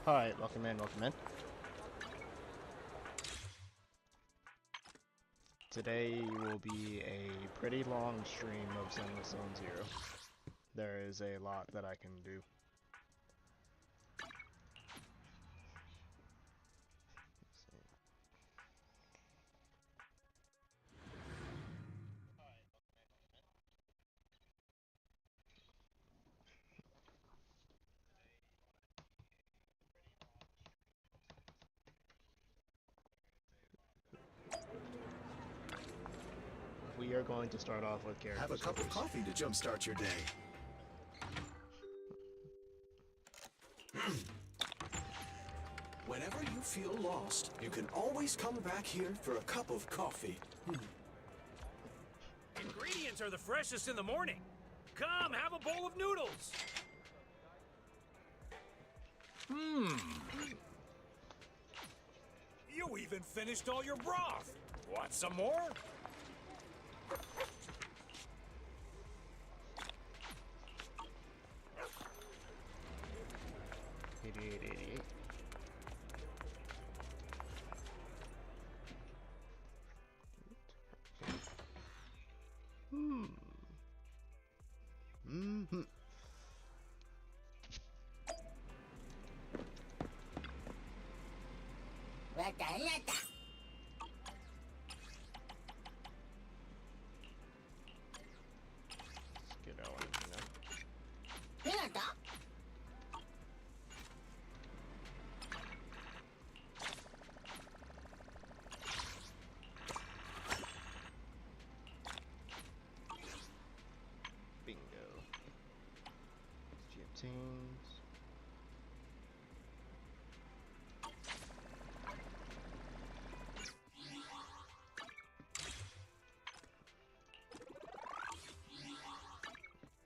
Alright, welcome in, welcome in. Today will be a pretty long stream of Zenless Zone Zero. There is a lot that I can do. We are going to start off with character Have a cup of coffee to jumpstart your day. Whenever you feel lost, you can always come back here for a cup of coffee. Ingredients are the freshest in the morning. Come, have a bowl of noodles. You even finished all your broth. Want some more? 88.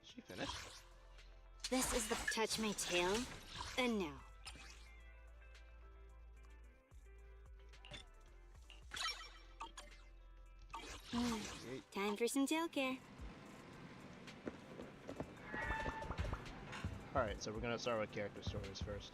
She finished. This is the touch my tail, and now. Time for some tail care. Alright, so we're gonna start with character stories first.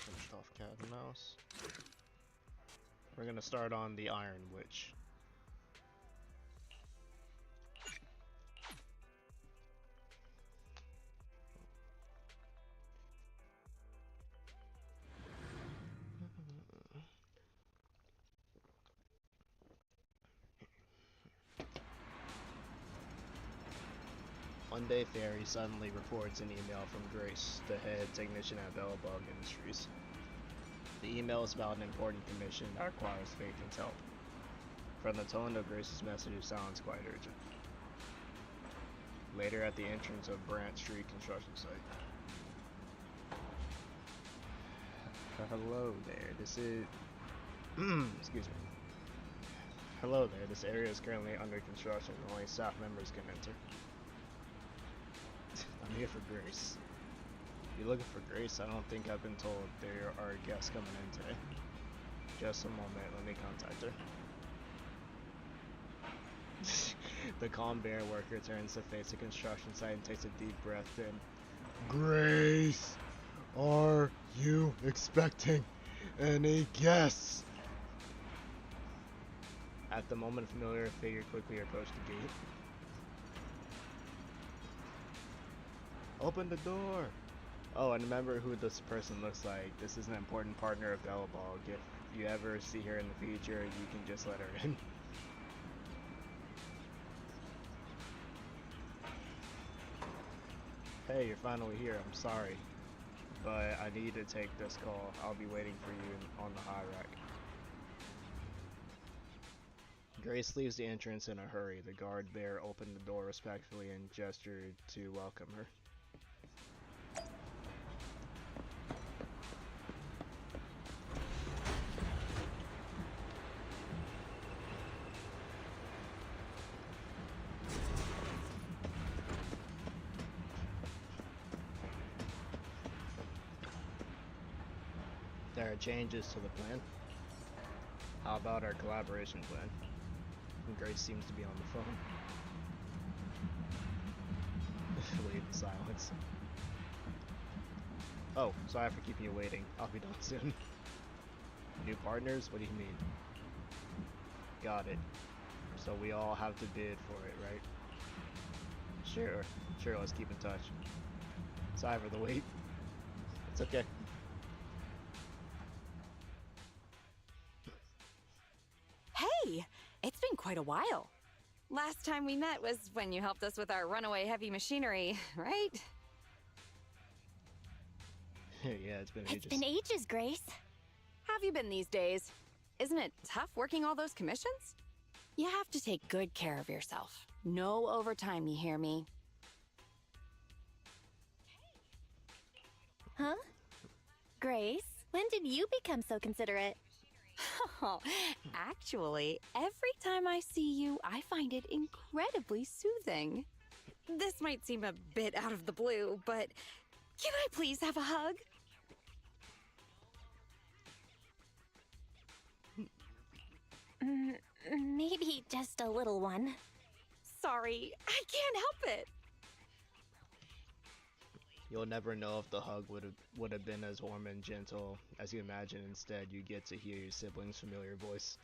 Finished off Cat and Mouse. We're gonna start on the Iron Witch. One day, Fairy suddenly reports an email from Grace, the head technician at Bellbug Industries. The email is about an important commission that requires Phaeton's help. From the tone of Grace's message, it sounds quite urgent. Later, at the entrance of Brant Street construction site. Hello there, this is... excuse me. Hello there, this area is currently under construction and only staff members can enter. I'm here for Grace. You looking for Grace? I don't think I've been told there are guests coming in today. Just a moment, let me contact her. The calm bear worker turns to face the construction site and takes a deep breath in. Grace! Are you expecting any guests? At the moment, a familiar figure quickly approached the gate. Open the door! Oh, and remember who this person looks like. This is an important partner of Bellbog. If you ever see her in the future, you can just let her in. Hey, you're finally here. I'm sorry. But I need to take this call. I'll be waiting for you on the high rack. Grace leaves the entrance in a hurry. The guard bear opened the door respectfully and gestured to welcome her. There are changes to the plan. How about our collaboration plan? Grace seems to be on the phone. Leave in silence. Oh, sorry for keeping you waiting. I'll be done soon. New partners? What do you mean? Got it. So we all have to bid for it, right? Sure, let's keep in touch. Sorry for the wait. It's okay. Hey, it's been quite a while. Last time we met was when you helped us with our runaway heavy machinery, right? Yeah, it's been ages. It's been ages, Grace. Have you been these days? Isn't it tough working all those commissions? You have to take good care of yourself. No overtime, you hear me? Huh? Grace, when did you become so considerate? Oh, actually, every time I see you, I find it incredibly soothing. This might seem a bit out of the blue, but can I please have a hug? Maybe just a little one. Sorry, I can't help it. You'll never know if the hug would have been as warm and gentle as you imagine. Instead, you get to hear your sibling's familiar voice.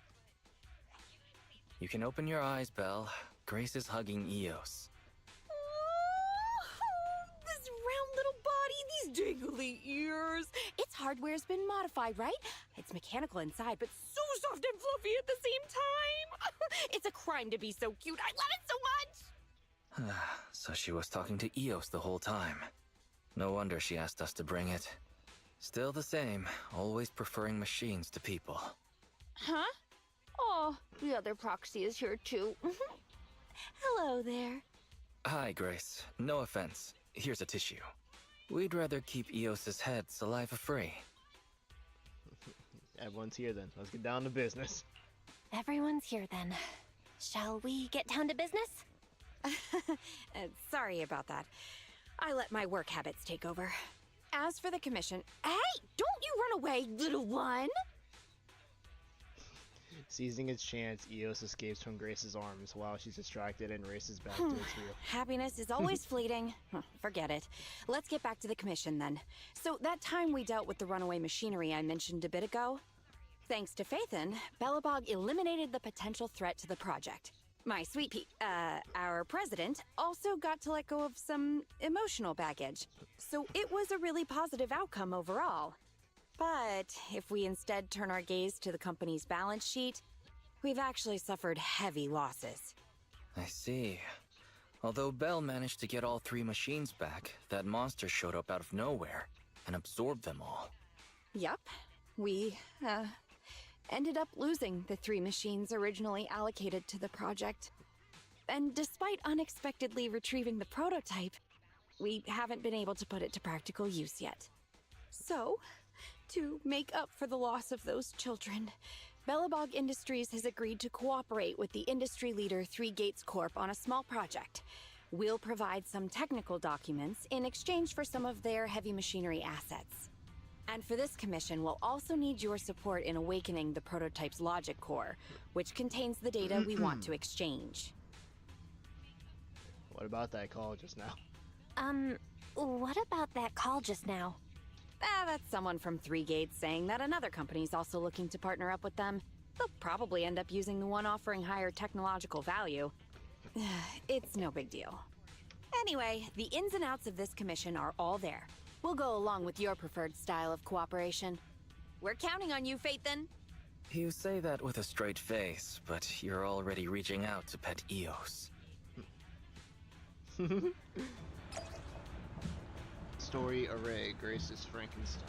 You can open your eyes, Belle. Grace is hugging Eos. Oh, this round little body, these dangly ears. Its hardware's been modified, right? It's mechanical inside, but so soft and fluffy at the same time. It's a crime to be so cute. I love it so much. So she was talking to Eos the whole time. No wonder she asked us to bring it. Still the same, always preferring machines to people. Huh? Oh, the other proxy is here too. Hello there. Hi, Grace. No offense. Here's a tissue. We'd rather keep Eos's head saliva-free. Everyone's here then. Let's get down to business. Everyone's here then. Shall we get down to business? Sorry about that. I let my work habits take over. As for the commission... Hey! Don't you run away, little one! Seizing its chance, Eos escapes from Grace's arms while she's distracted and races back to its wheel. Happiness is always fleeting. Forget it. Let's get back to the commission then. So that time we dealt with the runaway machinery I mentioned a bit ago, thanks to Phaethon, Belobog eliminated the potential threat to the project. My sweet our president also got to let go of some emotional baggage. So it was a really positive outcome overall. But if we instead turn our gaze to the company's balance sheet, we've actually suffered heavy losses. I see. Although Belle managed to get all 3 machines back, that monster showed up out of nowhere and absorbed them all. Yup. We, ended up losing the 3 machines originally allocated to the project. And despite unexpectedly retrieving the prototype, we haven't been able to put it to practical use yet. So, to make up for the loss of those children, Belobog Industries has agreed to cooperate with the industry leader 3 Gates Corp on a small project. We'll provide some technical documents in exchange for some of their heavy machinery assets. And for this commission, we'll also need your support in awakening the prototype's logic core, which contains the data we want to exchange. What about that call just now? What about that call just now? That's someone from 3 Gates saying that another company's also looking to partner up with them. They'll probably end up using the one offering higher technological value. It's no big deal. Anyway, the ins and outs of this commission are all there. We'll go along with your preferred style of cooperation. We're counting on you, Phaethon. You say that with a straight face, but you're already reaching out to pet Eos. Story array, Grace's Frankenstein.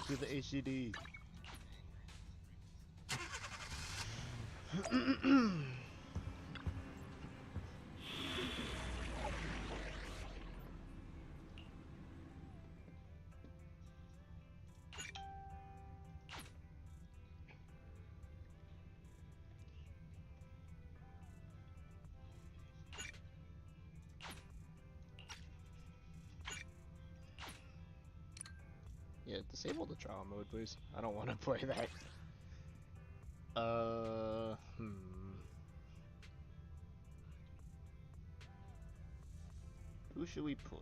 To the HDD. Yeah, disable the trial mode, please. I don't want to play that. Who should we play?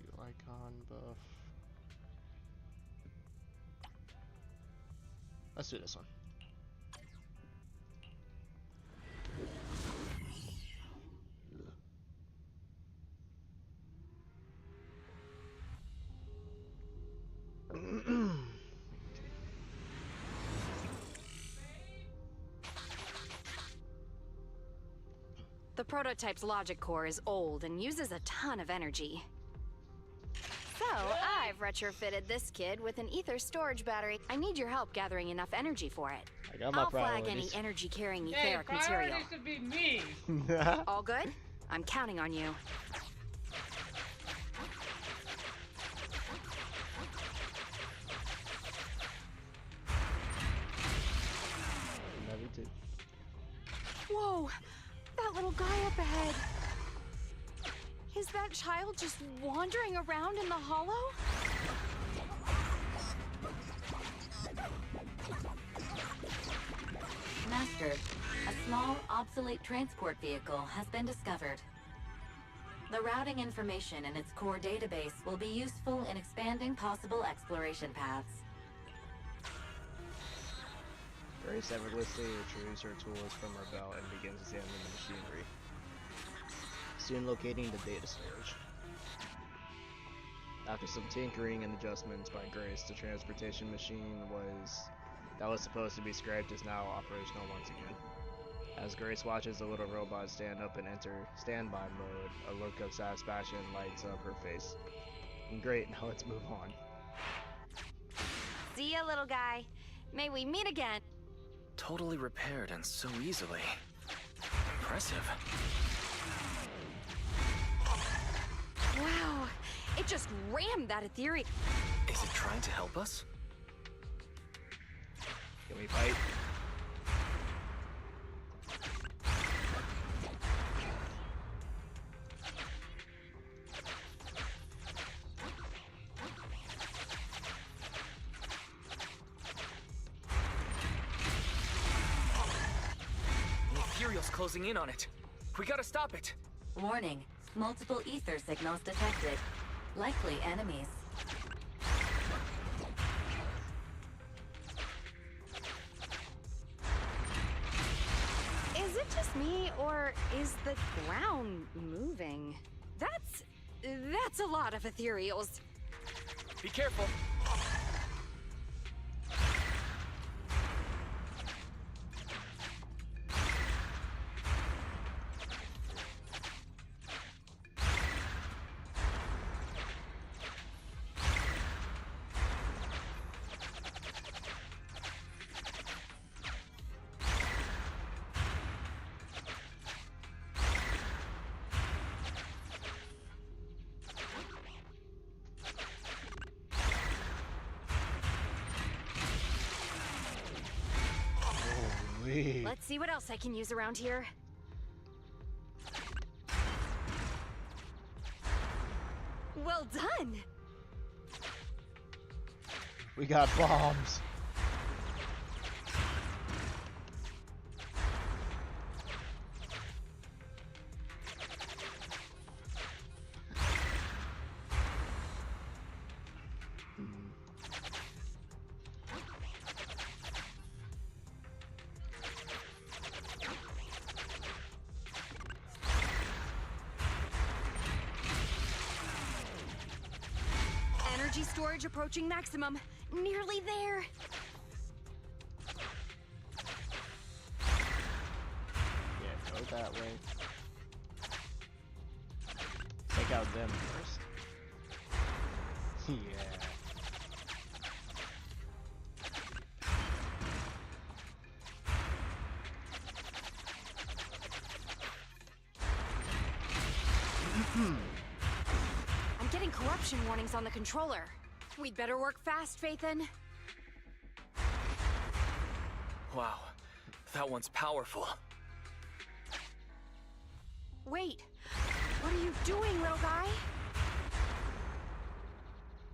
The icon buff. Let's do this one. The prototype's logic core is old and uses a ton of energy. So, I've retrofitted this kid with an ether storage battery. I need your help gathering enough energy for it. I got my I'll flag any priorities. energy-carrying Hey, etheric material. priorities should be me. All good? I'm counting on you. Love you too. Whoa! That little guy up ahead! Is that child just wandering around in the hollow? Master, a small, obsolete transport vehicle has been discovered. The routing information in its core database will be useful in expanding possible exploration paths. Grace effortlessly retrieves her tools from her belt and begins examining the machinery, soon locating the data storage. After some tinkering and adjustments by Grace, the transportation machine that was supposed to be scrapped is now operational once again. As Grace watches the little robot stand up and enter standby mode, a look of satisfaction lights up her face. Great, now let's move on. See ya, little guy. May we meet again. Totally repaired and so easily. Impressive. Wow, it just rammed that ethereal. Is it trying to help us? Can we fight? The ethereal's closing in on it. We gotta stop it. Warning, multiple ether signals detected. Likely enemies. Is it just me, or is the ground moving? That's a lot of ethereals. Be careful. Let's see what else I can use around here. Well done! We got bombs. Energy storage approaching maximum. Nearly there. Yeah, go that way. Take out them first. Yeah. I'm getting corruption warnings on the controller. We'd better work fast, Phaethon. Wow. That one's powerful. Wait, what are you doing, little guy?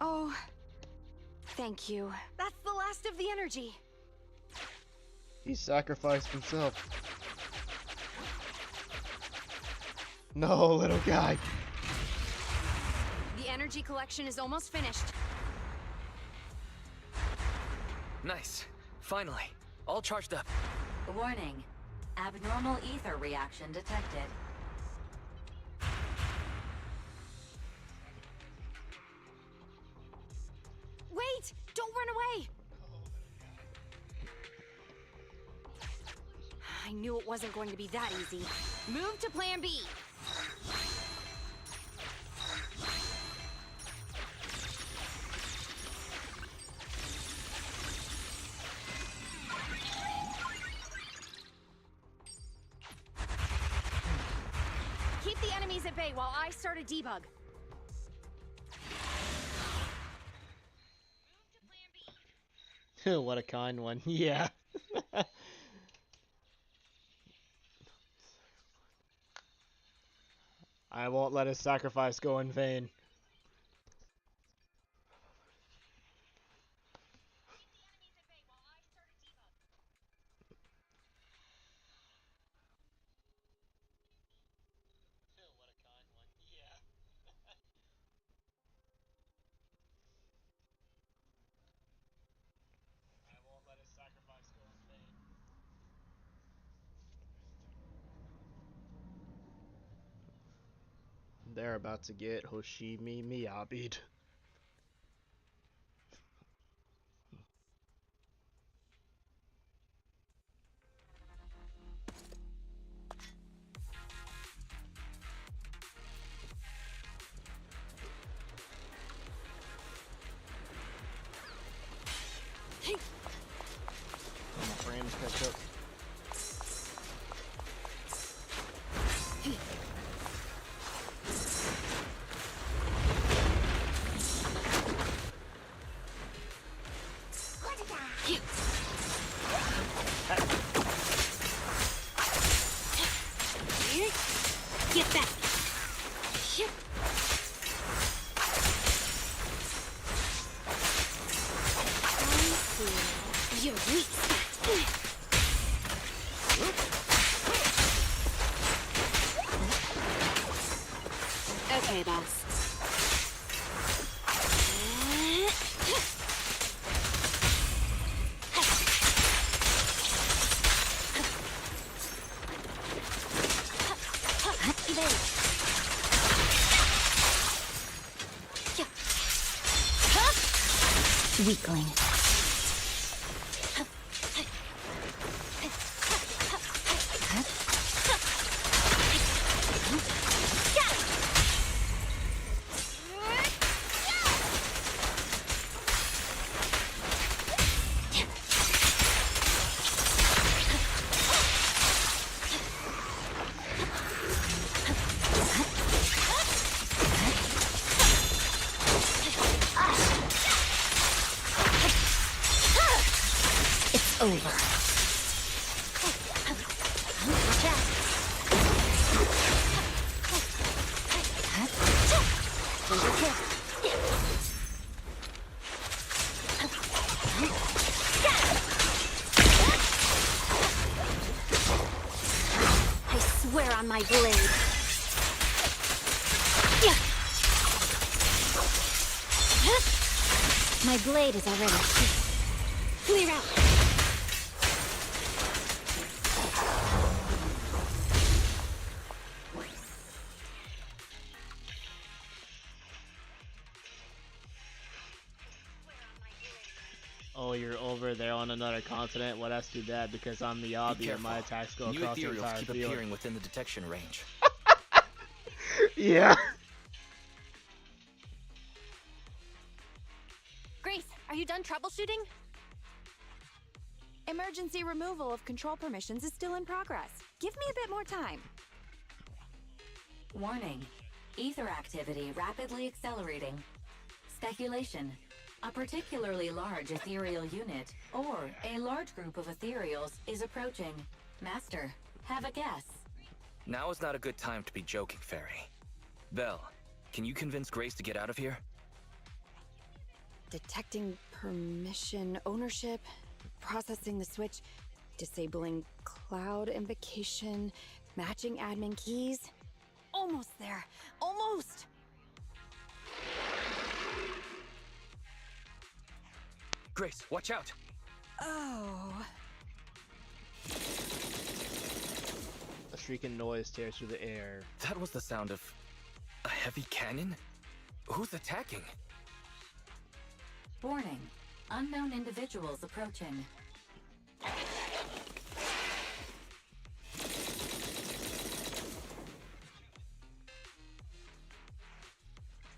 Oh, thank you. That's the last of the energy. He sacrificed himself. No, little guy. The energy collection is almost finished. Nice. Finally. All charged up. Warning. Abnormal ether reaction detected. Wait! Don't run away! I knew it wasn't going to be that easy. Move to plan B! Keep the enemies at bay while I start a debug. What a kind one. Yeah. I won't let his sacrifice go in vain. They're about to get Hoshimi Miyabi'd. My frames catch up. Get back! You're weak spot. Okay, boss. Weakling. Over. I swear on my blade. My blade is already clear out. Oh, you're over there on another continent? Well, that's too bad because I'm Miyabi and my attacks go New across the ethereals entire keep field. appearing within the detection range. Yeah. Grace, are you done troubleshooting? Emergency removal of control permissions is still in progress. Give me a bit more time. Warning. Ether activity rapidly accelerating. Speculation. A particularly large ethereal unit, or a large group of ethereals, is approaching. Master, have a guess. Now is not a good time to be joking, Fairy. Belle, can you convince Grace to get out of here? Detecting permission ownership, processing the switch, disabling cloud invocation, matching admin keys. Almost there. Almost! Grace, watch out! Oh. A shrieking noise tears through the air. That was the sound of a heavy cannon? Who's attacking? Warning. Unknown individuals approaching.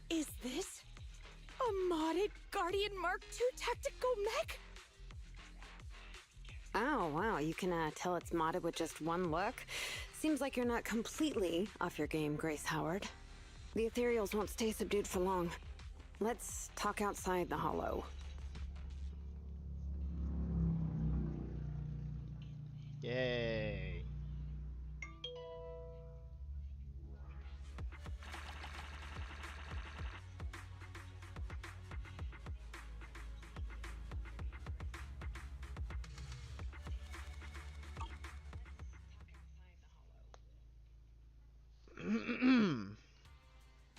Is this a modded Guardian Mark II tactical mech? Oh, wow, you can tell it's modded with just one look. Seems like you're not completely off your game, Grace Howard. The ethereals won't stay subdued for long. Let's talk outside the hollow. Yay.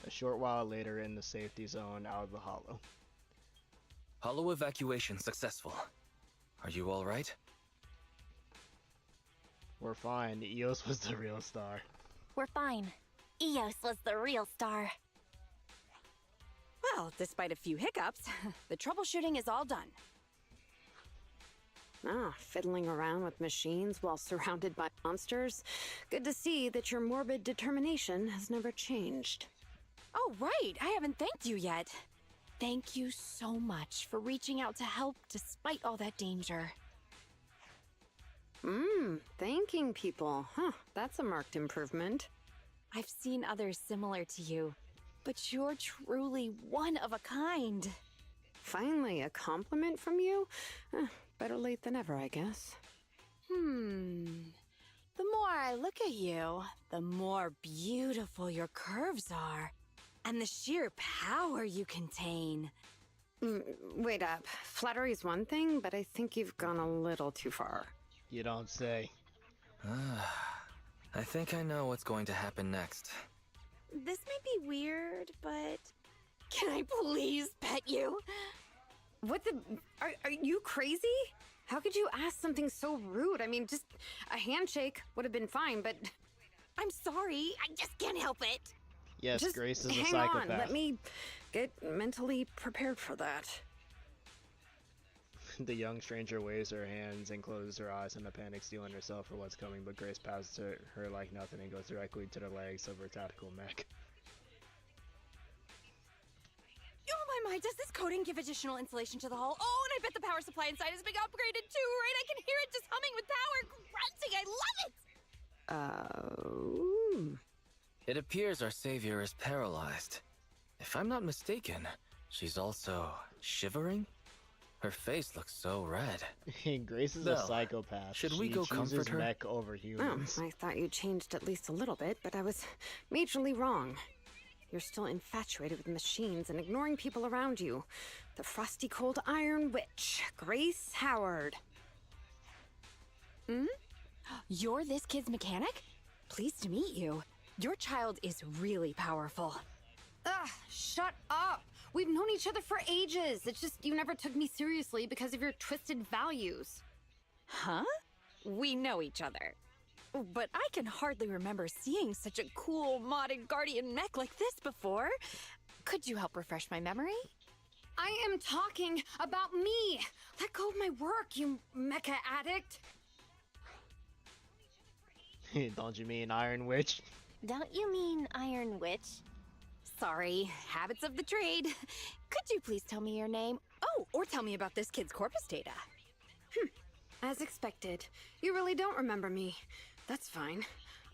A short while later in the safety zone out of the hollow. Hollow evacuation successful. Are you all right? We're fine. Eos was the real star. We're fine. Eos was the real star. Well, despite a few hiccups, the troubleshooting is all done. Ah, fiddling around with machines while surrounded by monsters. Good to see that your morbid determination has never changed. Oh, right. I haven't thanked you yet. Thank you so much for reaching out to help despite all that danger. Thanking people. Huh, that's a marked improvement. I've seen others similar to you, but you're truly one of a kind. Finally, a compliment from you? Better late than ever, I guess. The more I look at you, the more beautiful your curves are, and the sheer power you contain. Wait up. Flattery's one thing, but I think you've gone a little too far. You don't say. I think I know what's going to happen next. This may be weird, but can I please pet you? What the... Are you crazy? How could you ask something so rude? I mean, just a handshake would have been fine, but... I'm sorry, I just can't help it. Yes, just Grace is a hang psychopath. on, let me get mentally prepared for that. The young stranger waves her hands and closes her eyes in a panic, stealing herself for what's coming, but Grace passes her like nothing and goes directly to the legs of her tactical mech. Oh my, does this coating give additional insulation to the hull? Oh, and I bet the power supply inside has been upgraded too, right? I can hear it just humming with power, grunting. I love it! It appears our savior is paralyzed. If I'm not mistaken, she's also shivering? Her face looks so red. Grace is a Belle, psychopath. should we go comfort chooses her? mech over humans. I thought you changed at least a little bit, but I was majorly wrong. You're still infatuated with machines and ignoring people around you. The frosty cold iron witch, Grace Howard. You're this kid's mechanic? Pleased to meet you. Your child is really powerful. Ugh, shut up! We've known each other for ages. It's just you never took me seriously because of your twisted values. Huh? We know each other. But I can hardly remember seeing such a cool modded guardian mech like this before. Could you help refresh my memory? I am talking about me! Let go of my work, you mecha addict! Don't you mean Iron Witch? Don't you mean Iron Witch? Sorry, habits of the trade. Could you please tell me your name? Oh, or tell me about this kid's corpus data. As expected. You really don't remember me. That's fine.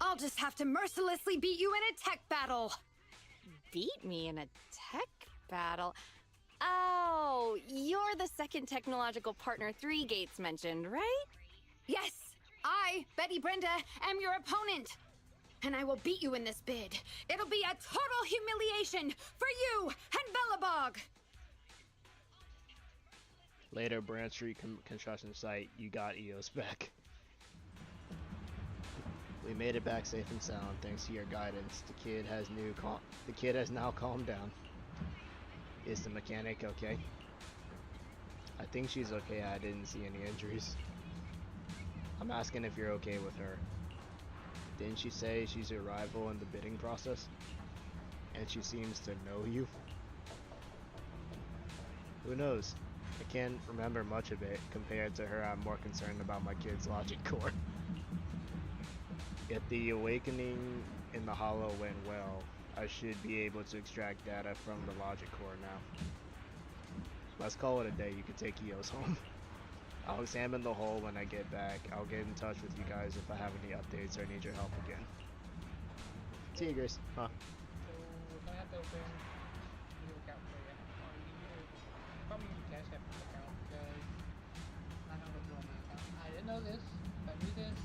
I'll just have to mercilessly beat you in a tech battle! Beat me in a tech battle? Oh, you're the second technological partner 3 Gates mentioned, right? Yes, I, Betty Brenda, am your opponent. And I will beat you in this bid. It'll be a total humiliation for you and Bellabog. Later, Branch Street construction site, you got EOS back. We made it back safe and sound thanks to your guidance. The kid has now calmed down. Is the mechanic okay? I think she's okay. I didn't see any injuries. I'm asking if you're okay with her. Didn't she say she's your rival in the bidding process? And she seems to know you? Who knows? I can't remember much of it. Compared to her, I'm more concerned about my kid's logic core. If the awakening in the hollow went well, I should be able to extract data from the logic core now. Let's call it a day. You can take EOS home. I'll examine the hole when I get back. I'll get in touch with you guys if I have any updates or need your help again. See you, Grace. Huh? So, if I have to open a new account for you, or you need to probably use Cash App for the account because I'm not gonna go on my account. I didn't know this. If I knew this,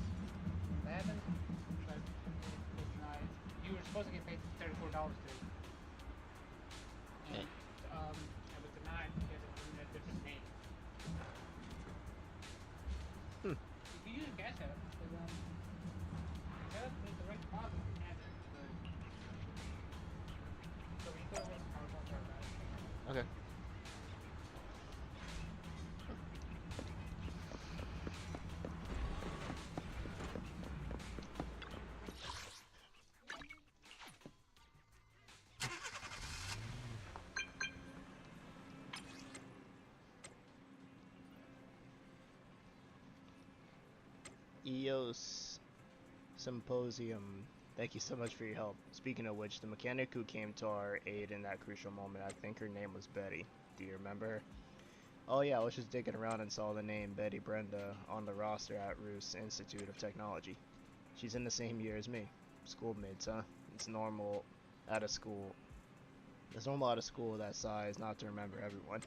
I haven't. But it's not. You were supposed to get paid $34 today. And I was denied because it wasn't a different name. If you use Cash App, because set up the direct deposit on Cash App, but so we go with Harumasa about it. Okay. EOS Symposium. Thank you so much for your help. Speaking of which, the mechanic who came to our aid in that crucial moment, I think her name was Betty. Do you remember her? Oh yeah, I was just digging around and saw the name Betty Brenda on the roster at Roos Institute of Technology. She's in the same year as me. Schoolmates, huh? It's normal out of school. It's normal out of school that size not to remember everyone.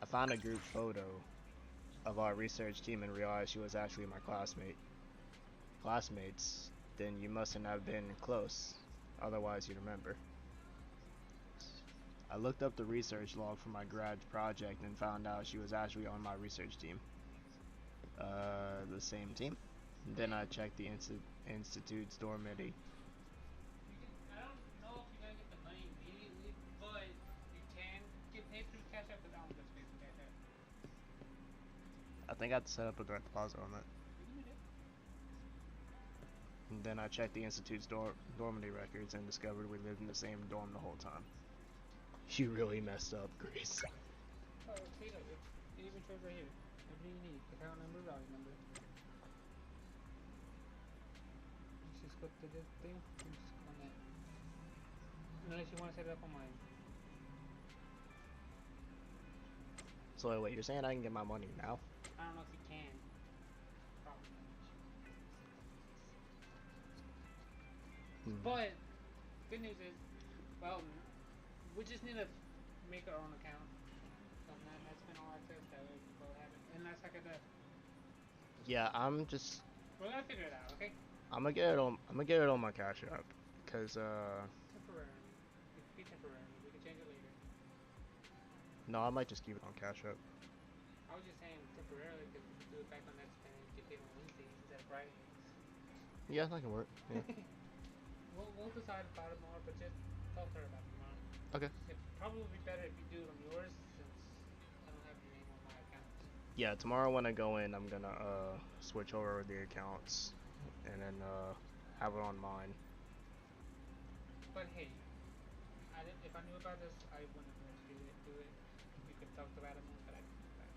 I found a group photo of our research team and realized she was actually my classmate. Classmates? Then you mustn't have been close, otherwise you'd remember. I looked up the research log for my grad project and found out she was actually on my research team. The same team? Then I checked the institute's dormitory. I don't know if you're gonna get the money immediately, but you can get paid through Cash App, but I don't get paid through Cash App. I think I have to set up a direct deposit on that. And then I checked the institute's dormitory records and discovered we lived in the same dorm the whole time. You really messed up, Grace. Oh, see, look, it even shows right here. Everything you need. Account number, routing number. You just go to this thing, you just click on that. Unless you want to set it up on mine. So wait, you're saying I can get my money now? I don't know if you can. Probably. But, good news is, well, we just need to make our own account. So that's been all access that way we both have it. Unless I could, Yeah, we're gonna figure it out, okay? I'm gonna get it on my Cash App, cause Temporarily. It could be temporary. We can change it later. no, I might just keep it on Cash App. I was just saying temporarily because we can do it back on that spin and get paid on Wednesdays instead of Fridays. Yeah, that can work. Yeah. We'll decide about it more, but just talk to her about it tomorrow. Okay. It'd probably be better if you do it on yours since I don't have your name on my account. Yeah, tomorrow when I go in, I'm gonna switch over the accounts and then have it on mine. But hey, if I knew about this, I wouldn't have let you do it. You could talk about it more, but I didn't do that.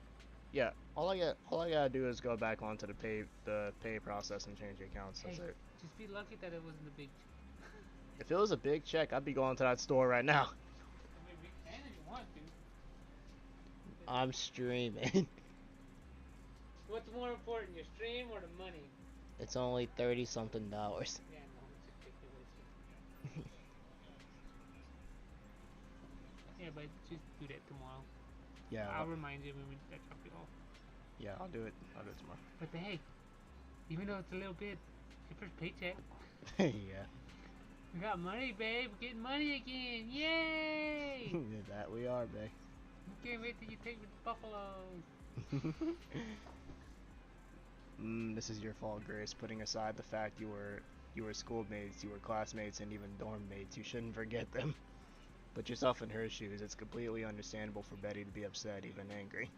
Yeah, all I gotta do is go back onto the pay process and change the accounts. That's Hey, it. just be lucky that it wasn't a big. If it was a big check, I'd be going to that store right now. I mean, we can if you want to. I'm streaming. What's more important, your stream or the money? It's only $30-something. Yeah, no, it's ridiculous. Yeah, Yeah, but just do that tomorrow. Yeah. I'll remind you when we drop it off. Yeah, I'll do it. I'll do it tomorrow. But hey, even though it's a little bit, your first paycheck. Yeah. We got money, babe. We're getting money again. Yay! That we are, babe. I can't wait till you take me to Buffaloes. This is your fault, Grace. Putting aside the fact you were schoolmates, you were classmates, and even dorm mates, you shouldn't forget them. Put yourself in her shoes. It's completely understandable for Betty to be upset, even angry.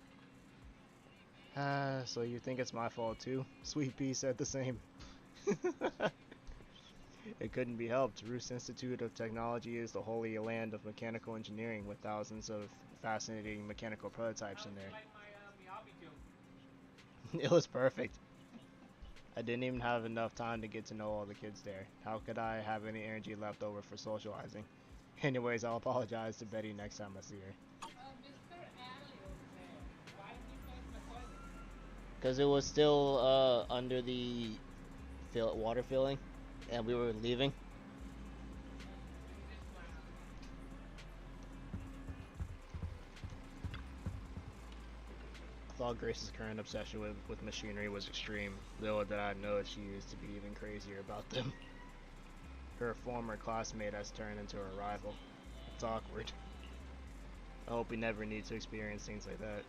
So you think it's my fault too? Sweet Pea said the same. It couldn't be helped. Roos Institute of Technology is the holy land of mechanical engineering with thousands of fascinating mechanical prototypes in there. Like my Miyabi joke. It was perfect. I didn't even have enough time to get to know all the kids there. How could I have any energy left over for socializing? Anyways, I'll apologize to Betty next time I see her. Mr. Alley over there. Why did you close my toilet? Because it was still under the water filling, and we were leaving. I thought Grace's current obsession with machinery was extreme. Little did I know she used to be even crazier about them. Her former classmate has turned into a rival. It's awkward. I hope we never need to experience things like that.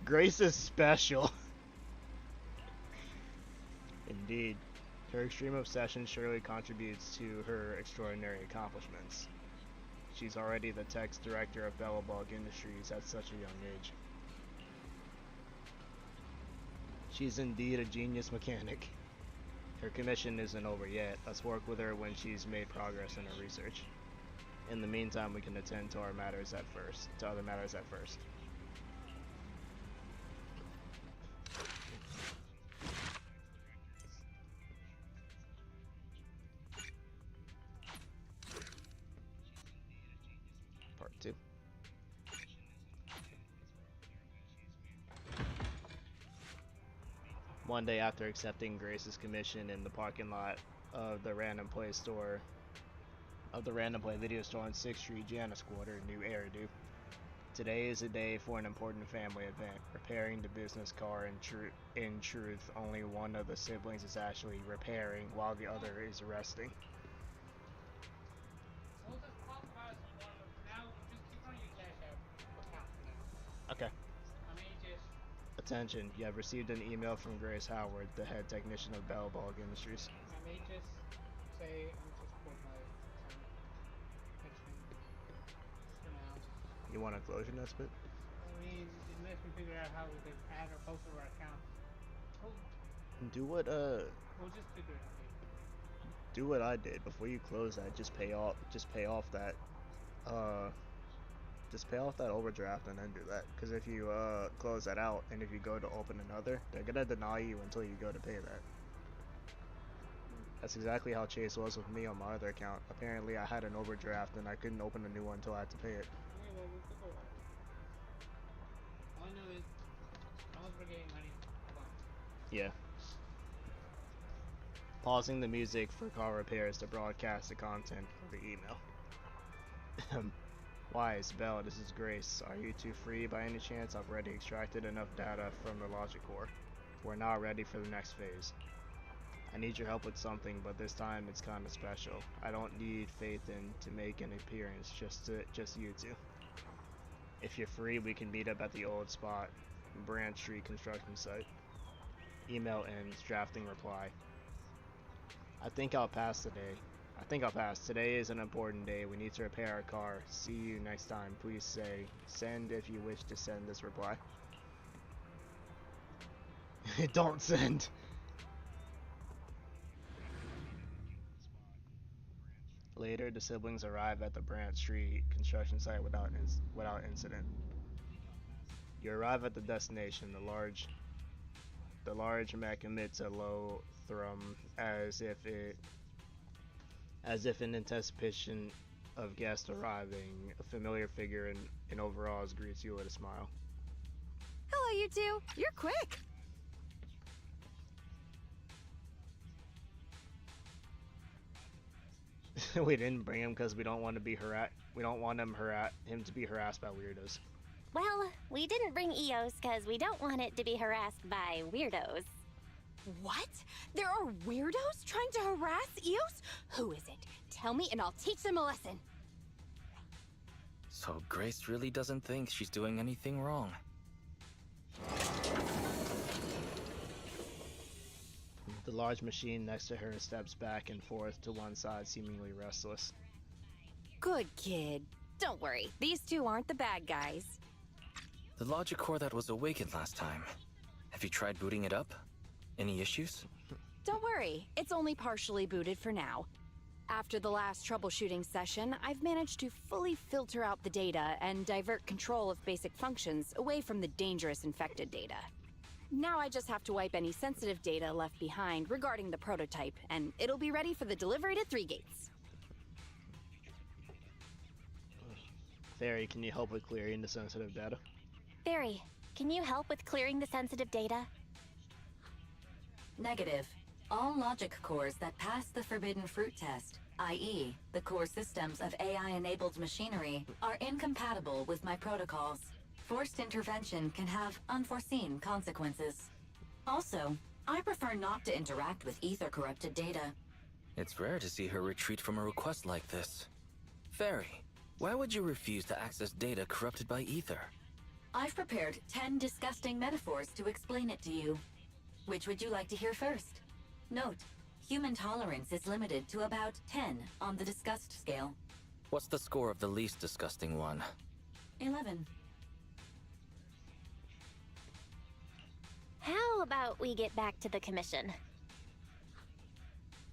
Grace is special. Indeed. Her extreme obsession surely contributes to her extraordinary accomplishments. She's already the tech director of Bellabog Industries at such a young age. She's indeed a genius mechanic. Her commission isn't over yet. Let's work with her when she's made progress in her research. In the meantime, we can attend to other matters at first. Part 2. One day after accepting Grace's commission in the parking lot of the Random Play video store on 6th Street, Janice Quarter, New Eridu. Today is a day for an important family event, repairing the business car. In truth, only one of the siblings is actually repairing while the other is resting. We'll just talk about it some more, but now just keep running your cash app account for now. Okay. I may just... Attention, you have received an email from Grace Howard, the head technician of Bellabog Industries. I may just say I'm just put my account for now. You want to close your notes bit? I mean, unless we figure out how we can add or both of our accounts. Do what We'll just figure it out later. do what I did before you close that. Just pay off that overdraft and then do that. Because if you close that out and if you go to open another, they're gonna deny you until you go to pay that. That's exactly how Chase was with me on my other account. Apparently I had an overdraft and I couldn't open a new one until I had to pay it. Okay, well, we'll figure it out. All I know is, as long as we're getting money, hold on. Yeah. Pausing the music for car repairs to broadcast the content of the email. Why, Isabel, this is Grace. Are you two free by any chance? I've already extracted enough data from the logic core. We're now ready for the next phase. I need your help with something, but this time it's kinda special. I don't need Faithin to make an appearance, just you two. If you're free, we can meet up at the old spot, Branch Street construction site. Email ends, drafting reply. I think I'll pass today. Today is an important day. We need to repair our car. See you next time. Please say, send if you wish to send this reply. Don't send! Later, the siblings arrive at the Branch Street construction site without incident. You arrive at the destination. The large mech emits a low thrum as if in anticipation of guests arriving. A familiar figure in overalls greets you with a smile. Hello, you two. You're quick. We didn't bring him because we don't want to be We don't want him to be harassed by weirdos. Well, we didn't bring Eos because we don't want it to be harassed by weirdos. What? There are weirdos trying to harass Eos? Who is it? Tell me and I'll teach them a lesson. So Grace really doesn't think she's doing anything wrong. The large machine next to her steps back and forth to one side, seemingly restless. Good kid. Don't worry, these two aren't the bad guys. The logic core that was awakened last time. Have you tried booting it up? Any issues? Don't worry, it's only partially booted for now. After the last troubleshooting session, I've managed to fully filter out the data and divert control of basic functions away from the dangerous infected data. Now I just have to wipe any sensitive data left behind regarding the prototype, and it'll be ready for the delivery to 3 Gates. Fairy, can you help with clearing the sensitive data? Fairy, can you help with clearing the sensitive data? Negative. All logic cores that pass the forbidden fruit test, i.e., the core systems of AI-enabled machinery, are incompatible with my protocols. Forced intervention can have unforeseen consequences. Also, I prefer not to interact with ether-corrupted data. It's rare to see her retreat from a request like this. Fairy, why would you refuse to access data corrupted by ether? I've prepared 10 disgusting metaphors to explain it to you. Which would you like to hear first? Note, human tolerance is limited to about 10 on the disgust scale. What's the score of the least disgusting one? 11. How about we get back to the commission?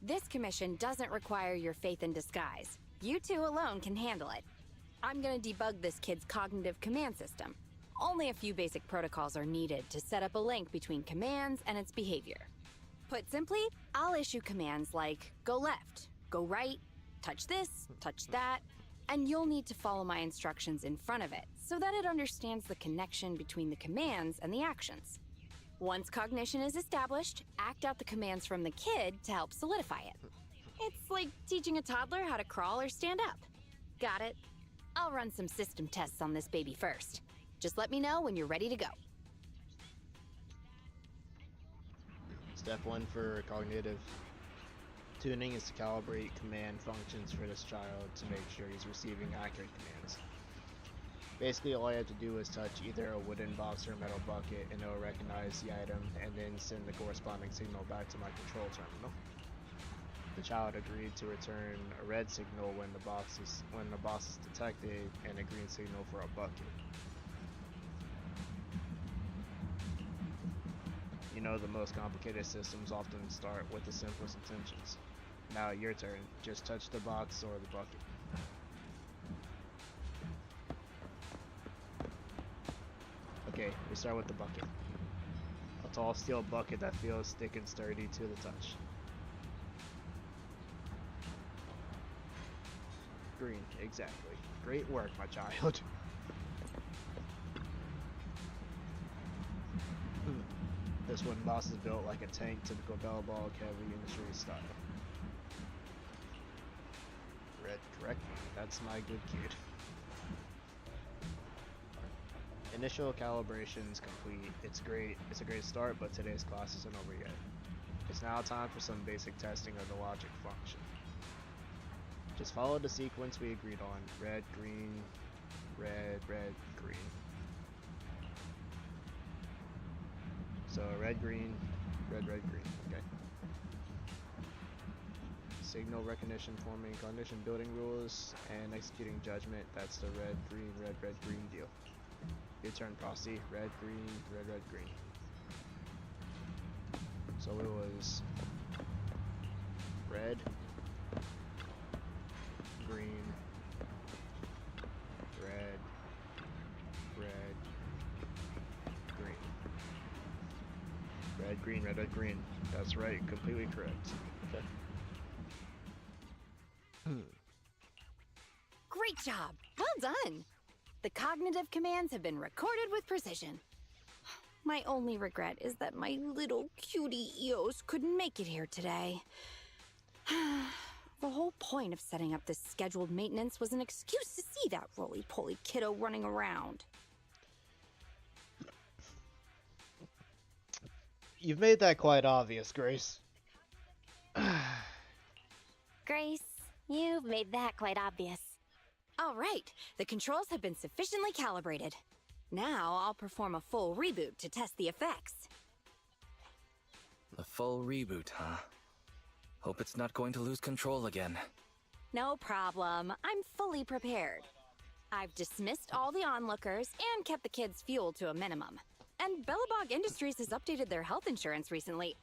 This commission doesn't require your faith in disguise. You two alone can handle it. I'm gonna debug this kid's cognitive command system. Only a few basic protocols are needed to set up a link between commands and its behavior. Put simply, I'll issue commands like go left, go right, touch this, touch that, and you'll need to follow my instructions in front of it so that it understands the connection between the commands and the actions. Once cognition is established, act out the commands from the kid to help solidify it. It's like teaching a toddler how to crawl or stand up. Got it? I'll run some system tests on this baby first. Just let me know when you're ready to go. Step 1 for cognitive tuning is to calibrate command functions for this child to make sure he's receiving accurate commands. Basically, all I have to do is touch either a wooden box or a metal bucket and it will recognize the item and then send the corresponding signal back to my control terminal. The child agreed to return a red signal when the box is detected and a green signal for a bucket. You know, the most complicated systems often start with the simplest intentions. Now your turn. Just touch the box or the bucket. Okay, we start with the bucket. A tall steel bucket that feels thick and sturdy to the touch. Green, exactly. Great work, my child. This wooden box is built like a tank, typical bell ball heavy industry style. Red, correct me. That's my good kid. Initial calibration is complete. It's a great start, but today's class isn't over yet. It's now time for some basic testing of the logic function. Just follow the sequence we agreed on. Red, green, red, red, green. So red, green, red, red, green. Okay. Signal recognition, forming cognition, building rules, and executing judgment. That's the red, green, red, red, green deal. Your turn, Frosty. Red, green, red, red, green. So it was red, green, red, red, green. Red, green, red, red, green. That's right, completely correct. Okay. Great job! Well done! The cognitive commands have been recorded with precision. My only regret is that my little cutie Eos couldn't make it here today. The whole point of setting up this scheduled maintenance was an excuse to see that roly-poly kiddo running around. You've made that quite obvious, Grace. Grace, you've made that quite obvious. All right, the controls have been sufficiently calibrated. Now I'll perform a full reboot to test the effects. A full reboot, huh? Hope it's not going to lose control again. No problem. I'm fully prepared. I've dismissed all the onlookers and kept the kids' fuel to a minimum. And Bellabog Industries has updated their health insurance recently.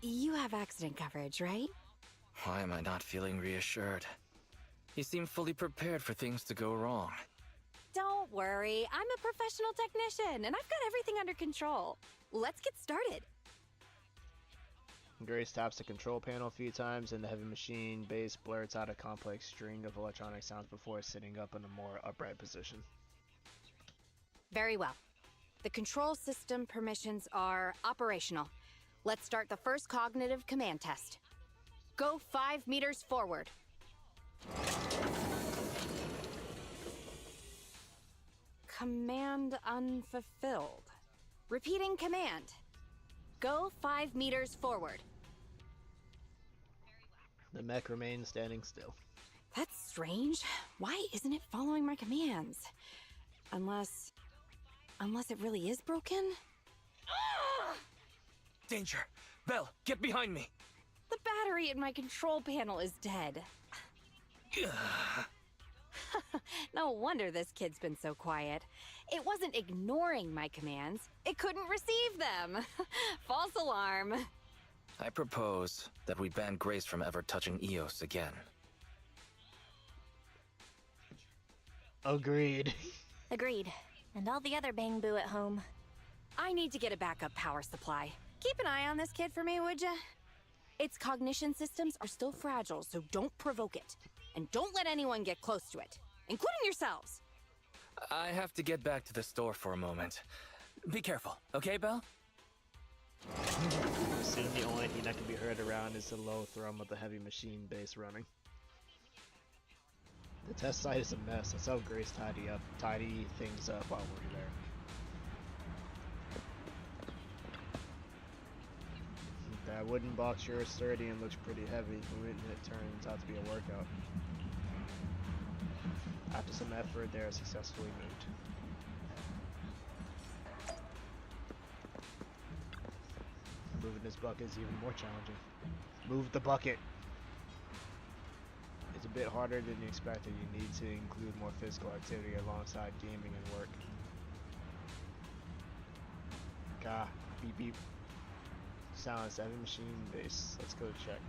You have accident coverage, right? Why am I not feeling reassured? You seem fully prepared for things to go wrong. Don't worry, I'm a professional technician, and I've got everything under control. Let's get started. Grace taps the control panel a few times, and the heavy machine base blurts out a complex string of electronic sounds before sitting up in a more upright position. Very well. The control system permissions are operational. Let's start the first cognitive command test. Go 5 meters forward. Command unfulfilled. Repeating command. Go 5 meters forward. The mech remains standing still. That's strange. Why isn't it following my commands? Unless it really is broken? Danger! Belle, get behind me! The battery in my control panel is dead. No wonder this kid's been so quiet. It wasn't ignoring my commands. It couldn't receive them. False alarm. I propose that we ban Grace from ever touching Eos again. Agreed. Agreed. And all the other bang boo at home. I need to get a backup power supply. Keep an eye on this kid for me, would ya? Its cognition systems are still fragile, so don't provoke it. And don't let anyone get close to it, including yourselves. I have to get back to the store for a moment. Be careful, okay, Belle? Soon the only thing that can be heard around is the low thrum of the heavy machine base running. The test site is a mess. Let's help Grace tidy things up while we're there. That wooden box sure is sturdy and looks pretty heavy. Moving it turns out to be a workout. After some effort, they are successfully moved. Moving this bucket is even more challenging. Move the bucket! It's a bit harder than you expected. You need to include more physical activity alongside gaming and work. Gah, beep beep. Sounds heavy machine base. Let's go check.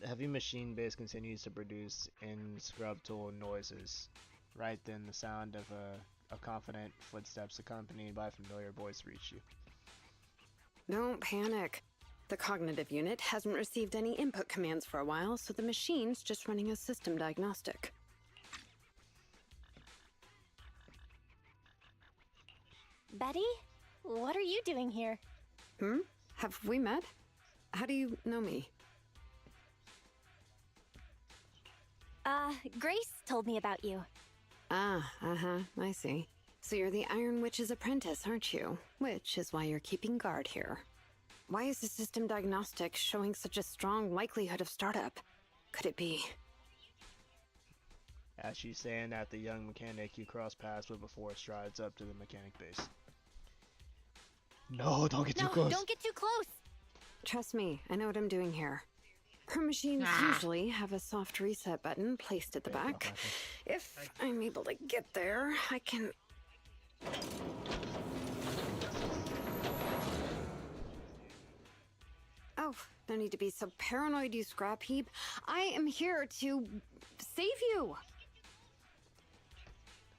The heavy machine base continues to produce inscrutable noises. Right then, the sound of confident footsteps accompanied by a familiar voice reach you. Don't panic. The cognitive unit hasn't received any input commands for a while, so the machine's just running a system diagnostic. Betty? What are you doing here? Have we met? How do you know me? Grace told me about you. I see. So you're the Iron Witch's apprentice, aren't you? Which is why you're keeping guard here. Why is the system diagnostic showing such a strong likelihood of startup? Could it be? As she's saying that, the young mechanic you cross paths with before strides up to the mechanic base. No, don't get too close. Don't get too close. Trust me, I know what I'm doing here. Her machines usually have a soft reset button placed at the back. If I'm able to get there, I can... Oh, no need to be so paranoid, you scrap heap. I am here to save you.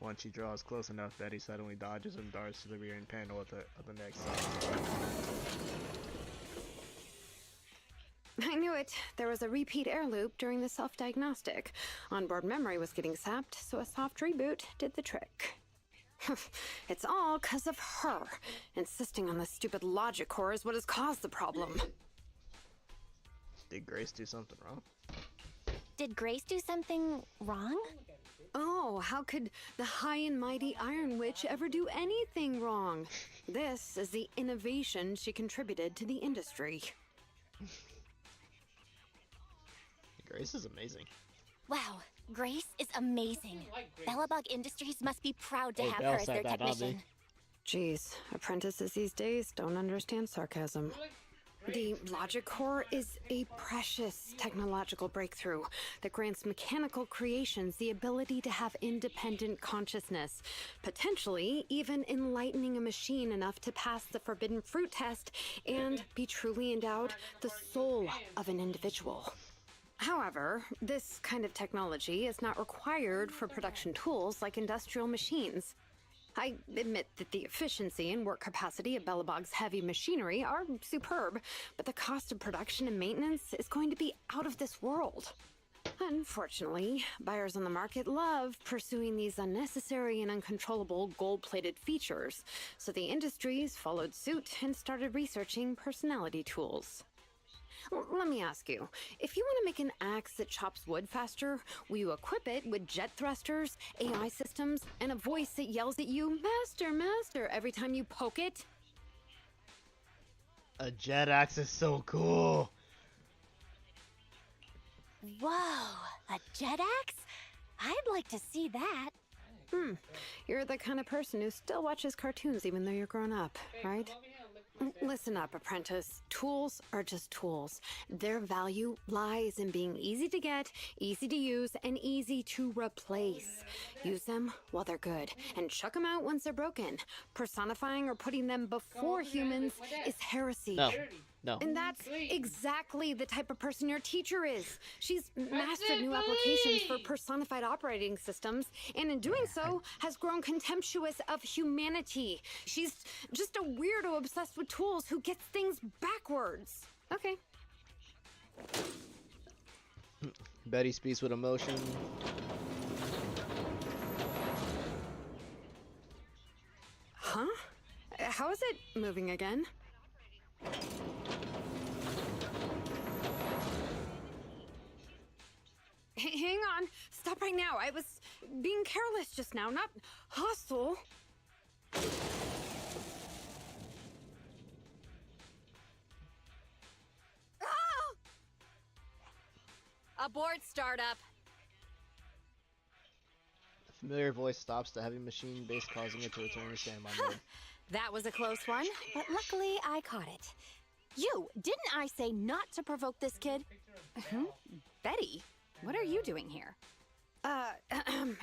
Once she draws close enough, Betty suddenly dodges and darts to the rear end panel of the next side. I knew it. There was a repeat air loop during the self-diagnostic. Onboard memory was getting sapped, so a soft reboot did the trick. It's all 'cause of her. Insisting on the stupid logic core is what has caused the problem. Did Grace do something wrong? Did Grace do something wrong? Oh, how could the high and mighty Iron Witch ever do anything wrong? This is the innovation she contributed to the industry. Grace is amazing. Wow, Grace is amazing. Bellabug Industries must be proud to Oh, have Belle her as their said that, not me. technician. Geez, apprentices these days don't understand sarcasm. The logic core is a precious technological breakthrough that grants mechanical creations the ability to have independent consciousness, potentially even enlightening a machine enough to pass the forbidden fruit test and be truly endowed the soul of an individual. However, this kind of technology is not required for production tools like industrial machines. I admit that the efficiency and work capacity of Bellabog's heavy machinery are superb, but the cost of production and maintenance is going to be out of this world. Unfortunately, buyers on the market love pursuing these unnecessary and uncontrollable gold-plated features, so the industries followed suit and started researching personality tools. Let me ask you, if you want to make an axe that chops wood faster, will you equip it with jet thrusters, AI systems, and a voice that yells at you, "Master, Master," every time you poke it? A jet axe is so cool. Whoa, a jet axe? I'd like to see that. You're the kind of person who still watches cartoons even though you're grown up, right? Listen up, apprentice. Tools are just tools. Their value lies in being easy to get, easy to use, and easy to replace. Use them while they're good, and chuck them out once they're broken. Personifying or putting them before humans is heresy. No. And that's exactly the type of person your teacher is. She's mastered new applications for personified operating systems, and in doing so, has grown contemptuous of humanity. She's just a weirdo obsessed with tools who gets things backwards. Okay. Betty speaks with emotion. Huh? How is it moving again? Hang on. Stop right now. I was being careless just now, not hostile. Ah! Abort startup. A familiar voice stops the heavy machine base, causing it to return to standby mode. That was a close one, but luckily I caught it. You, didn't I say not to provoke this kid? Betty, what are you doing here?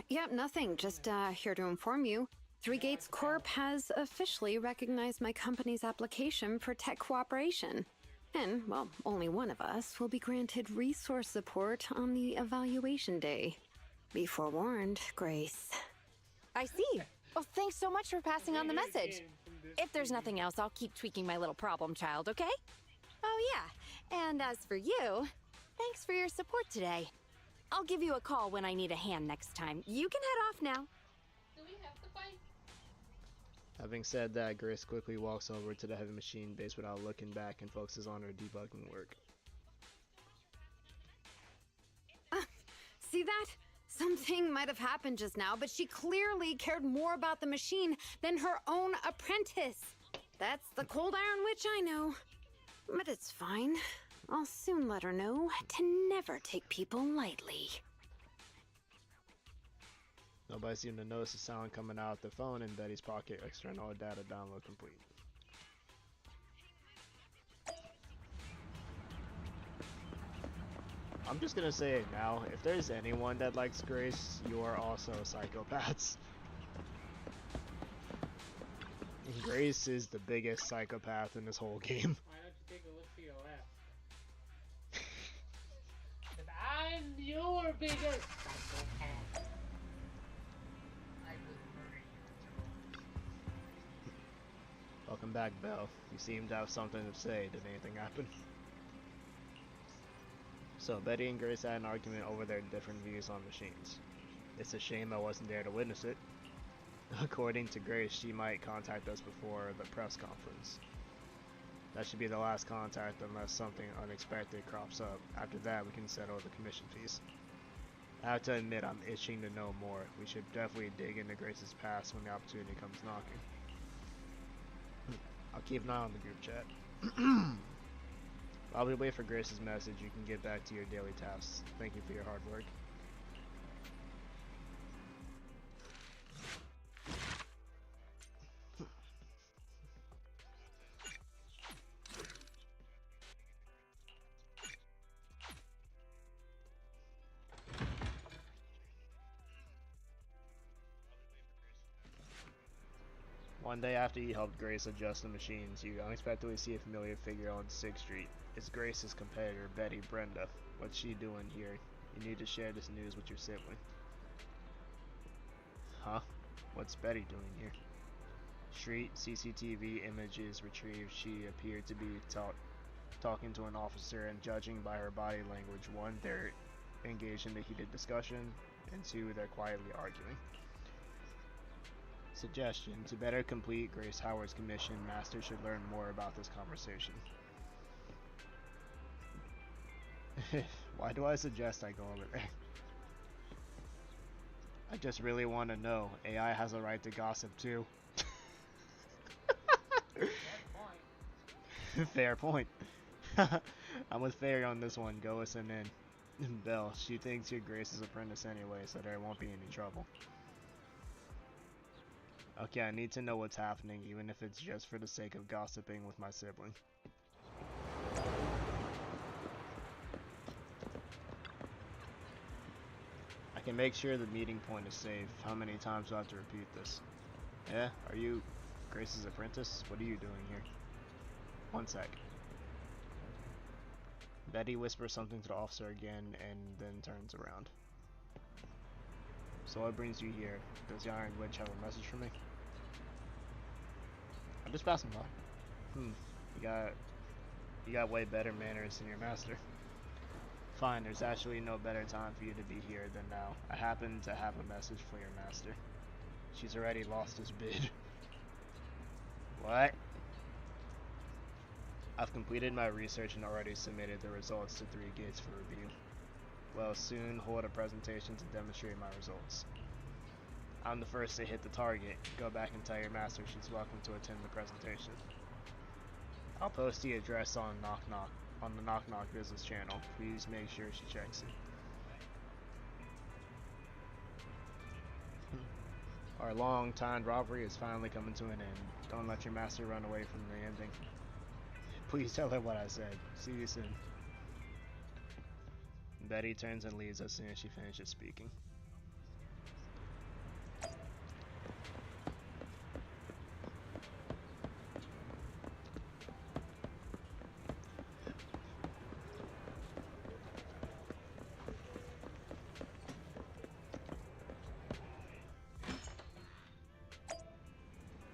Yeah, nothing. Just here to inform you. Three Gates Corp has officially recognized my company's application for tech cooperation. And, well, only one of us will be granted resource support on the evaluation day. Be forewarned, Grace. I see. Oh, thanks so much for passing on the message. If there's nothing else, I'll keep tweaking my little problem child, okay? Oh, yeah. And as for you, thanks for your support today. I'll give you a call when I need a hand next time. You can head off now. Do we have to fight? Having said that, Grace quickly walks over to the heavy machine base without looking back and focuses on her debugging work. See that? Something might have happened just now, but she clearly cared more about the machine than her own apprentice. That's the cold Iron Witch I know. But it's fine. I'll soon let her know to never take people lightly. Nobody seemed to notice the sound coming out of the phone in Betty's pocket. External data download complete. I'm just gonna say it now. If there's anyone that likes Grace, you are also psychopaths. Grace is the biggest psychopath in this whole game. Why don't you take a look to your left? 'Cause I'm your biggest psychopath. I will. Welcome back, Belle. You seem to have something to say. Did anything happen? So, Betty and Grace had an argument over their different views on machines. It's a shame I wasn't there to witness it. According to Grace, she might contact us before the press conference. That should be the last contact unless something unexpected crops up. After that, we can settle the commission fees. I have to admit, I'm itching to know more. We should definitely dig into Grace's past when the opportunity comes knocking. I'll keep an eye on the group chat. While we wait for Grace's message, you can get back to your daily tasks. Thank you for your hard work. One day after you helped Grace adjust the machines, you unexpectedly see a familiar figure on 6th Street. It's Grace's competitor, Betty Brenda. What's she doing here? You need to share this news with your sibling. Huh? What's Betty doing here? Street CCTV images retrieved. She appeared to be talking to an officer, and judging by her body language, 1, they're engaged in a heated discussion, and 2, they're quietly arguing. Suggestion: to better complete Grace Howard's commission, Master should learn more about this conversation. Why do I suggest I go over there? I just really want to know. AI has a right to gossip too. Fair point. I'm with Fairy on this one. Go listen in. Belle, she thinks you're Grace's apprentice anyway, so there won't be any trouble. Okay, I need to know what's happening, even if it's just for the sake of gossiping with my sibling. I can make sure the meeting point is safe. How many times do I have to repeat this? Yeah? Are you Grace's apprentice? What are you doing here? One sec. Betty whispers something to the officer again and then turns around. So what brings you here? Does the Iron Witch have a message for me? I'm just passing by. You got way better manners than your master. Fine, there's actually no better time for you to be here than now. I happen to have a message for your master. She's already lost his bid. What? I've completed my research and already submitted the results to 3 gates for review. Will soon hold a presentation to demonstrate my results. I'm the first to hit the target. Go back and tell your master she's welcome to attend the presentation. I'll post the address on the Knock Knock business channel. Please make sure she checks it. Our long-timed robbery is finally coming to an end. Don't let your master run away from the ending. Please tell her what I said. See you soon. Betty turns and leaves as soon as she finishes speaking.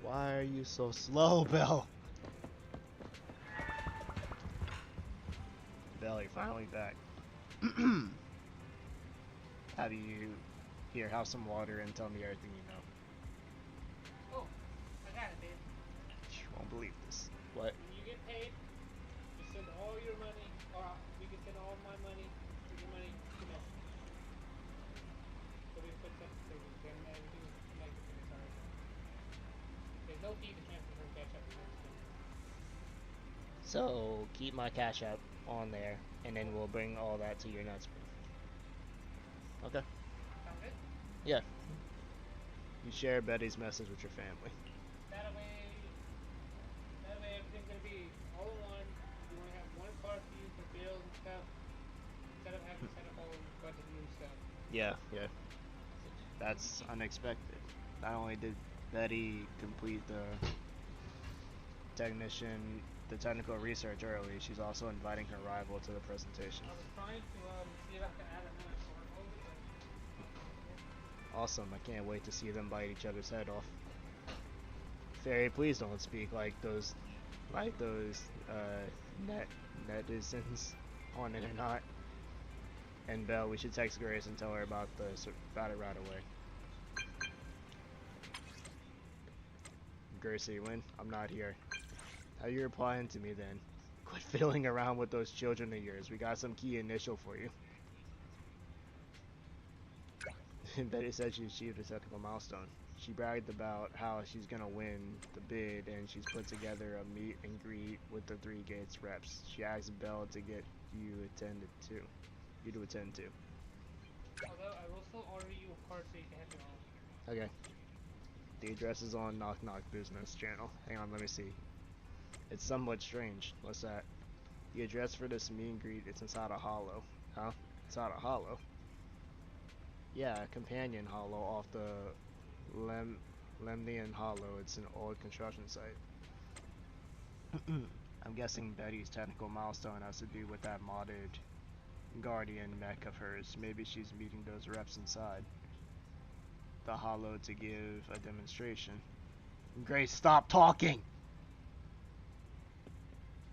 Why are you so slow, Belle? Belle, you're finally back. Have you... Here, have some water and tell me everything you know. Oh, I got it, babe. You won't believe this. What? When you get paid, you send all your money, or you can send all my money, your money to me. So we put something, so we can everything like this in the car. There's no fee to transfer from Cash App to Mexico. So, keep my Cash App on there, and then we'll bring all that to your nuts. Okay. Sound good? Yeah. You share Betty's message with your family. That way everything's gonna be all in one. You wanna have one card for you for bills and stuff, instead of having to set up a whole bunch of new stuff. Yeah, yeah. That's unexpected. Not only did Betty complete the technical research early, she's also inviting her rival to the presentation. I was trying to see if I could add another card over it. Awesome, I can't wait to see them bite each other's head off. Fairy, please don't speak like those netizens on it or not. And Belle, we should text Grace and tell her about it right away. Gracie, when I'm not here. How you replying to me then? Quit fiddling around with those children of yours. We got some key initial for you. Betty said she achieved a technical milestone. She bragged about how she's gonna win the bid, and she's put together a meet and greet with the 3 Gates reps. She asked Belle to get you to attend to. Although I will still order you a card so you can have your own. Okay. The address is on Knock Knock Business channel. Hang on, let me see. It's somewhat strange. What's that? The address for this meet and greet is inside a hollow. Huh? Inside a hollow? Yeah, a companion hollow off the Lemnian Hollow. It's an old construction site. I'm guessing Betty's technical milestone has to do with that modded guardian mech of hers. Maybe she's meeting those reps inside the hollow to give a demonstration. Grace, stop talking!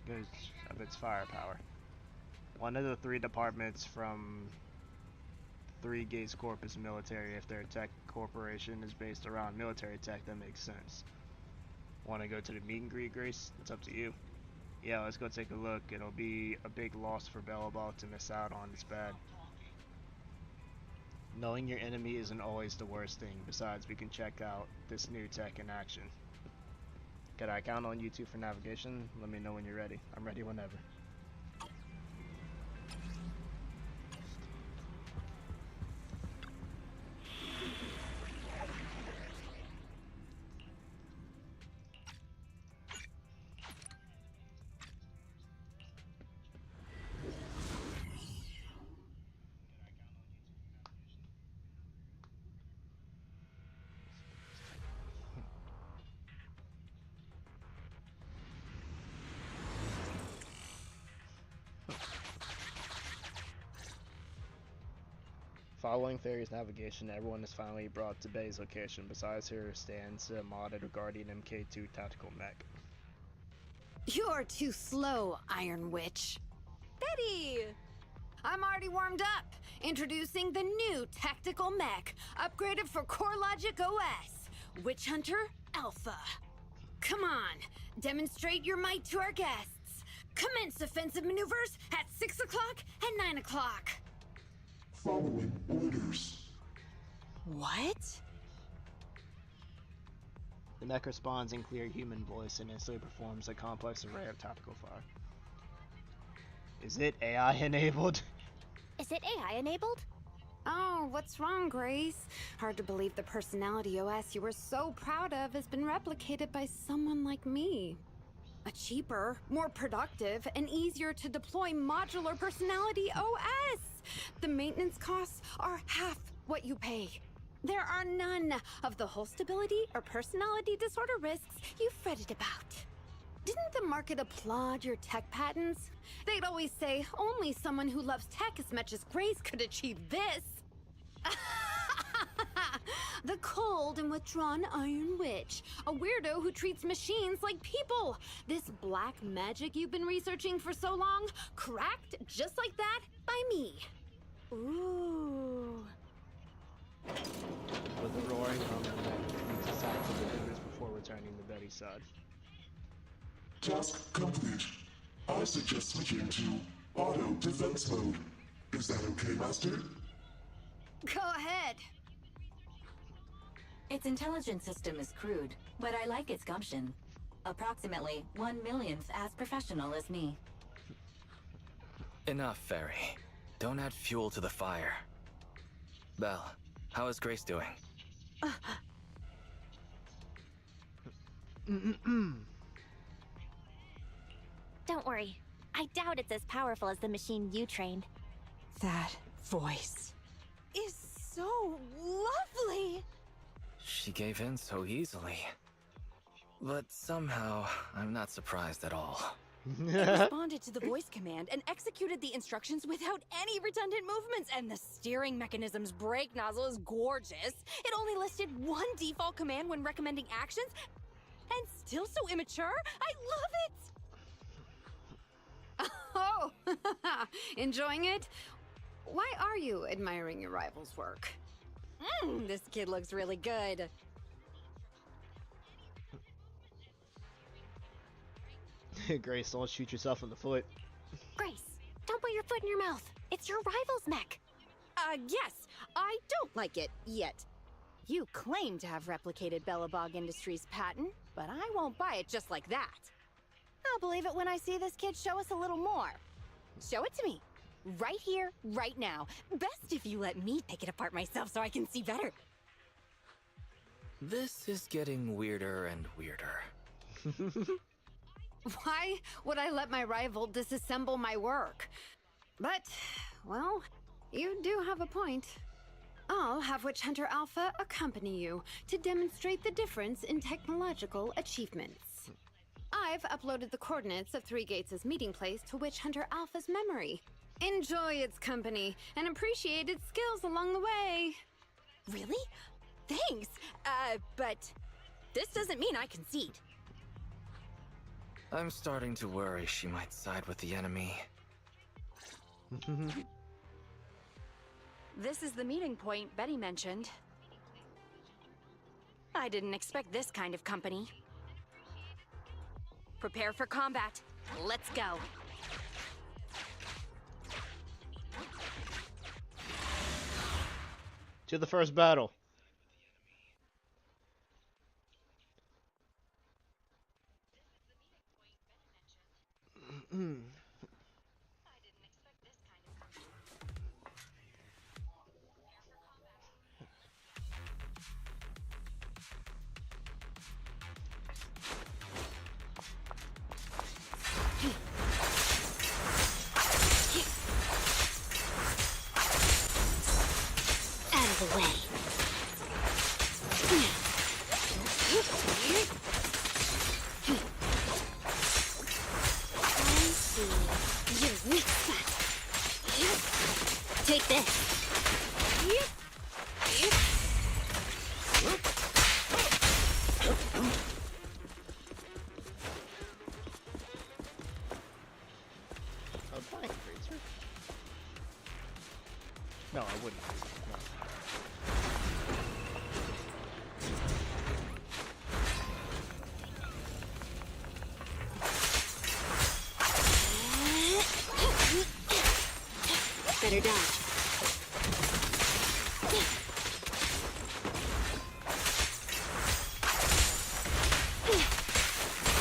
Because of its firepower. One of the 3 departments from 3 Gates Corp is military. If their tech corporation is based around military tech, that makes sense. Want to go to the meet and greet, Grace? It's up to you. Yeah, let's go take a look. It'll be a big loss for Bellabal to miss out on. It's bad. Knowing your enemy isn't always the worst thing. Besides, we can check out this new tech in action. Can I count on you 2 for navigation? Let me know when you're ready. I'm ready whenever. Following Fairy's navigation, everyone is finally brought to Betty's location. Besides her stands a modded Guardian MK2 tactical mech. You're too slow, Iron Witch. Betty! I'm already warmed up. Introducing the new tactical mech, upgraded for CoreLogic OS, Witch Hunter Alpha. Come on, demonstrate your might to our guests. Commence offensive maneuvers at 6 o'clock and 9 o'clock. Following orders. What? The mech responds in clear human voice and instantly performs a complex array of tactical fire. Is it AI enabled? Is it AI enabled? Oh, what's wrong, Grace? Hard to believe the personality OS you were so proud of has been replicated by someone like me. A cheaper, more productive, and easier to deploy modular personality OS! The maintenance costs are half what you pay. There are none of the whole stability or personality disorder risks you fretted about. Didn't the market applaud your tech patents? They'd always say only someone who loves tech as much as Grace could achieve this. The cold and withdrawn Iron Witch, a weirdo who treats machines like people. This black magic you've been researching for so long, cracked just like that by me. Ooh. With a roaring hum, the mech retreats aside to the fingers before returning to Betty's side. Task complete. I suggest switching to auto defense mode. Is that okay, Master? Go ahead. Its intelligence system is crude, but I like its gumption. Approximately 1/1,000th as professional as me. Enough, Fairy. Don't add fuel to the fire. Belle, how is Grace doing? Don't worry. I doubt it's as powerful as the machine you trained. That voice is so lovely! She gave in so easily. But somehow, I'm not surprised at all. It responded to the voice command and executed the instructions without any redundant movements, and the steering mechanism's brake nozzle is gorgeous. It only listed one default command when recommending actions, and still so immature. I love it! Oh, enjoying it? Why are you admiring your rival's work? This kid looks really good. Grace, don't shoot yourself in the foot. Grace, don't put your foot in your mouth. It's your rival's mech. Yes, I don't like it yet. You claim to have replicated Belobog Industries' patent, but I won't buy it just like that. I'll believe it when I see this kid show us a little more. Show it to me. Right here, right now. Best if you let me take it apart myself so I can see better. This is getting weirder and weirder. Why would I let my rival disassemble my work? But, well, you do have a point. I'll have Witch Hunter Alpha accompany you to demonstrate the difference in technological achievements. I've uploaded the coordinates of Three Gates' meeting place to Witch Hunter Alpha's memory. Enjoy its company and appreciate its skills along the way. Really? Thanks. But this doesn't mean I concede. I'm starting to worry she might side with the enemy. This is the meeting point Betty mentioned. I didn't expect this kind of company. Prepare for combat. Let's go. To the first battle. Out of the way. I see. Your weak spot. Take this. No, I wouldn't. No. Better dodge.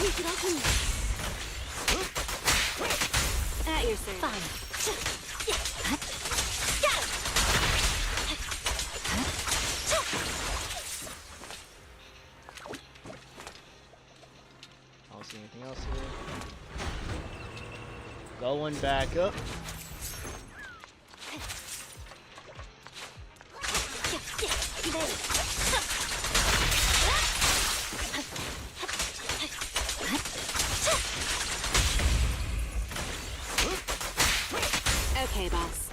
Take it off me. At your service. Fine. I don't see anything else here. Going back up. Okay, boss.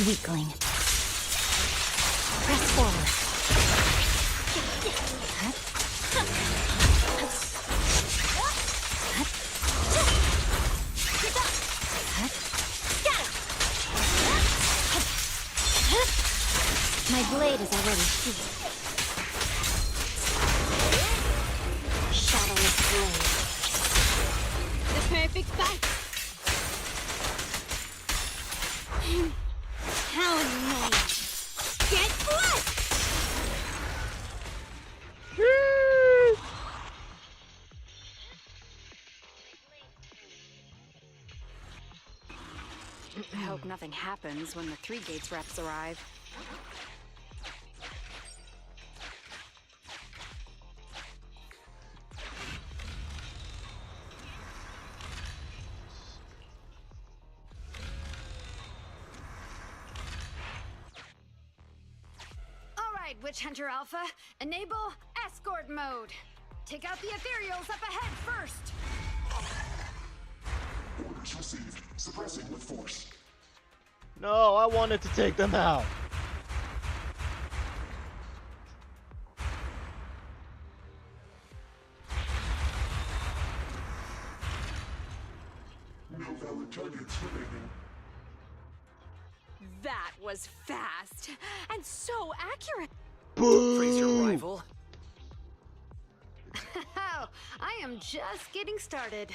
Weakling. Press forward. My blade is already sheathed. Shadowless blade. The perfect fight. How annoying. Get flushed! I hope nothing happens when the Three Gates reps arrive. Alright, Witch Hunter Alpha, enable escort mode. Take out the ethereals up ahead first. Orders received. Suppressing with force. No, I wanted to take them out. No valid targets remaining. That was fast and so accurate. Praise your rival. I am just getting started.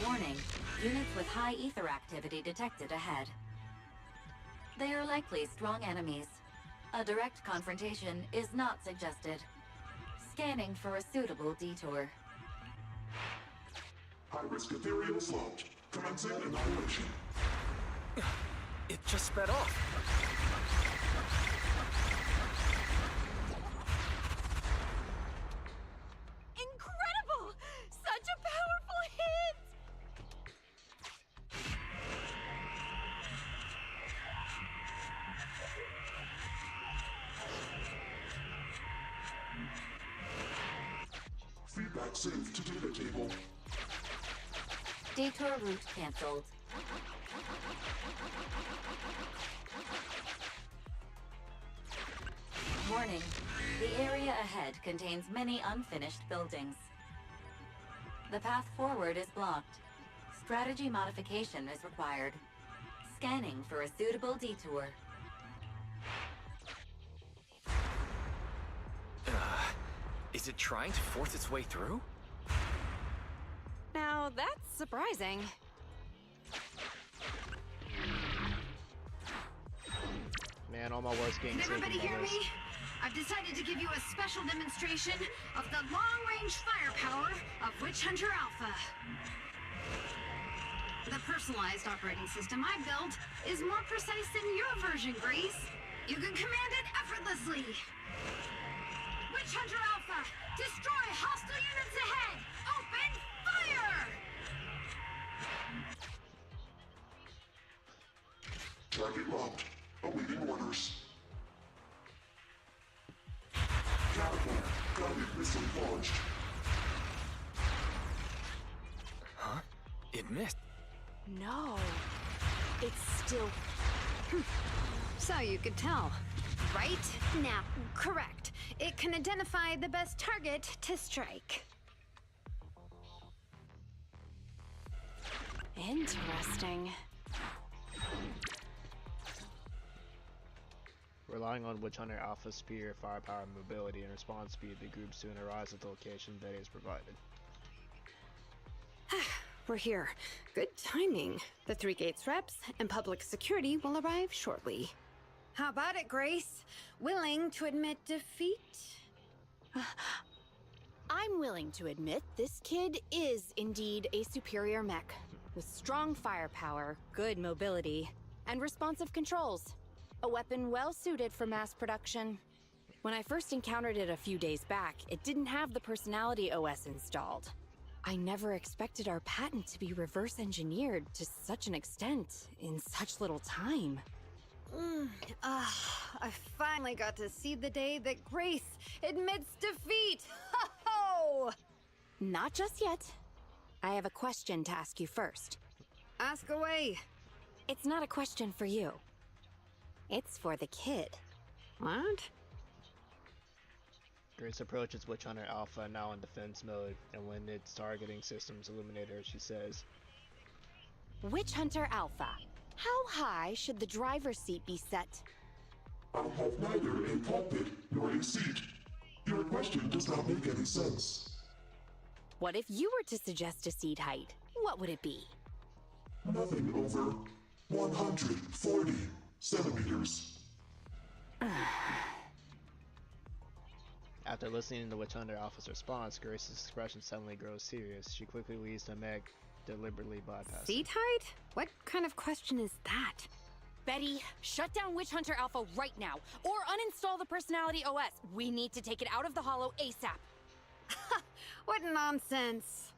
Warning, units with high ether activity detected ahead. They are likely strong enemies. A direct confrontation is not suggested. Scanning for a suitable detour. High-risk ethereal slot. Commencing annihilation. It just sped off. Incredible! Such a powerful hit! Feedback saved to data table. Detour route cancelled. Warning, the area ahead contains many unfinished buildings. The path forward is blocked. Strategy modification is required. Scanning for a suitable detour. Is it trying to force its way through? Now that's surprising. Man, all my work's getting Can taken everybody by hear this. me? I've decided to give you a special demonstration of the long-range firepower of Witch Hunter Alpha. The personalized operating system I built is more precise than your version, Grace. You can command it effortlessly. Witch Hunter Alpha, destroy hostile units ahead! Open fire! Target locked. Awaiting orders. Catapult. Guided missile launched. Huh? It missed. No. It's still... So you could tell, right? Now, correct. It can identify the best target to strike. Interesting. Relying on Witch Hunter Alpha's superior firepower and mobility and response speed, the group soon arrives at the location Betty has provided. We're here. Good timing. The 3 Gates reps and public security will arrive shortly. How about it, Grace? Willing to admit defeat? I'm willing to admit this kid is indeed a superior mech, with strong firepower, good mobility, and responsive controls. A weapon well suited for mass production. When I first encountered it a few days back, it didn't have the personality OS installed. I never expected our patent to be reverse engineered to such an extent in such little time. I finally got to see the day that Grace admits defeat! Ho-ho! Not just yet. I have a question to ask you first. Ask away. It's not a question for you. It's for the kid. What? Grace approaches Witch Hunter Alpha, now in defense mode, and when its targeting systems illuminate her, she says, Witch Hunter Alpha, how high should the driver's seat be set? I have neither a cockpit nor a seat. Your question does not make any sense. What if you were to suggest a seat height? What would it be? Nothing over 140 centimeters. After listening to Witch Hunter Alpha's response, Grace's expression suddenly grows serious. She quickly leaves the mech, deliberately bypassing. Seat height? What kind of question is that? Betty, shut down Witch Hunter Alpha right now, or uninstall the Personality OS. We need to take it out of the Hollow ASAP. What nonsense!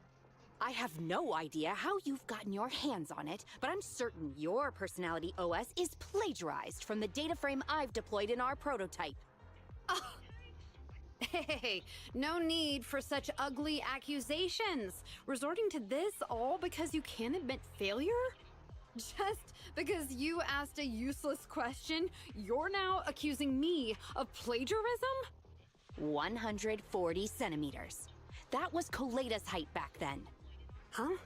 I have no idea how you've gotten your hands on it, but I'm certain your Personality OS is plagiarized from the data frame I've deployed in our prototype. Oh, Hey, no need for such ugly accusations. Resorting to this all because you can't admit failure? Just because you asked a useless question, you're now accusing me of plagiarism? 140 centimeters. That was Koledas' height back then. Huh?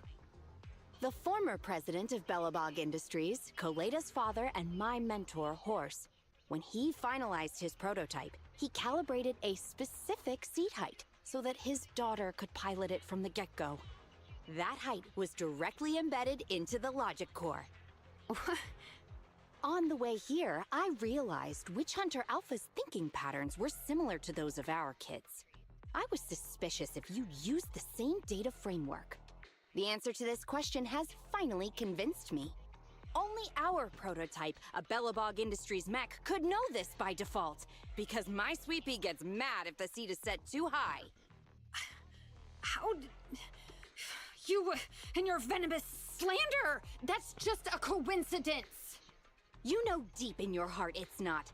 The former president of Belobog Industries, Koledas' father and my mentor, Horse, when he finalized his prototype, he calibrated a specific seat height so that his daughter could pilot it from the get-go. That height was directly embedded into the logic core. On the way here, I realized Witch Hunter Alpha's thinking patterns were similar to those of our kids. I was suspicious if you used the same data framework. The answer to this question has finally convinced me. Only our prototype, a Belobog Industries mech, could know this by default, because my sweet pea gets mad if the seat is set too high. How did... You and your venomous slander! That's just a coincidence! You know deep in your heart it's not.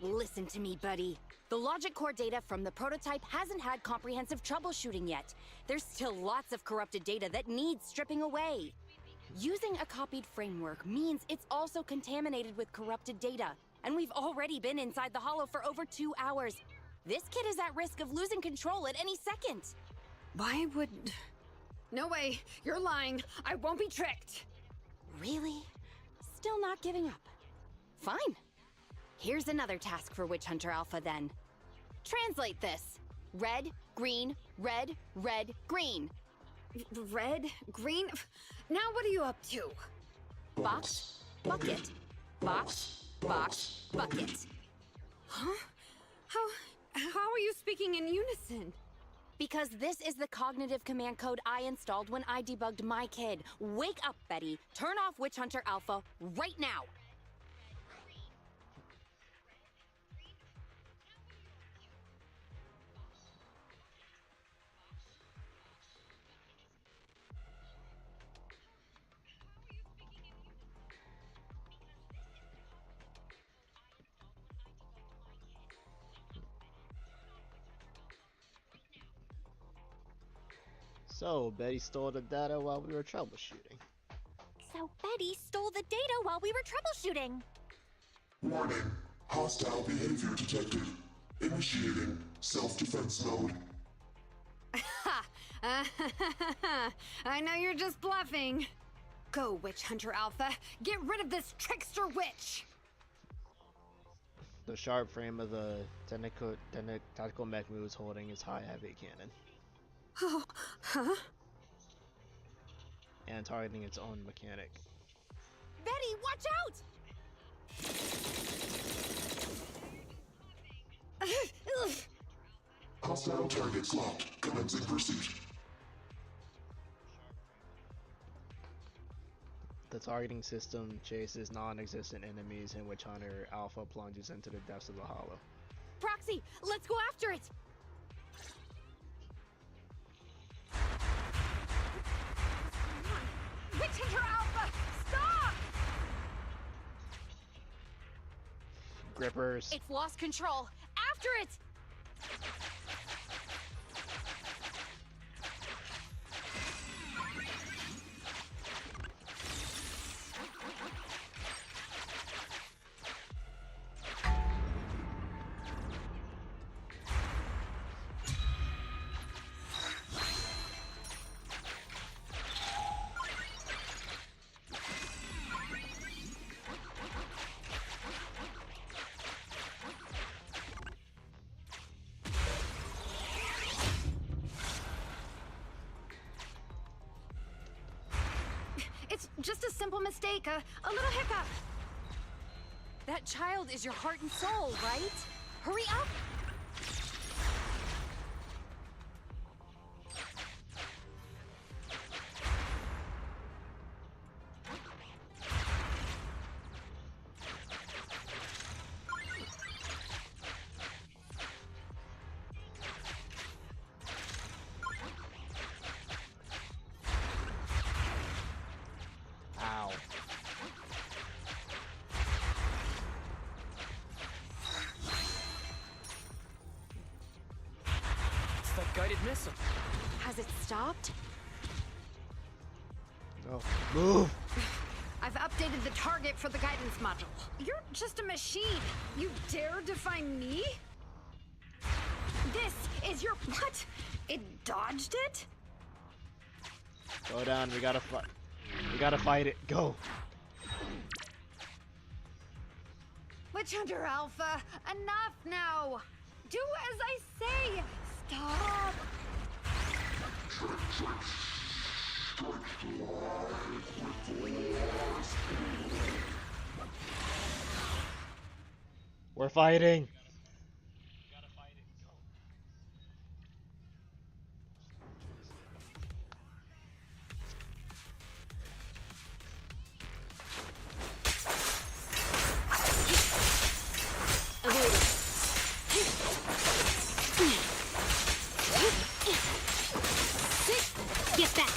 Listen to me, buddy. The logic core data from the prototype hasn't had comprehensive troubleshooting yet. There's still lots of corrupted data that needs stripping away. Using a copied framework means it's also contaminated with corrupted data, and we've already been inside the hollow for over 2 hours. This kid is at risk of losing control at any second. Why would... No way, you're lying. I won't be tricked. Really? Still not giving up? Fine. Here's another task for Witch Hunter Alpha then. Translate this. Red, green, red, red, green. Red? Green? Now what are you up to? Box, bucket, box, box, bucket. Huh? How are you speaking in unison? Because this is the cognitive command code I installed when I debugged my kid. Wake up, Betty. Turn off Witch Hunter Alpha right now. So, Betty stole the data while we were troubleshooting. So Betty stole the data while we were troubleshooting. Warning. Hostile behavior detected. Initiating self-defense mode. I know you're just bluffing. Go, Witch Hunter Alpha. Get rid of this trickster witch! The sharp frame of the tactical mech moves holding his high heavy cannon. Oh, huh? And targeting its own mechanic. Betty, watch out! Hostile targets locked. Commencing pursuit. The targeting system chases non-existent enemies in which Hunter Alpha plunges into the depths of the hollow. Proxy, let's go after it! Witch Hunter Alpha! Stop! Grippers. It's lost control. After it! It's just a simple mistake, a little hiccup. That child is your heart and soul, right? Hurry up! Ow. guided missile. Has it stopped? No. Move! I've updated the target for the guidance module. You're just a machine. You dare defy me? This is your... What? It dodged it? Go down, we gotta fight. We gotta fight it. Go! Witch Hunter Alpha, enough now! Do as I say! Stop! We're fighting! Get back!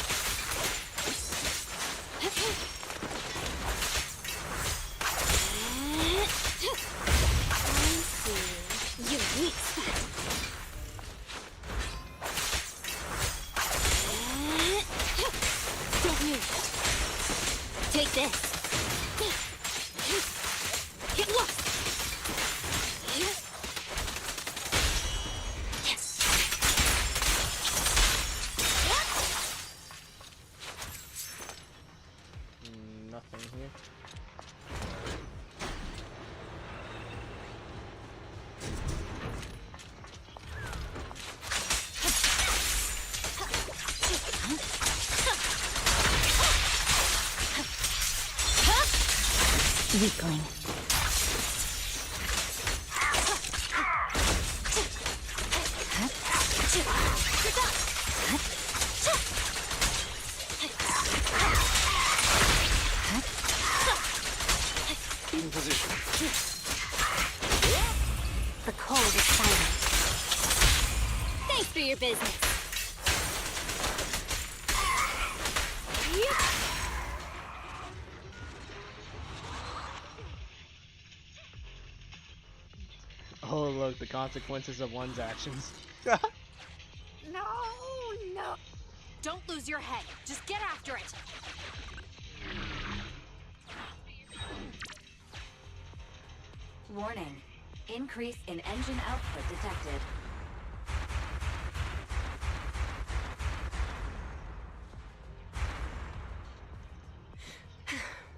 Your weak spot. Don't move. Take this. Get lost. Nothing here. Weakling. In position. The cold is silent. Thanks for your business. Oh look, the consequences of one's actions. No, no. Don't lose your head. Just get after it. Warning. Increase in engine output detected.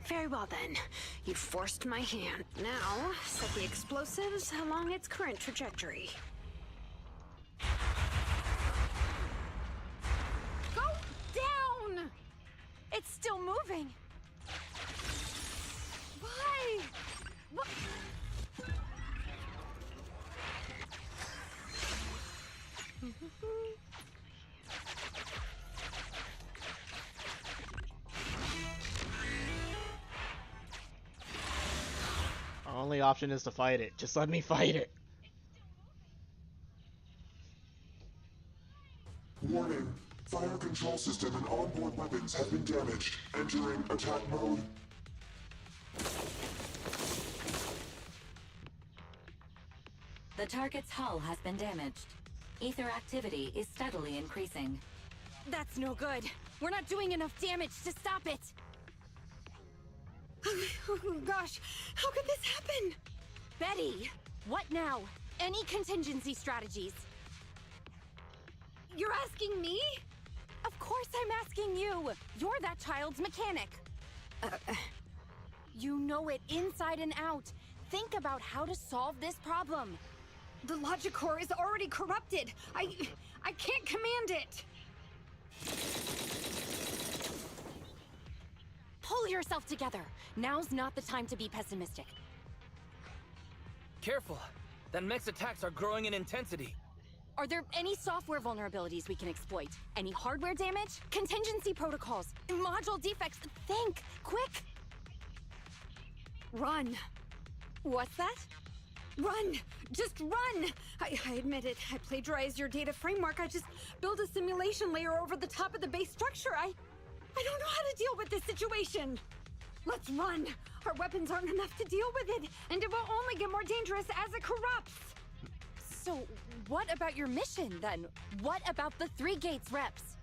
Very well then. You forced my hand. Now, set the explosives along its current trajectory. Go down! It's still moving. Why? What? Our only option is to fight it. Just let me fight it. Warning. Fire control system and onboard weapons have been damaged. Entering attack mode. The target's hull has been damaged. Ether activity is steadily increasing. That's no good. We're not doing enough damage to stop it. Oh gosh, how could this happen? Betty, what now? Any contingency strategies? You're asking me? Of course I'm asking you. You're that child's mechanic. You know it inside and out. Think about how to solve this problem. The logic core is already corrupted. I can't command it. Pull yourself together. Now's not the time to be pessimistic. Careful. That mech's attacks are growing in intensity. Are there any software vulnerabilities we can exploit? Any hardware damage? Contingency protocols? Module defects? Think! Quick! Run. What's that? Run! Just run! I admit it. I plagiarized your data framework. I just built a simulation layer over the top of the base structure. I don't know how to deal with this situation. Let's run. Our weapons aren't enough to deal with it, and it will only get more dangerous as it corrupts. So, what about your mission, then? What about the Three Gates reps?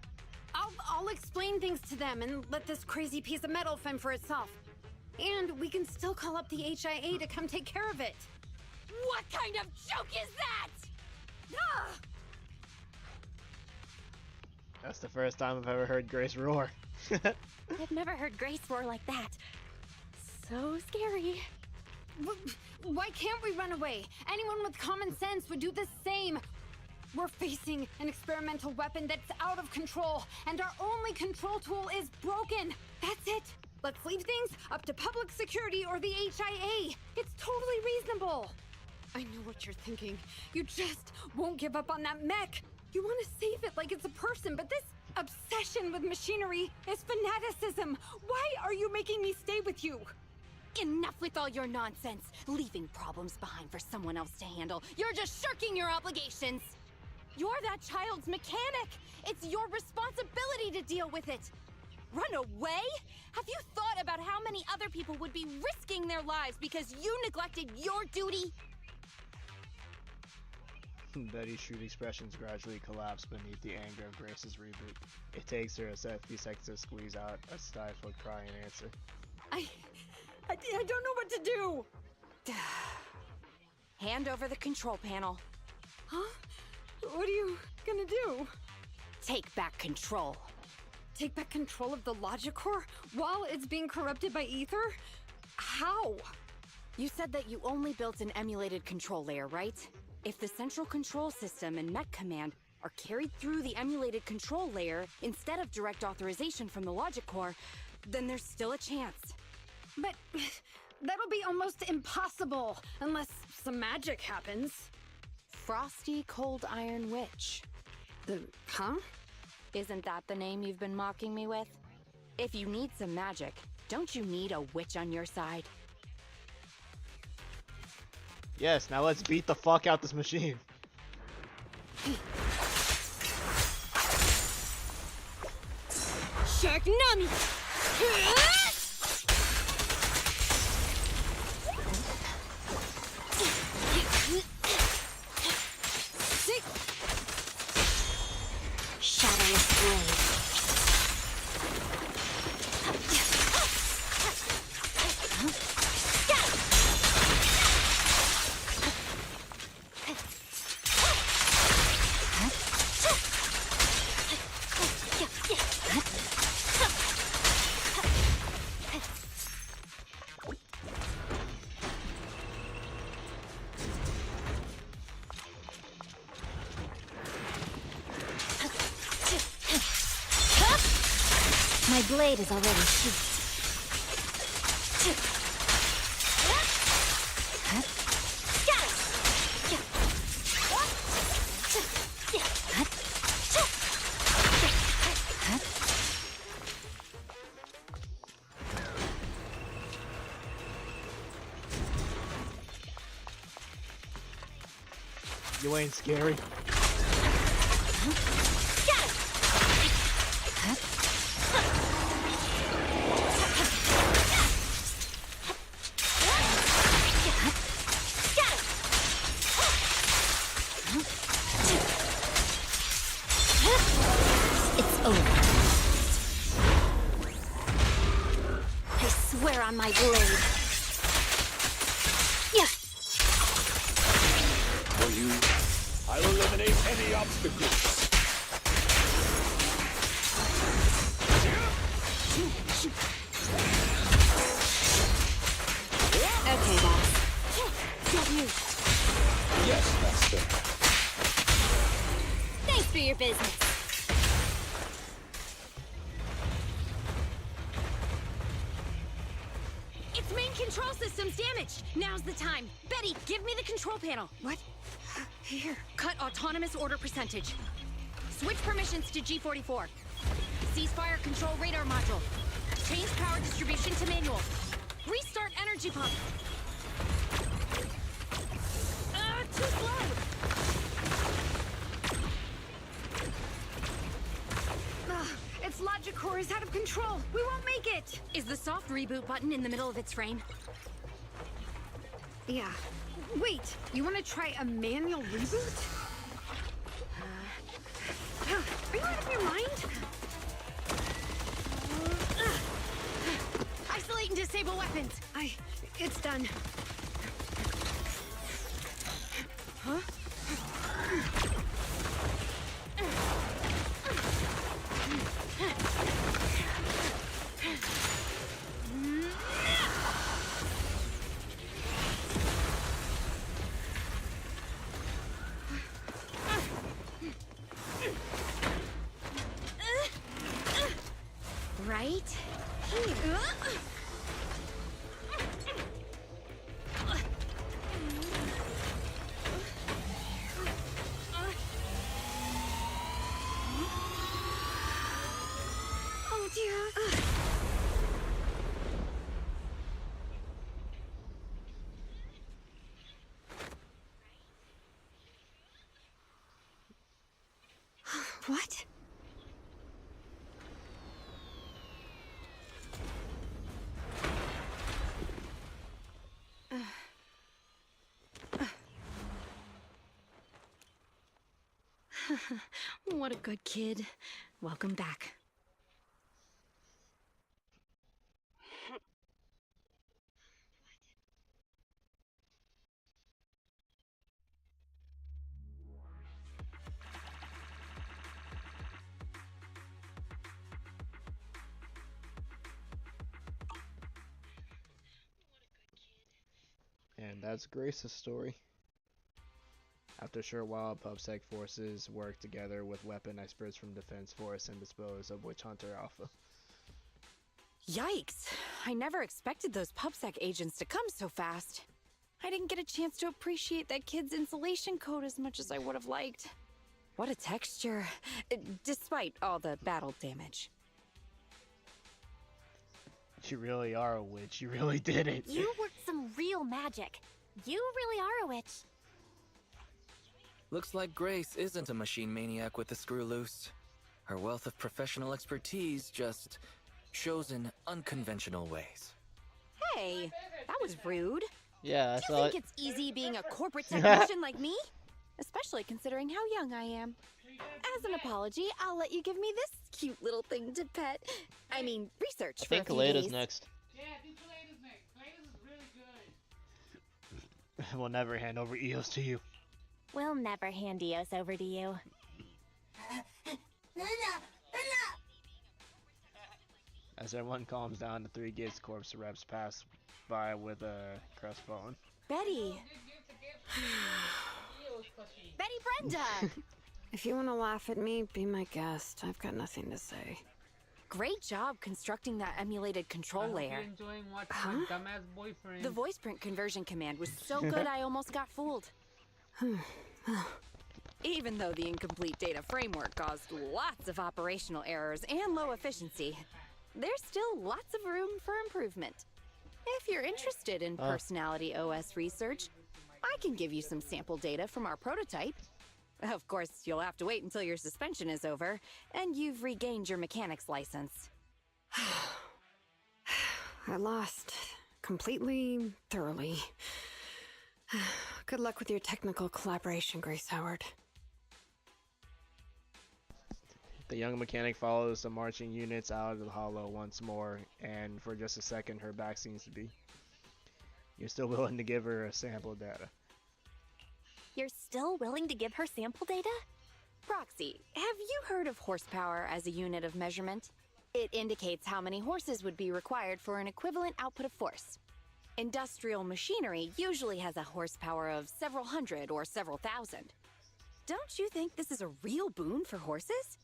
I'll explain things to them and let this crazy piece of metal fend for itself. And we can still call up the HIA to come take care of it. What kind of joke is that? Ah! That's the first time I've ever heard Grace roar. I've never heard Grace roar like that. So scary. Why can't we run away? Anyone with common sense would do the same. We're facing an experimental weapon that's out of control, and our only control tool is broken. That's it. Let's leave things up to public security or the HIA. It's totally reasonable. I know what you're thinking. You just won't give up on that mech. You want to save it like it's a person, but this obsession with machinery is fanaticism. Why are you making me stay with you? Enough with all your nonsense. Leaving problems behind for someone else to handle. You're just shirking your obligations. You're that child's mechanic. It's your responsibility to deal with it. Run away? Have you thought about how many other people would be risking their lives because you neglected your duty? Betty's shrewd expressions gradually collapse beneath the anger of Grace's reboot. It takes her a few seconds to squeeze out a stifled cry and answer. I don't know what to do. Hand over the control panel. Huh? What are you gonna do? Take back control. Take back control of the logic core while it's being corrupted by ether? How? You said that you only built an emulated control layer, right? If the central control system and mech command are carried through the emulated control layer instead of direct authorization from the logic core, then there's still a chance. But that'll be almost impossible unless some magic happens. Frosty Cold Iron Witch. Huh? Isn't that the name you've been mocking me with? If you need some magic, don't you need a witch on your side? Yes, now let's beat the fuck out this machine. Shark Nami! Shadowless blade. My blade is already sheathed. You ain't scary. It's over. I swear on my blade. For you, I'll eliminate any obstacles. Okay, boss. Get you. Yes, Master. Thanks for your business. Its main control system's damaged. Now's the time. Betty, give me the control panel. What? Here. Cut autonomous order percentage. Switch permissions to G44. Ceasefire control radar module. Change power distribution to manual. Restart energy pump. Too slow. Its logic core is out of control. We won't make it. Is the soft reboot button in the middle of its frame? Yeah. Wait, you want to try a manual reboot? Are you out of your mind? Isolate and disable weapons. It's done. Huh? Right here. Oh dear. What? What a good kid. Welcome back. And that's Grace's story. After a short while, PubSec forces work together with weapon experts from Defense Force and dispose of Witch Hunter Alpha. Yikes! I never expected those PubSec agents to come so fast. I didn't get a chance to appreciate that kid's insulation coat as much as I would have liked. What a texture, despite all the battle damage. You really are a witch. You really did it. You worked some real magic. You really are a witch. Looks like Grace isn't a machine maniac with the screw loose. Her wealth of professional expertise just shows in unconventional ways. Hey, that was rude. Yeah, I Do you saw think it. it's easy being a corporate technician like me? Especially considering how young I am. As an apology, I'll let you give me this cute little thing to pet. I mean, research I for a think few Koledas days. next. Yeah, I think Koledas next. Koledas is really good. We'll never hand over EOS to you. We'll never hand Eos over to you. As everyone calms down, the three Gates Corps reps pass by with a crestfallen. Betty! Betty Brenda! If you want to laugh at me, be my guest. I've got nothing to say. Great job constructing that emulated control layer. You're enjoying watching my dumbass boyfriend. The voice print conversion command was so good I almost got fooled. Even though the incomplete data framework caused lots of operational errors and low efficiency, there's still lots of room for improvement. If you're interested in Personality OS research, I can give you some sample data from our prototype. Of course, you'll have to wait until your suspension is over and you've regained your mechanics license. I lost. Completely, thoroughly. Good luck with your technical collaboration, Grace Howard. The young mechanic follows the marching units out of the hollow once more, and for just a second her back seems to be. You're still willing to give her a sample data. You're still willing to give her sample data? Proxy, have you heard of horsepower as a unit of measurement? It indicates how many horses would be required for an equivalent output of force. Industrial machinery usually has a horsepower of several hundred or several thousand. Don't you think this is a real boon for horses?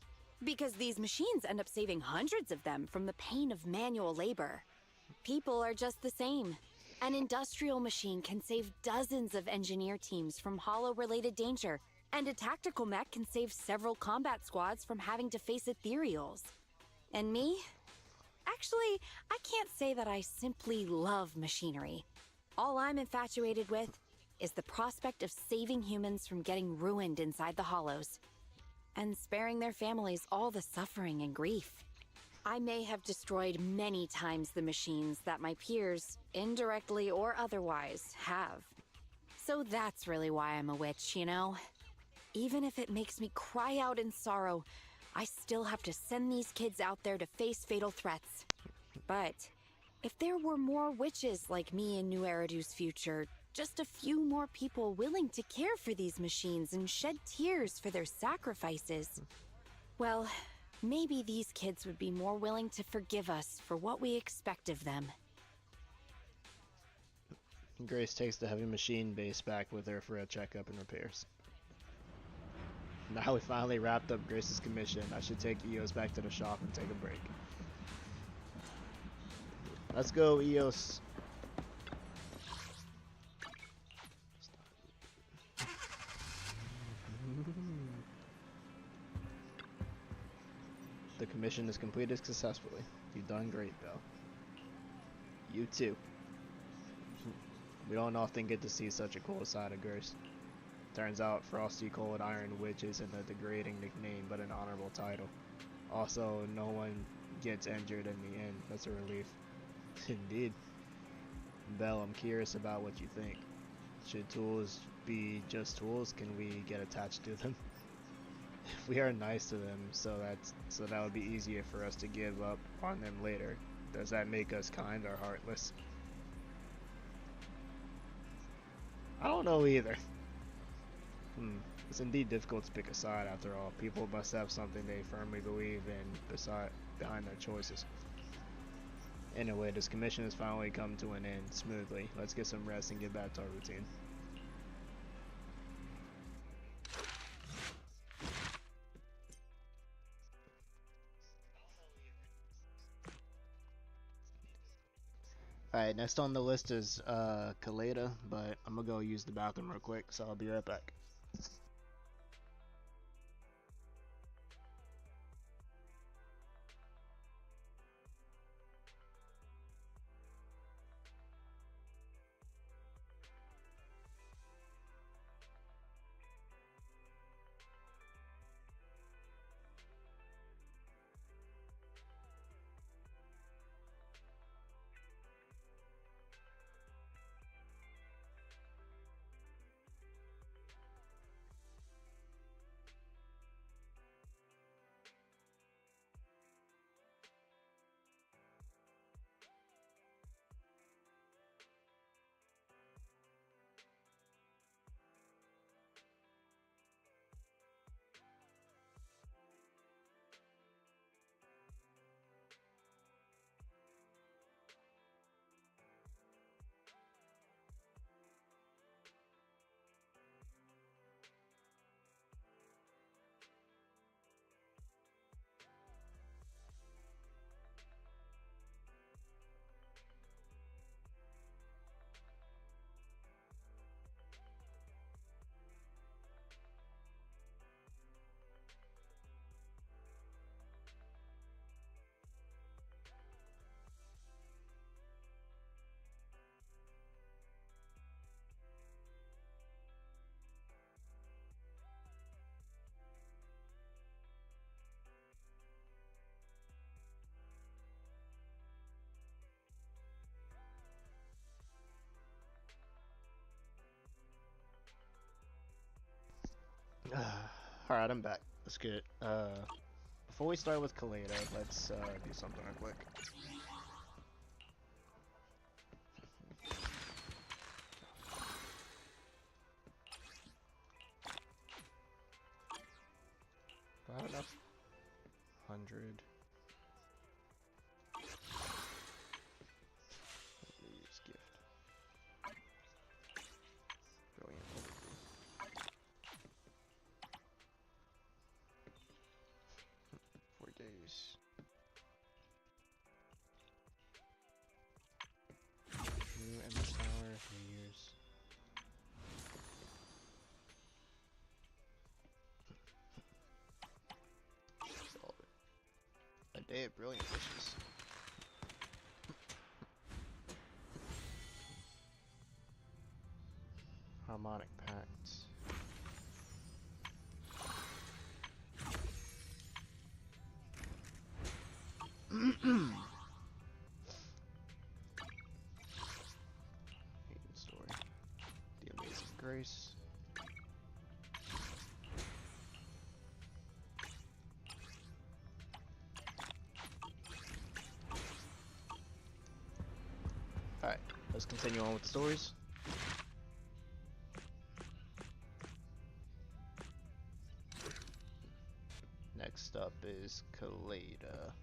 Because these machines end up saving hundreds of them from the pain of manual labor. People are just the same. An industrial machine can save dozens of engineer teams from hollow-related danger, and a tactical mech can save several combat squads from having to face ethereals. And me? Actually, I can't say that I simply love machinery. All I'm infatuated with is the prospect of saving humans from getting ruined inside the hollows, and sparing their families all the suffering and grief. I may have destroyed many times the machines that my peers, indirectly or otherwise, have. So that's really why I'm a witch, you know? Even if it makes me cry out in sorrow, I still have to send these kids out there to face fatal threats. But if there were more witches like me in New Eridu's future, just a few more people willing to care for these machines and shed tears for their sacrifices, well, maybe these kids would be more willing to forgive us for what we expect of them. Grace takes the heavy machine base back with her for a checkup and repairs. Now we finally wrapped up Grace's commission. I should take Eos back to the shop and take a break. Let's go, Eos. The commission is completed successfully. You've done great, Belle. You too. We don't often get to see such a cool side of Grace. Turns out Frosty Cold Iron Witch isn't a degrading nickname, but an honorable title. Also, no one gets injured in the end. That's a relief. Indeed. Belle, I'm curious about what you think. Should tools be just tools? Can we get attached to them? If we are nice to them, so that would be easier for us to give up on them later. Does that make us kind or heartless? I don't know either. It's indeed difficult to pick a side after all. People must have something they firmly believe in behind their choices. Anyway, this commission has finally come to an end smoothly. Let's get some rest and get back to our routine. Alright, next on the list is Koledas, but I'm gonna go use the bathroom real quick, so I'll be right back. Alright, I'm back. Let's get before we start with Koledas, let's do something real quick. Do I have enough? 100. Use gift. Brilliant. 4 days. New Ember Tower, 3 years. A day of brilliant wishes. Harmonic Pact. Hayden Story. The Amazing Alright, let's continue on with the stories. Next up is Koleda.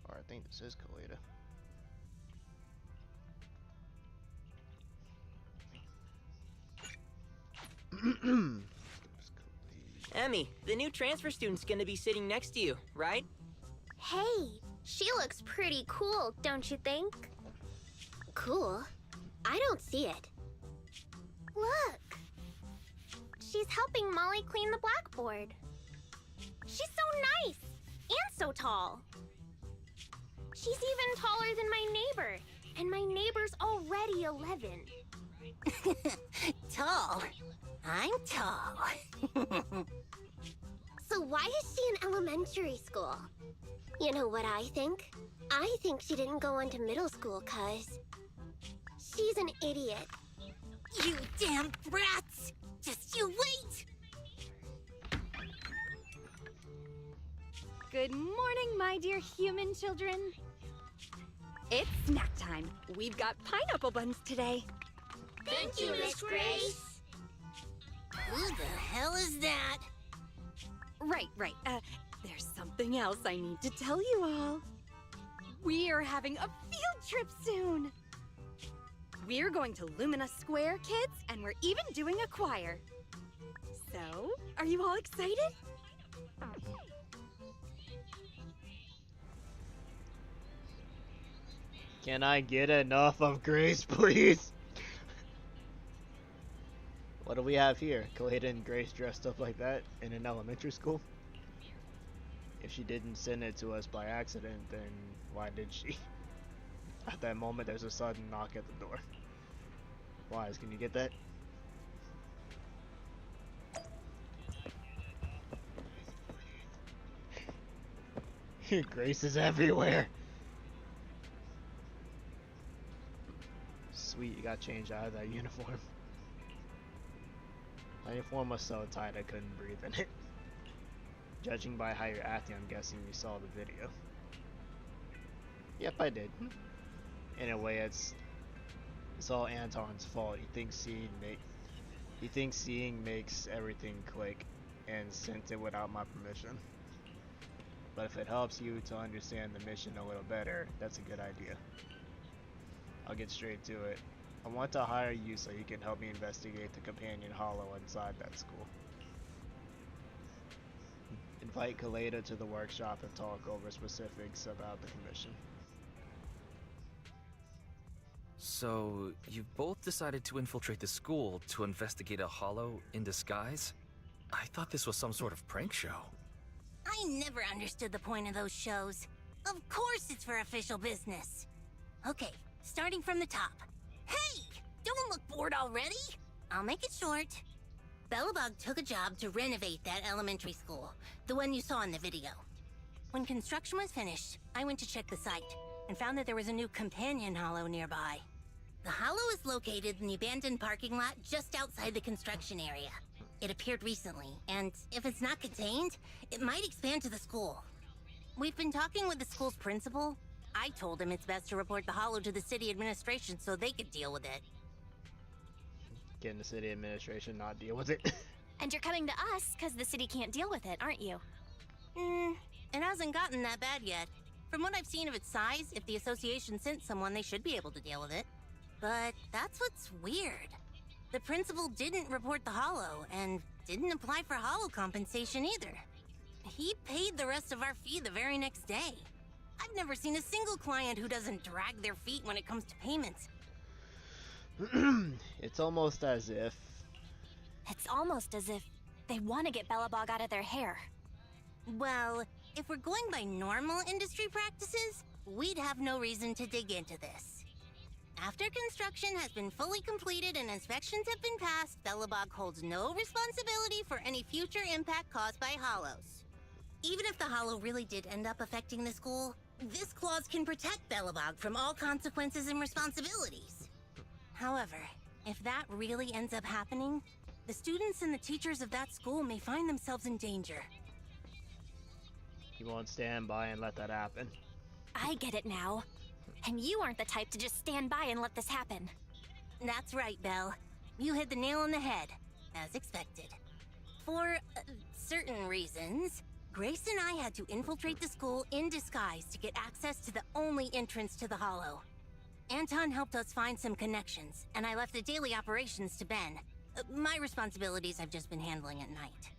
Or I think this is Koleda. Emmy, the new transfer student's gonna be sitting next to you, right? Hey, she looks pretty cool, don't you think? Cool? I don't see it. Look! She's helping Molly clean the blackboard. She's so nice! And so tall! She's even taller than my neighbor, and my neighbor's already 11. Tall? I'm tall. So why is she in elementary school? You know what I think? I think she didn't go on to middle school 'cause she's an idiot. You damn brats! Just you wait! Good morning, my dear human children. It's snack time. We've got pineapple buns today. Thank you, Miss Grace. Who the hell is that? Right. There's something else I need to tell you all. We are having a field trip soon. We're going to Lumina Square, kids, and we're even doing a choir. So, are you all excited? Can I get enough of Grace, please? What do we have here? Koleda and Grace dressed up like that in an elementary school? If she didn't send it to us by accident, then why did she? At that moment, there's a sudden knock at the door. Wise, can you get that? Grace is everywhere. Sweet, you got changed out of that uniform. My uniform was so tight I couldn't breathe in it. Judging by how you're acting, I'm guessing you saw the video. Yep, I did. In a way, it's all Anton's fault. He thinks seeing makes everything click, and sent it without my permission. But if it helps you to understand the mission a little better, that's a good idea. I'll get straight to it. I want to hire you so you can help me investigate the companion hollow inside that school. Invite Koleda to the workshop and talk over specifics about the commission. So, you both decided to infiltrate the school to investigate a hollow in disguise? I thought this was some sort of prank show. I never understood the point of those shows. Of course it's for official business. Okay, starting from the top. Hey! Don't look bored already! I'll make it short. Belobog took a job to renovate that elementary school, the one you saw in the video. When construction was finished, I went to check the site, and found that there was a new companion hollow nearby. The hollow is located in the abandoned parking lot just outside the construction area. It appeared recently, and if it's not contained, it might expand to the school. We've been talking with the school's principal. I told him it's best to report the hollow to the city administration so they could deal with it. Can the city administration not deal with it? And you're coming to us because the city can't deal with it, aren't you? It hasn't gotten that bad yet. From what I've seen of its size, if the association sent someone, they should be able to deal with it. But that's what's weird. The principal didn't report the hollow, and didn't apply for hollow compensation either. He paid the rest of our fee the very next day. I've never seen a single client who doesn't drag their feet when it comes to payments. It's almost as if... they want to get Belobog out of their hair. Well, if we're going by normal industry practices, we'd have no reason to dig into this. After construction has been fully completed and inspections have been passed, Belobog holds no responsibility for any future impact caused by hollows. Even if the hollow really did end up affecting the school, this clause can protect Belobog from all consequences and responsibilities. However, if that really ends up happening, the students and the teachers of that school may find themselves in danger. You won't stand by and let that happen. I get it now. And you aren't the type to just stand by and let this happen. That's right, Belle. You hit the nail on the head, as expected. For certain reasons, Grace and I had to infiltrate the school in disguise to get access to the only entrance to the Hollow. Anton helped us find some connections, and I left the daily operations to Ben. My responsibilities I've just been handling at night.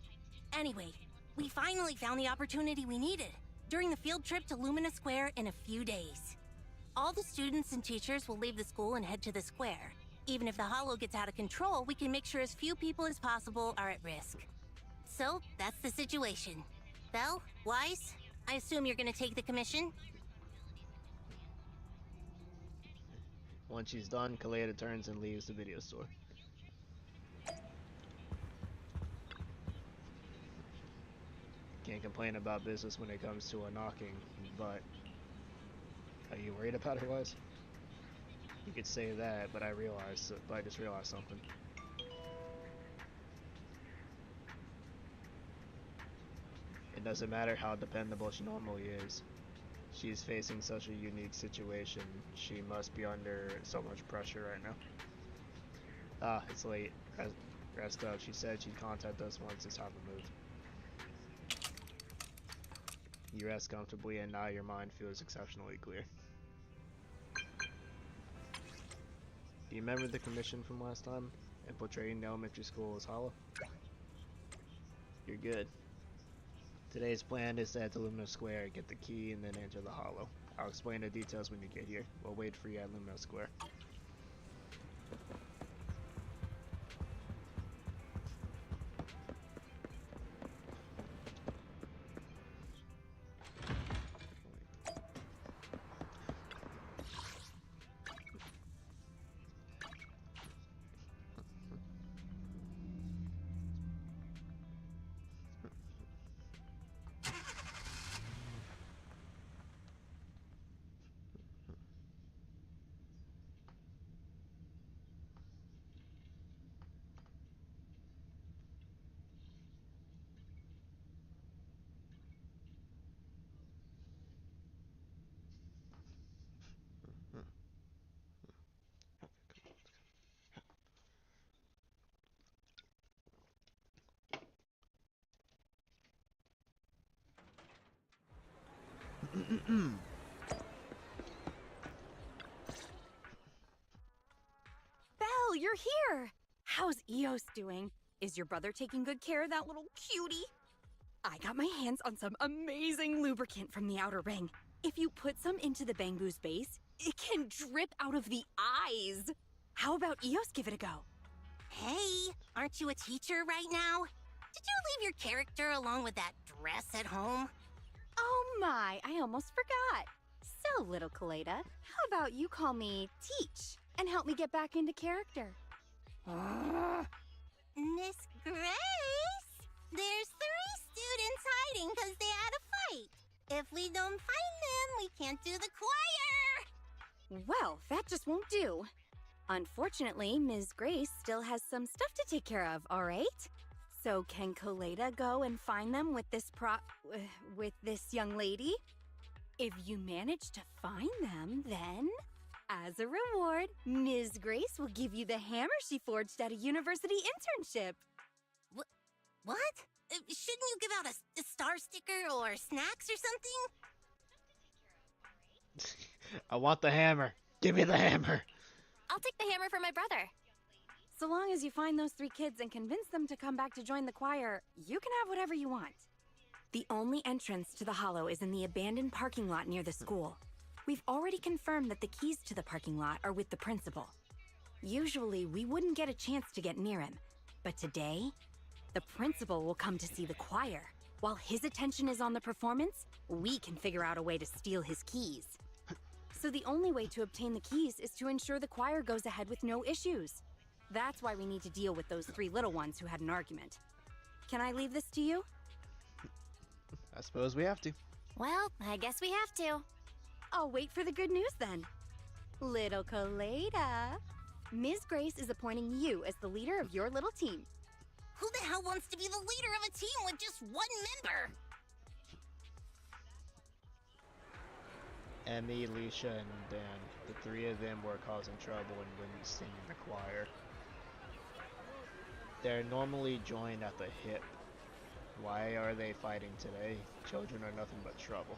Anyway, we finally found the opportunity we needed during the field trip to Lumina Square in a few days. All the students and teachers will leave the school and head to the square. Even if the Hollow gets out of control, we can make sure as few people as possible are at risk. So, that's the situation. Belle, Wise, I assume you're gonna take the commission? Once she's done, Kaleda turns and leaves the video store. Can't complain about business when it comes to a knocking, but are you worried about it, Wise? You could say that, but I just realized something. It doesn't matter how dependable she normally is. She's facing such a unique situation. She must be under so much pressure right now. Ah, it's late. Rest up. She said she'd contact us once it's time to move. You rest comfortably and now your mind feels exceptionally clear. Do you remember the commission from last time? Infiltrating the elementary school is hollow? You're good. Today's plan is to head to Lumina Square, get the key, and then enter the Hollow. I'll explain the details when you get here. We'll wait for you at Lumina Square. Belle, you're here! How's Eos doing? Is your brother taking good care of that little cutie? I got my hands on some amazing lubricant from the Outer Ring. If you put some into the Bangbu's base, it can drip out of the eyes. How about Eos give it a go? Hey, aren't you a teacher right now? Did you leave your character along with that dress at home? Oh my, I almost forgot. So, little Koleda, how about you call me Teach and help me get back into character? Miss Grace, there's 3 students hiding because they had a fight. If we don't find them, we can't do the choir. Well, that just won't do. Unfortunately, Ms. Grace still has some stuff to take care of, all right? So can Koleda go and find them with with this young lady? If you manage to find them, then, as a reward, Ms. Grace will give you the hammer she forged at a university internship. What? Shouldn't you give out a star sticker or snacks or something? I want the hammer. Give me the hammer. I'll take the hammer for my brother. So long as you find those 3 kids and convince them to come back to join the choir, you can have whatever you want. The only entrance to the Hollow is in the abandoned parking lot near the school. We've already confirmed that the keys to the parking lot are with the principal. Usually, we wouldn't get a chance to get near him, but today, the principal will come to see the choir. While his attention is on the performance, we can figure out a way to steal his keys. So the only way to obtain the keys is to ensure the choir goes ahead with no issues. That's why we need to deal with those 3 little ones who had an argument. Can I leave this to you? I suppose we have to. Well, I guess we have to. I'll wait for the good news then. Little Koleda, Ms. Grace is appointing you as the leader of your little team. Who the hell wants to be the leader of a team with just 1 member? Emmy, Alicia, and Dan. The three of them were causing trouble and wouldn't sing in the choir. They're normally joined at the hip. Why are they fighting today? Children are nothing but trouble.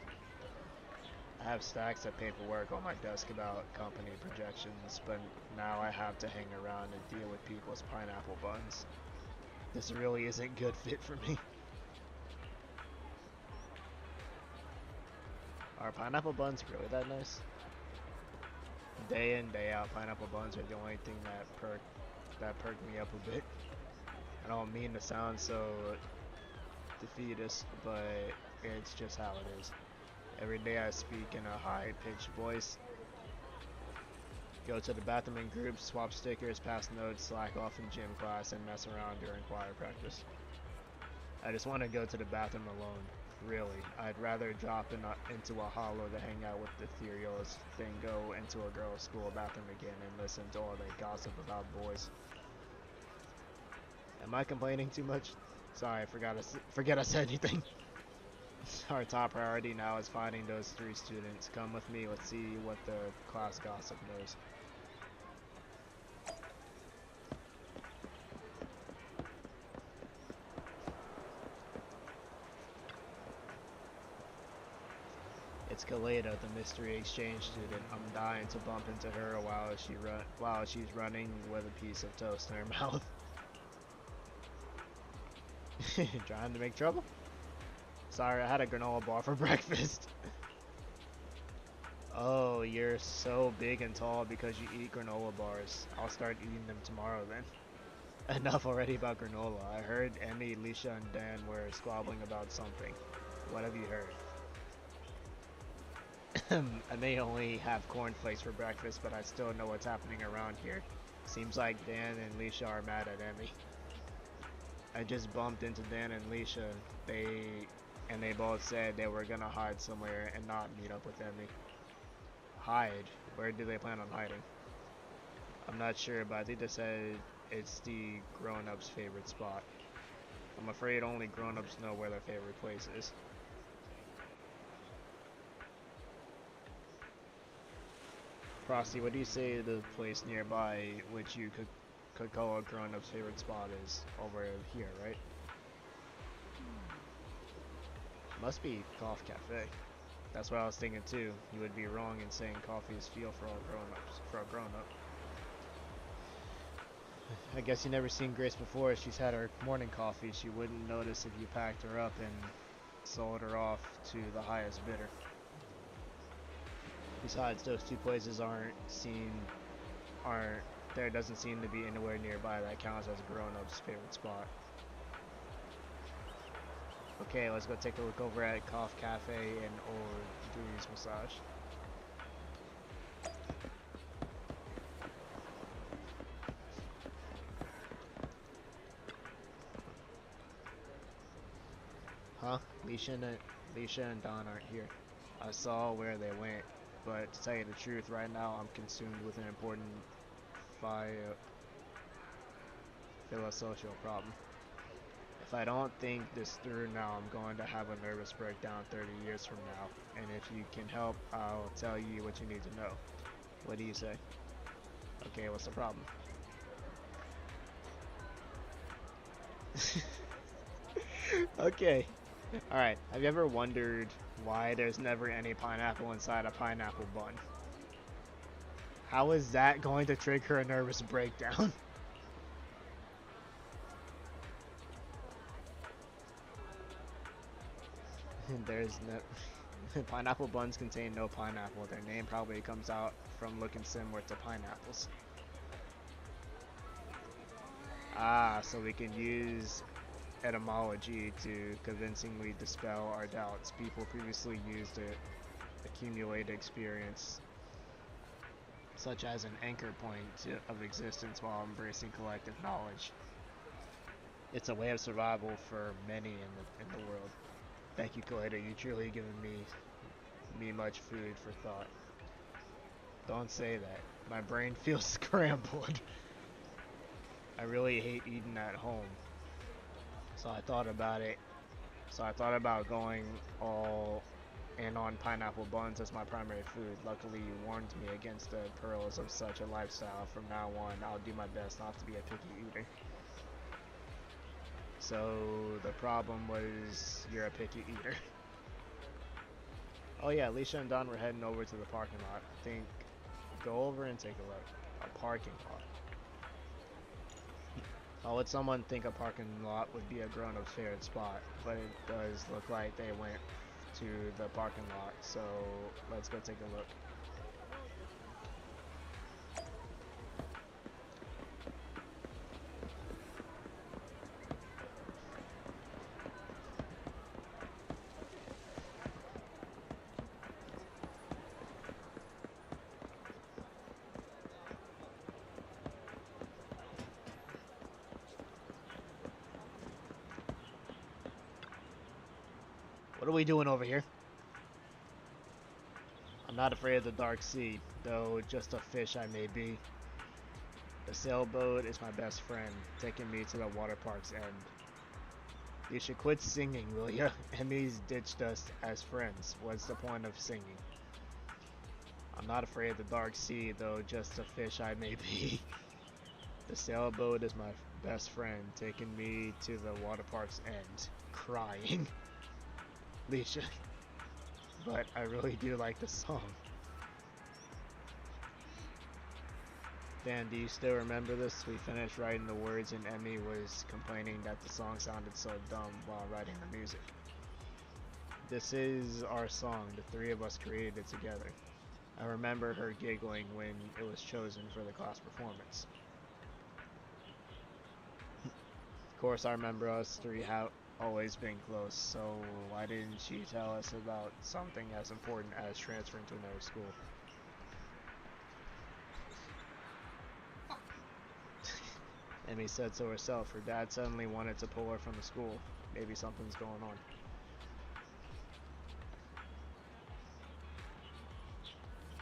I have stacks of paperwork on my desk about company projections, but now I have to hang around and deal with people's pineapple buns. This really isn't good fit for me. Are pineapple buns really that nice? Day in, day out, pineapple buns are the only thing that perk me up a bit. I don't mean to sound so defeatist, but it's just how it is. Every day I speak in a high-pitched voice, go to the bathroom in groups, swap stickers, pass notes, slack off in gym class, and mess around during choir practice. I just want to go to the bathroom alone, really. I'd rather drop into a hollow to hang out with the ethereals than go into a girls' school bathroom again and listen to all the gossip about boys. Am I complaining too much? Sorry, forget I said anything. Our top priority now is finding those 3 students. Come with me, let's see what the class gossip knows. It's Koleda, the mystery exchange student. I'm dying to bump into her while she's running with a piece of toast in her mouth. Trying to make trouble? Sorry, I had a granola bar for breakfast. Oh, you're so big and tall because you eat granola bars. I'll start eating them tomorrow then. Enough already about granola. I heard Emmy, Alicia, and Dan were squabbling about something. What have you heard? I may only have cornflakes for breakfast, but I still know what's happening around here. Seems like Dan and Alicia are mad at Emmy. I just bumped into Dan and Alicia. They both said they were gonna hide somewhere and not meet up with Emmy. Hide? Where do they plan on hiding? I'm not sure, but I think they said it's the grown-ups' favorite spot. I'm afraid only grown-ups know where their favorite place is. Frosty, what do you say the place nearby, which you could call a grown-up's favorite spot, is over here, right? Must be Cough Cafe. That's what I was thinking too. You would be wrong in saying coffee is fuel for all grown-ups. For a grown-up. I guess you never seen Grace before. She's had her morning coffee. She wouldn't notice if you packed her up and sold her off to the highest bidder. Besides, those 2 places there doesn't seem to be anywhere nearby that counts as a grown-up's favorite spot. Okay, let's go take a look over at Cough Cafe and Old Drew's Massage. Huh? Alicia and Don aren't here. I saw where they went, but to tell you the truth, right now I'm consumed with an important philosophical problem. If I don't think this through now, I'm going to have a nervous breakdown 30 years from now. And if you can help, I'll tell you what you need to know. What do you say? Okay, what's the problem? Okay. Alright, have you ever wondered why there's never any pineapple inside a pineapple bun? How is that going to trigger a nervous breakdown? There's no... Pineapple buns contain no pineapple. Their name probably comes out from looking similar to pineapples. Ah, so we can use etymology to convincingly dispel our doubts. People previously used it, accumulated experience, such as an anchor point of existence while embracing collective knowledge. It's a way of survival for many in the world. Thank you, Koleda. You truly given me much food for thought. Don't say that. My brain feels scrambled. I really hate eating at home. So I thought about it. So I thought about going all and on pineapple buns as my primary food. Luckily, you warned me against the perils of such a lifestyle. From now on, I'll do my best not to be a picky eater. So, the problem was you're a picky eater. Oh yeah, Alicia and Don were heading over to the parking lot. I think, go over and take a look. A parking lot. How would someone think a parking lot would be a grown-up's favorite spot? But it does look like they went to the parking lot, so let's go take a look. What are we doing over here? I'm not afraid of the dark sea, though just a fish I may be. The sailboat is my best friend, taking me to the water park's end. You should quit singing, will ya? Emmy's ditched us as friends. What's the point of singing? I'm not afraid of the dark sea, though just a fish I may be. The sailboat is my best friend, taking me to the water park's end. Crying. Alicia. But I really do like the song. Dan, do you still remember this? We finished writing the words and Emmy was complaining that the song sounded so dumb while writing the music. This is our song. The three of us created it together. I remember her giggling when it was chosen for the class performance. Of course, I remember us three have always been close, so why didn't she tell us about something as important as transferring to another school? Emmy said so herself. Her dad suddenly wanted to pull her from the school. Maybe something's going on.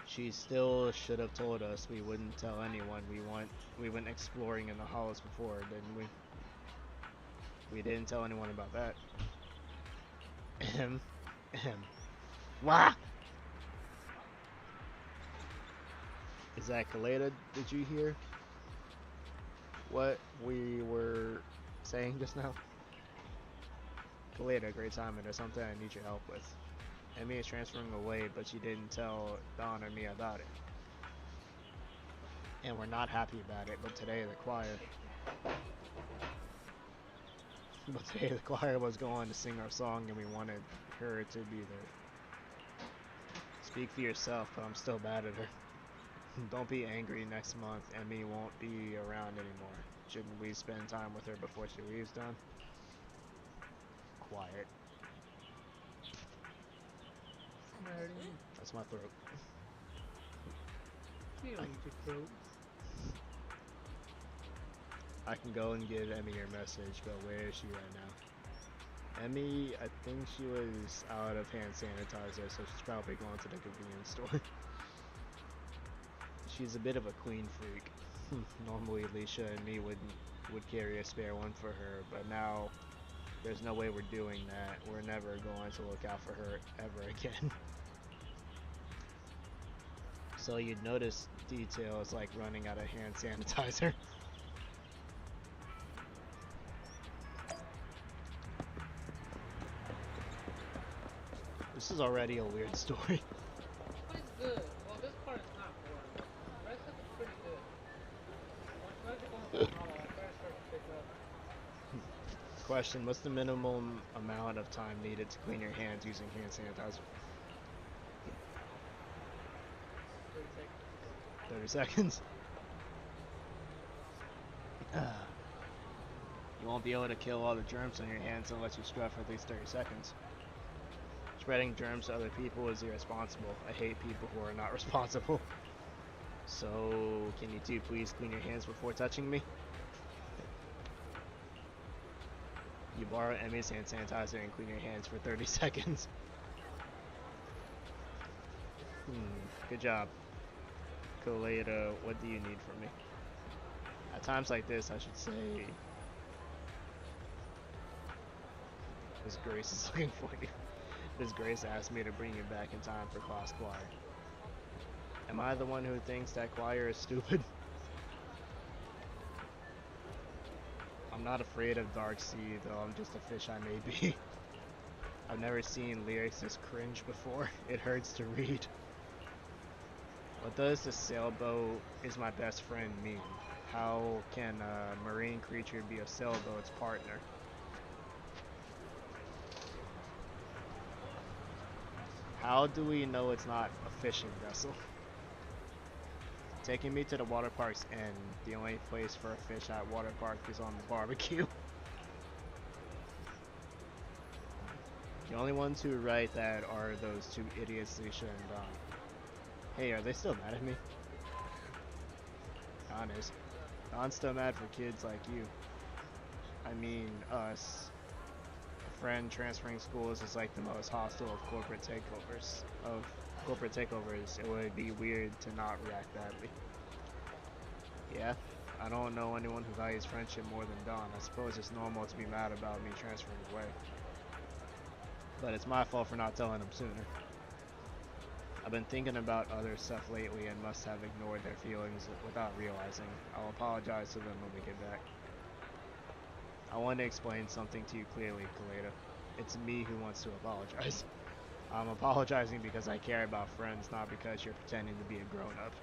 She still should have told us. We wouldn't tell anyone. We went exploring in the hollows before, didn't we? We didn't tell anyone about that. Wah! Is that Koledas? Did you hear what we were saying just now? Koledas, great timing. There's something I need your help with. Emmy is transferring away, but she didn't tell Don or me about it. And we're not happy about it, but today the choir was going to sing our song and we wanted her to be there. Speak for yourself, but I'm still mad at her. Don't be angry. Next month, Emmy won't be around anymore. Shouldn't we spend time with her before she leaves, Don? Quiet. That's my throat. I can go and give Emmy your message, but where is she right now? Emmy, I think she was out of hand sanitizer, so she's probably going to the convenience store. She's a bit of a clean freak. Normally Alicia and me would carry a spare one for her, but now there's no way we're doing that. We're never going to look out for her ever again. So you'd notice details like running out of hand sanitizer. This is already a weird story. But it's good. Well, this part is not boring. The rest of it's pretty good. Once you go into the hollow, I first start to pick up. Question, what's the minimum amount of time needed to clean your hands using hand sanitizer? 30 seconds. You won't be able to kill all the germs on your hands unless you scrub for at least 30 seconds. Spreading germs to other people is irresponsible. I hate people who are not responsible. So, can you two please clean your hands before touching me? You borrow Emmy's hand sanitizer and clean your hands for 30 seconds. Good job. Koledas, what do you need from me? At times like this, I should say... Miss Grace is looking for you. Miss Grace asked me to bring you back in time for class choir. Am I the one who thinks that choir is stupid? I'm not afraid of Dark Sea, though I'm just a fish I may be. I've never seen lyrics this cringe before. It hurts to read. What does the sailboat is my best friend mean? How can a marine creature be a sailboat's partner? How do we know it's not a fishing vessel? Taking me to the water park's end. The only place for a fish at water park is on the barbecue. The only ones who write that are those two idiots, Leisha and Don. Hey, are they still mad at me? Don is. Don's still mad for kids like you. I mean, us. A friend transferring schools is like the most hostile of corporate takeovers. It would be weird to not react badly. Yeah, I don't know anyone who values friendship more than Don. I suppose it's normal to be mad about me transferring away. But it's my fault for not telling him sooner. I've been thinking about other stuff lately and must have ignored their feelings without realizing. I'll apologize to them when we get back. I want to explain something to you clearly, Koleda. It's me who wants to apologize. I'm apologizing because I care about friends, not because you're pretending to be a grown-up.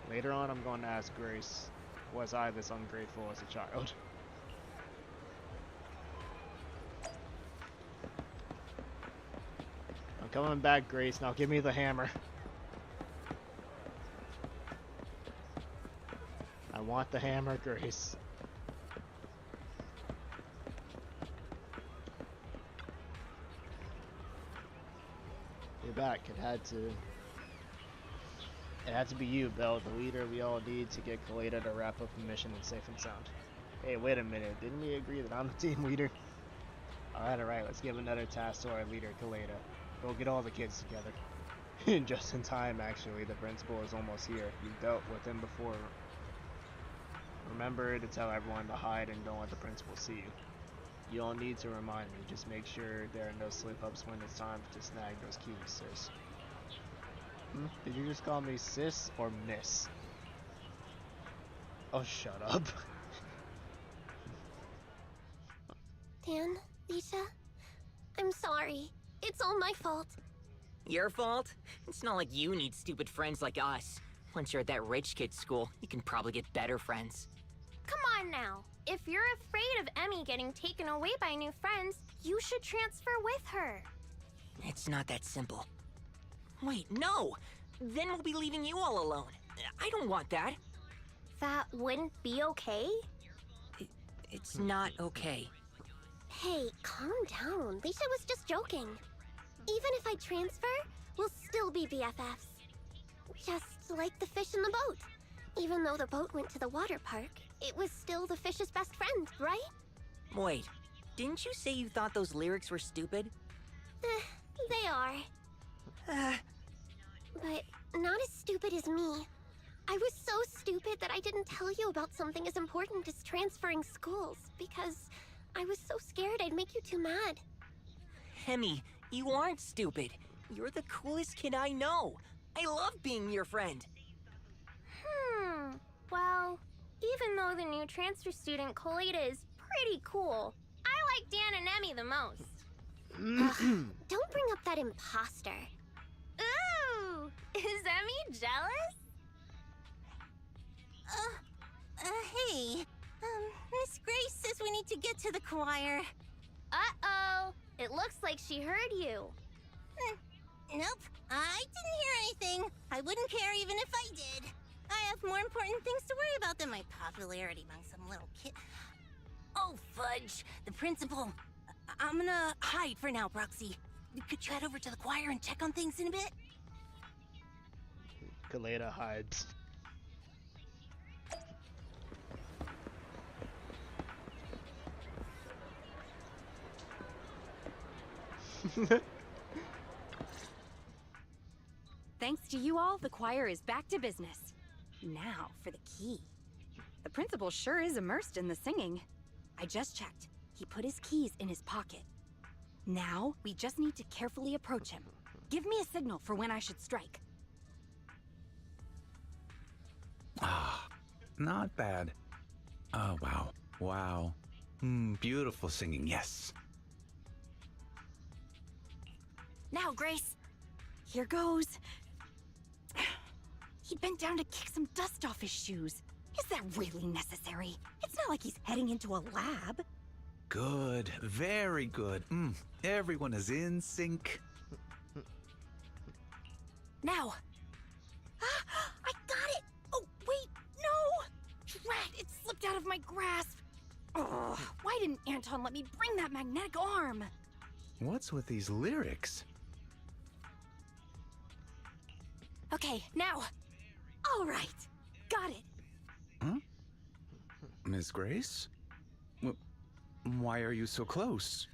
Later on, I'm going to ask Grace, was I this ungrateful as a child? I'm coming back, Grace. Now give me the hammer. I want the hammer, Grace. You're back. It had to be you, Belle, the leader we all need to get Koleda to wrap up the mission in safe and sound. Hey, wait a minute. Didn't we agree that I'm the team leader? Alright, let's give another task to our leader, Koleda. Go get all the kids together. Just in time, actually. The principal is almost here. You've dealt with him before. Remember to tell everyone to hide and don't let the principal see you. You don't need to remind me. Just make sure there are no slip-ups when it's time to snag those keys, sis. Did you just call me sis or miss? Oh, shut up. Dan, Leisha, I'm sorry. It's all my fault. Your fault? It's not like you need stupid friends like us. Once you're at that rich kid's school, you can probably get better friends. Come on now. If you're afraid of Emmy getting taken away by new friends, you should transfer with her. It's not that simple. Wait, no! Then we'll be leaving you all alone. I don't want that. That wouldn't be okay? It's not okay. Hey, calm down. Leisha was just joking. Even if I transfer, we'll still be BFFs. Just like the fish in the boat. Even though the boat went to the water park, it was still the fish's best friend, right? Wait, didn't you say you thought those lyrics were stupid? They are. But not as stupid as me. I was so stupid that I didn't tell you about something as important as transferring schools, because I was so scared I'd make you too mad. Hemi, you aren't stupid. You're the coolest kid I know. I love being your friend. Well, even though the new transfer student Koleda is pretty cool, I like Dan and Emmy the most. Don't bring up that imposter. Ooh! Is Emmy jealous? Hey. Miss Grace says we need to get to the choir. Uh-oh. It looks like she heard you. Nope. I didn't hear anything. I wouldn't care even if I did. I have more important things to worry about than my popularity among some little kid. Oh, fudge. The principal. I'm gonna hide for now, Proxy. Could you head over to the choir and check on things in a bit? Koleda hides. Thanks to you all, the choir is back to business. Now for the key. The principal sure is immersed in the singing. I just checked. He put his keys in his pocket. Now, we just need to carefully approach him. Give me a signal for when I should strike. Ah, not bad. Oh, wow. Wow. Beautiful singing, yes. Now, Grace. Here goes. He bent down to kick some dust off his shoes. Is that really necessary? It's not like he's heading into a lab. Good. Very good. Everyone is in sync. Now. I got it! Oh, wait, no! Drat, it slipped out of my grasp. Oh, why didn't Anton let me bring that magnetic arm? What's with these lyrics? Okay, now. All right, got it. Huh? Miss Grace? Why are you so close?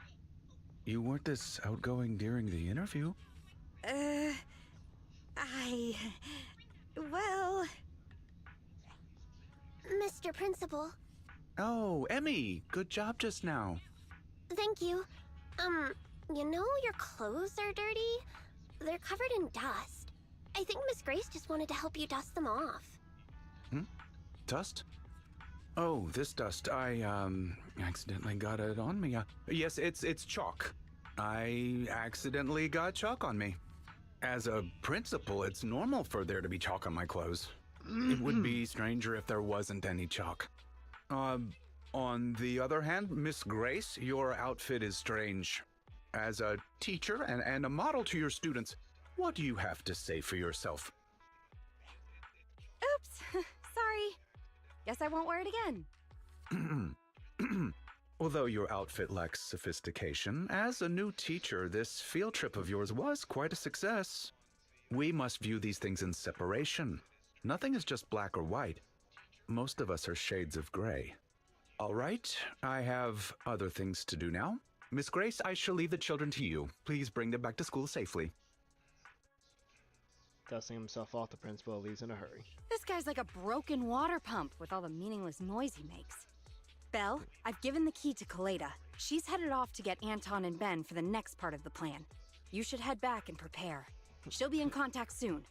You weren't this outgoing during the interview. Well... Mr. Principal. Oh, Emmy! Good job just now. Thank you. You know your clothes are dirty? They're covered in dust. I think Miss Grace just wanted to help you dust them off. Dust? Oh, this dust. I, accidentally got it on me. Yes, it's chalk. I accidentally got chalk on me. As a principal, it's normal for there to be chalk on my clothes. It would be stranger if there wasn't any chalk. On the other hand, Miss Grace, your outfit is strange. As a teacher and a model to your students, what do you have to say for yourself? Oops, sorry. Guess I won't wear it again. Although your outfit lacks sophistication, as a new teacher, this field trip of yours was quite a success. We must view these things in separation. Nothing is just black or white. Most of us are shades of gray. All right, I have other things to do now. Miss Grace, I shall leave the children to you. Please bring them back to school safely. Dusting himself off, the principal leaves in a hurry. This guy's like a broken water pump with all the meaningless noise he makes. Belle, I've given the key to Koleda. She's headed off to get Anton and Ben for the next part of the plan. You should head back and prepare. She'll be in contact soon.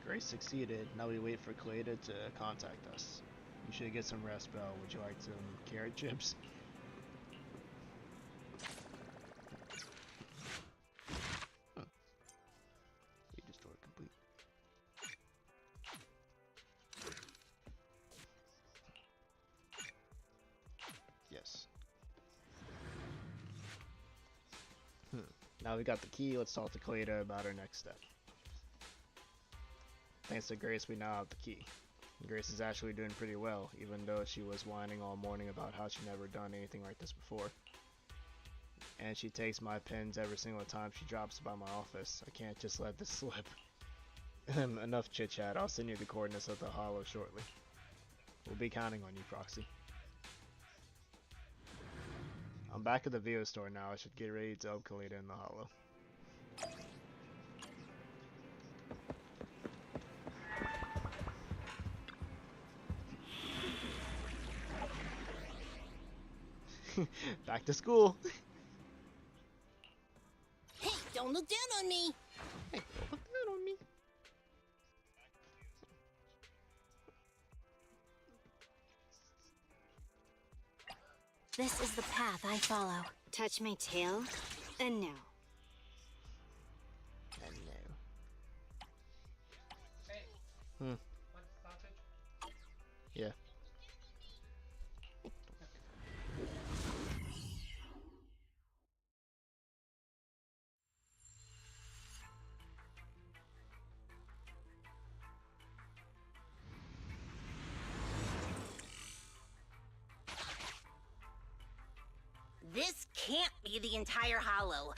Grace succeeded. Now we wait for Koleda to contact us. You should get some rest, Belle. Would you like some carrot chips? Huh. Koledas Story complete. Yes. Now we got the key, let's talk to Koleda about our next step. Thanks to Grace, we now have the key. Grace is actually doing pretty well, even though she was whining all morning about how she never done anything like this before. And she takes my pens every single time she drops by my office. I can't just let this slip. Enough chit chat, I'll send you the coordinates of the hollow shortly. We'll be counting on you, Proxy. I'm back at the video store now. I should get ready to help Koleda in the hollow. Back to school. Hey, don't look down on me. Hey, don't look down on me. This is the path I follow. Touch my tail, and no. And no. Hey. Want sausage? Yeah. This can't be the entire hollow.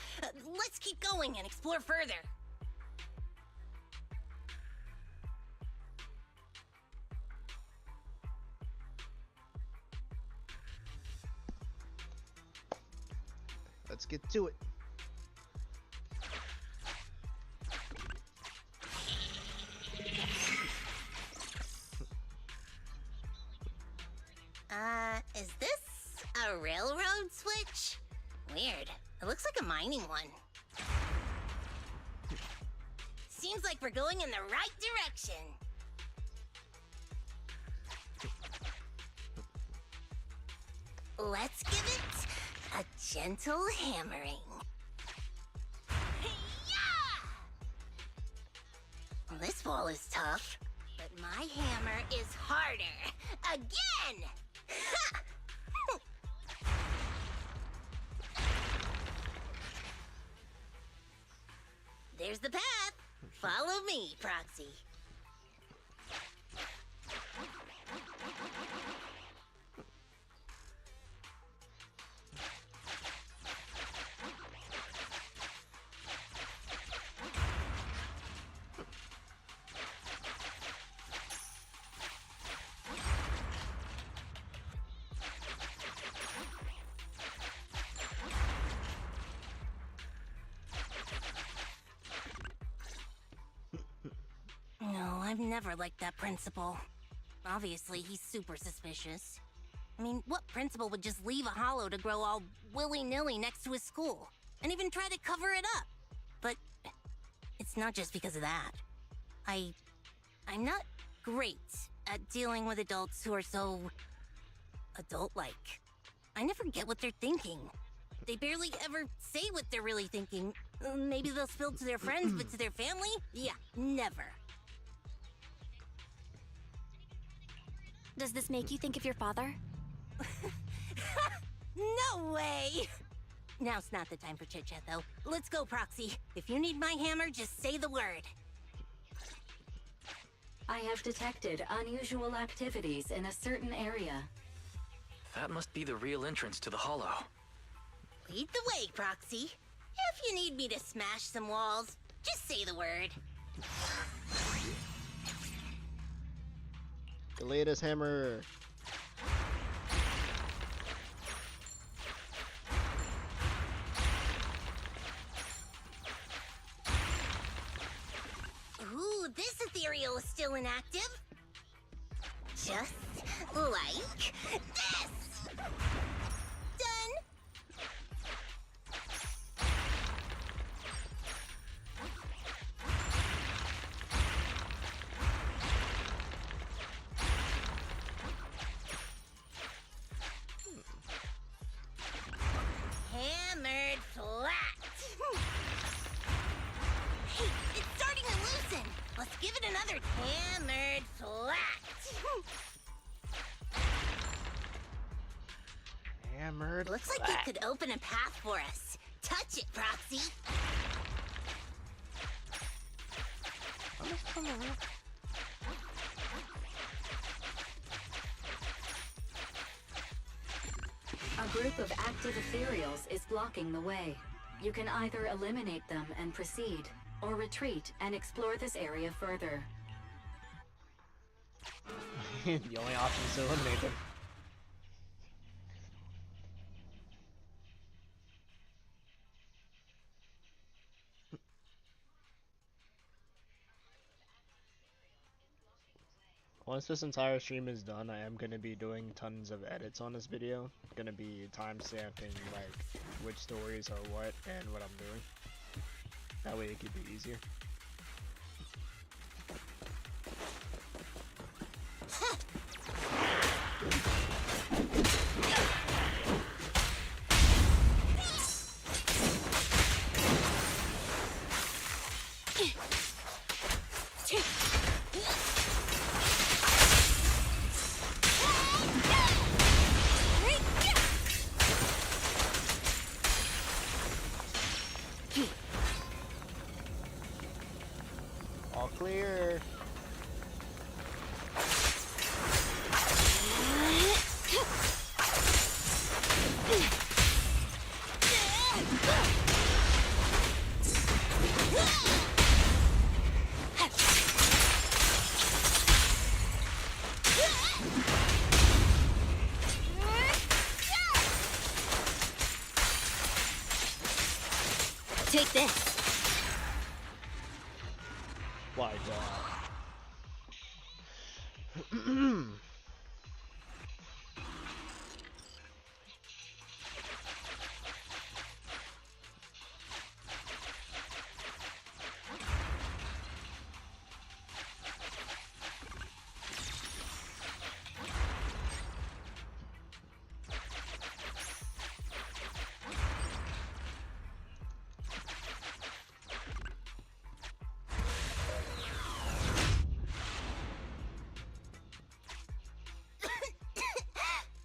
Let's keep going and explore further. Let's get to it. Is this a railroad switch? Weird. It looks like a mining one. Seems like we're going in the right direction. Let's give it a gentle hammering. Hey-ya! This wall is tough, but my hammer is harder. Again! Ha! There's the path. Follow me, Proxy. No, I've never liked that principal. Obviously, he's super suspicious. I mean, what principal would just leave a hollow to grow all willy-nilly next to his school? And even try to cover it up? But it's not just because of that. I'm not great at dealing with adults who are so adult-like. I never get what they're thinking. They barely ever say what they're really thinking. Maybe they'll spill to their friends, but to their family? Yeah, never. Does this make you think of your father? No way! Now's not the time for chit-chat, though. Let's go, Proxy. If you need my hammer, just say the word. I have detected unusual activities in a certain area. That must be the real entrance to the hollow. Lead the way, Proxy. If you need me to smash some walls, just say the word. Koledas hammer. Ooh, this ethereal is still inactive. Just like this. Done. Hammered flat. Hey, it's starting to loosen. Let's give it another hammered flat. Hammered Looks like flat. it could open a path for us. Touch it, Proxy. A group of active ethereals is blocking the way. You can either eliminate them and proceed, or retreat and explore this area further. The only option is to eliminate them. Once this entire stream is done, I am going to be doing tons of edits on this video. Going to be timestamping like which stories are what and what I'm doing. That way it could be easier. All clear. Take this. Why God?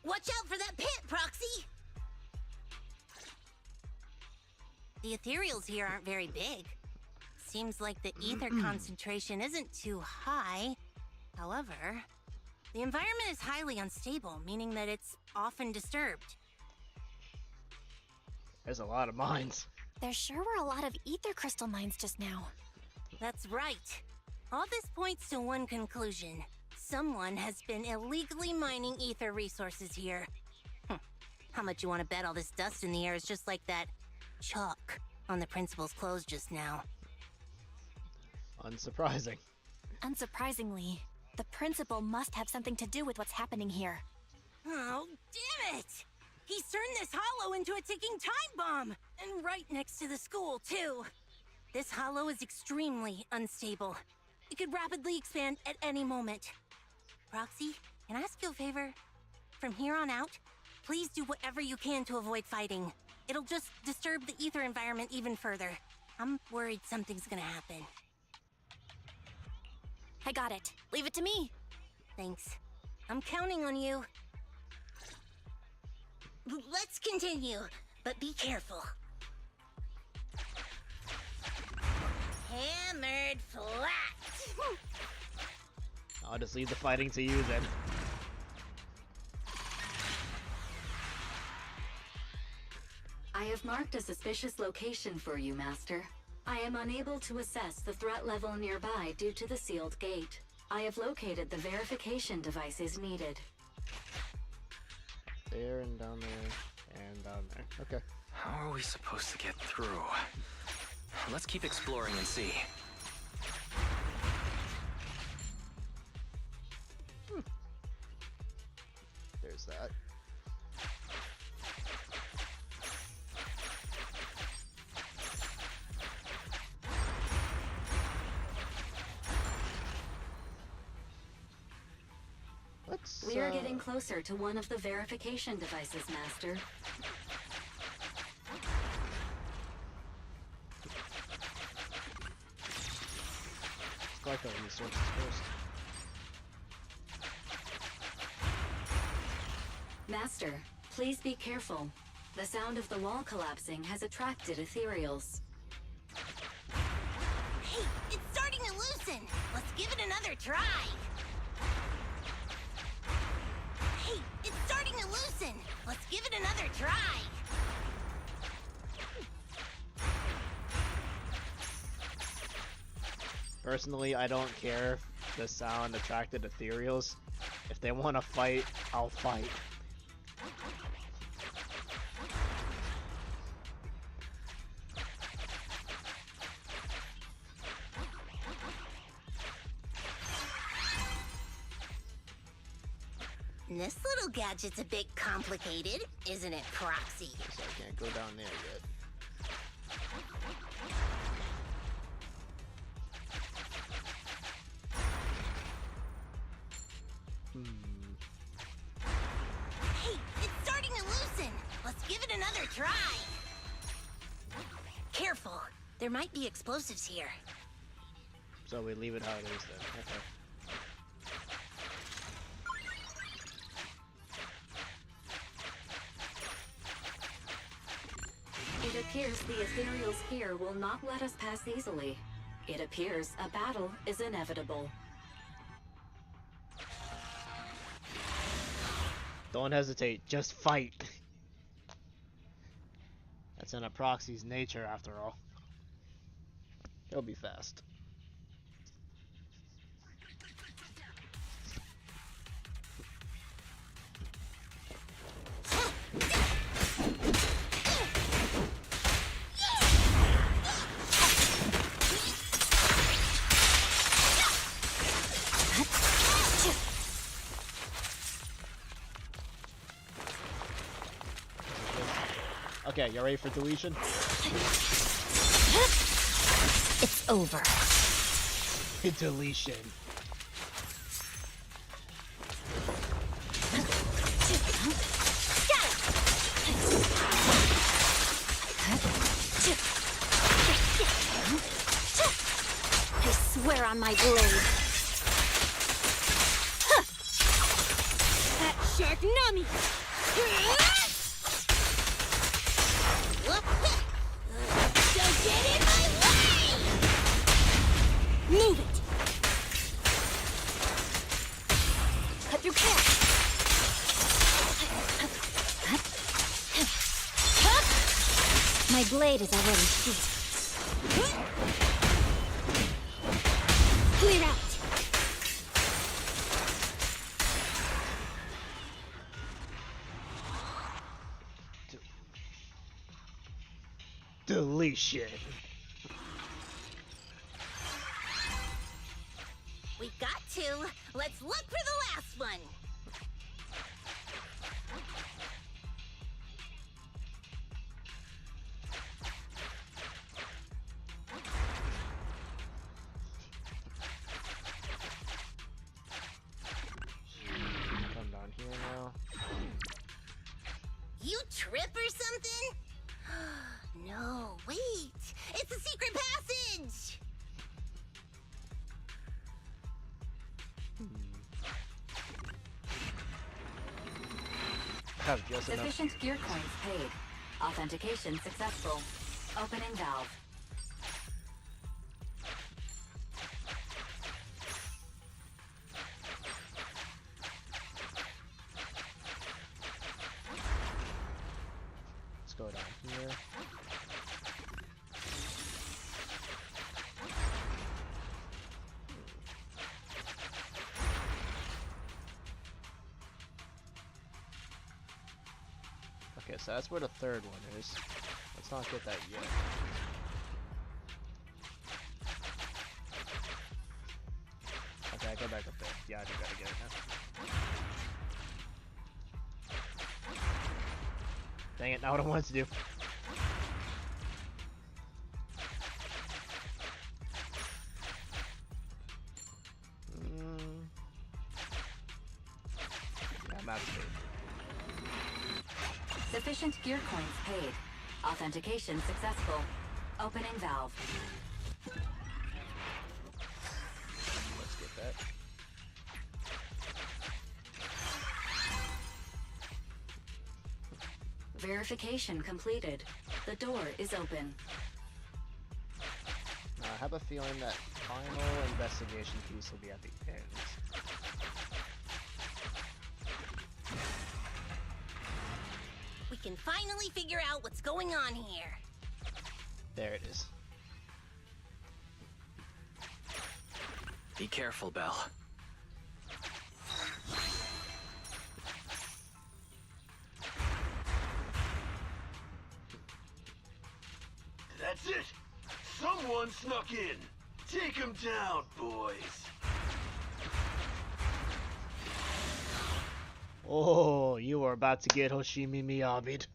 Watch out for that pit, Proxy! The ethereals here aren't very big. Seems like the ether concentration isn't too high. However, the environment is highly unstable, meaning that it's often disturbed. There's a lot of mines. There sure were a lot of ether crystal mines just now. That's right. All this points to one conclusion. Someone has been illegally mining ether resources here. How much you want to bet all this dust in the air is just like that chalk on the principal's clothes just now? Unsurprising. Unsurprisingly, the principal must have something to do with what's happening here. Oh, damn it! He's turned this hollow into a ticking time bomb! And right next to the school, too. This hollow is extremely unstable. It could rapidly expand at any moment. Roxy, can I ask you a favor? From here on out, please do whatever you can to avoid fighting. It'll just disturb the ether environment even further. I'm worried something's gonna happen. I got it. Leave it to me. Thanks. I'm counting on you. Let's continue, but be careful. Hammered flat. I'll just leave the fighting to you then. I have marked a suspicious location for you, Master. I am unable to assess the threat level nearby due to the sealed gate. I have located the verification devices needed. There and down there and down there. Okay. How are we supposed to get through? Let's keep exploring and see. There's that. We are getting closer to one of the verification devices, Master. Let's collect our resources first. Master, please be careful. The sound of the wall collapsing has attracted ethereals. Hey, it's starting to loosen. Let's give it another try. Hey, it's starting to loosen. Let's give it another try. Personally, I don't care if the sound attracted ethereals. If they want to fight, I'll fight. This little gadget's a bit complicated, isn't it, Proxy? So I can't go down there yet. Hey, it's starting to loosen. Let's give it another try. Careful. There might be explosives here. So we leave it how it is then. Okay. It appears the ethereals here will not let us pass easily. It appears a battle is inevitable. Don't hesitate, just fight. That's in a proxy's nature after all. He'll be fast. Okay, you ready for deletion? It's over. Deletion. I swear on my blade. That shark nami! Don't get in my way! Move it! Cut through chaos! My blade is already sheathed. Clear out! Deletion. We got to. Let's look for the last one. Come down here now. You trip or something? No, wait. It's a secret passage! Have just enough. Sufficient gear coins paid. Authentication successful. Opening valve. Let's go down here. Okay, so that's where the third one is. Let's not get that yet. Okay, go back up there. Yeah, I do gotta get it now. Dang it, not what I wanted to do. Yeah, map's good. Sufficient gear coins paid. Authentication successful. Opening valve. Let's get that. Verification completed. The door is open. I have a feeling that final investigation piece will be at the end. We can finally figure out what's going on here. There it is. Be careful, Belle. That's it! Someone snuck in! Take him down, boys! Oh, you are about to get Hoshimi Miyabi'd.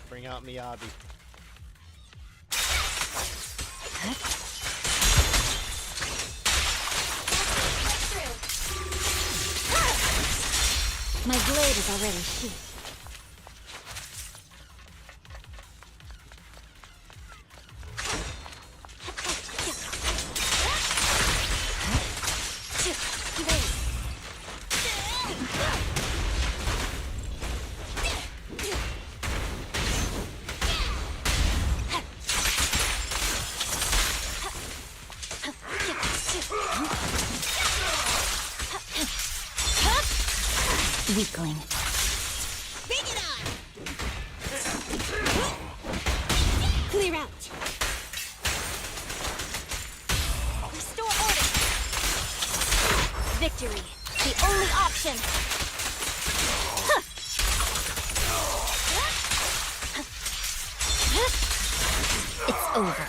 Bring out Miyabi. My blade is already sheathed. Weakling. Bring it on! Clear out. Restore order. Victory. the only option. Huh. It's over.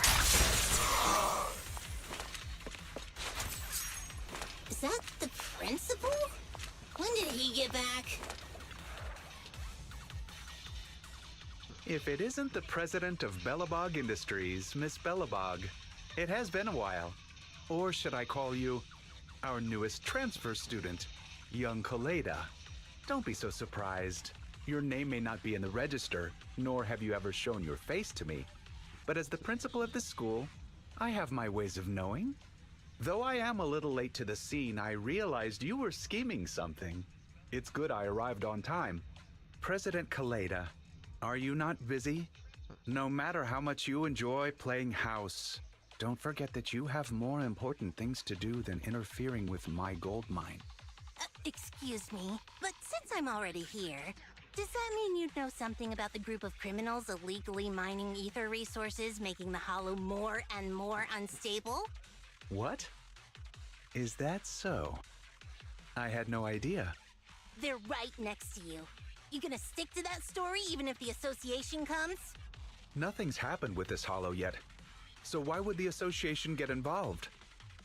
Is that the principal? When did he get back? If it isn't the president of Belobog Industries, Miss Belobog, it has been a while. Or should I call you our newest transfer student, young Koleda? Don't be so surprised. Your name may not be in the register, nor have you ever shown your face to me. But as the principal of this school, I have my ways of knowing. Though I am a little late to the scene, I realized you were scheming something. It's good I arrived on time. President Koleda, are you not busy? No matter how much you enjoy playing house, don't forget that you have more important things to do than interfering with my gold mine. Excuse me, but since I'm already here, does that mean you'd know something about the group of criminals illegally mining ether resources, making the Hollow more and more unstable? What? Is that so? I had no idea. They're right next to you. You gonna stick to that story even if the association comes? Nothing's happened with this Hollow yet. So why would the association get involved?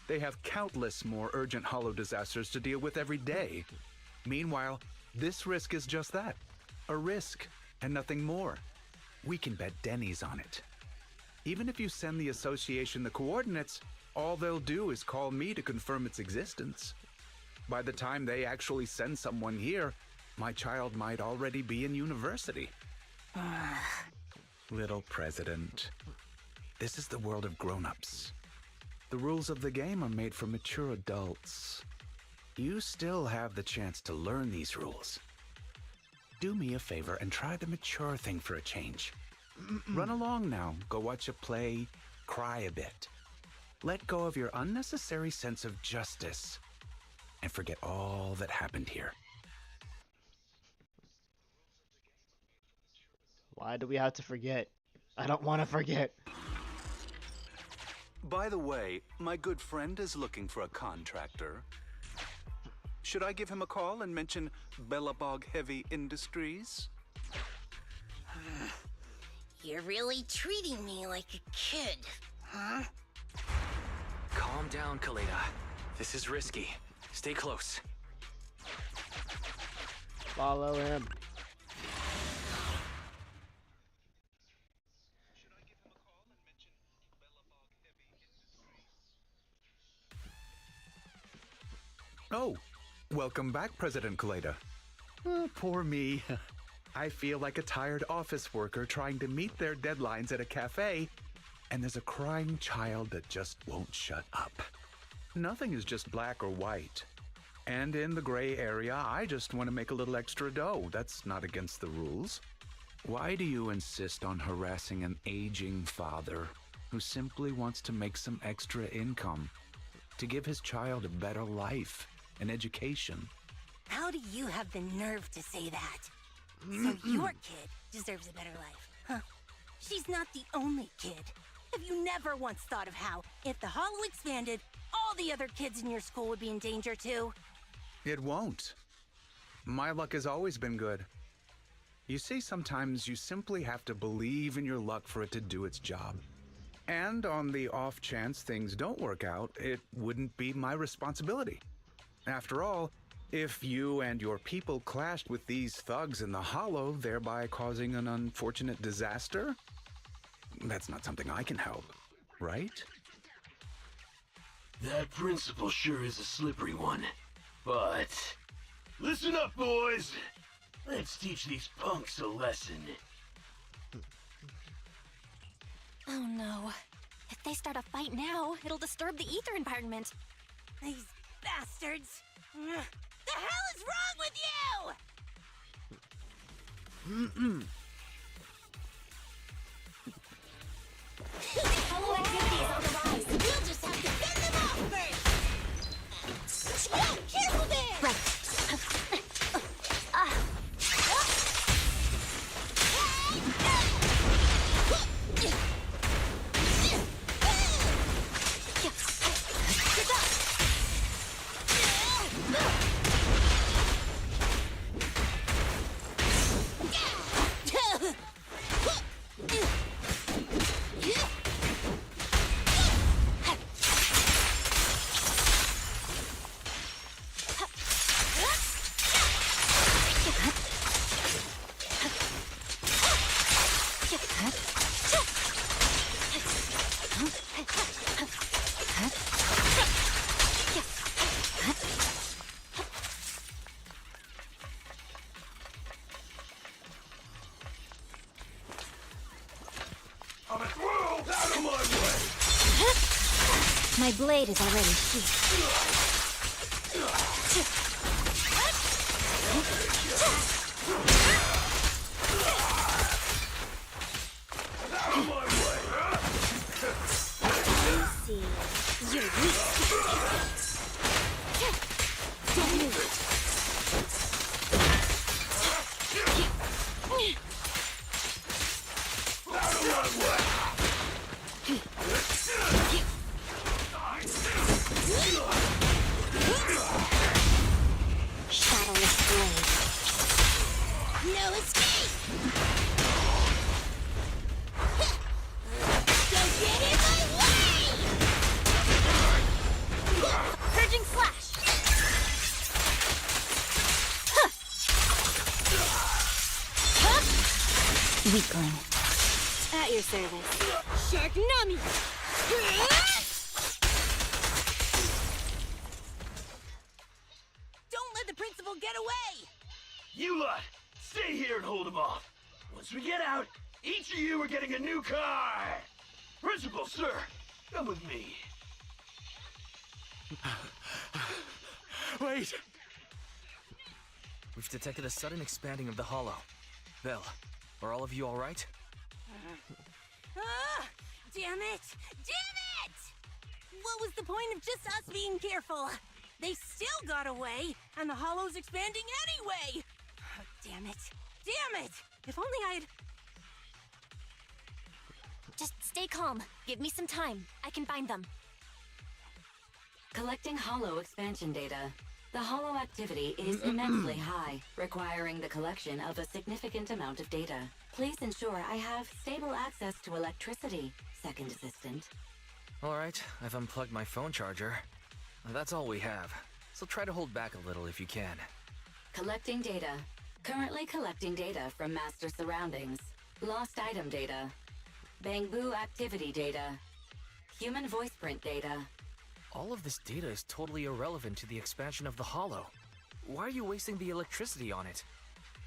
They have countless more urgent Hollow disasters to deal with every day. Meanwhile, this risk is just that. A risk, and nothing more. We can bet Denny's on it. Even if you send the association the coordinates, all they'll do is call me to confirm its existence. By the time they actually send someone here, my child might already be in university. Little president, this is the world of grown-ups. The rules of the game are made for mature adults. You still have the chance to learn these rules. Do me a favor and try the mature thing for a change. Run along now, go watch a play, cry a bit. Let go of your unnecessary sense of justice and forget all that happened here. Why do we have to forget? I don't want to forget. By the way, my good friend is looking for a contractor. Should I give him a call and mention Belobog Heavy Industries? You're really treating me like a kid, huh? Calm down, Koleda. This is risky. Stay close. Follow him. Oh, welcome back, President Koleda. Oh, poor me. I feel like a tired office worker trying to meet their deadlines at a cafe, and there's a crying child that just won't shut up. Nothing is just black or white. And in the gray area, I just want to make a little extra dough. That's not against the rules. Why do you insist on harassing an aging father who simply wants to make some extra income to give his child a better life? An education? How do you have the nerve to say that? So your kid deserves a better life, huh? She's not the only kid. Have you never once thought of how, if the Hollow expanded, all the other kids in your school would be in danger too? It won't. My luck has always been good. You see, sometimes you simply have to believe in your luck for it to do its job. And on the off chance things don't work out, it wouldn't be my responsibility. After all, if you and your people clashed with these thugs in the Hollow, thereby causing an unfortunate disaster, that's not something I can help, right? That principle sure is a slippery one. But listen up, boys. Let's teach these punks a lesson. Oh no. If they start a fight now, it'll disturb the ether environment. These bastards! The hell is wrong with you? Hollow activity is on the rise. We'll just have to fend them off first. Whoa, careful there! Right. I'm a throw! Out of my way! My blade is already sheathed. Out of my way! I see. You're weak. Don't move. Out of my way! Shadowless blade. No escape! Don't get in my way! Purging slash! Weakling. At your service. Shark Nami! Don't let the principal get away! You lot, stay here and hold him off. Once we get out, each of you are getting a new car! Principal, sir, come with me. Wait! We've detected a sudden expanding of the hollow. Belle, are all of you alright? Ah! Damn it! Damn it! What was the point of just us being careful? They still got away, and the hollow's expanding anyway! Oh, damn it! Damn it! If only I'd... Just stay calm. Give me some time. I can find them. Collecting hollow expansion data. The hollow activity is immensely high, requiring the collection of a significant amount of data. Please ensure I have stable access to electricity, second assistant. Alright, I've unplugged my phone charger. That's all we have, so try to hold back a little if you can. Collecting data. Currently collecting data from master surroundings. Lost item data. Bangbu activity data. Human voice print data. All of this data is totally irrelevant to the expansion of the hollow. Why are you wasting the electricity on it?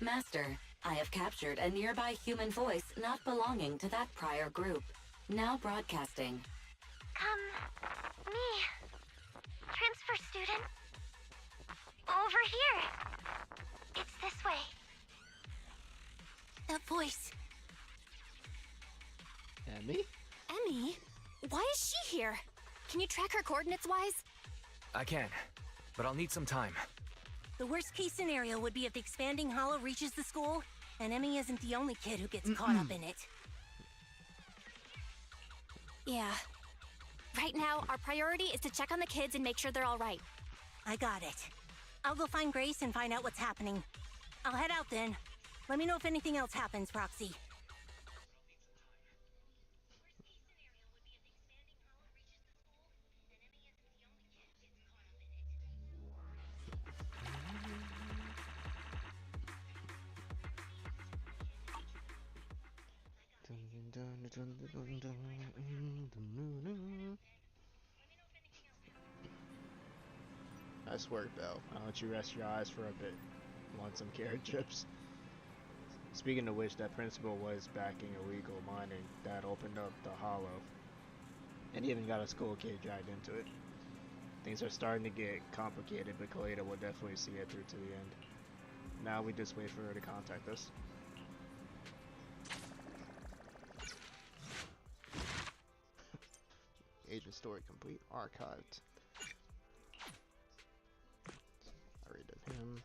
Master, I have captured a nearby human voice not belonging to that prior group. Now broadcasting. Me. Transfer student. Over here. It's this way. That voice. Emmy? Emmy? Why is she here? Can you track her coordinates-wise? I can, but I'll need some time. The worst case scenario would be if the expanding hollow reaches the school, and Emmy isn't the only kid who gets caught up in it. Yeah. Right now, our priority is to check on the kids and make sure they're all right. I got it. I'll go find Grace and find out what's happening. I'll head out then. Let me know if anything else happens, Proxy. Nice work, Belle. I'll let you rest your eyes for a bit. Want some carrot chips? Speaking of which, that principal was backing illegal mining that opened up the hollow. And even got a school kid dragged into it. Things are starting to get complicated, but Koledas will definitely see it through to the end. Now we just wait for her to contact us. Agent story complete. Archived. I redid him.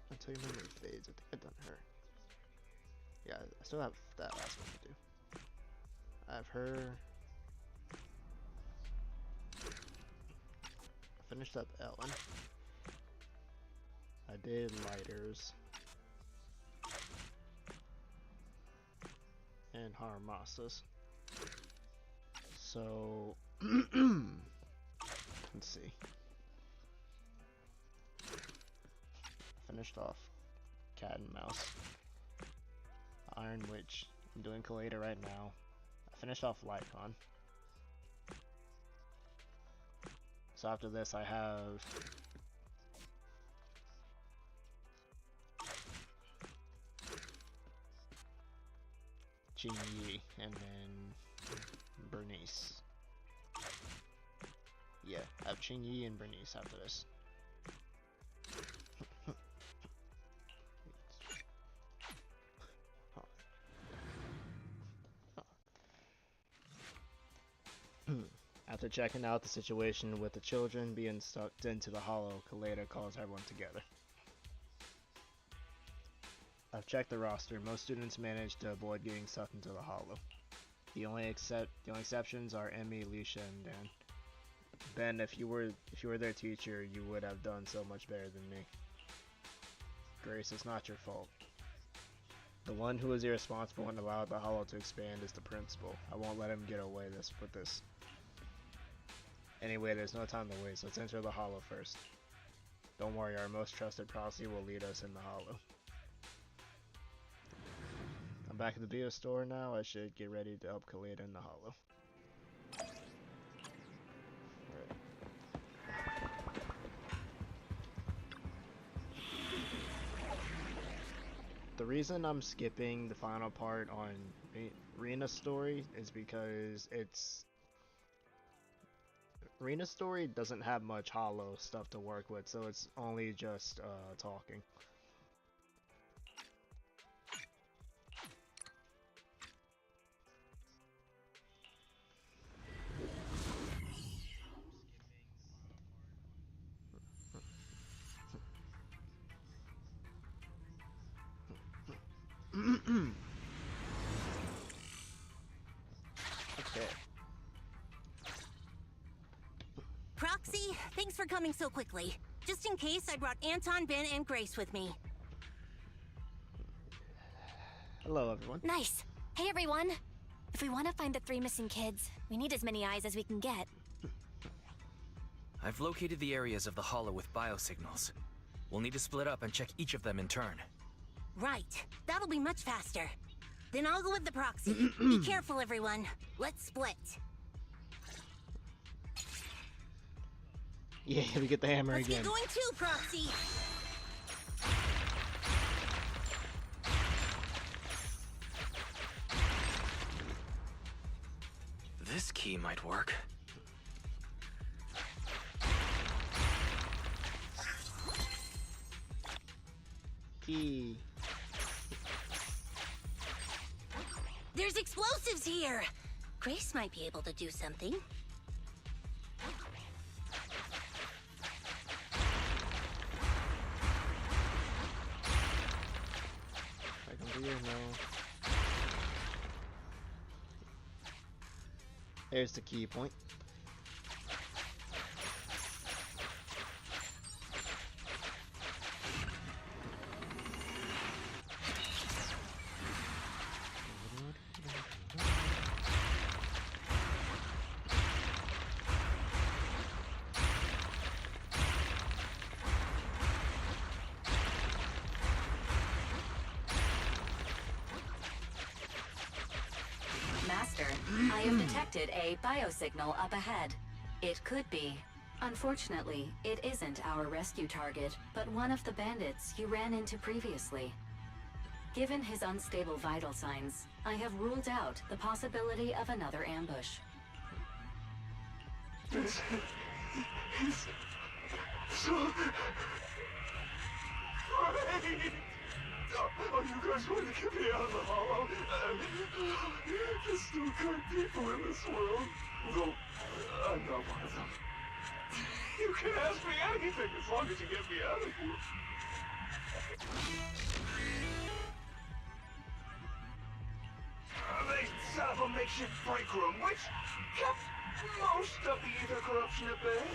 Until your memory fades. I think I've done her. Yeah, I still have that last one to do. I have her. I finished up Ellen. I did lighters. And Harumasa's. So let's see. Finished off Cat and Mouse. Iron Witch. I'm doing Koledas right now. I finished off Lycon. So after this I have Chingy, and then Bernice. Yeah, have Chingy and Bernice after this. After checking out the situation with the children being sucked into the hollow, Koledas calls everyone together. I've checked the roster. Most students manage to avoid getting sucked into the hollow. The only exceptions are Emmy, Alicia, and Dan. Ben, if you were their teacher, you would have done so much better than me. Grace, it's not your fault. The one who was irresponsible and allowed the hollow to expand is the principal. I won't let him get away with this. Anyway, there's no time to waste. Let's enter the hollow first. Don't worry, our most trusted proxy will lead us in the hollow. I'm back at the video store now. I should get ready to help Koledas in the hollow. The reason I'm skipping the final part on Rena's story is because Rena's story doesn't have much hollow stuff to work with, so it's only just talking. Okay. Proxy, thanks for coming so quickly. Just in case, I brought Anton, Ben, and Grace with me. Hello, everyone. Nice. Hey, everyone. If we want to find the 3 missing kids, we need as many eyes as we can get. I've located the areas of the hollow with biosignals. We'll need to split up and check each of them in turn. Right. That'll be much faster. Then I'll go with the proxy. Be careful, everyone. Let's split. Yeah, we get the hammer Let's again. get going too, proxy. This key might work. Key. There's explosives here. Grace might be able to do something. I can do it now. There's the key point. Master, I have detected a biosignal up ahead. It could be. Unfortunately, it isn't our rescue target, but one of the bandits you ran into previously. Given his unstable vital signs, I have ruled out the possibility of another ambush. This is so great! Oh, you guys want to get me out of the hollow? There's still good people in this world. Though, I'm not one of them. You can ask me anything as long as you get me out of here. They set up a makeshift break room, which kept most of the ether corruption at bay.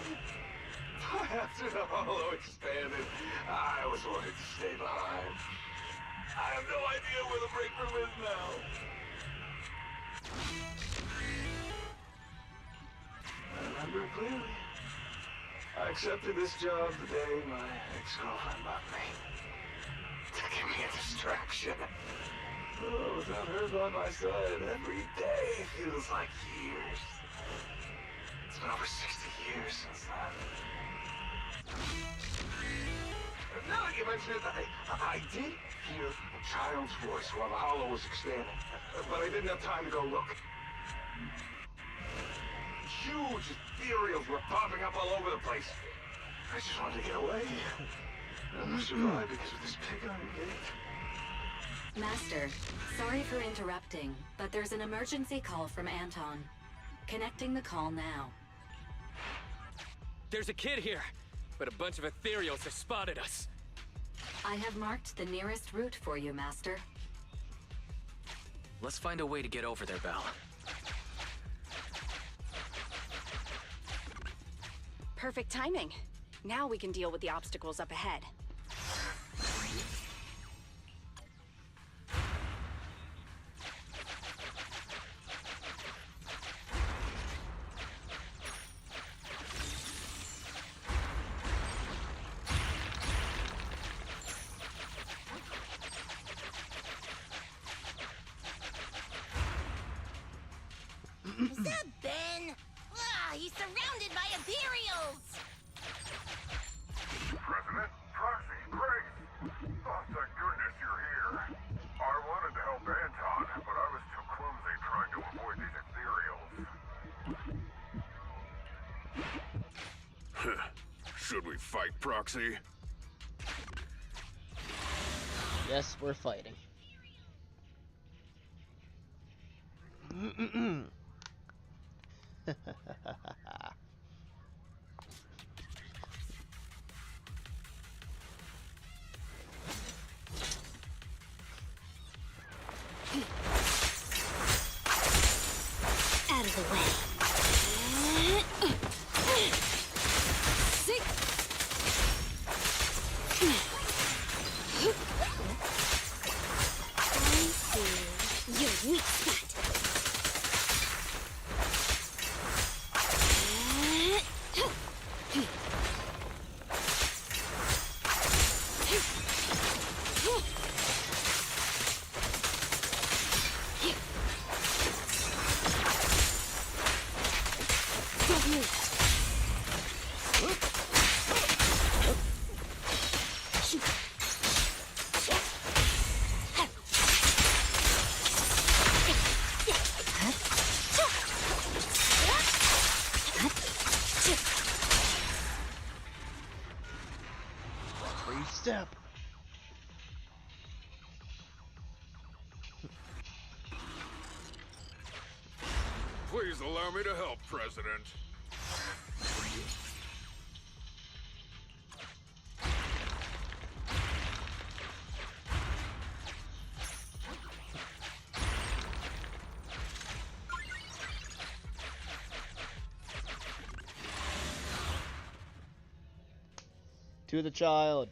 After the hollow expanded, I was ordered to stay behind. I have no idea where the break room is now. I remember it clearly. I accepted this job the day my ex-girlfriend left me. To give me a distraction. Oh, without her by my side, every day feels like years. It's been over 60 years since then. now that you mention it, I did hear a child's voice while the hollow was expanding, but I didn't have time to go look. Huge ethereals were popping up all over the place. I just wanted to get away. I survived because of this pig iron gate. Master, sorry for interrupting, but there's an emergency call from Anton. Connecting the call now. There's a kid here, but a bunch of ethereals have spotted us. I have marked the nearest route for you, Master. Let's find a way to get over there, Belle. Perfect timing. Now we can deal with the obstacles up ahead. Is that Ben? Ah, he's surrounded by ethereals! President, Proxy, Grace! Oh, thank goodness you're here. I wanted to help Anton, but I was too clumsy trying to avoid these ethereals. Should we fight, Proxy? Yes, we're fighting. Out of the way. Your weak spot. Step. Please allow me to help, President. To the child.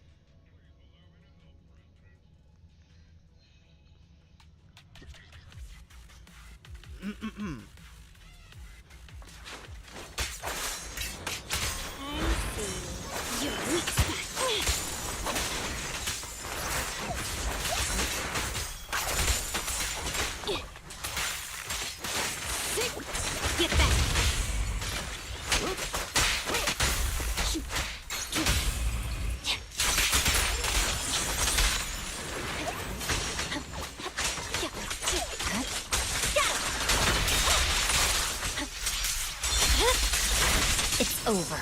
Get back. It's over.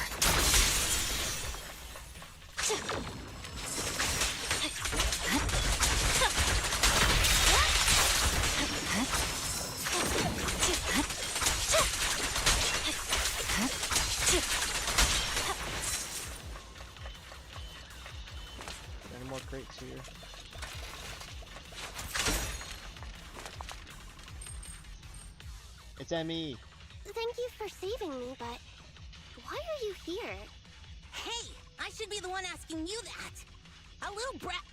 Any more crates here? It's Emmy. Thank you for saving me, but why are you here? Hey, I should be the one asking you that. A little brat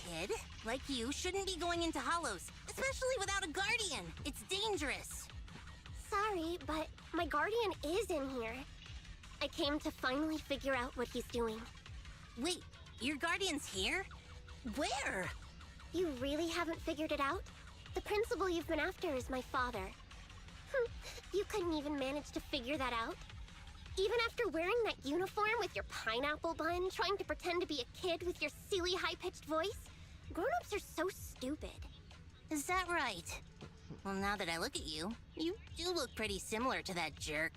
kid like you shouldn't be going into hollows, especially without a guardian. It's dangerous. Sorry, but my guardian is in here. I came to finally figure out what he's doing. Wait, your guardian's here? Where? You really haven't figured it out? The principal you've been after is my father. You couldn't even manage to figure that out? Even after wearing that uniform with your pineapple bun, trying to pretend to be a kid with your silly high-pitched voice, grown-ups are so stupid. Is that right? Well, now that I look at you, you do look pretty similar to that jerk.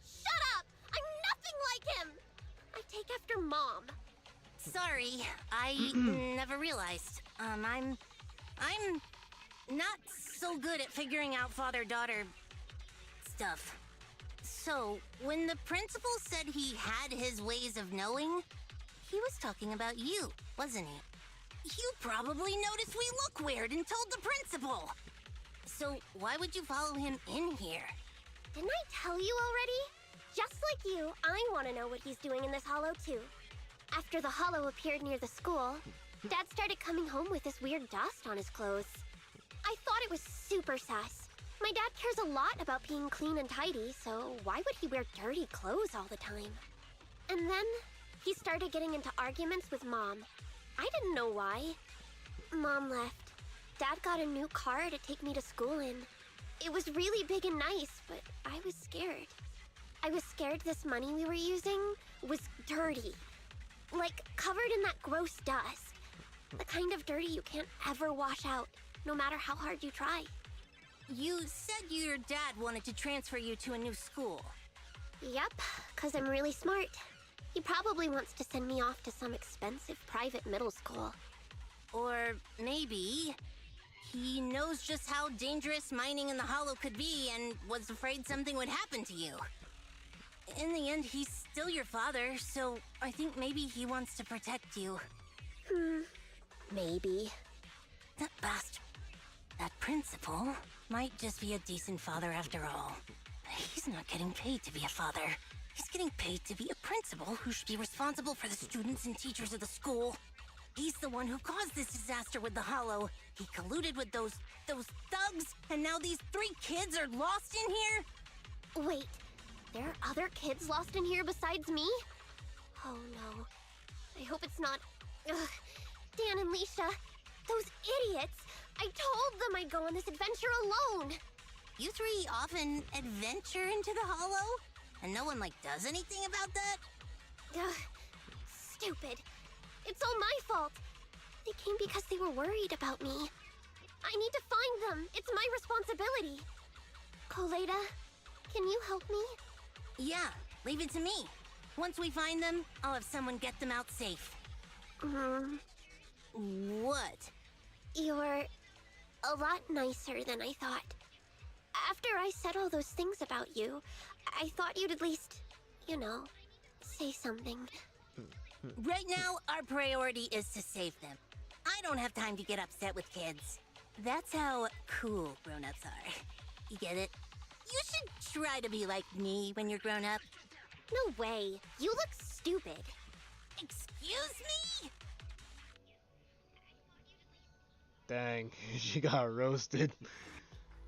Shut up! I'm nothing like him! I take after Mom. Sorry, I never realized. I'm not so good at figuring out father-daughter stuff. So, when the principal said he had his ways of knowing, he was talking about you, wasn't he? You probably noticed we look weird and told the principal. So, why would you follow him in here? Didn't I tell you already? Just like you, I want to know what he's doing in this hollow, too. After the hollow appeared near the school, Dad started coming home with this weird dust on his clothes. I thought it was super sus. My dad cares a lot about being clean and tidy, so why would he wear dirty clothes all the time? And then he started getting into arguments with Mom. I didn't know why. Mom left. Dad got a new car to take me to school in. It was really big and nice, but I was scared. I was scared this money we were using was dirty. Like, covered in that gross dust. The kind of dirty you can't ever wash out, no matter how hard you try. You said your dad wanted to transfer you to a new school. Yep, 'cause I'm really smart. He probably wants to send me off to some expensive private middle school. Or maybe he knows just how dangerous mining in the hollow could be and was afraid something would happen to you. In the end, he's still your father, so I think maybe he wants to protect you. Maybe. That bastard. That principal might just be a decent father after all. He's not getting paid to be a father. He's getting paid to be a principal who should be responsible for the students and teachers of the school. He's the one who caused this disaster with the hollow. He colluded with those thugs, and now these 3 kids are lost in here? Wait, there are other kids lost in here besides me? Oh no. I hope it's not... Ugh. Dan and Leisha, those idiots! I told them I'd go on this adventure alone! You 3 often adventure into the hollow? And no one, does anything about that? Ugh. Stupid. It's all my fault. They came because they were worried about me. I need to find them. It's my responsibility. Koleda, can you help me? Yeah, leave it to me. Once we find them, I'll have someone get them out safe. What? You're a lot nicer than I thought. After I said all those things about you, I thought you'd at least, say something. Right now, our priority is to save them. I don't have time to get upset with kids. That's how cool grown-ups are. You get it? You should try to be like me when you're grown up. No way. You look stupid. Excuse me? Dang, she got roasted.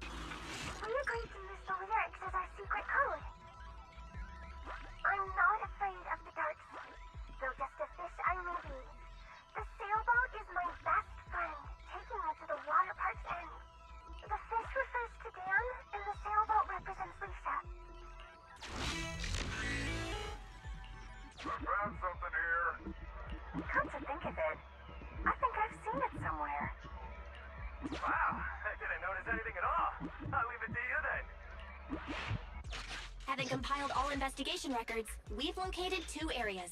We agreed to use the lyrics as our secret code. I'm not afraid of the dark sea, though just a fish I may be. The sailboat is my best friend, taking me to the water park's end. The fish refers to Dan, and the sailboat represents Lisa. I found something here. Come to think of it, I think I've seen it somewhere. Wow, I didn't notice anything at all. I'll leave it to you then. Having compiled all investigation records, we've located 2 areas.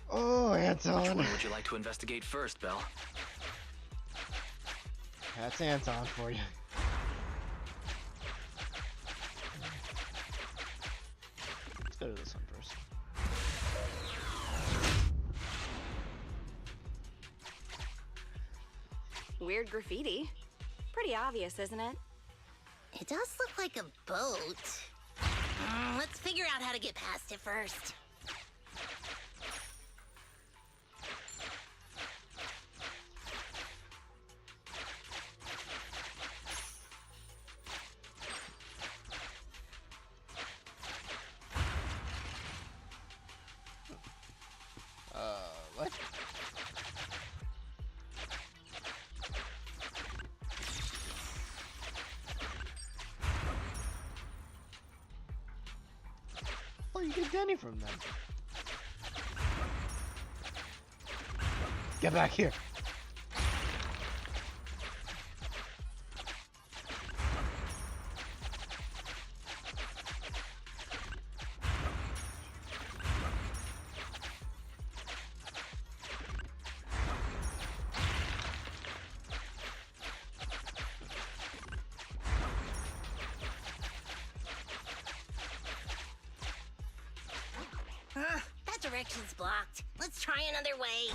Oh, Which Anton. one would you like to investigate first, Belle? That's Anton for you. Let's go to this one first. Weird graffiti. Pretty obvious, isn't it? It does look like a boat. Let's figure out how to get past it first. What? What are you get any from them? Get back here! That direction's blocked. Let's try another way.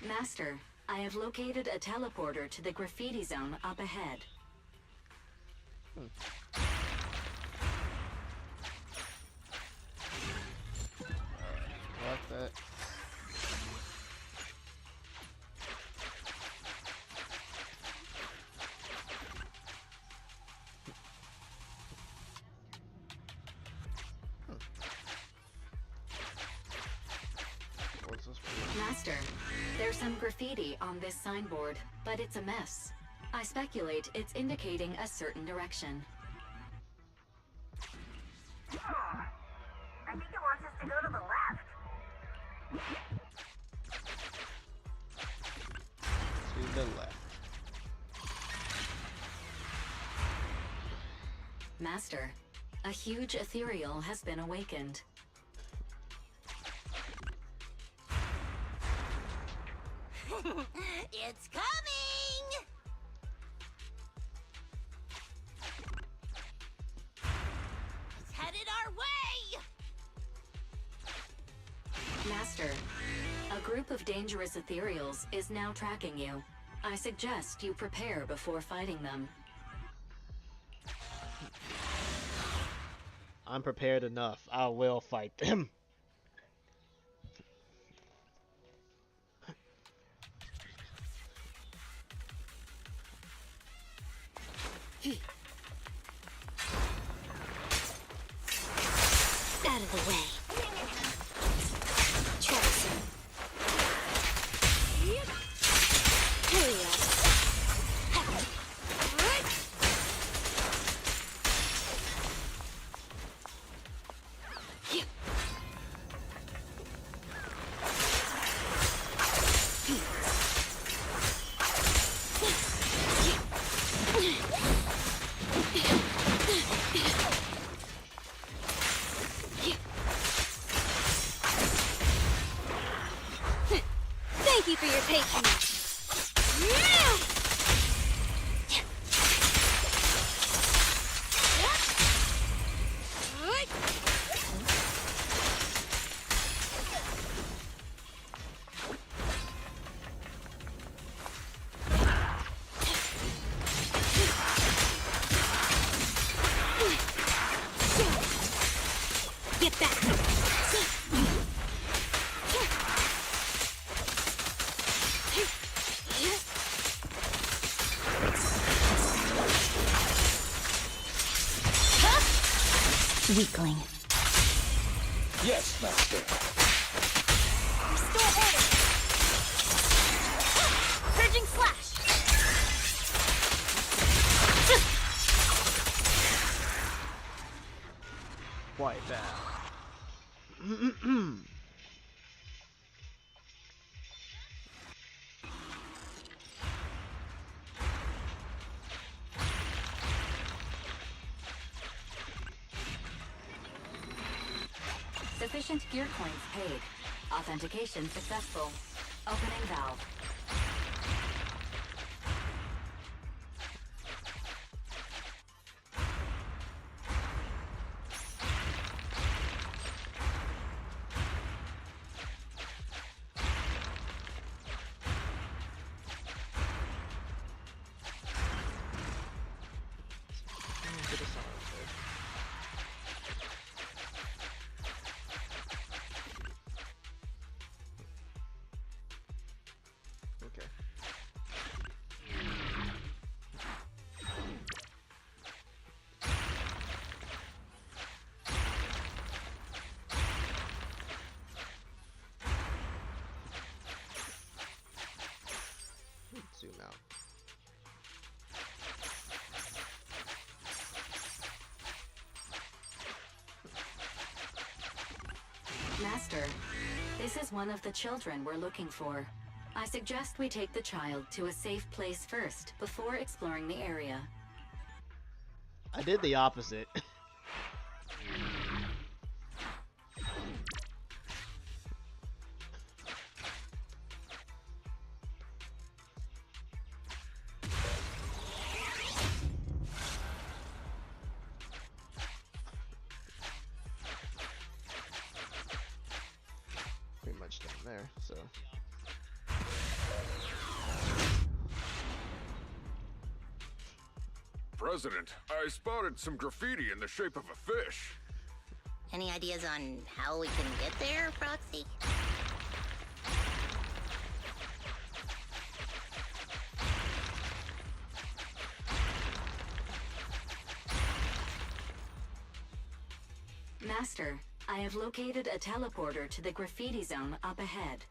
Master, I have located a teleporter to the graffiti zone up ahead. What the? What's this for? Master, there's some graffiti on this signboard, but it's a mess. I speculate it's indicating a certain direction. I think it wants us to go to the left. To the left. Master, a huge ethereal has been awakened. It's coming! It's headed our way! Master, a group of dangerous ethereals is now tracking you. I suggest you prepare before fighting them. I'm prepared enough. I will fight them. Out of the way. Troublesome. Here we are. Thank you for your patience. Get back. Weakling. Yes, Master. Restore order. Purging slash. Quite bad. Sufficient gear coins paid. Authentication successful. Opening valve. Master, this is one of the children we're looking for. I suggest we take the child to a safe place first, before exploring the area. I did the opposite. Pretty much down there, so. President, I spotted some graffiti in the shape of a fish. Any ideas on how we can get there, Proxy? Master, I have located a teleporter to the graffiti zone up ahead.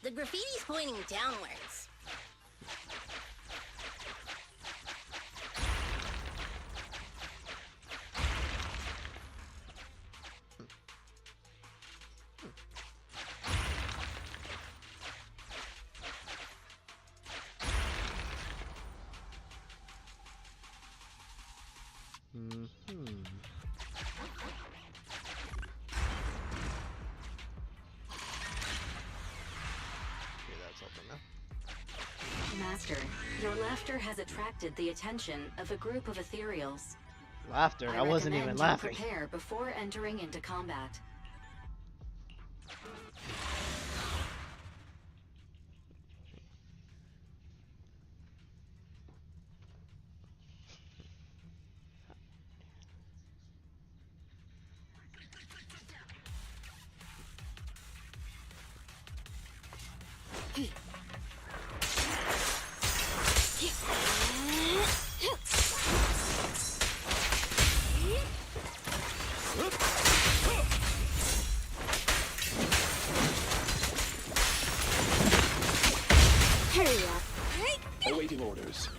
The graffiti's pointing downwards. Master, your laughter has attracted the attention of a group of ethereals. Laughter? I wasn't even laughing. Prepare before entering into combat. Awaiting orders.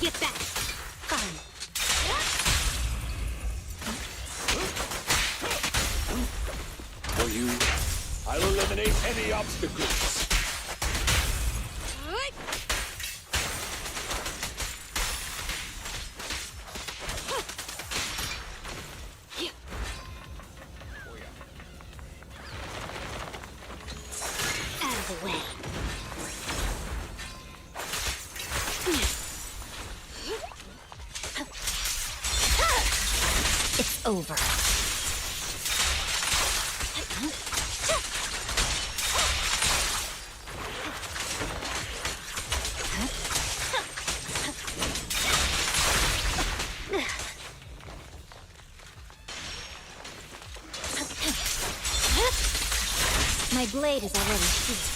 Get back! Fine. For you, I'll eliminate any obstacles. Out of the way. It's over. My blade is already sheathed.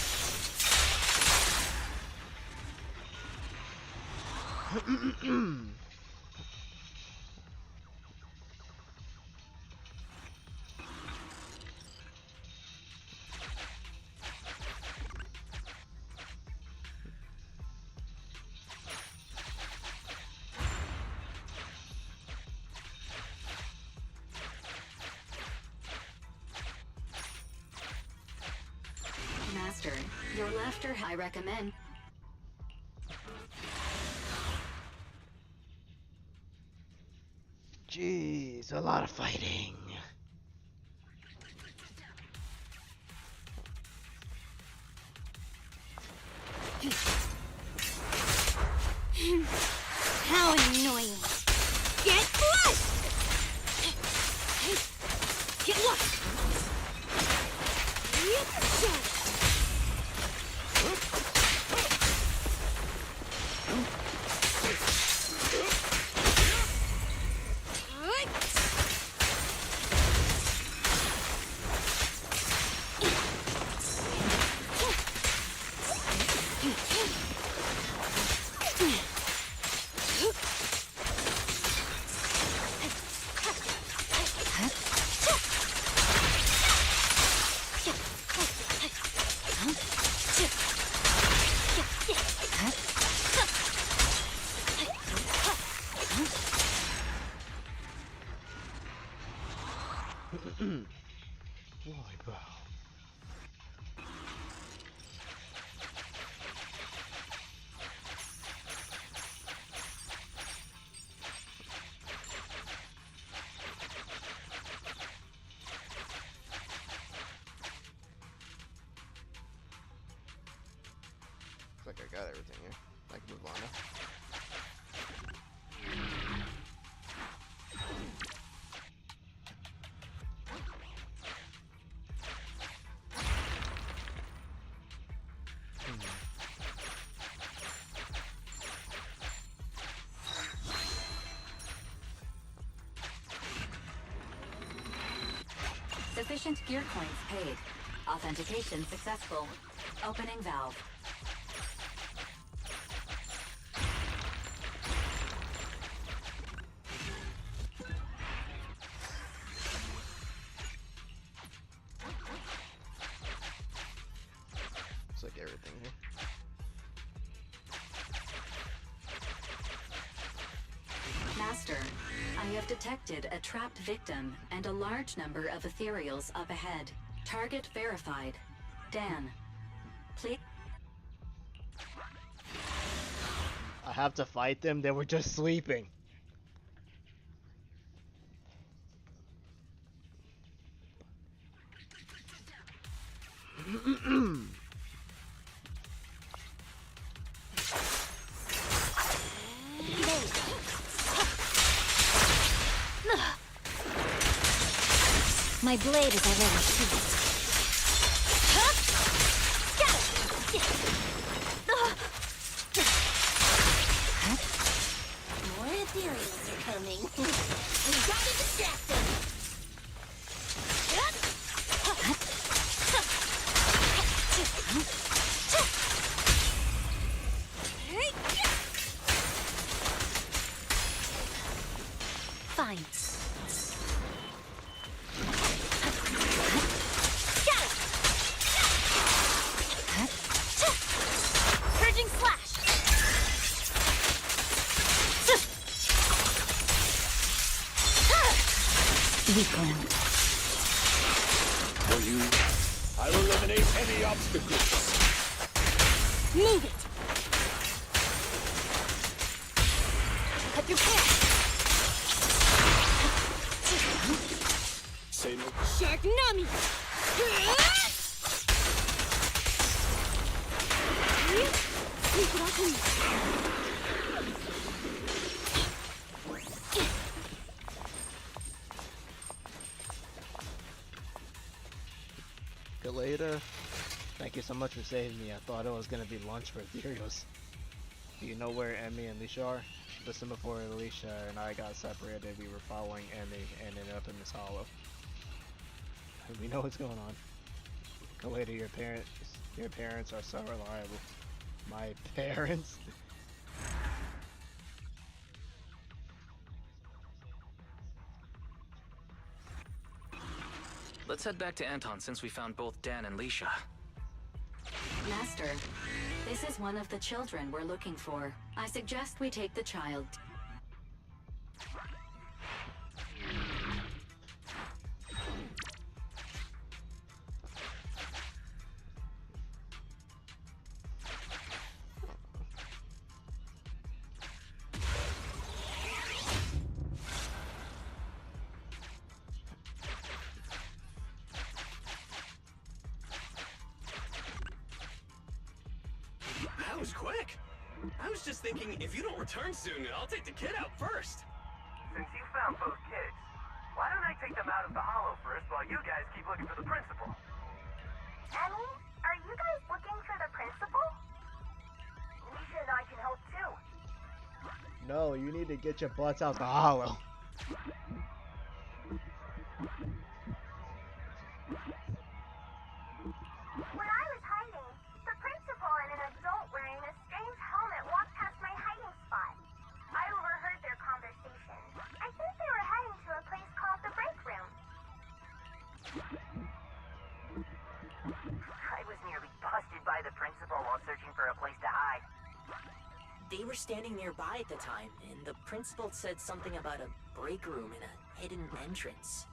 Master, your laughter I recommend. Jeez, a lot of fighting. How annoying! Get close! Get lost! Lollipop. Looks like I got everything here. I can move on now. Sufficient gear coins paid. Authentication successful. Opening valve. Looks like everything here. Master, I have detected a trapped victim and a large number of ethereals up ahead. Target verified. Dan. Please. I have to fight them? They were just sleeping. My blade is already sheathed. More ethereals are coming. We gotta distract them. Fine. Purging slash. Weakling. For you, I will eliminate any obstacles. Move it. Cut your path. Say no. Shark Nami. Sneak it off me. Koledas, thank you so much for saving me. I thought it was gonna be lunch for ethereals. Do you know where Emmy and Leisha are? Listen, before Leisha and I got separated, we were following Emmy and ended up in this hollow. We know what's going on. Koledas, your parents are so reliable. My parents? Let's head back to Anton since we found both Dan and Leisha. Master, this is one of the children we're looking for. I suggest we take the child. That was quick. I was just thinking, if you don't return soon, I'll take the kid out first. Since you found both kids, why don't I take them out of the hollow first while you guys keep looking for the principal? Emmy, are you guys looking for the principal? Leisha and I can help too. No, you need to get your butts out the hollow. When I was hiding, the principal and an adult wearing a strange helmet walked past my hiding spot. I overheard their conversation. I think they were heading to a place called the break room. I was nearly busted by the principal while searching for a place to hide. They were standing nearby at the time, and the principal said something about a break room and a hidden entrance.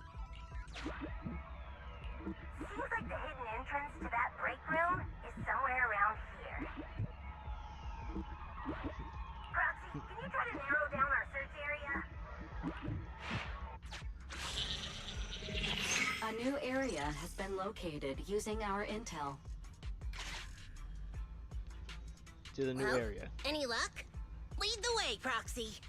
Seems like the hidden entrance to that break room is somewhere around here. Proxy, can you try to narrow down our search area? A new area has been located using our intel. To the new Well, area. Any luck? Lead the way, Proxy.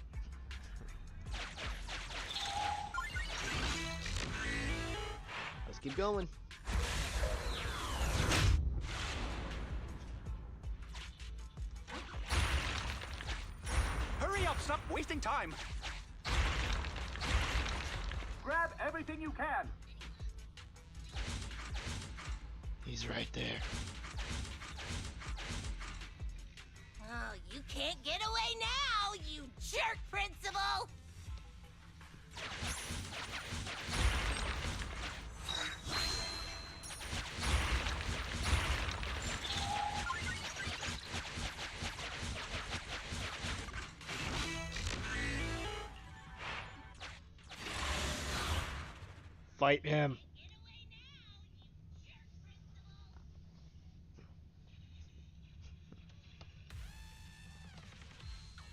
Let's keep going. Hurry up, stop wasting time! Grab everything you can! He's right there. Oh, you can't get away now, you jerk, Principal! Fight him.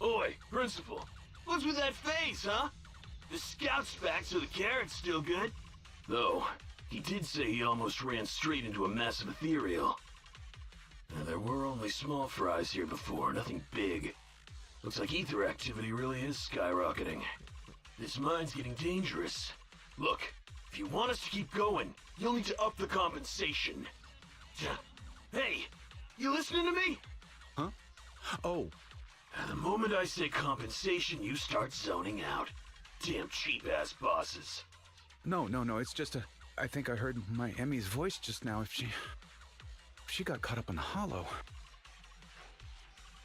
Oi, Principal. What's with that face, huh? The scout's back, so the carrot's still good. Though, he did say he almost ran straight into a massive ethereal. Now, there were only small fries here before, nothing big. Looks like ether activity really is skyrocketing. This mine's getting dangerous. Look, if you want us to keep going, you'll need to up the compensation. Hey, you listening to me? Huh? Oh. The moment I say compensation, you start zoning out. Damn cheap-ass bosses. No, it's just I think I heard my Emmy's voice just now. If she got caught up in the hollow.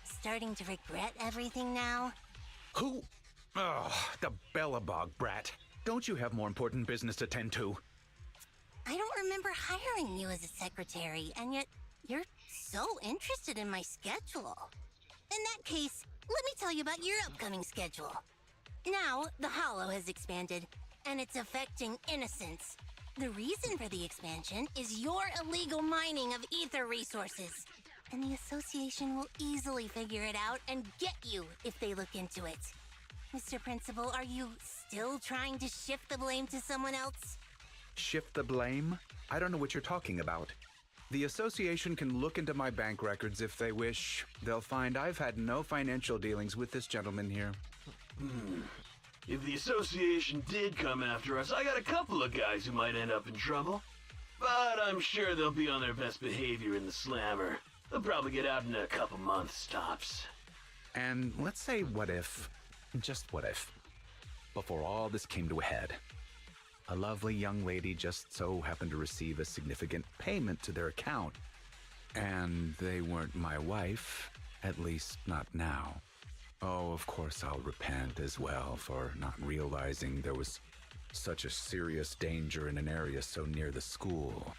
Starting to regret everything now? Who? Oh, the Bellabog brat. Don't you have more important business to tend to? I don't remember hiring you as a secretary, and yet you're so interested in my schedule. In that case, let me tell you about your upcoming schedule. Now, the Hollow has expanded, and it's affecting innocents. The reason for the expansion is your illegal mining of ether resources. And the Association will easily figure it out and get you if they look into it. Mr. Principal, are you still trying to shift the blame to someone else? Shift the blame? I don't know what you're talking about. The Association can look into my bank records if they wish. They'll find I've had no financial dealings with this gentleman here. If the Association did come after us, I got a couple of guys who might end up in trouble. But I'm sure they'll be on their best behavior in the slammer. They'll probably get out in a couple months, tops. And let's say what if, just what if, before all this came to a head, a lovely young lady just so happened to receive a significant payment to their account. And they weren't my wife, at least not now. Oh, of course I'll repent as well for not realizing there was such a serious danger in an area so near the school.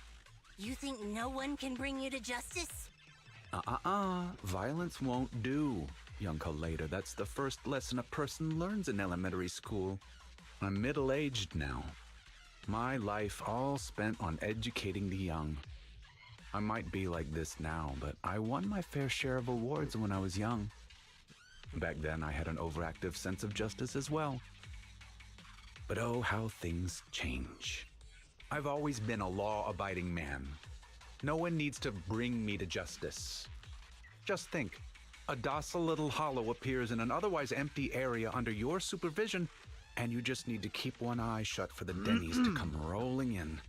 You think no one can bring you to justice? Violence won't do, young Koledas. That's the first lesson a person learns in elementary school. I'm middle-aged now. My life all spent on educating the young. I might be like this now, but I won my fair share of awards when I was young. Back then, I had an overactive sense of justice as well. But oh, how things change. I've always been a law-abiding man. No one needs to bring me to justice. Just think, a docile little hollow appears in an otherwise empty area under your supervision, and you just need to keep one eye shut for the Denny's to come rolling in.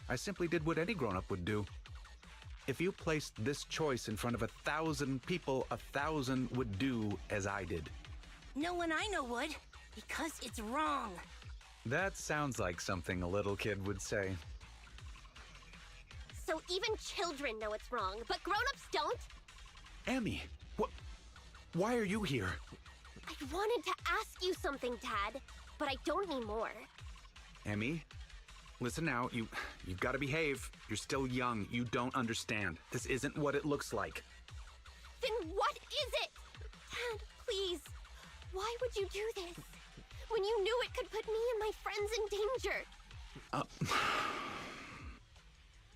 I simply did what any grown-up would do. If you placed this choice in front of 1,000 people, 1,000 would do as I did. No one I know would, because it's wrong. That sounds like something a little kid would say. So even children know it's wrong, but grown-ups don't? Emmy, why are you here? I wanted to ask you something, Dad, but I don't anymore. Emmy, listen now, you've got to behave. You're still young. You don't understand. This isn't what it looks like. Then what is it? Dad, please. Why would you do this? When you knew it could put me and my friends in danger.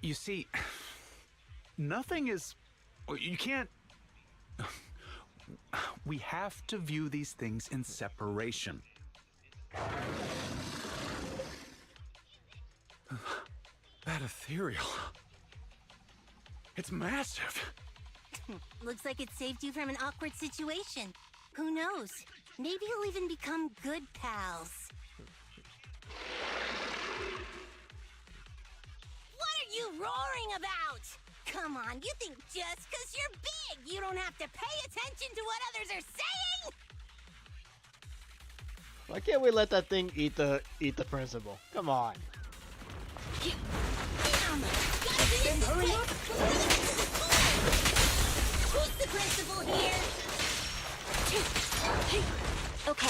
You see, nothing is... You can't... We have to view these things in separation. That ethereal... It's massive. Looks like it saved you from an awkward situation. Who knows? Maybe you'll even become good pals. What are you roaring about? Come on, you think just 'cause you're big, you don't have to pay attention to what others are saying? Why can't we let that thing eat the principal? Come on. Hurry up! Who's the principal here? Okay.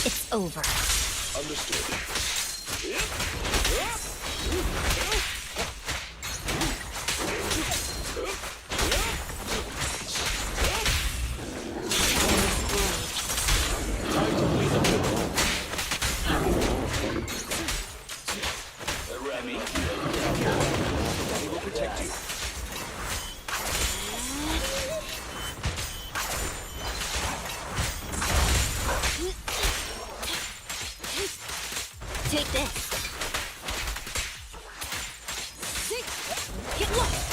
It's over. Understood. Remy, Daddy will protect you. Take this. Get lost.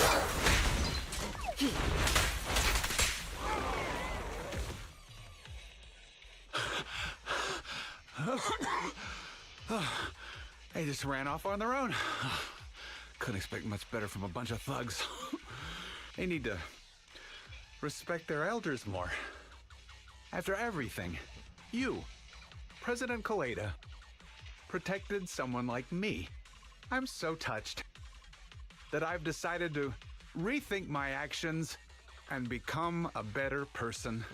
They just ran off on their own. Couldn't expect much better from a bunch of thugs. They need to respect their elders more. After everything, you, President Koleda, protected someone like me. I'm so touched that I've decided to rethink my actions and become a better person.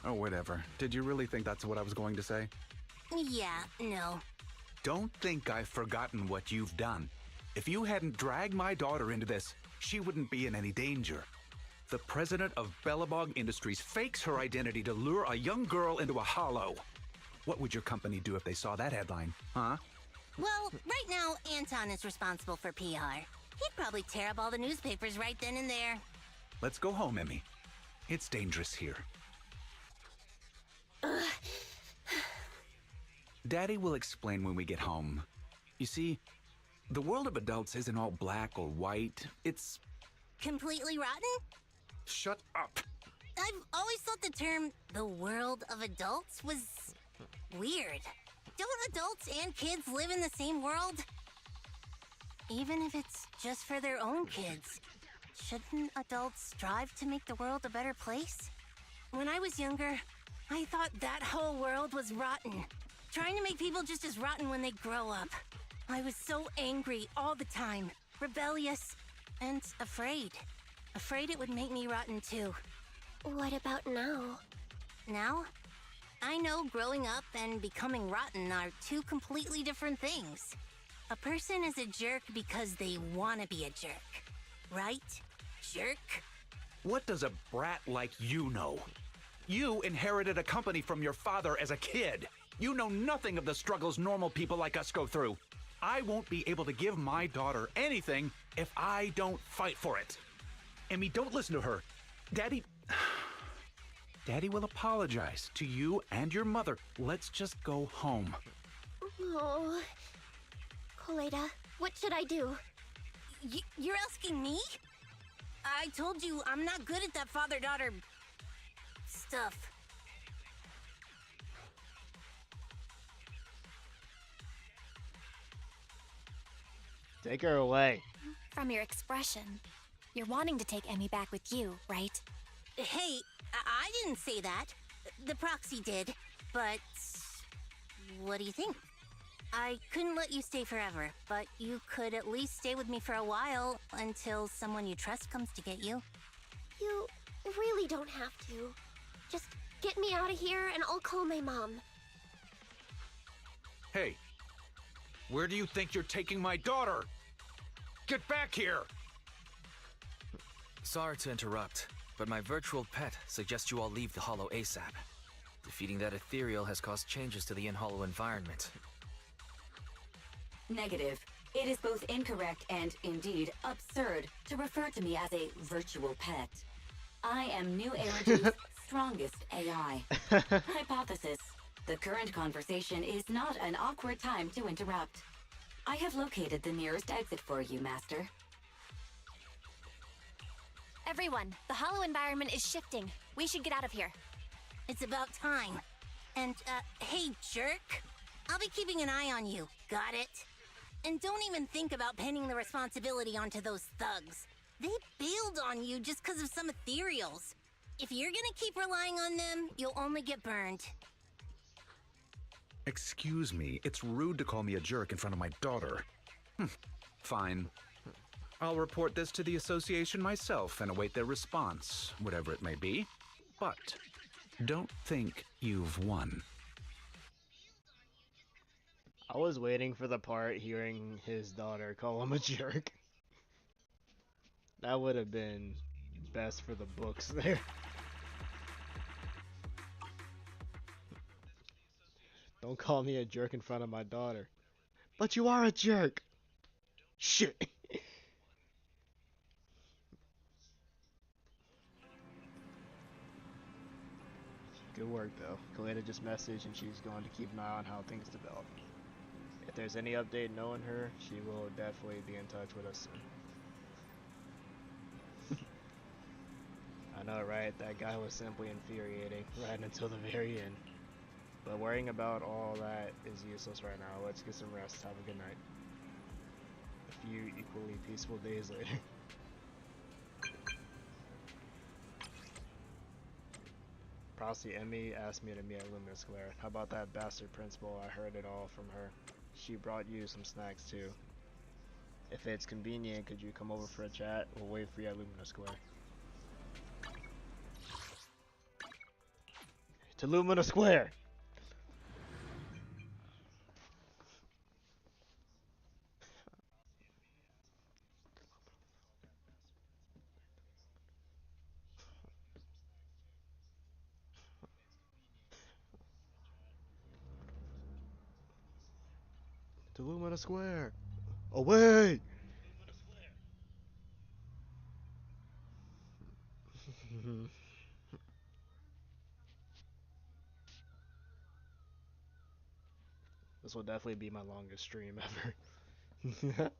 Oh, whatever. Did you really think that's what I was going to say? Yeah, no. Don't think I've forgotten what you've done. If you hadn't dragged my daughter into this, she wouldn't be in any danger. The president of Belobog Industries fakes her identity to lure a young girl into a hollow. What would your company do if they saw that headline, huh? Well, right now, Anton is responsible for PR. He'd probably tear up all the newspapers right then and there. Let's go home, Emmy. It's dangerous here. Daddy will explain when we get home. You see, the world of adults isn't all black or white. It's... Completely rotten? Shut up. I've always thought the term, the world of adults, was weird. Don't adults and kids live in the same world? Even if it's just for their own kids, shouldn't adults strive to make the world a better place? When I was younger, I thought that whole world was rotten. Trying to make people just as rotten when they grow up. I was so angry all the time, rebellious, and afraid. Afraid it would make me rotten too. What about now? Now? I know growing up and becoming rotten are two completely different things. A person is a jerk because they want to be a jerk. Right? Jerk? What does a brat like you know? You inherited a company from your father as a kid. You know nothing of the struggles normal people like us go through. I won't be able to give my daughter anything if I don't fight for it. Emmy, don't listen to her. Daddy will apologize to you and your mother. Let's just go home. Oh. Koleda, what should I do? You're asking me? I told you I'm not good at that father-daughter stuff. Take her away. From your expression, you're wanting to take Emmy back with you, right? Hey, I didn't say that. The proxy did. But what do you think? I couldn't let you stay forever, but you could at least stay with me for a while until someone you trust comes to get you. You really don't have to. Just get me out of here and I'll call my mom. Hey, where do you think you're taking my daughter? Get back here! Sorry to interrupt, but my virtual pet suggests you all leave the Hollow ASAP. Defeating that ethereal has caused changes to the in-Hollow environment. Negative. It is both incorrect and, indeed, absurd to refer to me as a virtual pet. I am New Energy's strongest AI. Hypothesis. The current conversation is not an awkward time to interrupt. I have located the nearest exit for you, Master. Everyone, the hollow environment is shifting. We should get out of here. It's about time. And, hey, jerk. I'll be keeping an eye on you. Got it? And don't even think about pinning the responsibility onto those thugs. They bailed on you just because of some ethereals. If you're gonna keep relying on them, you'll only get burned. Excuse me, it's rude to call me a jerk in front of my daughter. Fine. I'll report this to the association myself and await their response, whatever it may be. But don't think you've won. I was waiting for the part hearing his daughter call him a jerk. That would have been best for the books there. Don't call me a jerk in front of my daughter. But you are a jerk! Shit! Good work though. Koledas just messaged and she's going to keep an eye on how things develop. If there's any update knowing her, she will definitely be in touch with us soon. I know, right? That guy was simply infuriating right until the very end. But worrying about all that is useless right now. Let's get some rest. Have a good night. A few equally peaceful days later. Prosty Emmy asked me to meet at Luminous Glare. How about that bastard principal? I heard it all from her. She brought you some snacks too. If it's convenient, could you come over for a chat? We'll wait for you at Luminous Glare. To Luminous Square! To Luminous Square! Away! This will definitely be my longest stream ever.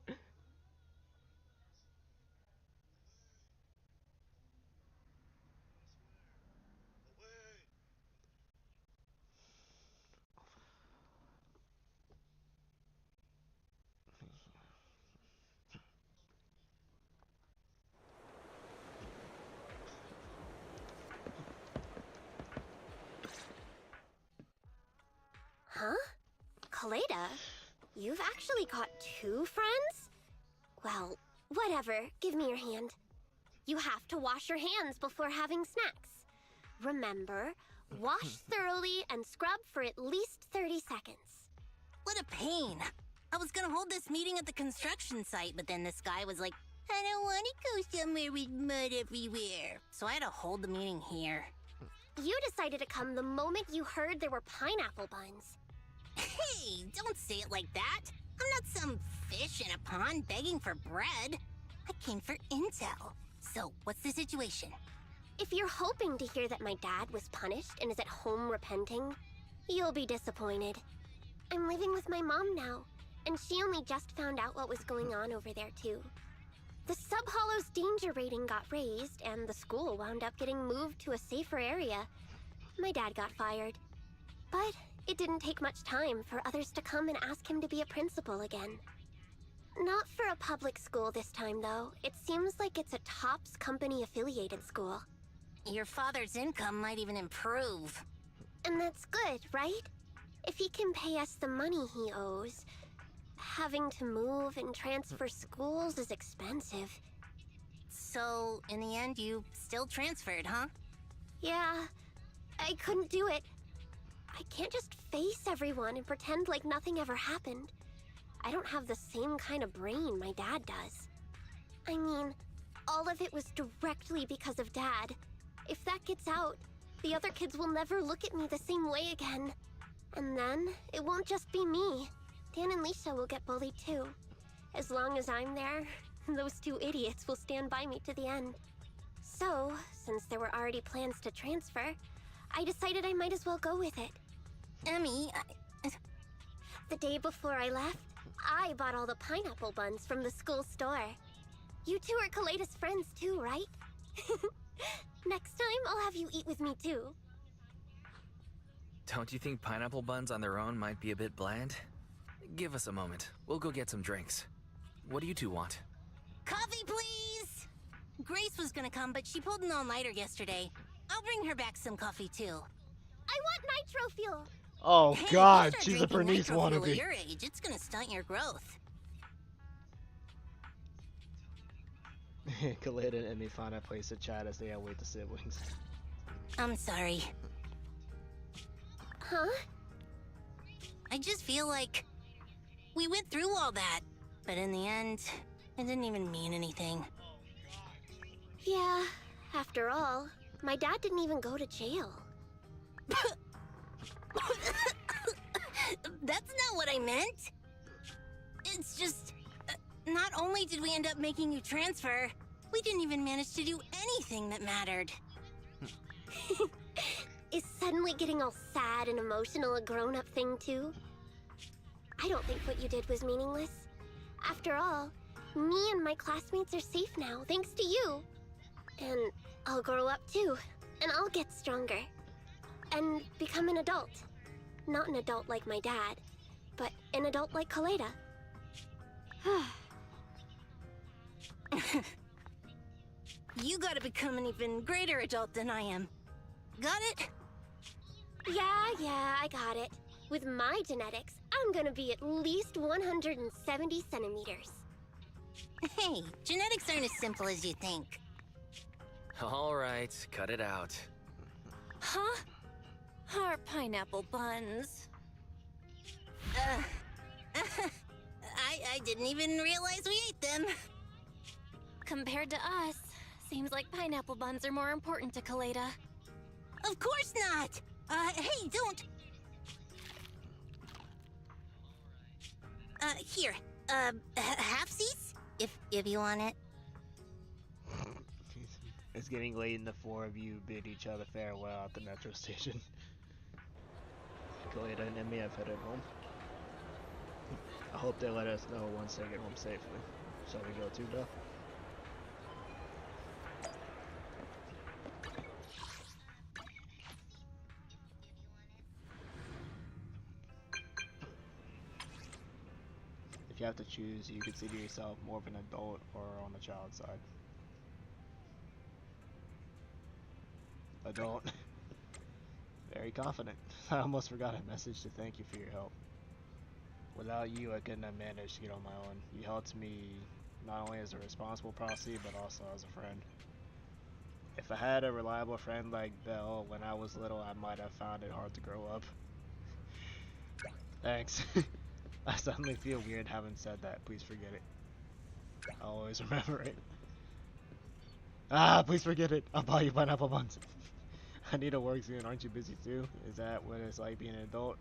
Huh? Koleda? You've actually got 2 friends? Well, whatever. Give me your hand. You have to wash your hands before having snacks. Remember, wash thoroughly and scrub for at least 30 seconds. What a pain. I was gonna hold this meeting at the construction site, but then this guy was like, I don't want to go somewhere with mud everywhere. So I had to hold the meeting here. You decided to come the moment you heard there were pineapple buns. Hey, don't say it like that. I'm not some fish in a pond begging for bread. I came for intel. So, what's the situation? If you're hoping to hear that my dad was punished and is at home repenting, you'll be disappointed. I'm living with my mom now, and she only just found out what was going on over there too. The Sub-Hollow's danger rating got raised, and the school wound up getting moved to a safer area. My dad got fired. But it didn't take much time for others to come and ask him to be a principal again. Not for a public school this time, though. It seems like it's a TOPS company-affiliated school. Your father's income might even improve. And that's good, right? If he can pay us the money he owes, having to move and transfer schools is expensive. So, in the end, you still transferred, huh? Yeah, I couldn't do it. I can't just face everyone and pretend like nothing ever happened. I don't have the same kind of brain my dad does. I mean, all of it was directly because of Dad. If that gets out, the other kids will never look at me the same way again. And then, it won't just be me. Dan and Lisa will get bullied too. As long as I'm there, those two idiots will stand by me to the end. So, since there were already plans to transfer, I decided I might as well go with it. Emmy, the day before I left, I bought all the pineapple buns from the school store. You two are Koledas friends too, right? Next time, I'll have you eat with me too. Don't you think pineapple buns on their own might be a bit bland? Give us a moment. We'll go get some drinks. What do you two want? Coffee, please! Grace was gonna come, but she pulled an all-nighter yesterday. I'll bring her back some coffee, too. I want nitro fuel! Oh Hey, god, if you she's start a drinking Burnice nitro fuel wannabe. at your age, it's gonna stunt your growth. Koleda and Emmy find a place to chat as they await the siblings. I'm sorry. Huh? I just feel like we went through all that, but in the end, it didn't even mean anything. Yeah, after all, my dad didn't even go to jail. That's not what I meant. It's just, not only did we end up making you transfer, we didn't even manage to do anything that mattered. Is suddenly getting all sad and emotional a grown-up thing too? I don't think what you did was meaningless. After all, me and my classmates are safe now, thanks to you. And I'll grow up too, and I'll get stronger. And become an adult. Not an adult like my dad, but an adult like Koleda. You gotta become an even greater adult than I am. Got it? Yeah, I got it. With my genetics, I'm gonna be at least 170 centimeters. Hey, genetics aren't as simple as you think. All right, cut it out. Huh? Our pineapple buns. I didn't even realize we ate them. Compared to us, seems like pineapple buns are more important to Koleda. Of course not! Hey, don't! Here, halfsies? If you want it. It's getting late and the four of you bid each other farewell at the metro station. Koleda and Emmy have headed home. I hope they let us know once they get home safely. Shall we go too, Belle? If you have to choose, you consider yourself more of an adult or on the child side. Adult. Very confident. I almost forgot a message to thank you for your help. Without you, I couldn't have managed to get on my own. You helped me not only as a responsible proxy, but also as a friend. If I had a reliable friend like Belle when I was little, I might have found it hard to grow up. Thanks. I suddenly feel weird having said that. Please forget it. I'll always remember it. Ah, please forget it. I'll buy you pineapple buns. I need to work soon. Aren't you busy too? Is that what it's like being an adult?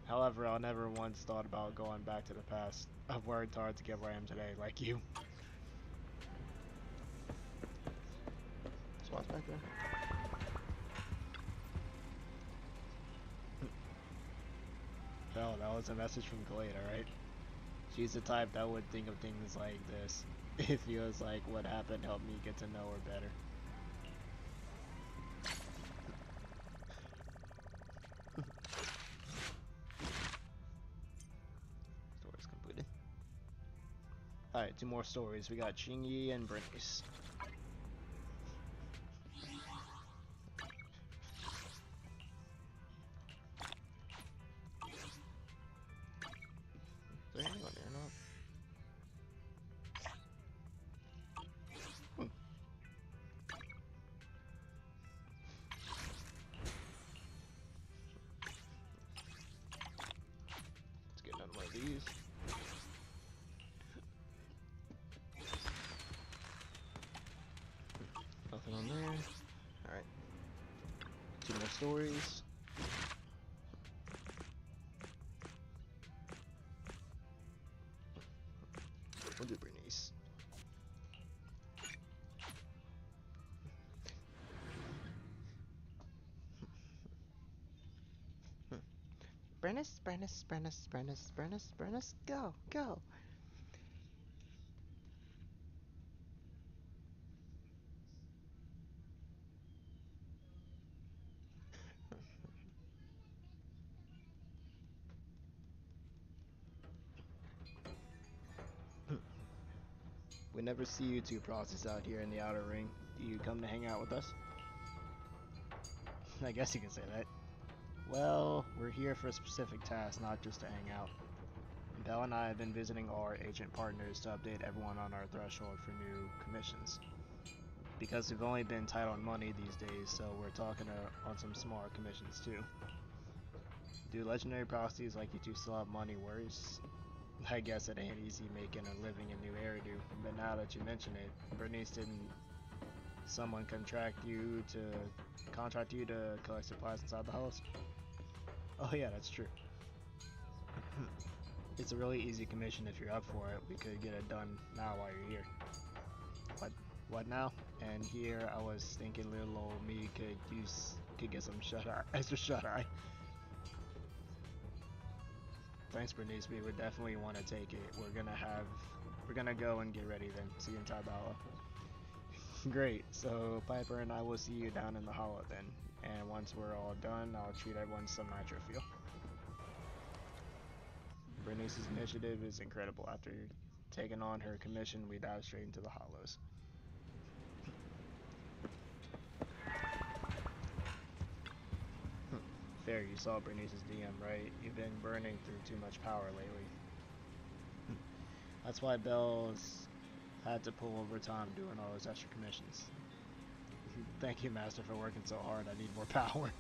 However, I never once thought about going back to the past. I've worked hard to get where I am today, like you. Swat's back there. Belle, that was a message from Koleda, right? She's the type that would think of things like this. It feels like what happened helped me get to know her better. Story's completed. Alright, 2 more stories. We got Chingy and Burnice. Is there anyone there or not? Let's get another one of these. stories. We'll do Burnice. Burnice, go. We never see you two process out here in the outer ring. Do you come to hang out with us? I guess you can say that. Well, we're here for a specific task, not just to hang out. Belle and I have been visiting our agent partners to update everyone on our threshold for new commissions. Because we've only been tight on money these days, so we're talking on some smaller commissions too. Do legendary proxies like you two still have money worries? I guess it ain't easy making a living in New Eridu, but now that you mention it, Burnice, didn't someone contract you to collect supplies inside the house? Oh yeah, that's true. It's a really easy commission if you're up for it. We could get it done now while you're here. What now? And here I was thinking little old me could get some extra shut eye. Thanks, Burnice. We would definitely want to take it. We're gonna go and get ready then. See you inside the hollow. Great. So Piper and I will see you down in the hollow then. And once we're all done, I'll treat everyone to some nitro fuel. Burnice's initiative is incredible. After taking on her commission, we dive straight into the hollows. Fair, you saw Burnice's DM, right? You've been burning through too much power lately. That's why Belle's had to pull overtime doing all those extra commissions. Thank you, Master, for working so hard. I need more power.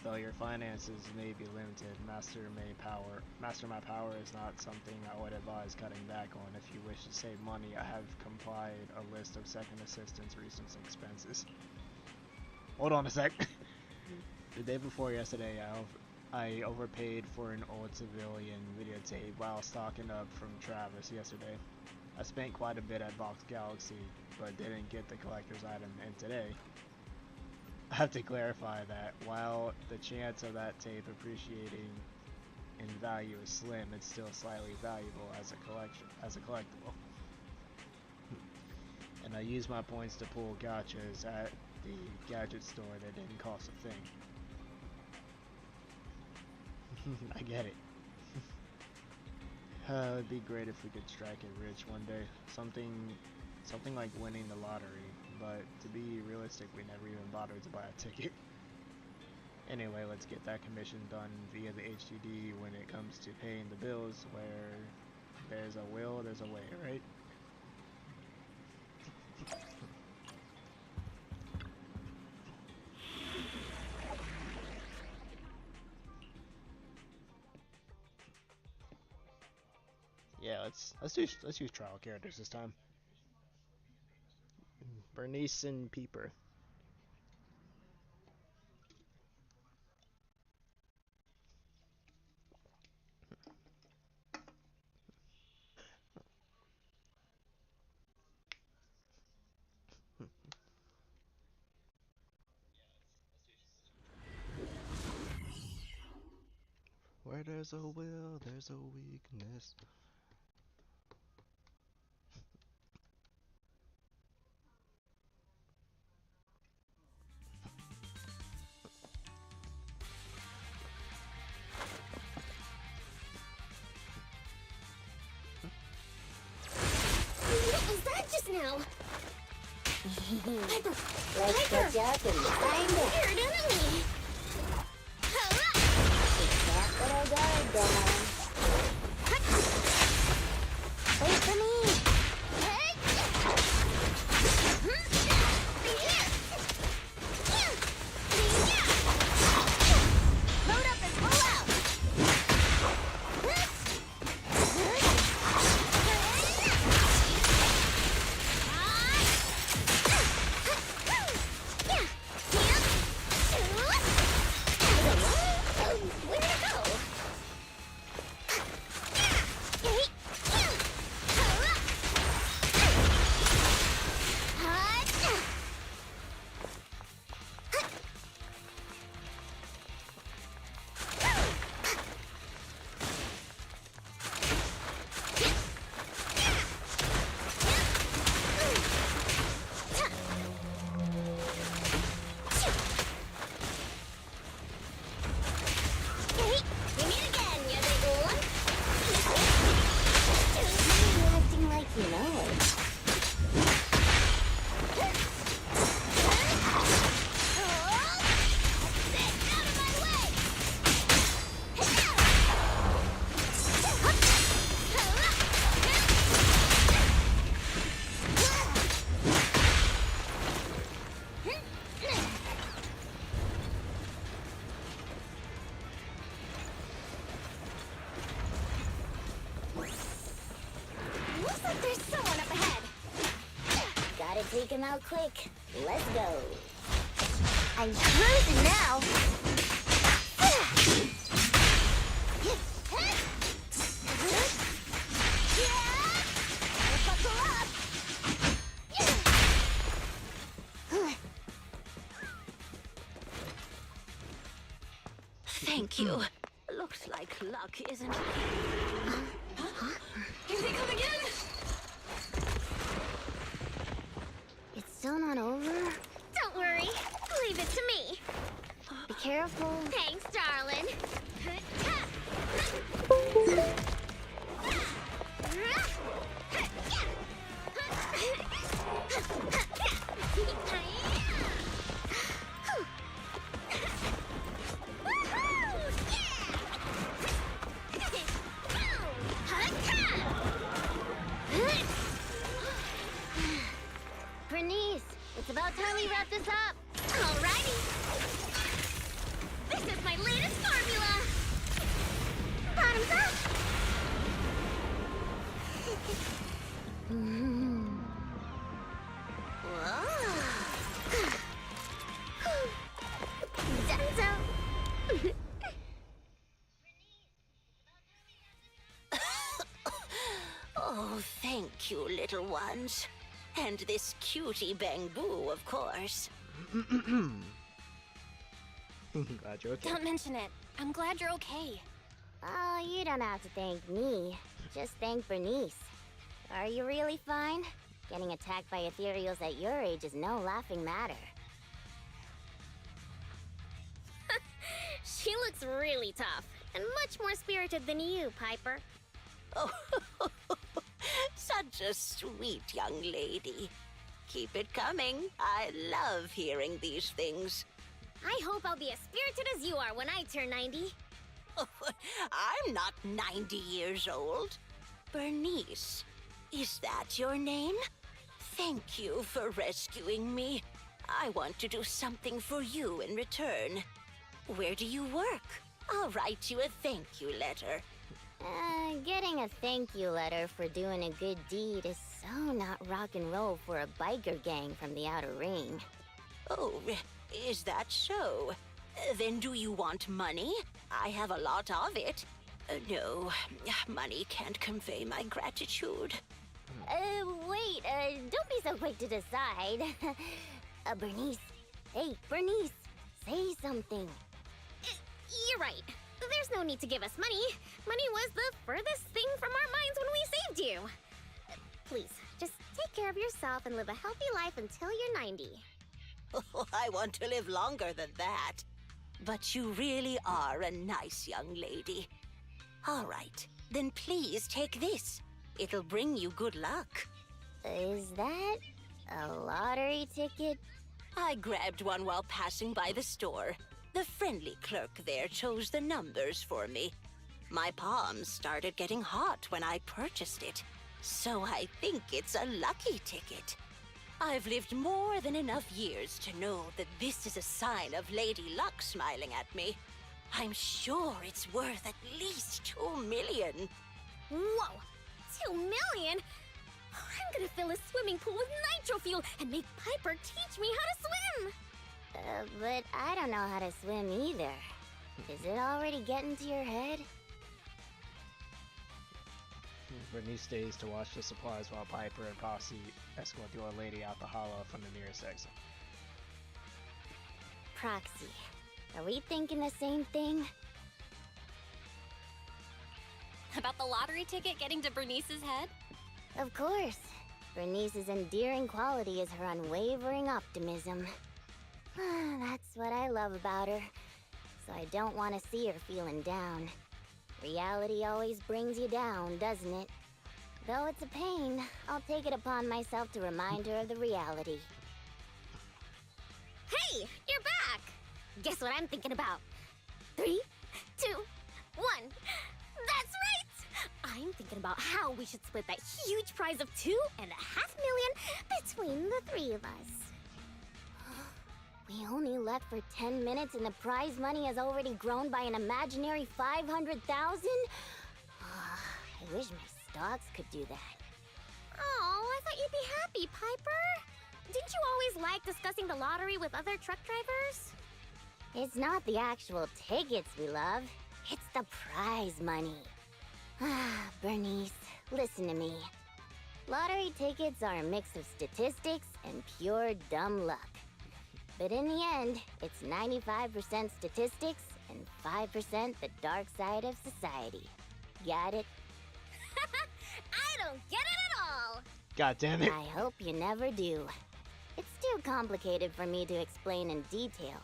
Though your finances may be limited, Master my power is not something I would advise cutting back on. If you wish to save money, I have compiled a list of second assistance recent expenses. Hold on a sec. The day before yesterday, I overpaid for an old civilian videotape while stocking up from Travis yesterday. I spent quite a bit at Vox Galaxy, but didn't get the collector's item, and today, I have to clarify that while the chance of that tape appreciating in value is slim, it's still slightly valuable as a collectible. And I used my points to pull gotchas at the gadget store that didn't cost a thing. I get it. It'd be great if we could strike it rich one day. Something like winning the lottery, but to be realistic, we never even bothered to buy a ticket. Anyway, let's get that commission done via the HDD. When it comes to paying the bills, where there's a will, there's a way, right? Yeah, let's use trial characters this time. Burnice and Peeper. Where there's a will, there's a weakness. What was that just now? Piper! Let's Piper! get up and find it. Weird enemy! That's what I died down. Wait for me. Load up and pull out! take him out quick. Let's go. I'm cruising now. Buckle up. Thank you. Looks like luck, isn't it? Here they come again! It's still not over? Don't worry. Leave it to me. Be careful. Thanks, darling. Bernice, it's about time we wrap this up. Alrighty. This is my latest formula. Bottoms up. Oh, thank you, little ones. And this cutie Bangbu, of course. Glad you're okay. Don't mention it. I'm glad you're okay. Oh, you don't have to thank me. Just thank Bernice. Are you really fine? Getting attacked by ethereals at your age is no laughing matter. She looks really tough and much more spirited than you, Piper. Oh, such a sweet young lady. Keep it coming. I love hearing these things. I hope I'll be as spirited as you are when I turn 90. I'm not 90 years old. Bernice, is that your name? Thank you for rescuing me. I want to do something for you in return. Where do you work? I'll write you a thank you letter. Getting a thank you letter for doing a good deed is so not rock and roll for a biker gang from the outer ring. Oh, is that so? Then do you want money? I have a lot of it. No, money can't convey my gratitude. Wait, don't be so quick to decide. Bernice. Hey, Bernice, say something. You're right. There's no need to give us money. Money was the furthest thing from our minds when we saved you. Please, just take care of yourself and live a healthy life until you're 90. Oh, I want to live longer than that. But you really are a nice young lady. All right, then please take this. It'll bring you good luck. Is that a lottery ticket? I grabbed one while passing by the store. The friendly clerk there chose the numbers for me. My palms started getting hot when I purchased it, so I think it's a lucky ticket. I've lived more than enough years to know that this is a sign of Lady Luck smiling at me. I'm sure it's worth at least 2 million. Whoa! 2 million? I'm gonna fill a swimming pool with nitro fuel and make Piper teach me how to swim! But I don't know how to swim either. Is it already getting to your head? Bernice stays to watch the supplies while Piper and Posse escort the old lady out the hollow from the nearest exit. Proxy, are we thinking the same thing? About the lottery ticket getting to Burnice's head? Of course. Bernice's endearing quality is her unwavering optimism. That's what I love about her. So I don't want to see her feeling down. Reality always brings you down, doesn't it? Though it's a pain, I'll take it upon myself to remind her of the reality. Hey, you're back! Guess what I'm thinking about? 3, 2, 1. That's right! I'm thinking about how we should split that huge prize of 2.5 million between the 3 of us. We only left for 10 minutes and the prize money has already grown by an imaginary 500,000? I wish my stocks could do that. Oh, I thought you'd be happy, Piper. Didn't you always like discussing the lottery with other truck drivers? It's not the actual tickets we love, it's the prize money. Ah, Bernice, listen to me. Lottery tickets are a mix of statistics and pure dumb luck. But in the end, it's 95% statistics and 5% the dark side of society. Got it? I don't get it at all! God damn it. I hope you never do. It's too complicated for me to explain in detail.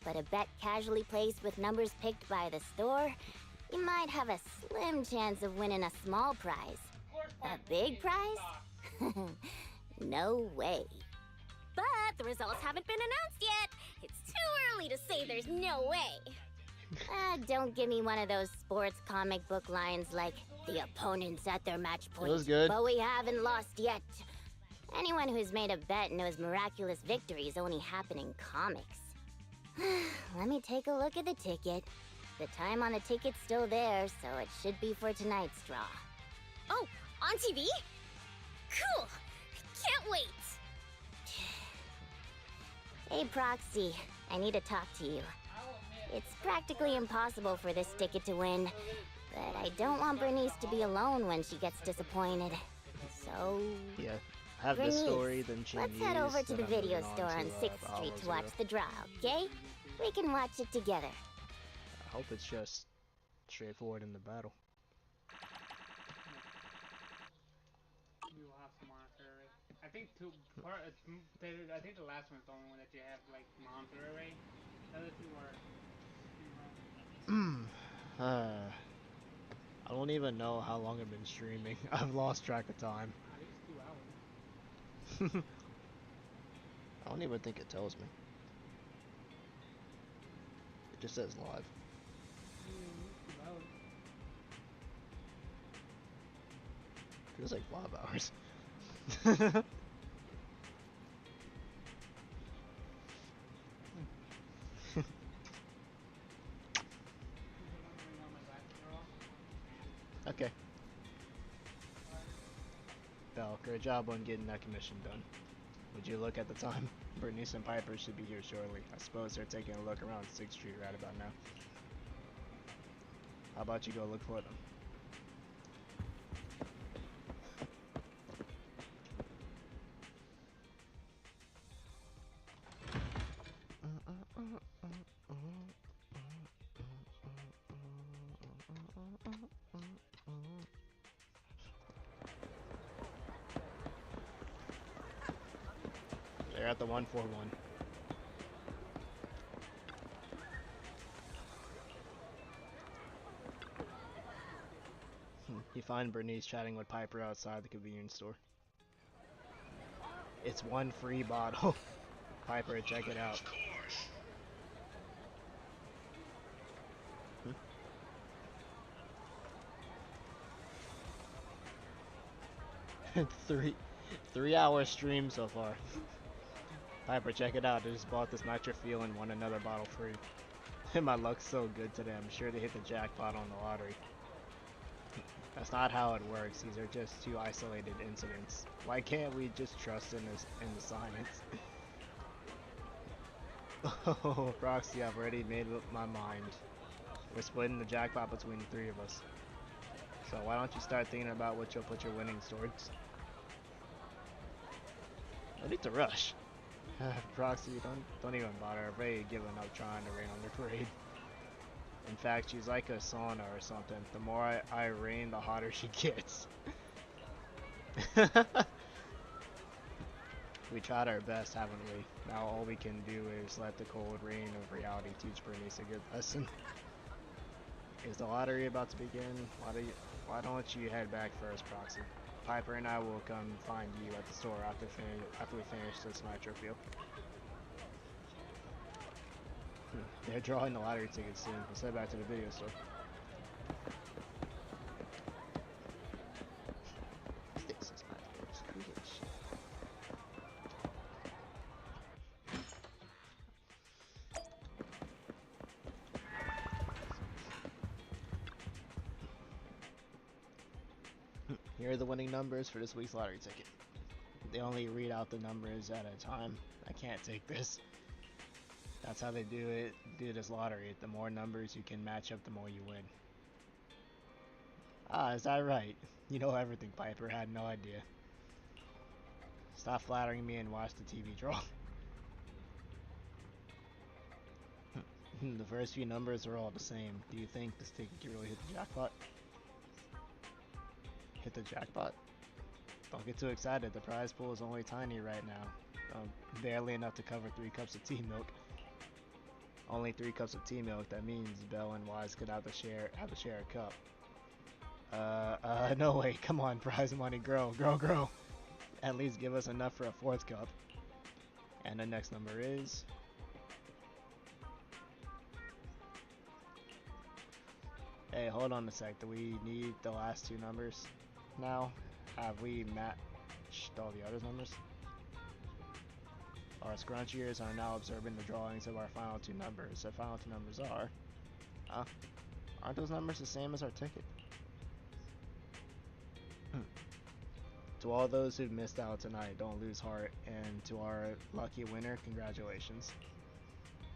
But a bet casually placed with numbers picked by the store, you might have a slim chance of winning a small prize. A big prize? No way. But the results haven't been announced yet. It's too early to say there's no way. Don't give me one of those sports comic book lines like, the opponent's at their match point, was good. but we haven't lost yet. Anyone who's made a bet knows miraculous victories only happen in comics. Let me take a look at the ticket. The time on the ticket's still there, so it should be for tonight's draw. Oh, on TV? Cool! Can't wait! Hey, Proxy, I need to talk to you. It's practically impossible for this ticket to win, but I don't want Bernice to be alone when she gets disappointed. So... Yeah, have Bernice, this story, then she let's head over to the video store on 6th Street to watch the draw, okay? We can watch it together. I hope it's just straightforward in the battle. We will have some monitor array. I think I think the last one's the only one that you have like monitor array. The other two are. I don't even know how long I've been streaming. I've lost track of time. At least 2 hours. I don't even think it tells me. It just says live. Feels like 5 hours. Okay. Bell, great job on getting that commission done. Would you look at the time? Bernice and Piper should be here shortly. I suppose they're taking a look around 6th Street right about now. How about you go look for them? They're at the 141. You find Bernice chatting with Piper outside the convenience store. It's one free bottle. Piper, check it out. Three-hour stream so far. Piper, check it out. I just bought this Nitro Fuel and won another bottle free. My luck's so good today. I'm sure they hit the jackpot on the lottery. That's not how it works. These are just two isolated incidents. Why can't we just trust in the science? Oh, Proxy, I've already made up my mind. We're splitting the jackpot between the three of us. So why don't you start thinking about what you'll put your winnings towards? I need to rush. Proxy, don't even bother. I've already given up trying to rain on the parade. In fact, she's like a sauna or something. The more I rain, the hotter she gets. We tried our best, haven't we? Now all we can do is let the cold rain of reality teach Bernice a good lesson. Is the lottery about to begin? Why don't you head back first, Proxy? Piper and I will come find you at the store after we finish this Nitro Fuel. They're drawing the lottery tickets soon. Let's head back to the video store. Here are the winning numbers for this week's lottery ticket. They only read out the numbers at a time. I can't take this. That's how they do this lottery. The more numbers you can match up, the more you win. Ah, is that right? You know everything, Piper. Had no idea. Stop flattering me and watch the TV draw. The first few numbers are all the same. Do you think this ticket can really hit the jackpot? Hit the jackpot? Don't get too excited. The prize pool is only tiny right now. Barely enough to cover 3 cups of tea milk. Only 3 cups of tea milk. That means Belle and Wise could have to share a cup. No way. Come on, prize money, grow. At least give us enough for a 4th cup. And the next number is... Hey, hold on a sec. Do we need the last 2 numbers now? Have we matched all the other numbers? Our scrunch ears are now observing the drawings of our final 2 numbers. The final 2 numbers are... Huh? Aren't those numbers the same as our ticket? To all those who've missed out tonight, don't lose heart, and to our lucky winner, congratulations.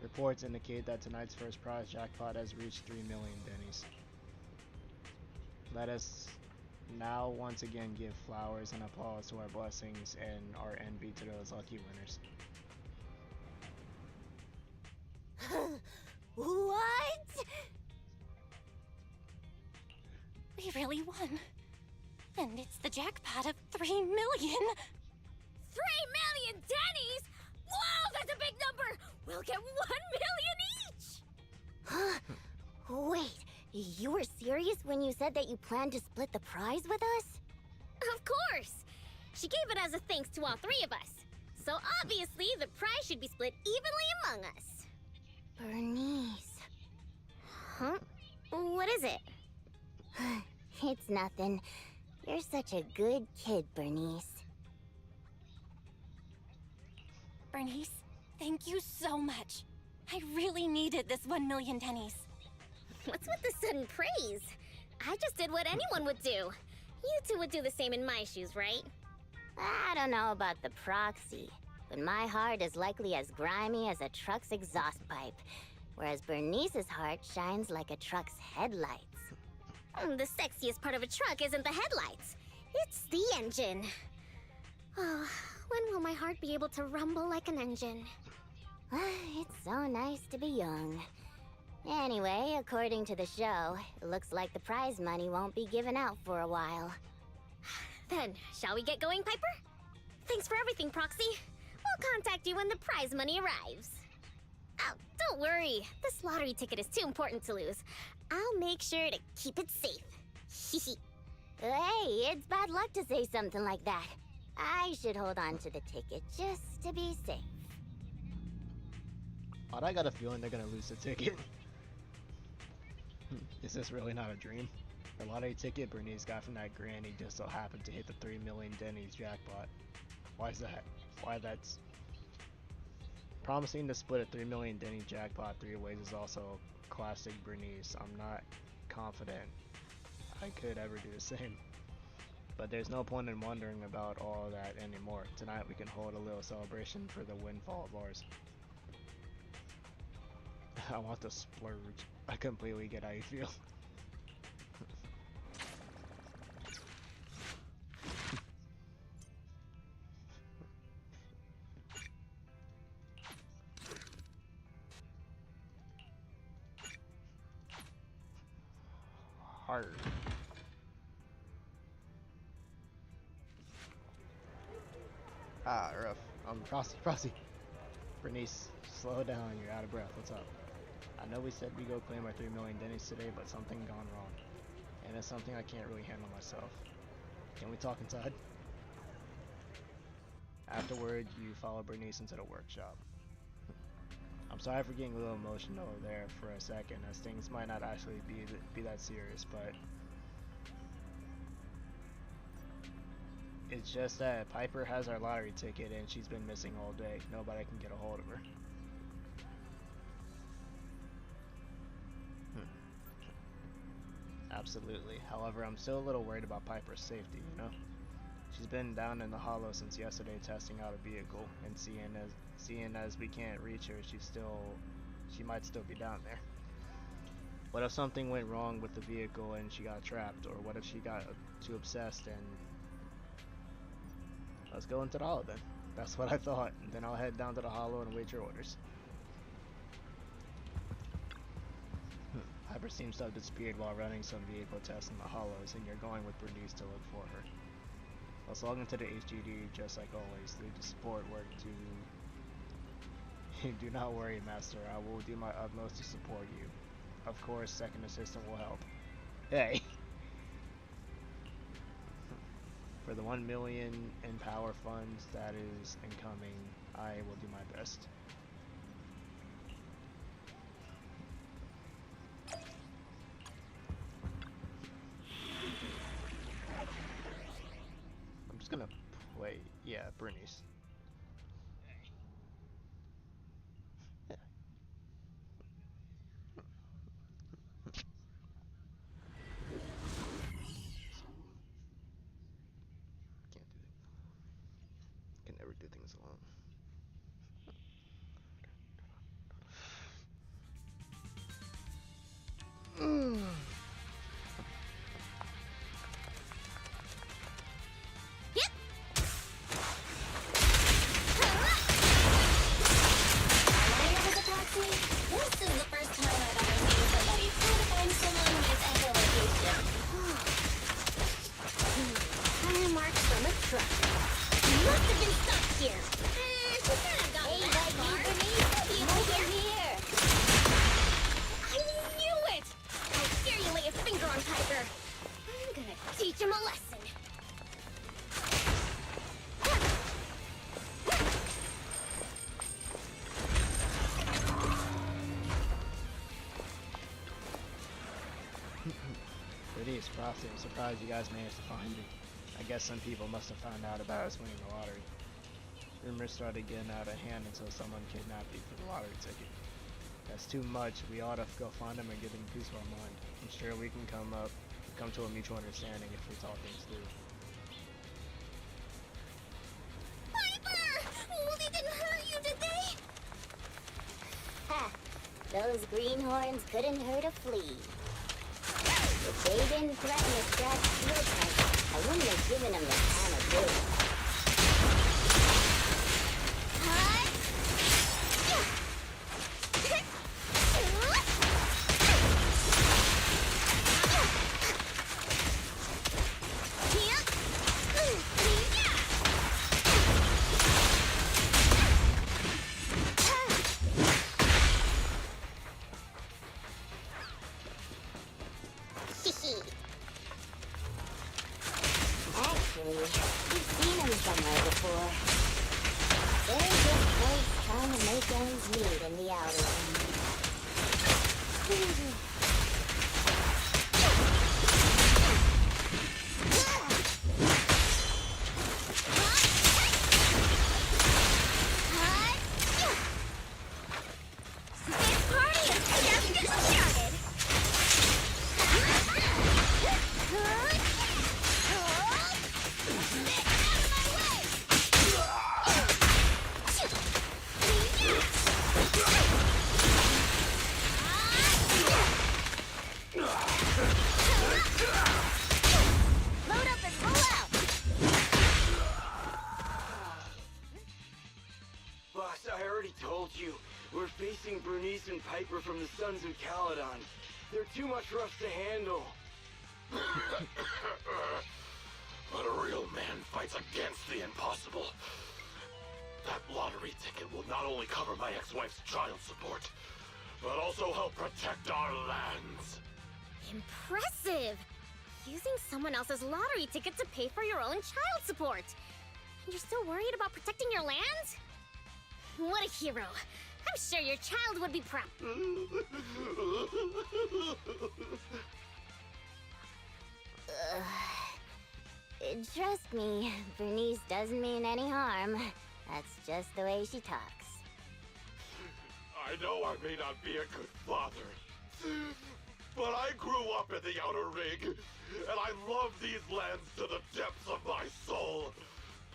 Reports indicate that tonight's first prize jackpot has reached 3 million dennies. Let us now once again give flowers and applause to our blessings and our envy to those lucky winners. What? We really won. And it's the jackpot of 3 million. 3 million dennies? Whoa, that's a big number! We'll get 1 million each! Wait, you were serious when you said that you planned to split the prize with us? Of course! She gave it as a thanks to all 3 of us. So obviously, the prize should be split evenly among us. Bernice. Huh? What is it? It's nothing. You're such a good kid, Bernice. Bernice, thank you so much. I really needed this 1 million dennies. What's with the sudden praise? I just did what anyone would do. You 2 would do the same in my shoes, right? I don't know about the proxy, but my heart is likely as grimy as a truck's exhaust pipe, whereas Bernice's heart shines like a truck's headlights. The sexiest part of a truck isn't the headlights. It's the engine. Oh, when will my heart be able to rumble like an engine? It's so nice to be young. Anyway, according to the show, it looks like the prize money won't be given out for a while. Then, shall we get going, Piper? Thanks for everything, Proxy. We'll contact you when the prize money arrives. Oh, don't worry. This lottery ticket is too important to lose. I'll make sure to keep it safe. Hey, it's bad luck to say something like that. I should hold on to the ticket just to be safe. But I got a feeling they're gonna lose the ticket. Is this really not a dream? The lottery ticket Bernice got from that granny just so happened to hit the 3 million dennies jackpot. Why is that? Why that's... Promising to split a 3 million denny jackpot 3 ways is also classic Burnice. I'm not confident I could ever do the same. But there's no point in wondering about all that anymore. Tonight we can hold a little celebration for the windfall of ours. I want to splurge. I completely get how you feel. Hard. Ah, rough. Frosty. Bernice, slow down. You're out of breath. What's up? I know we said we go claim our 3 million dennies today, but something gone wrong. And it's something I can't really handle myself. Can we talk inside? Afterward, you follow Bernice into the workshop. I'm sorry for getting a little emotional there for a second, as things might not actually be that serious, but it's just that Piper has our lottery ticket and she's been missing all day. Nobody can get a hold of her. Absolutely. However, I'm still a little worried about Piper's safety, you know? She's been down in the hollow since yesterday testing out a vehicle, and seeing as we can't reach her, she might still be down there. What if something went wrong with the vehicle and she got trapped, or what if she got too obsessed and... Let's go into the hollow then. That's what I thought. And then I'll head down to the hollow and await your orders. Piper seems to have disappeared while running some vehicle tests in the hollows, and you're going with Bernice to look for her. Let's log into the HGD just like always. Leave the support work to... Do not worry, Master. I will do my utmost to support you. Of course, second assistant will help. Hey! For the 1 million in power funds that is incoming, I will do my best. I'm just gonna play, yeah, Burnice. Can never do things alone. This is the first time I've ever seen somebody try to find someone with echolocation. Tire marks from a truck. Must have been stuck here. She could have gotten that far. Over here. I knew it! How dare you lay a finger on Piper? I'm gonna teach him a lesson. Bernice, Frosty, I'm surprised you guys managed to find me. I guess some people must have found out about us winning the lottery. Rumors started getting out of hand until someone kidnapped you for the lottery ticket. That's too much. We ought to go find them and give them peace of our mind. I'm sure we can come to a mutual understanding if we talk things through. Piper! Oh, they didn't hurt you, did they? Ha! Those greenhorns couldn't hurt a flea. If they didn't threaten to scratch steel pipe, I wouldn't have given them the time of day. Actually, we've seen him somewhere before. They're just folks trying to make ends meet in the outer ring. Bernice and Piper from the Sons of Caledon. They're too much for us to handle. But a real man fights against the impossible. That lottery ticket will not only cover my ex-wife's child support, but also help protect our lands. Impressive! Using someone else's lottery ticket to pay for your own child support. And you're still worried about protecting your lands? What a hero. I'm sure your child would be proud. Trust me, Bernice doesn't mean any harm. That's just the way she talks. I know I may not be a good father, but I grew up in the Outer Ring, and I I love these lands to the depths of my soul.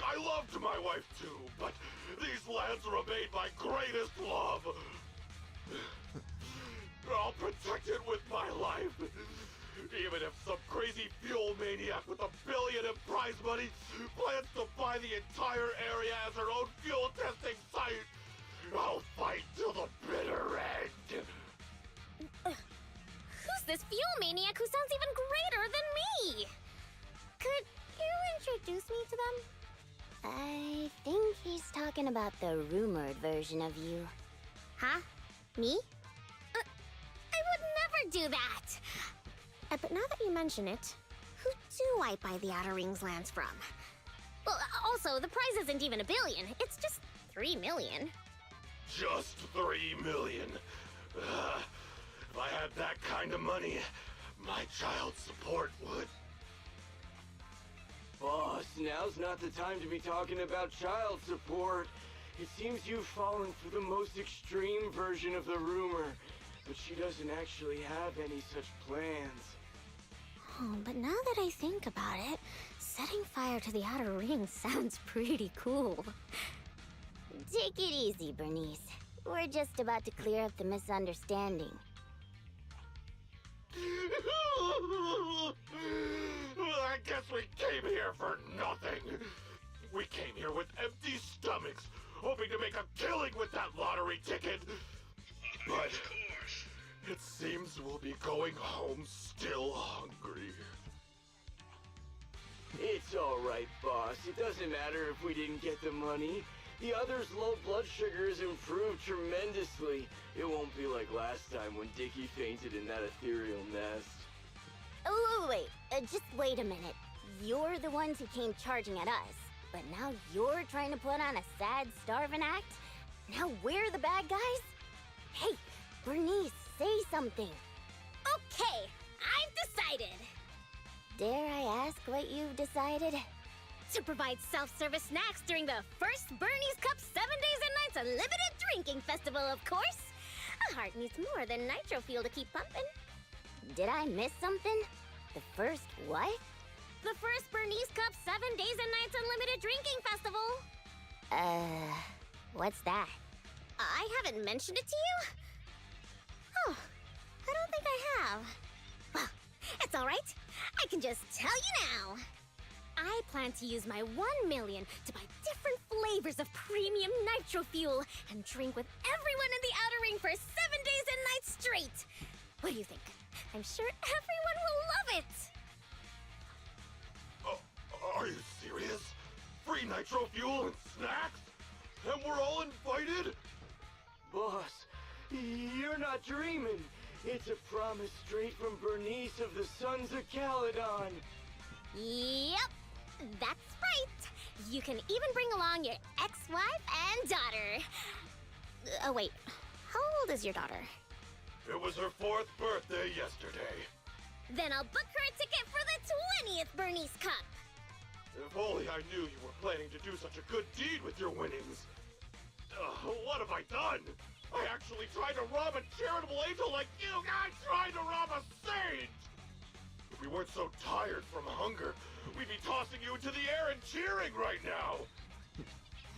I loved my wife too, but these lands remain my greatest love. I'll protect it with my life. Even if some crazy fuel maniac with $1 billion in prize money plans to buy the entire area as her own fuel testing site, I'll fight till the bitter end. Who's this fuel maniac who sounds even greater than me? Could you introduce me to them? I think he's talking about the rumored version of you. Huh? Me? I would never do that! But now that you mention it, who do I buy the Outer Rings lands from? Well, also, the prize isn't even $1 billion. It's just 3 million. Just 3 million. If I had that kind of money, my child support would. Boss, now's not the time to be talking about child support. It seems you've fallen for the most extreme version of the rumor, but she doesn't actually have any such plans. Oh, but now that I think about it, setting fire to the Outer Rings sounds pretty cool. Take it easy, Burnice. We're just about to clear up the misunderstanding. I guess we came here for nothing. We came here with empty stomachs, hoping to make a killing with that lottery ticket. But it seems we'll be going home still hungry. It's alright, boss. It doesn't matter if we didn't get the money. The other's low blood sugar has improved tremendously. It won't be like last time when Dickie fainted in that ethereal nest. Oh, wait. Just wait a minute. You're the ones who came charging at us. But now you're trying to put on a sad, starving act? Now we're the bad guys? Hey, Burnice, say something. Okay, I've decided. Dare I ask what you've decided? To provide self-service snacks during the first Burnice Cup 7 days and nights unlimited drinking festival, of course. A heart needs more than nitro fuel to keep pumping. Did I miss something? The first what? The first Burnice Cup 7 days and nights unlimited drinking festival. What's that? I haven't mentioned it to you? Oh, I don't think I have. Well, it's all right. I can just tell you now. I plan to use my 1 million to buy different flavors of premium nitro fuel and drink with everyone in the Outer Ring for 7 days and nights straight. What do you think? I'm sure everyone will love it. Are you serious? Free nitro fuel and snacks? And we're all invited? Boss, you're not dreaming. It's a promise straight from Burnice of the Sons of Caledon. Yep, that's right. You can even bring along your ex-wife and daughter. Oh, wait. How old is your daughter? It was her 4th birthday yesterday. Then I'll book her a ticket for the 20th Burnice Cup. If only I knew you were planning to do such a good deed with your winnings. What have I done? I actually tried to rob a charitable angel like you guys tried to rob a saint! If we weren't so tired from hunger, we'd be tossing you into the air and cheering right now!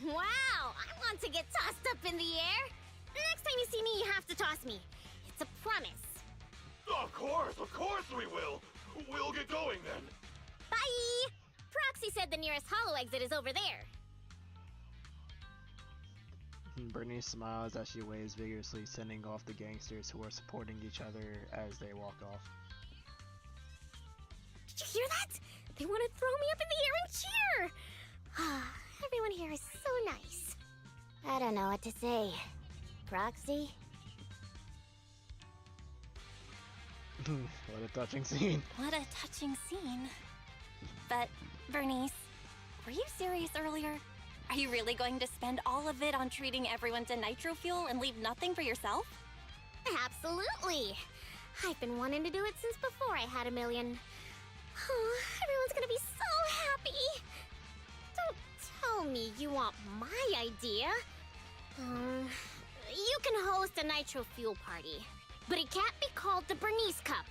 Wow, I want to get tossed up in the air. Next time you see me, you have to toss me. It's a promise. Of course we will! We'll get going then. Bye! Proxy said the nearest hollow exit is over there. Burnice smiles as she waves vigorously, sending off the gangsters who are supporting each other as they walk off. Did you hear that? They want to throw me up in the air and cheer! Everyone here is so nice. I don't know what to say. Proxy? What a touching scene. What a touching scene. But, Burnice, were you serious earlier? Are you really going to spend all of it on treating everyone to nitro fuel and leave nothing for yourself? Absolutely. I've been wanting to do it since before I had 1 million. Oh, everyone's gonna be so happy. Don't tell me you want my idea. You can host a nitro fuel party, but it can't be called the Burnice Cup.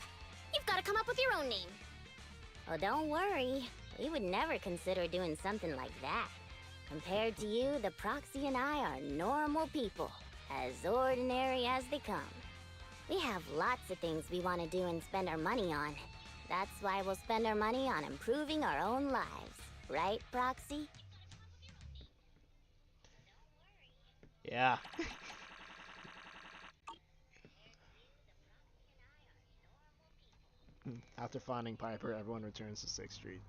You've got to come up with your own name. Oh, don't worry. We would never consider doing something like that. Compared to you, the Proxy and I are normal people, as ordinary as they come. We have lots of things we want to do and spend our money on. That's why we'll spend our money on improving our own lives. Right, Proxy? Yeah. After finding Piper, everyone returns to 6th Street.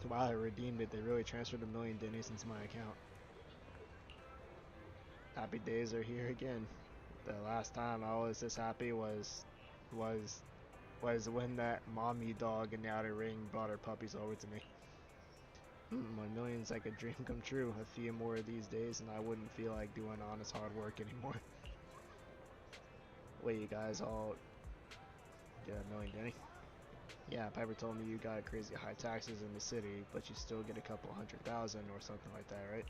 While I redeemed it, they really transferred 1 million Denny's into my account. Happy days are here again. The last time I was this happy was when that mommy dog in the outer ring brought her puppies over to me. 1 million's like a dream come true. A few more of these days and I wouldn't feel like doing honest hard work anymore. Wait, you guys all get 1 million, Denny? Yeah, Piper told me you got crazy high taxes in the city, but you still get a couple 100,000 or something like that, right?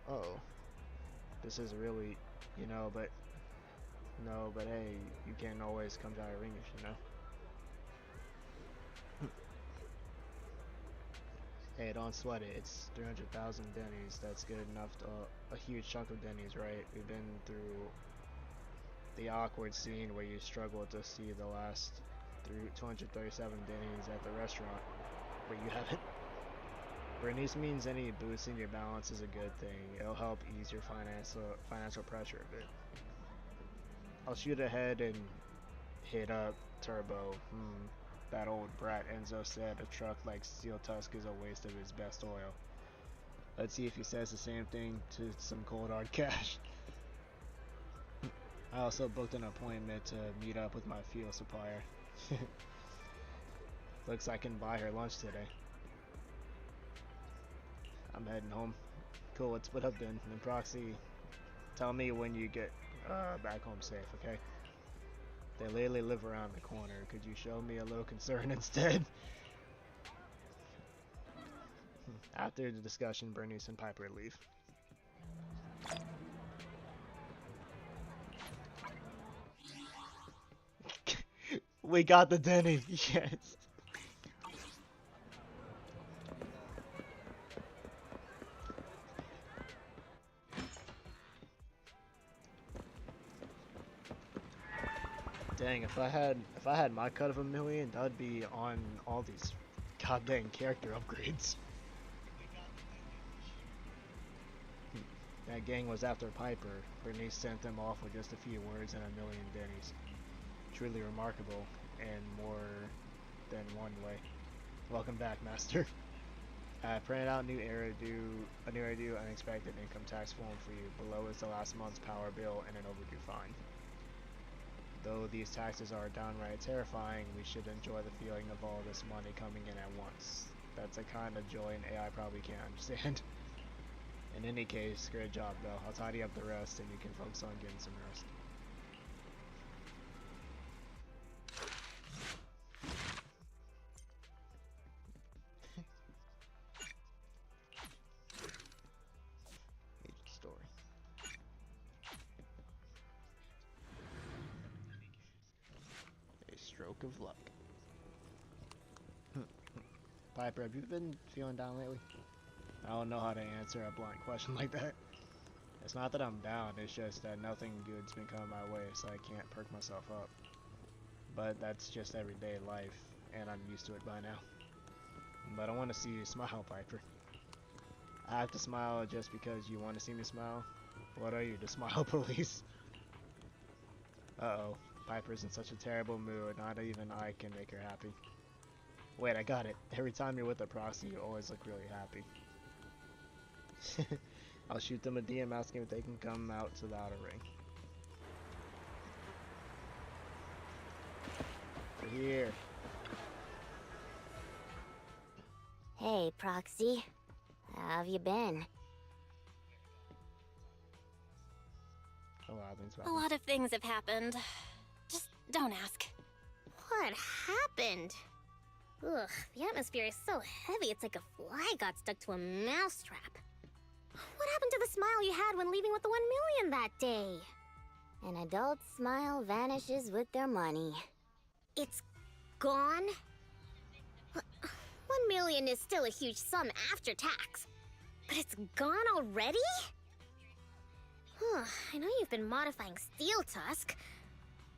Uh-oh. This is really, but hey, you can't always come to our ringish, Hey, don't sweat it. It's 300,000 Denny's. That's good enough to a huge chunk of Denny's, right? We've been through the awkward scene where you struggle to see the last 237 Denny's at the restaurant where you haven't. Burnice means any boost in your balance is a good thing. It'll help ease your financial pressure a bit. I'll shoot ahead and hit up Turbo. That old brat Enzo said a truck like Steel Tusk is a waste of his best oil. Let's see if he says the same thing to some cold hard cash. I also booked an appointment to meet up with my fuel supplier. Looks like I can buy her lunch today. I'm heading home. Cool, let's split up then. And Proxy, tell me when you get back home safe, okay? They literally live around the corner. Could you show me a little concern instead? After the discussion, Burnice and Piper leave. We got the Denny, yes. Dang, if I had my cut of 1 million, that'd be on all these goddamn character upgrades. That gang was after Piper. Bernice sent them off with just a few words and 1 million Denny's. Truly remarkable, in more than one way. Welcome back, Master. I printed out a new overdue unexpected income tax form for you. Below is the last month's power bill and an overdue fine. Though these taxes are downright terrifying, we should enjoy the feeling of all this money coming in at once. That's a kind of joy an AI probably can't understand. In any case, great job though. I'll tidy up the rest and you can focus on getting some rest. Story. A stroke of luck. Piper, have you been feeling down lately? I don't know how to answer a blunt question like that. It's not that I'm down, it's just that nothing good's been coming my way, so I can't perk myself up. But that's just everyday life, and I'm used to it by now. But I want to see you smile, Piper. I have to smile just because you want to see me smile? What are you, the smile police? Uh-oh, Piper's in such a terrible mood, not even I can make her happy. Wait, I got it. Every time you're with a proxy, you always look really happy. I'll shoot them a DM asking if they can come out to the outer ring. We're here. Hey, Proxy. How have you been? A lot of things have happened. Just don't ask. What happened? Ugh, the atmosphere is so heavy it's like a fly got stuck to a mousetrap. What happened to the smile you had when leaving with the 1 million that day? An adult's smile vanishes with their money. It's gone? 1 million is still a huge sum after tax. But it's gone already? I know you've been modifying Steel Tusk.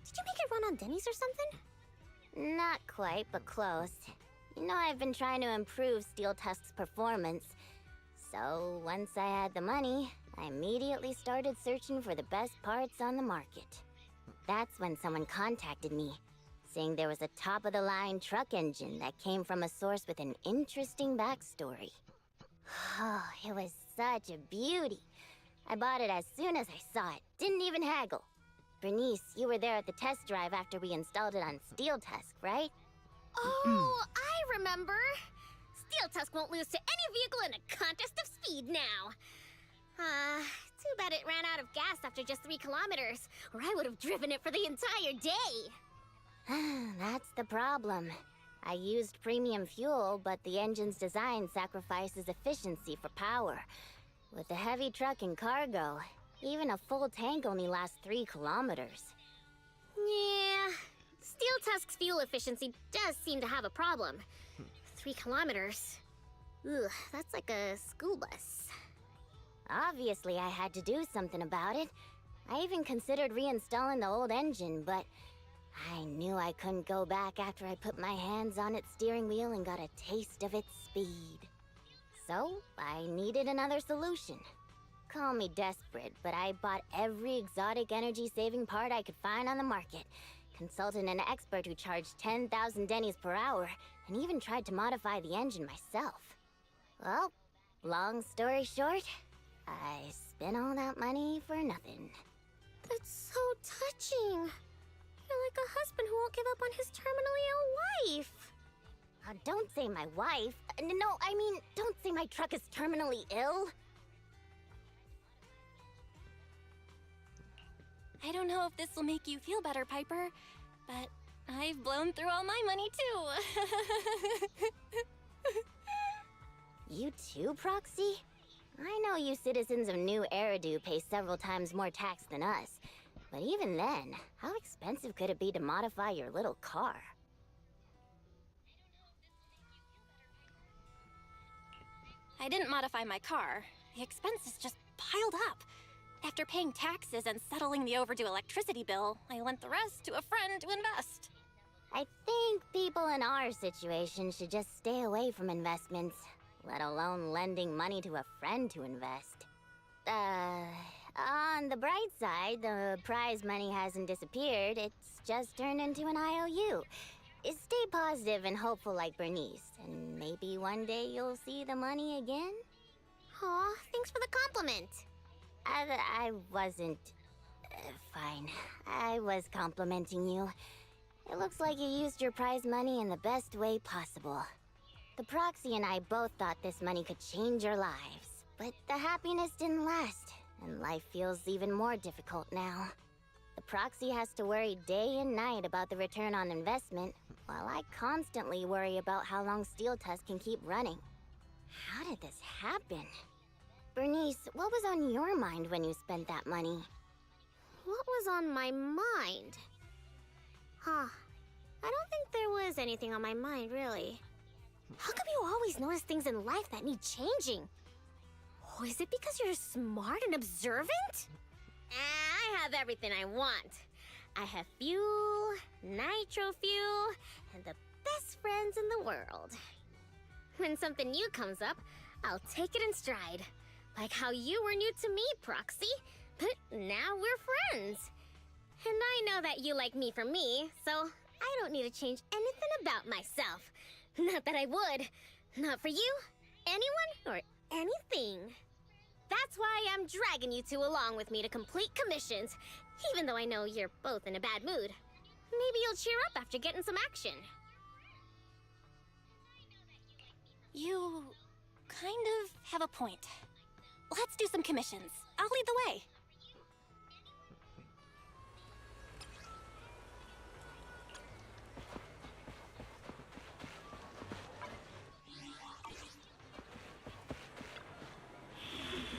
Did you make it run on Denny's or something? Not quite, but close. You know, I've been trying to improve Steel Tusk's performance. So, once I had the money, I immediately started searching for the best parts on the market. That's when someone contacted me, saying there was a top-of-the-line truck engine that came from a source with an interesting backstory. Oh, it was such a beauty. I bought it as soon as I saw it. Didn't even haggle. Bernice, you were there at the test drive after we installed it on Steel Tusk, right? Oh, I remember. Steel Tusk won't lose to any vehicle in a contest of speed now. Too bad it ran out of gas after just 3 kilometers, or I would have driven it for the entire day. That's the problem. I used premium fuel, but the engine's design sacrifices efficiency for power. With the heavy truck and cargo, even a full tank only lasts 3 kilometers. Yeah, Steel Tusk's fuel efficiency does seem to have a problem. 3 kilometers. Ugh, that's like a school bus. Obviously, I had to do something about it. I even considered reinstalling the old engine, but I knew I couldn't go back after I put my hands on its steering wheel and got a taste of its speed. So, I needed another solution. Call me desperate, but I bought every exotic energy-saving part I could find on the market, consulted an expert who charged 10,000 dennies per hour, and even tried to modify the engine myself. Well, long story short, I spent all that money for nothing. That's so touching. You're like a husband who won't give up on his terminally ill wife. Don't say my wife. No, I mean, don't say my truck is terminally ill. I don't know if this will make you feel better, Piper, but I've blown through all my money too. You too, Proxy? I know you citizens of New Eridu pay several times more tax than us, but even then, how expensive could it be to modify your little car? I didn't modify my car. The expenses just piled up. After paying taxes and settling the overdue electricity bill, I lent the rest to a friend to invest. I think people in our situation should just stay away from investments, let alone lending money to a friend to invest. On the bright side, the prize money hasn't disappeared, it's just turned into an IOU. Stay positive and hopeful like Burnice, and maybe one day you'll see the money again? Aw, thanks for the compliment. I wasn't... fine. I was complimenting you. It looks like you used your prize money in the best way possible. The Proxy and I both thought this money could change our lives, but the happiness didn't last, and life feels even more difficult now. The Proxy has to worry day and night about the return on investment, while I constantly worry about how long Steel Tusk can keep running. How did this happen? Bernice, what was on your mind when you spent that money? What was on my mind? I don't think there was anything on my mind, really. How come you always notice things in life that need changing? Oh, is it because you're smart and observant? I have everything I want. I have fuel, nitro fuel, and the best friends in the world. When something new comes up, I'll take it in stride. Like how you were new to me, Proxy, but now we're friends. And I know that you like me for me, so I don't need to change anything about myself. Not that I would. Not for you, anyone, or anything. That's why I'm dragging you two along with me to complete commissions, even though I know you're both in a bad mood. Maybe you'll cheer up after getting some action. You kind of have a point. Let's do some commissions. I'll lead the way.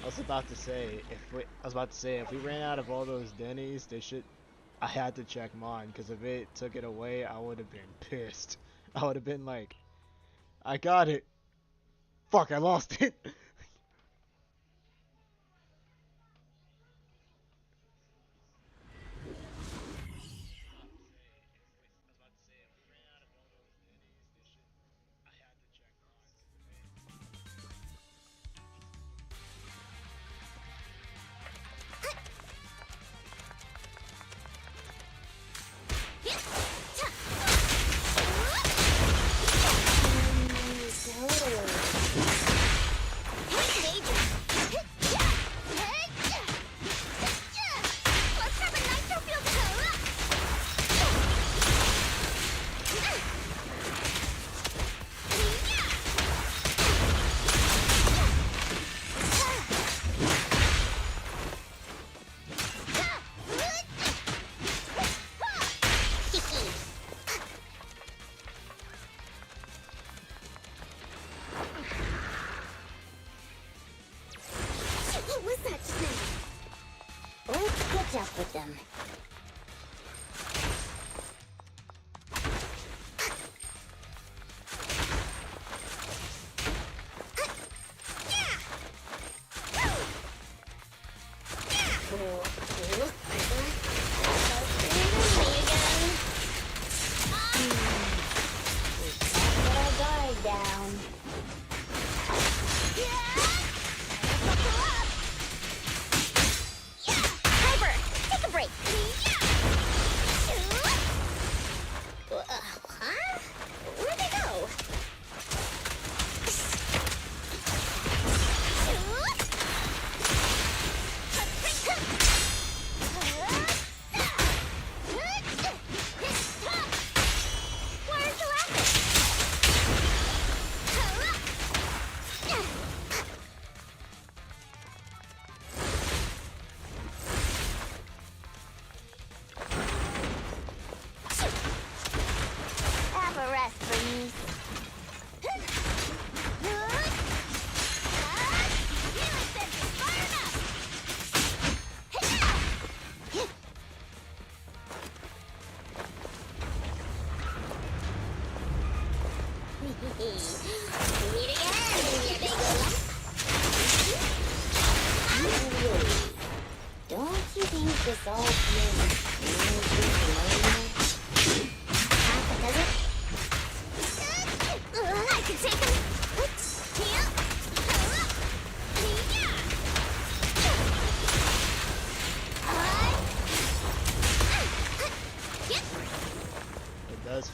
Also, about to say, if we ran out of all those Denny's, they should. I had to check mine because if it took it away, I would have been pissed. I would have been like, I got it. Fuck, I lost it. Up with them.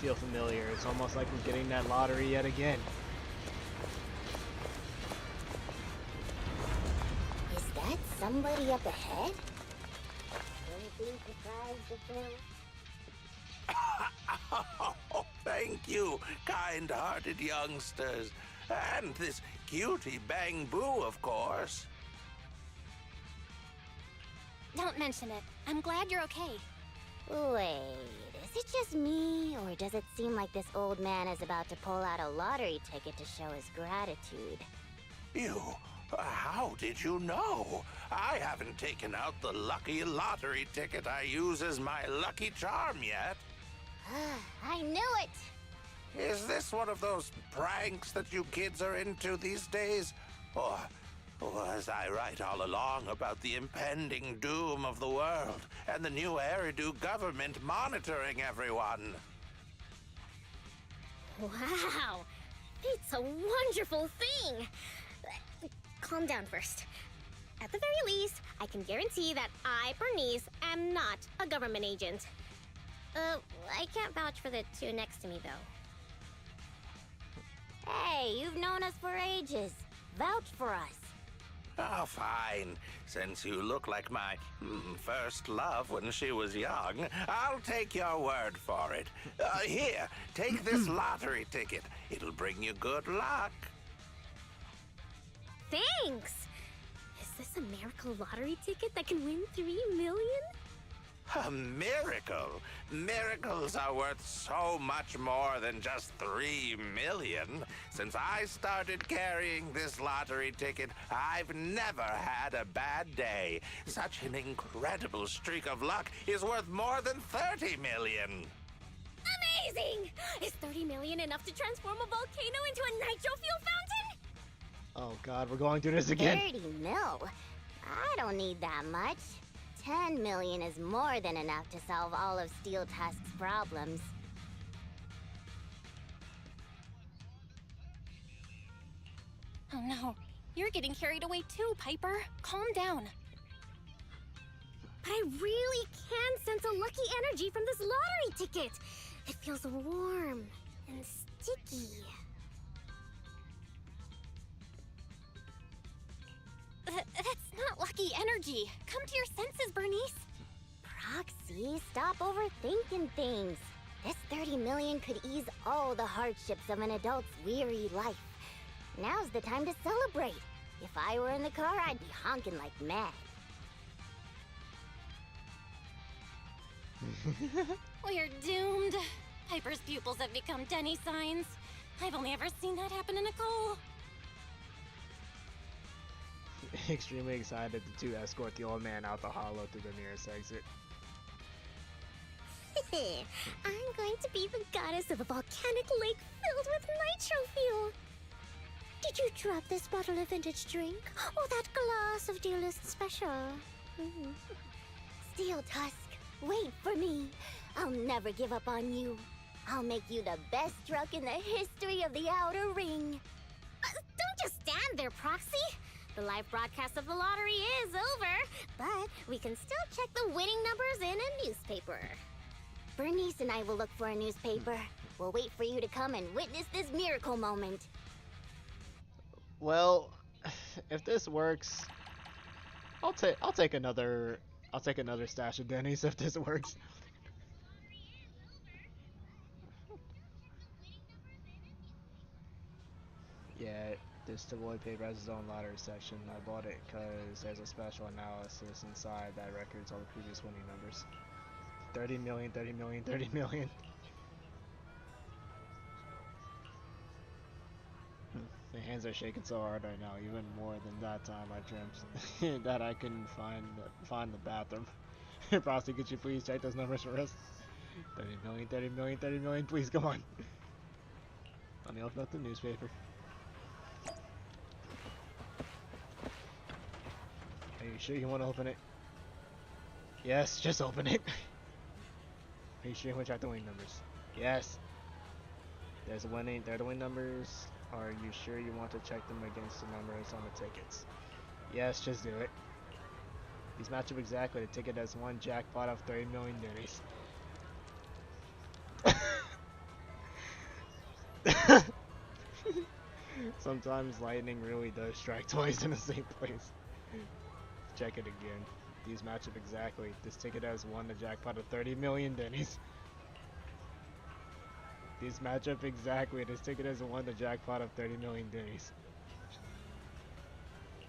Feel familiar. It's almost like we're getting that lottery yet again. Is that somebody up ahead? Anything surprised Oh, thank you, kind-hearted youngsters. And this cutie Bang Boo, of course. Don't mention it. I'm glad you're okay. Wait, is it just me, or does it seem like this old man is about to pull out a lottery ticket to show his gratitude? How did you know? I haven't taken out the lucky lottery ticket I use as my lucky charm yet. I knew it! Is this one of those pranks that you kids are into these days? Or was I right all along about the impending doom of the world and the new Eridu government monitoring everyone? Wow! It's a wonderful thing! Calm down first. At the very least, I can guarantee that I, Burnice, am not a government agent. I can't vouch for the two next to me, though. Hey, you've known us for ages. Vouch for us. Oh, fine. Since you look like my first love when she was young, I'll take your word for it. Here, take this lottery ticket. It'll bring you good luck. Thanks! Is this a miracle lottery ticket that can win $3 million? A miracle? Miracles are worth so much more than just 3 million. Since I started carrying this lottery ticket, I've never had a bad day. Such an incredible streak of luck is worth more than 30 million. Amazing! Is 30 million enough to transform a volcano into a nitro fuel fountain? Oh god, we're going through this again. 30 mil? I don't need that much. 10 million is more than enough to solve all of Steel Tusk's problems. Oh no, you're getting carried away too, Piper. Calm down. But I really can sense a lucky energy from this lottery ticket. It feels warm and sticky. That's not lucky energy. Come to your senses, Burnice. Proxy, stop overthinking things. This 30 million could ease all the hardships of an adult's weary life. Now's the time to celebrate. If I were in the car, I'd be honking like mad. We're doomed. Piper's pupils have become Denny signs. I've only ever seen that happen to Nicole. Extremely excited to escort the old man out the hollow through the nearest exit. I'm going to be the goddess of a volcanic lake filled with nitro fuel. Did you drop this bottle of vintage drink? Or that glass of dearest special? Steel Tusk, wait for me. I'll never give up on you. I'll make you the best truck in the history of the Outer Ring. Don't just stand there, Proxy. The live broadcast of the lottery is over, but we can still check the winning numbers in a newspaper. Burnice and I will look for a newspaper. We'll wait for you to come and witness this miracle moment. Well, if this works, I'll take another stash of Denny's if this works. Yeah, this Deloitte paper has its own lottery section. I bought it because there's a special analysis inside that records all the previous winning numbers. 30 million, 30 million, 30 million. My hands are shaking so hard right now, even more than that time I dreamt that I couldn't find the bathroom. Frosty, could you please check those numbers for us? 30 million, 30 million, 30 million, please, come on. Let me open up the newspaper. Are you sure you want to open it? Yes, just open it. Are you sure you want to check the winning numbers? Yes. They're the winning numbers. Are you sure you want to check them against the numbers on the tickets? Yes, just do it. These match up exactly. The ticket has one jackpot of 30 million Denny's. Sometimes lightning really does strike twice in the same place. Check it again. These match up exactly. This ticket has won the jackpot of 30 million Denny's. These match up exactly. This ticket has won the jackpot of 30 million Denny's.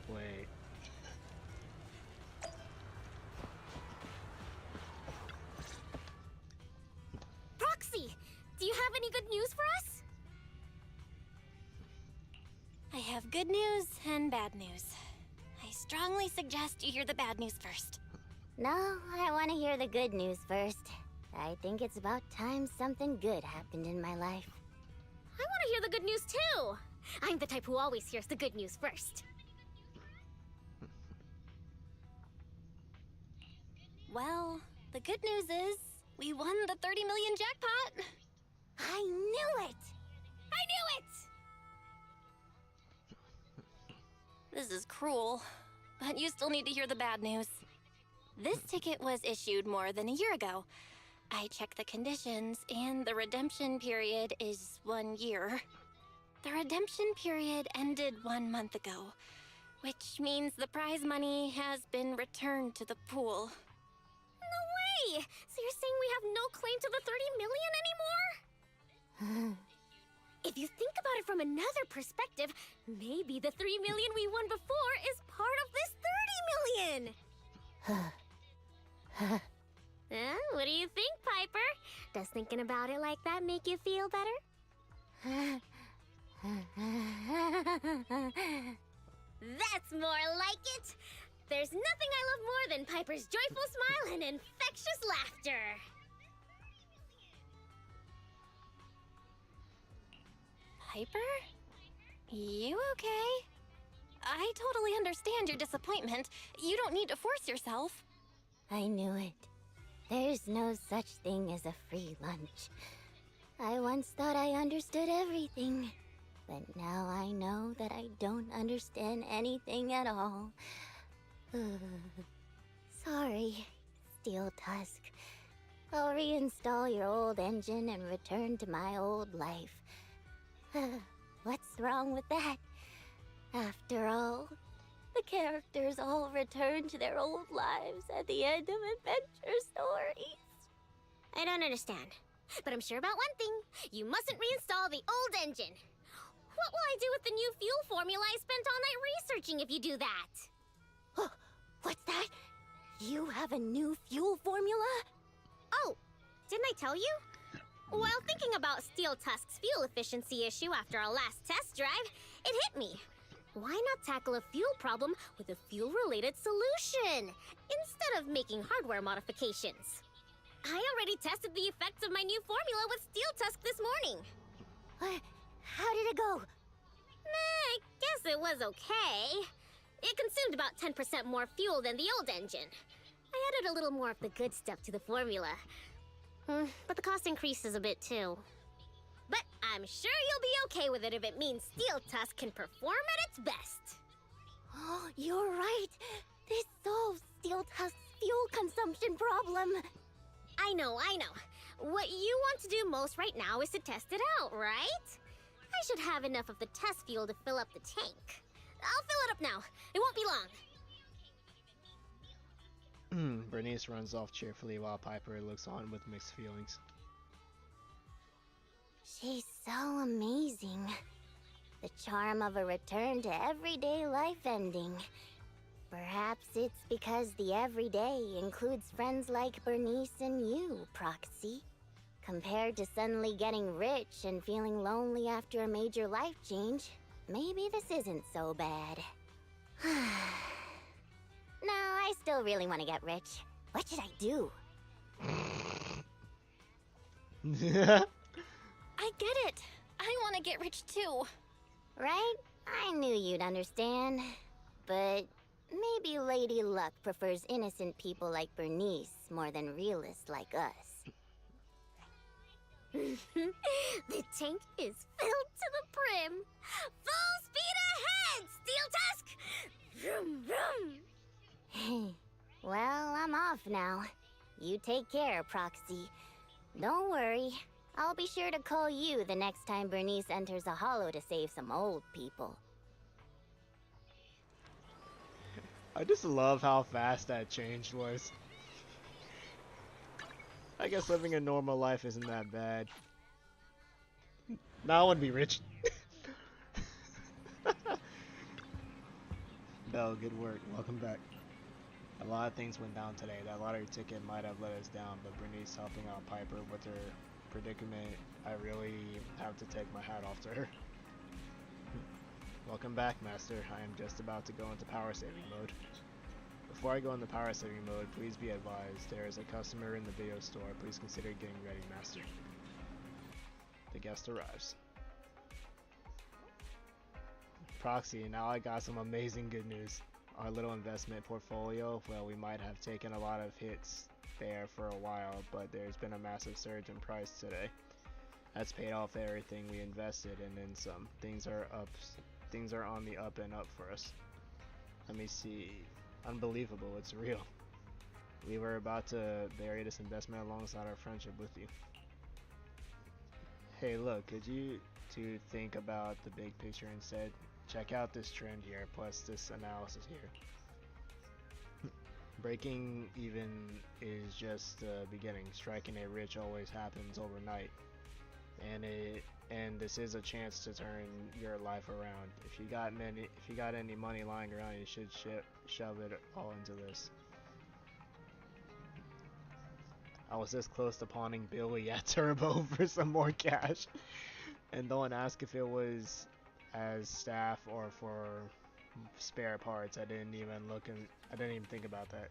Wait. Proxy, do you have any good news for us? I have good news and bad news. I strongly suggest you hear the bad news first. No, I want to hear the good news first. I think it's about time something good happened in my life. I want to hear the good news too. I'm the type who always hears the good news first. Well, the good news is we won the 30 million jackpot. I knew it! I knew it! This is cruel, but you still need to hear the bad news. This ticket was issued more than a year ago. I checked the conditions, and the redemption period is 1 year. The redemption period ended 1 month ago, which means the prize money has been returned to the pool. No way! So you're saying we have no claim to the 30 million anymore? If you think about it from another perspective, maybe the 3 million we won before is part of this 30 million! What do you think, Piper? Does thinking about it like that make you feel better? That's more like it! There's nothing I love more than Piper's joyful smile and infectious laughter! Piper? You okay? I totally understand your disappointment. You don't need to force yourself. I knew it. There's no such thing as a free lunch. I once thought I understood everything, but now I know that I don't understand anything at all. Sorry, Steel Tusk. I'll reinstall your old engine and return to my old life. What's wrong with that? After all, the characters all return to their old lives at the end of adventure stories. I don't understand, but I'm sure about one thing. You mustn't reinstall the old engine. What will I do with the new fuel formula I spent all night researching if you do that? Oh, what's that? You have a new fuel formula? Oh, didn't I tell you? While thinking about Steel Tusk's fuel efficiency issue after our last test drive, it hit me. Why not tackle a fuel problem with a fuel-related solution, instead of making hardware modifications? I already tested the effects of my new formula with Steel Tusk this morning. What? How did it go? I guess it was okay. It consumed about 10% more fuel than the old engine. I added a little more of the good stuff to the formula. But the cost increases a bit too. But I'm sure you'll be okay with it if it means Steel Tusk can perform at its best. Oh, you're right. This solves Steel Tusk's fuel consumption problem. I know. What you want to do most right now is to test it out, right? I should have enough of the test fuel to fill up the tank. I'll fill it up now. It won't be long. Bernice runs off cheerfully while Piper looks on with mixed feelings. She's so amazing. The charm of a return to everyday life ending. Perhaps it's because the everyday includes friends like Bernice and you, Proxy. Compared to suddenly getting rich and feeling lonely after a major life change, maybe this isn't so bad. No, I still really want to get rich. What should I do? I get it. I want to get rich too. Right? I knew you'd understand. But maybe Lady Luck prefers innocent people like Bernice more than realists like us. The tank is filled to the brim. Full speed ahead, Steel Tusk! Vroom, vroom. Well, I'm off now. You take care, Proxy. Don't worry. I'll be sure to call you the next time Bernice enters a hollow to save some old people. I just love how fast that change was. I guess living a normal life isn't that bad. Now I want to be rich. Belle, good work. Welcome back. A lot of things went down today. That lottery ticket might have let us down, but Bernice helping out Piper with her predicament, I really have to take my hat off to her. Welcome back, Master. I am just about to go into power saving mode. Before I go into power saving mode, please be advised, there is a customer in the video store. Please consider getting ready, Master. The guest arrives. Proxy, now I got some amazing good news. Our little investment portfolio, well, we might have taken a lot of hits there for a while, but there's been a massive surge in price today. That's paid off everything we invested and then some. Things are on the up and up for us. Let me see. Unbelievable, it's real. We were about to bury this investment alongside our friendship with you. Hey, look, could you two think about the big picture instead? Check out this trend here, plus this analysis here. Breaking even is just the beginning. Striking it rich always happens overnight, and this is a chance to turn your life around. If you got any money lying around, you should shove it all into this. I was this close to pawning Billy at Turbo for some more cash. And don't ask if it was as staff or for spare parts. I didn't even think about that.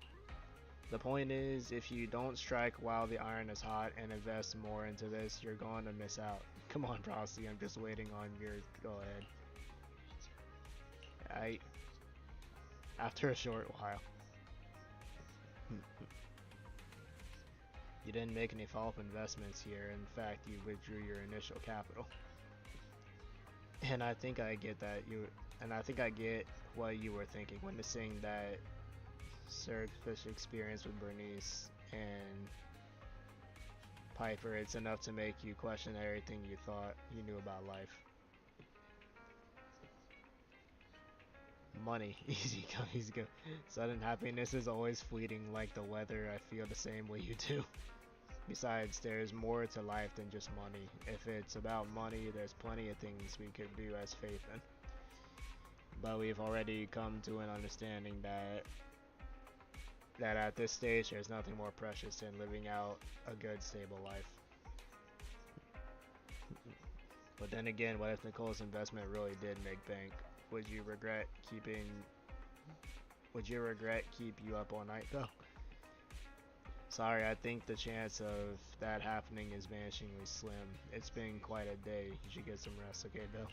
The point is, if you don't strike while the iron is hot and invest more into this, you're going to miss out. Come on, Frosty, I'm just waiting on your go ahead. After a short while. You didn't make any follow-up investments here. In fact, you withdrew your initial capital. And I think I get what you were thinking when saying that surface experience with Burnice and Piper, it's enough to make you question everything you thought you knew about life. Money, easy come, easy go. Sudden happiness is always fleeting like the weather. I feel the same way you do. Besides, there's more to life than just money. If it's about money, there's plenty of things we could do as faith in. But we've already come to an understanding that at this stage, there's nothing more precious than living out a good, stable life. But then again, what if Nicole's investment really did make bank? Would you regret keep you up all night though? Sorry, I think the chance of that happening is vanishingly slim. It's been quite a day. You should get some rest, okay, Bill?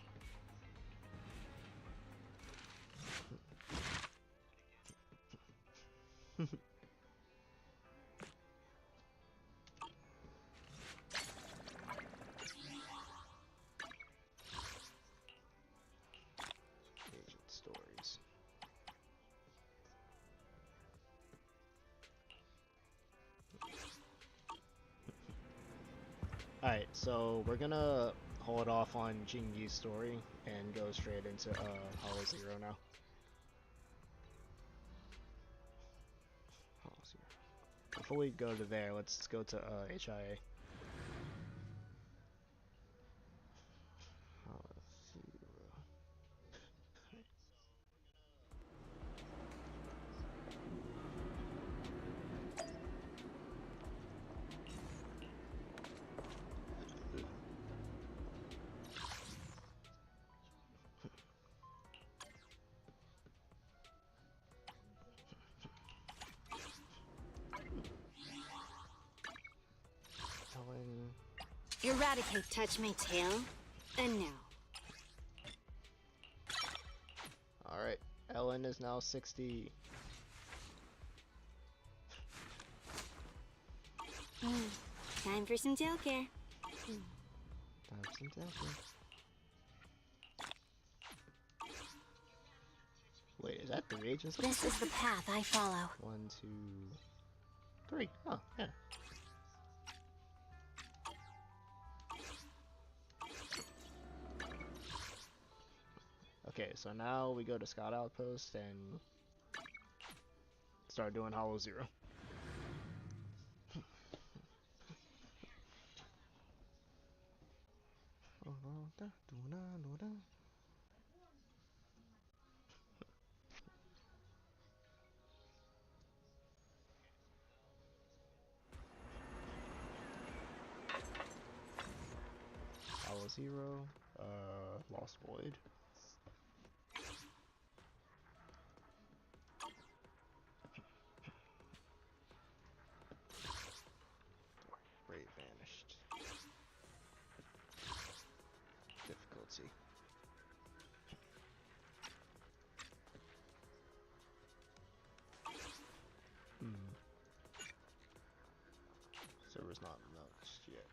Agent stories. Alright, so we're gonna hold off on Jingi's story and go straight into Hollow Zero now. Hollow Zero. Before we go to there, let's go to HIA. Hollow Zero. Eradicate touch my tail, and now. Alright, Ellen is now 60. Time for some tail care. Time for some tail care. Wait, is that 3 agents? This is the path I follow. 1, 2, 3. Oh, yeah. Okay, so now we go to Scout Outpost and start doing Hollow Zero. Hollow Zero, Lost Void. Brave vanished. Difficulty. Server's not announced yet.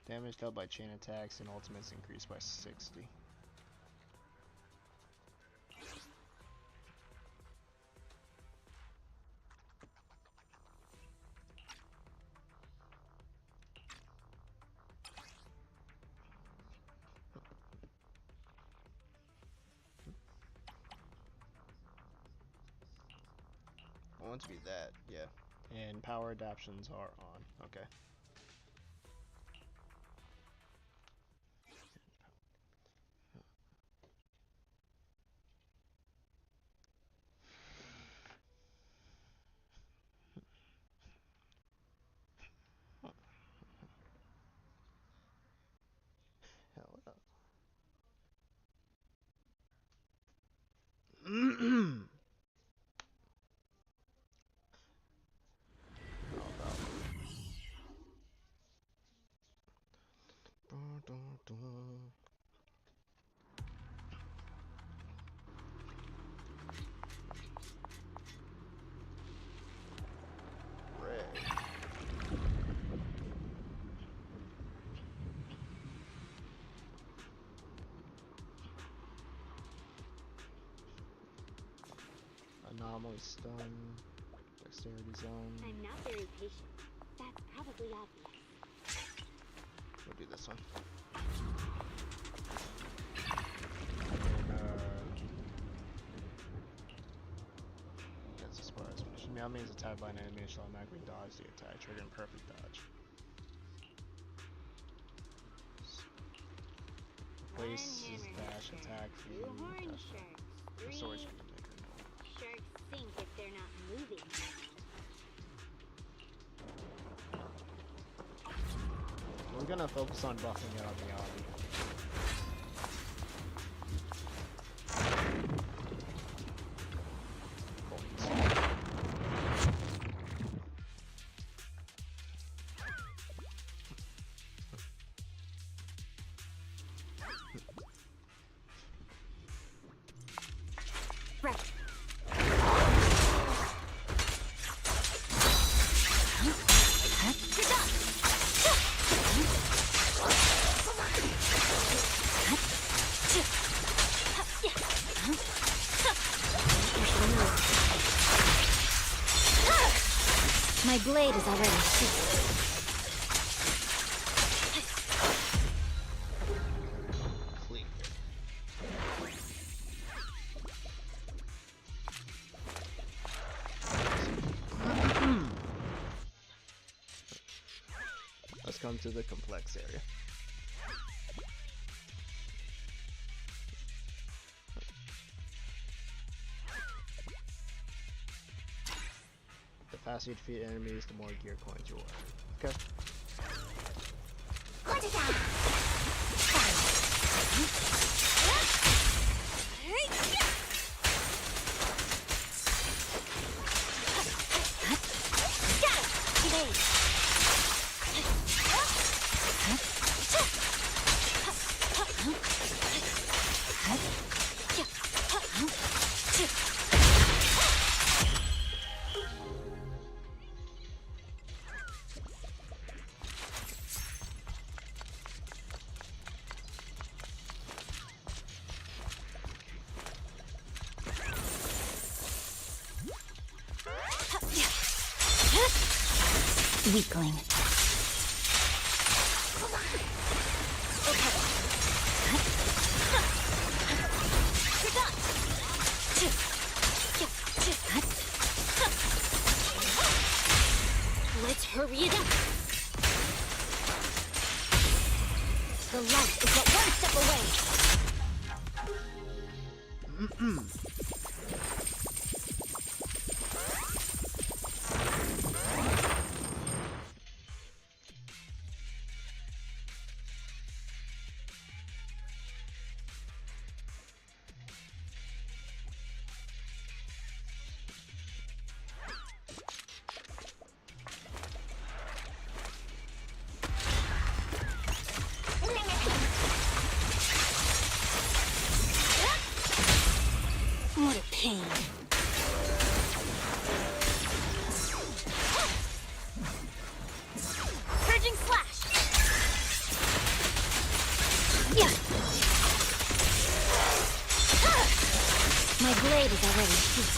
Damage dealt by chain attacks and ultimates increased by 60. I want it to be that, yeah. And power adaptions are on, okay. Anomaly stun. Dexterity zone. I'm not very patient. That's probably obvious. We'll do this one. That's a surprise mission. Meow means attacked by an enemy shall automatically dodge the attack, triggering perfect dodge. Place his dash attack for you. The sword speed taker. Sharks sink if they're not moving. We're gonna focus on buffing it on the Yami. My blade is already sheathed. Let's come to the complex area. The faster you defeat enemies, the more gear coins you will earn. Okay. Weakling. Let's hurry it up. The light is but one step away. What a pain. Surging slash. Yeah. My blade is already sheathed.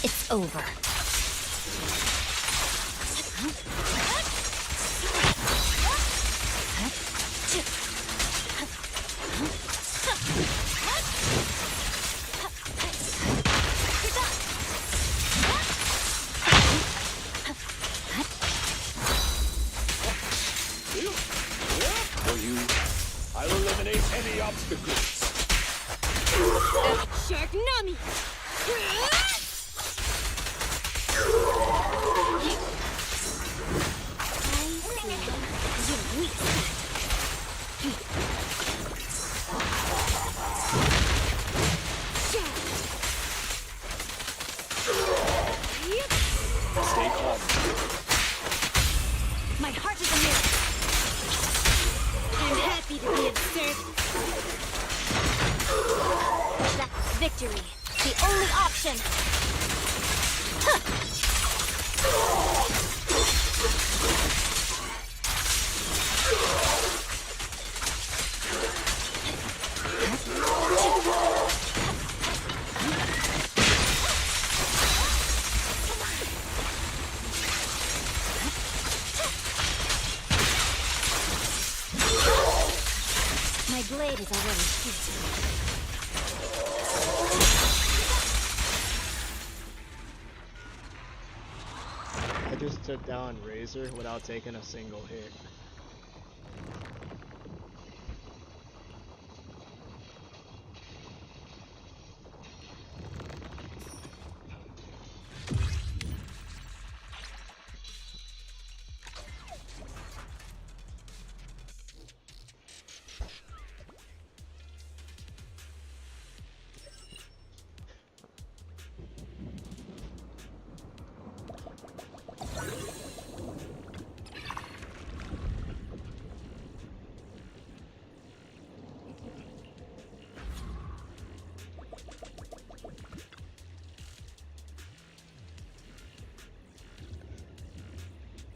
It's over. For you, I'll eliminate any obstacles. Shark Nami. You're weak. blade is already sweet. I just took down Razor without taking a single hit.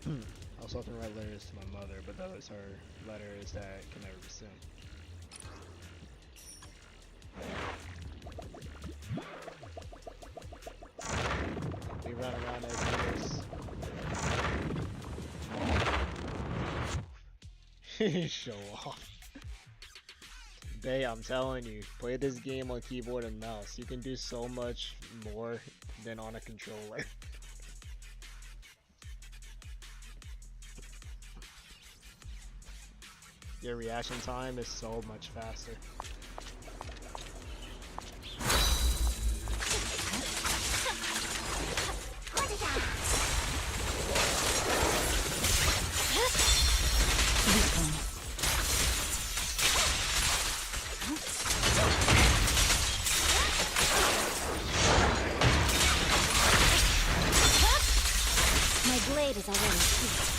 I was hoping to write letters to my mother, but that was her letters that can never be sent. We run around as this. Show off. Bae, I'm telling you, play this game on keyboard and mouse. You can do so much more than on a controller. Your reaction time is so much faster. My blade is already sweet.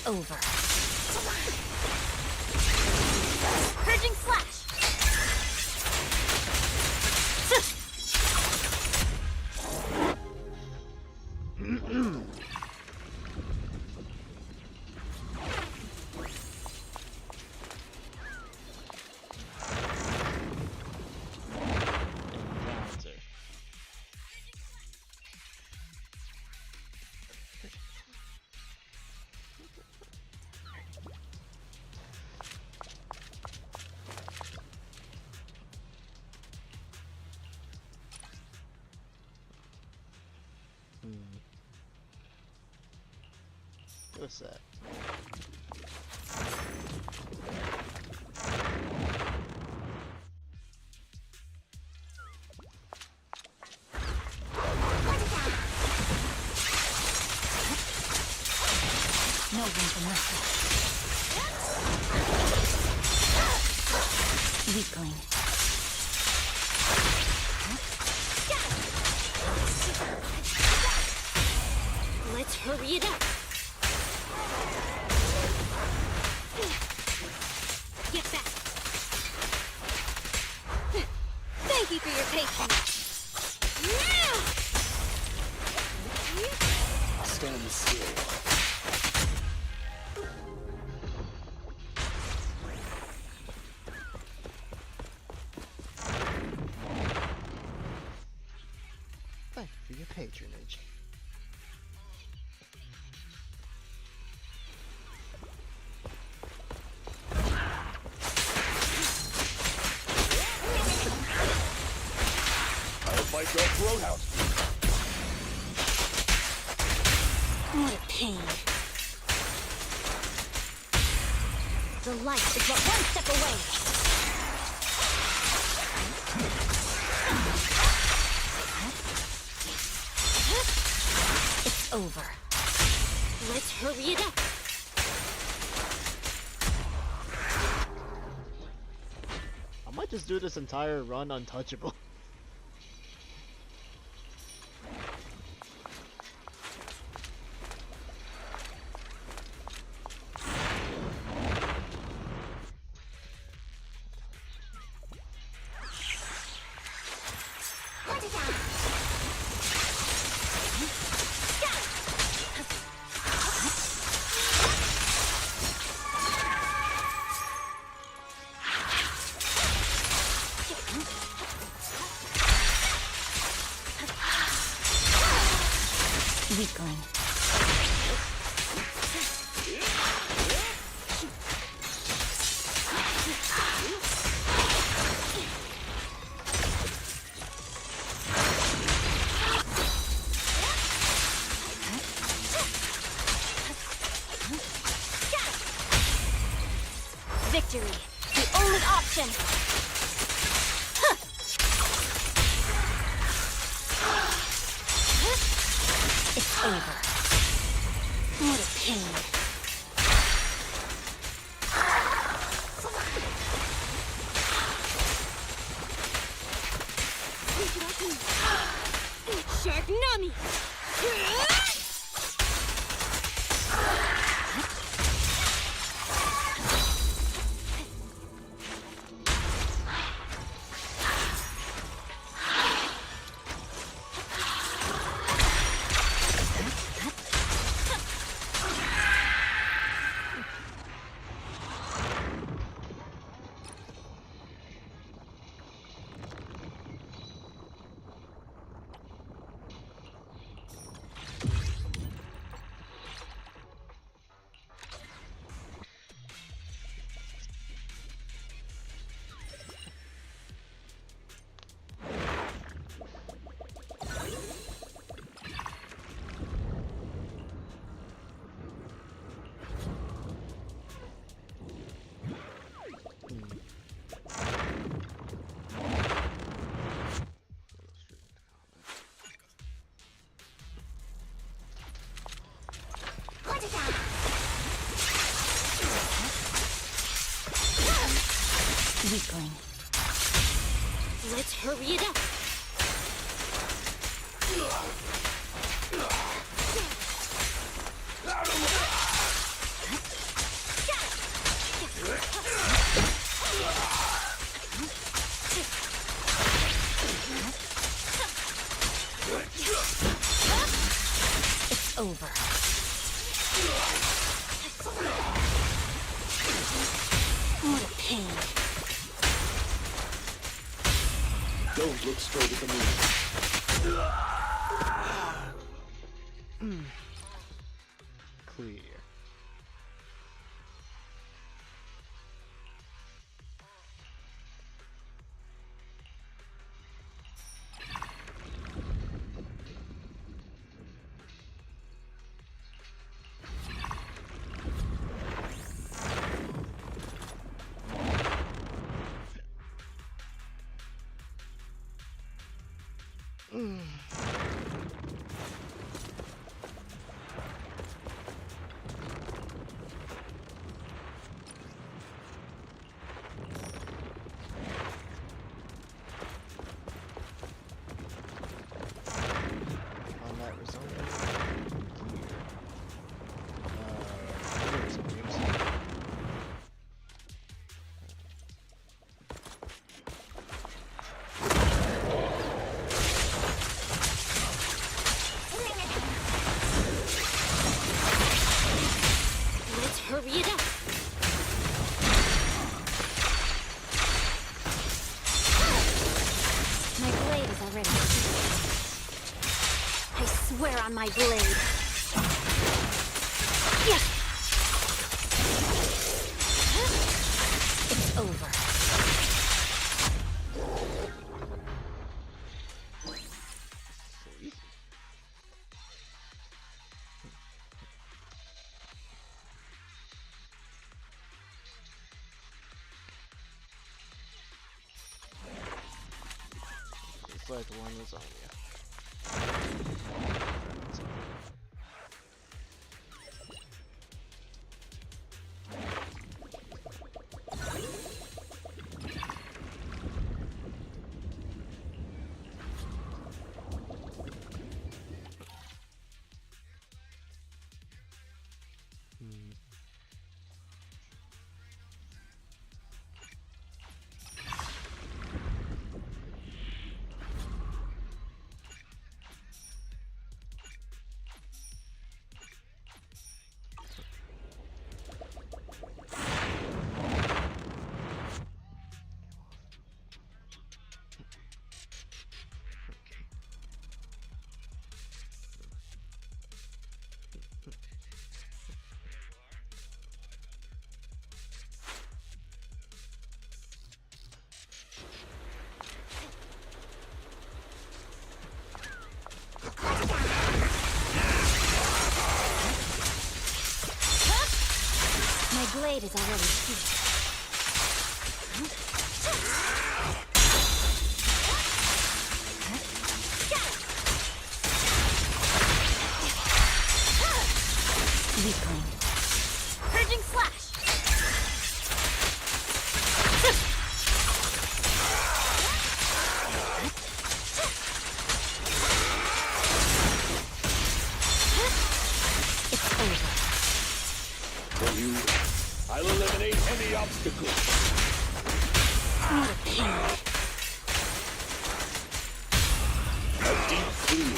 Over. Purging slash. What's that? No room for mercy. Weakling. Let's hurry it up. Get back. Thank you for your patience. Stand still. Thank you for your patronage. Fight your throat out. What a pain. The light is but one step away. It's over. Let's hurry it up. I might just do this entire run untouchable. Weakling. Victory, the only option. It's over. What a pain. Shark Nami! Weakling. Let's hurry it up. It's over. What a pain. Don't look straight at the moon. Clear. On that result, Let's hurry it up. My blade is already I swear on my blade. Yes. It's over. it's like one lasagna. blade is already here. Weakling. Purging slash! It's over. For you, I'll eliminate any obstacle. What a pain. A deep clean.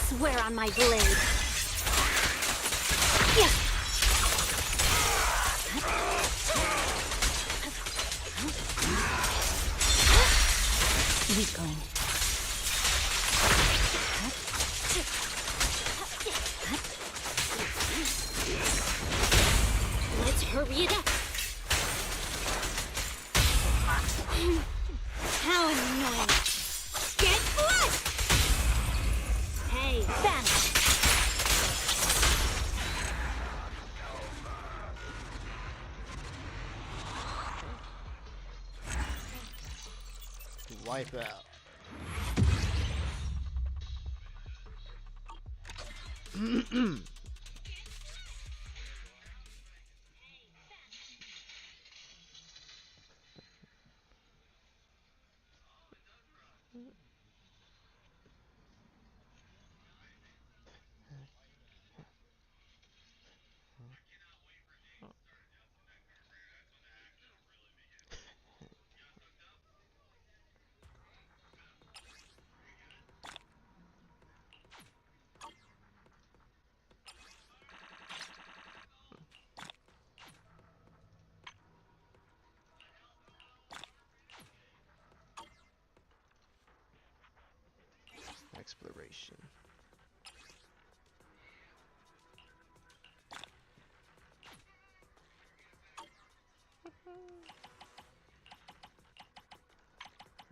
Swear on my blade. Yeah. Weakling. Let's hurry it up. How annoying. Get blood! Hey, vanish! Wipe out. Exploration.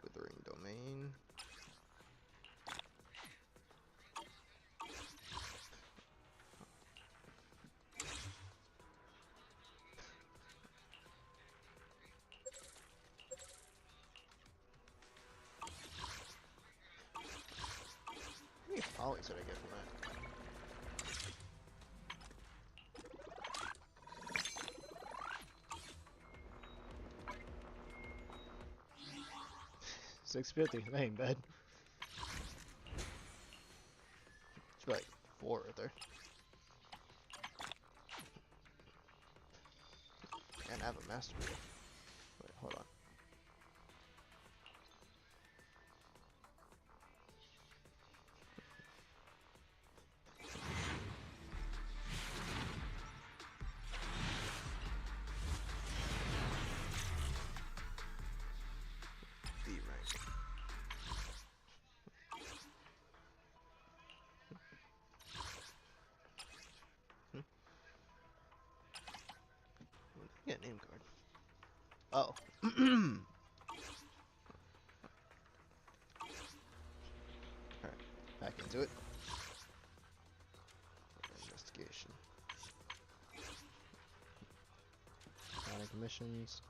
Withering domain. How many polys did I get from that? $6.50. That ain't bad. Should be like 4 right there. And I have a master wheel. Wait, hold on. D rank. Yeah, name card. Oh. Alright, back into it. Investigation. Counting commissions.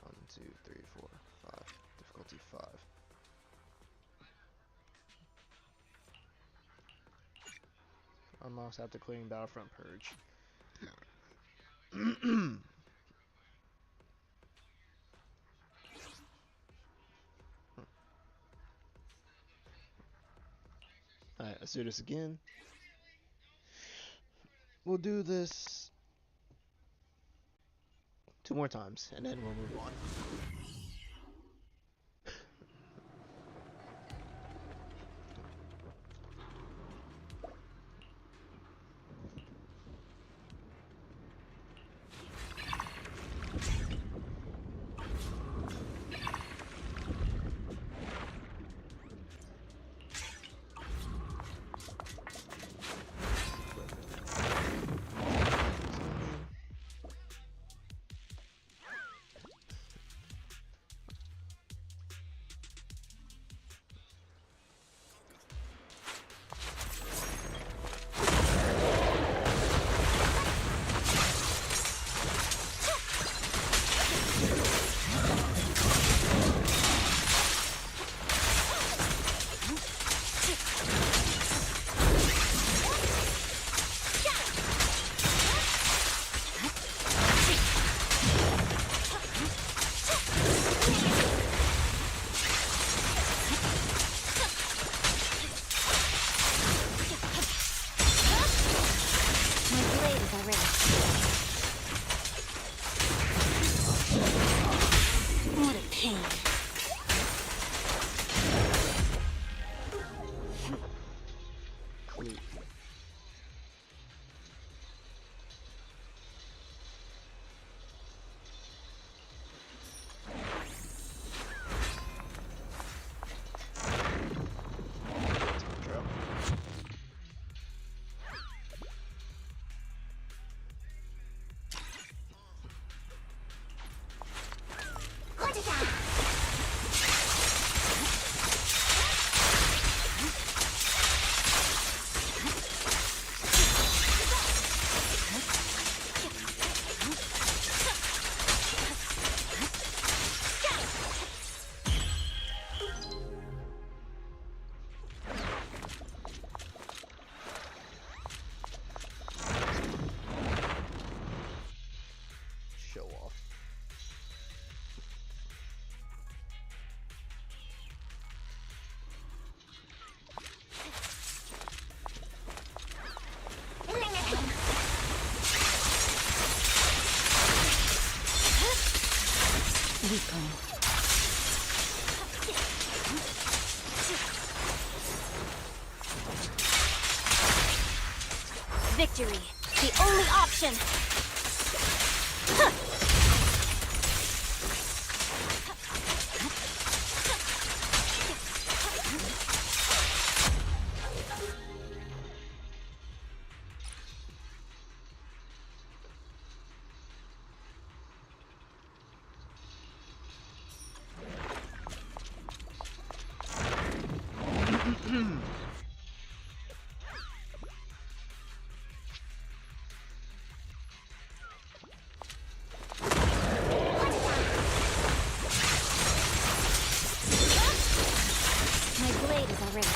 1, 2, 3, 4, 5. Difficulty 5. Almost after clearing Battlefront Purge. Alright, let's do this again. We'll do this 2 more times, and then we'll move on. already. What a pain. Show off. Weakling. Victory, the only option. Huh. My blade is already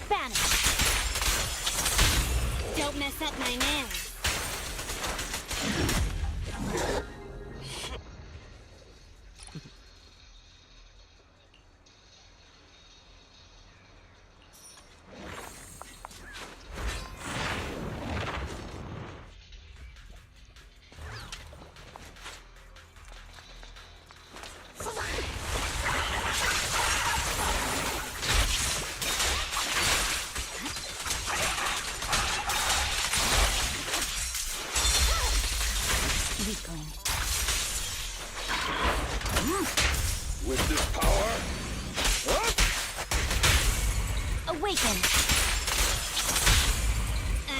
Vanish. Don't mess up my nails. With this power, Awaken.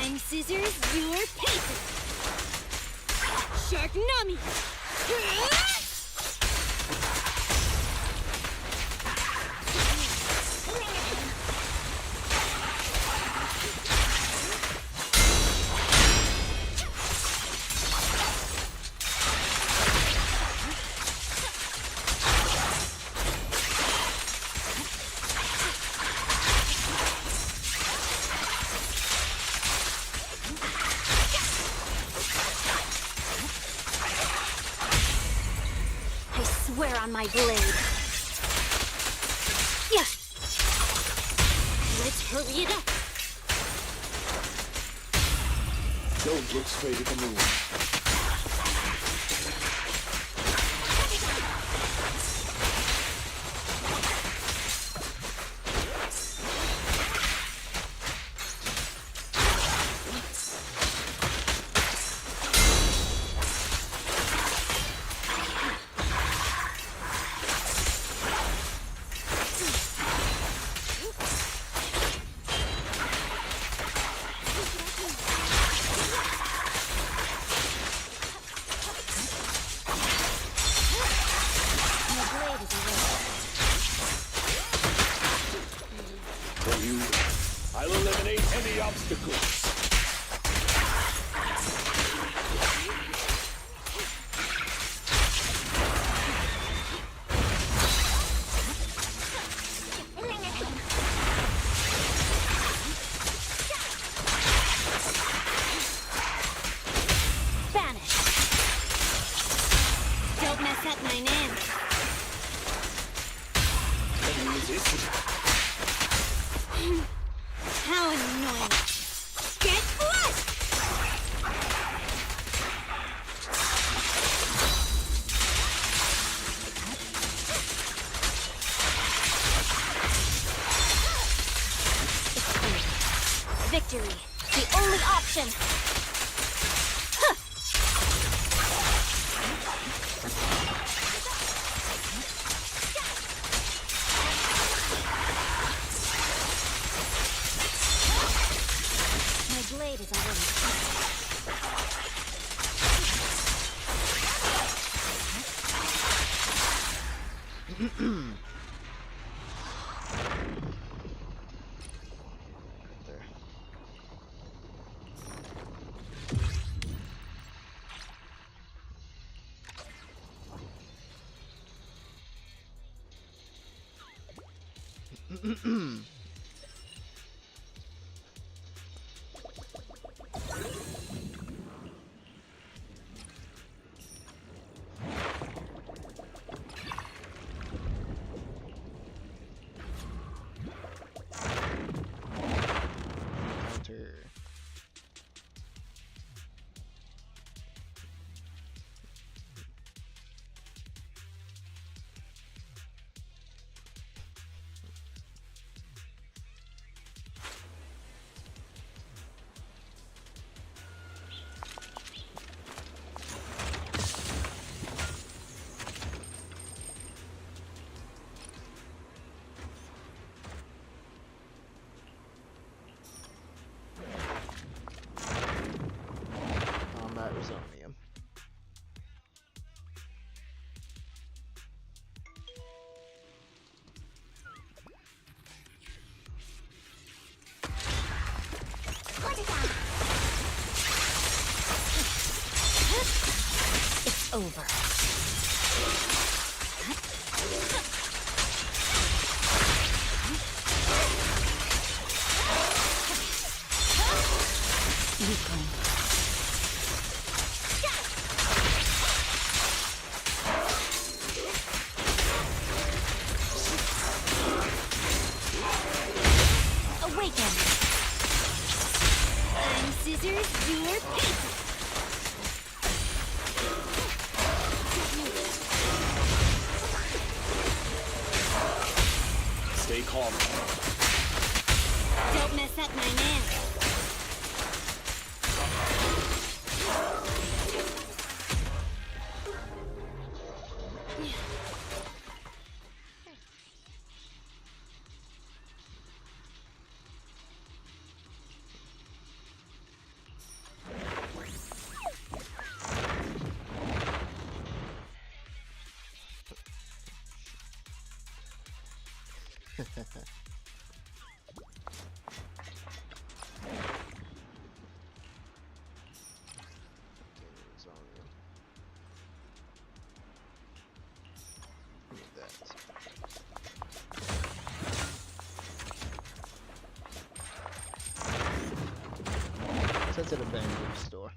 I'm scissors, you're paper. Shark Nami. Swear on my blade. Yeah. Let's hurry it up. don't look straight at the moon. For you, I'll eliminate any obstacles. Vanish. Don't mess up my name. victory. The only option. My blade is already... There. Counter. Combat Resonium. It's over. Weakling. Awaken. I'm scissors, you're paper. Stay calm. Don't mess up my man. Sent it a Bamboo store.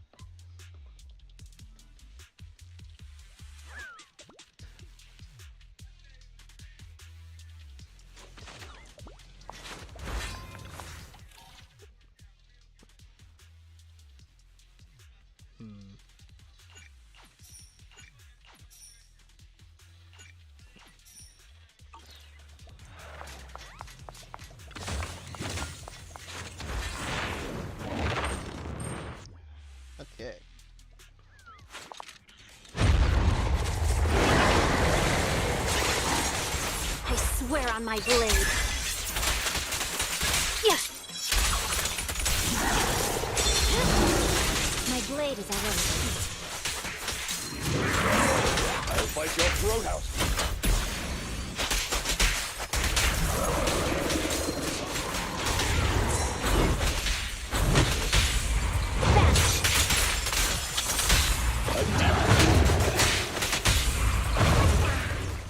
Okay. I swear on my blade. Yeah. My blade is already heat. I'll fight your throat out.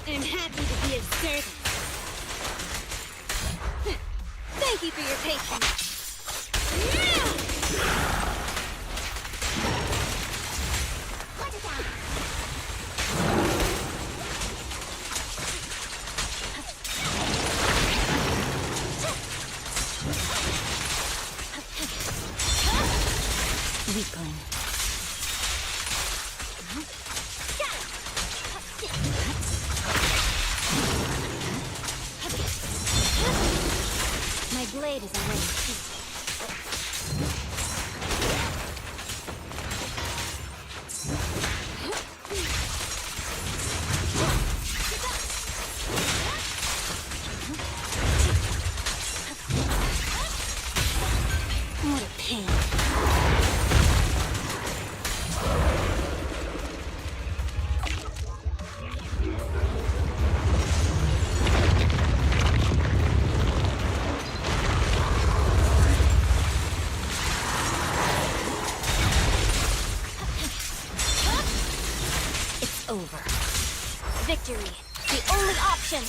I'm happy to be of service. Thank you for your patience. Weakling. My blade is already heat. victory. The only option.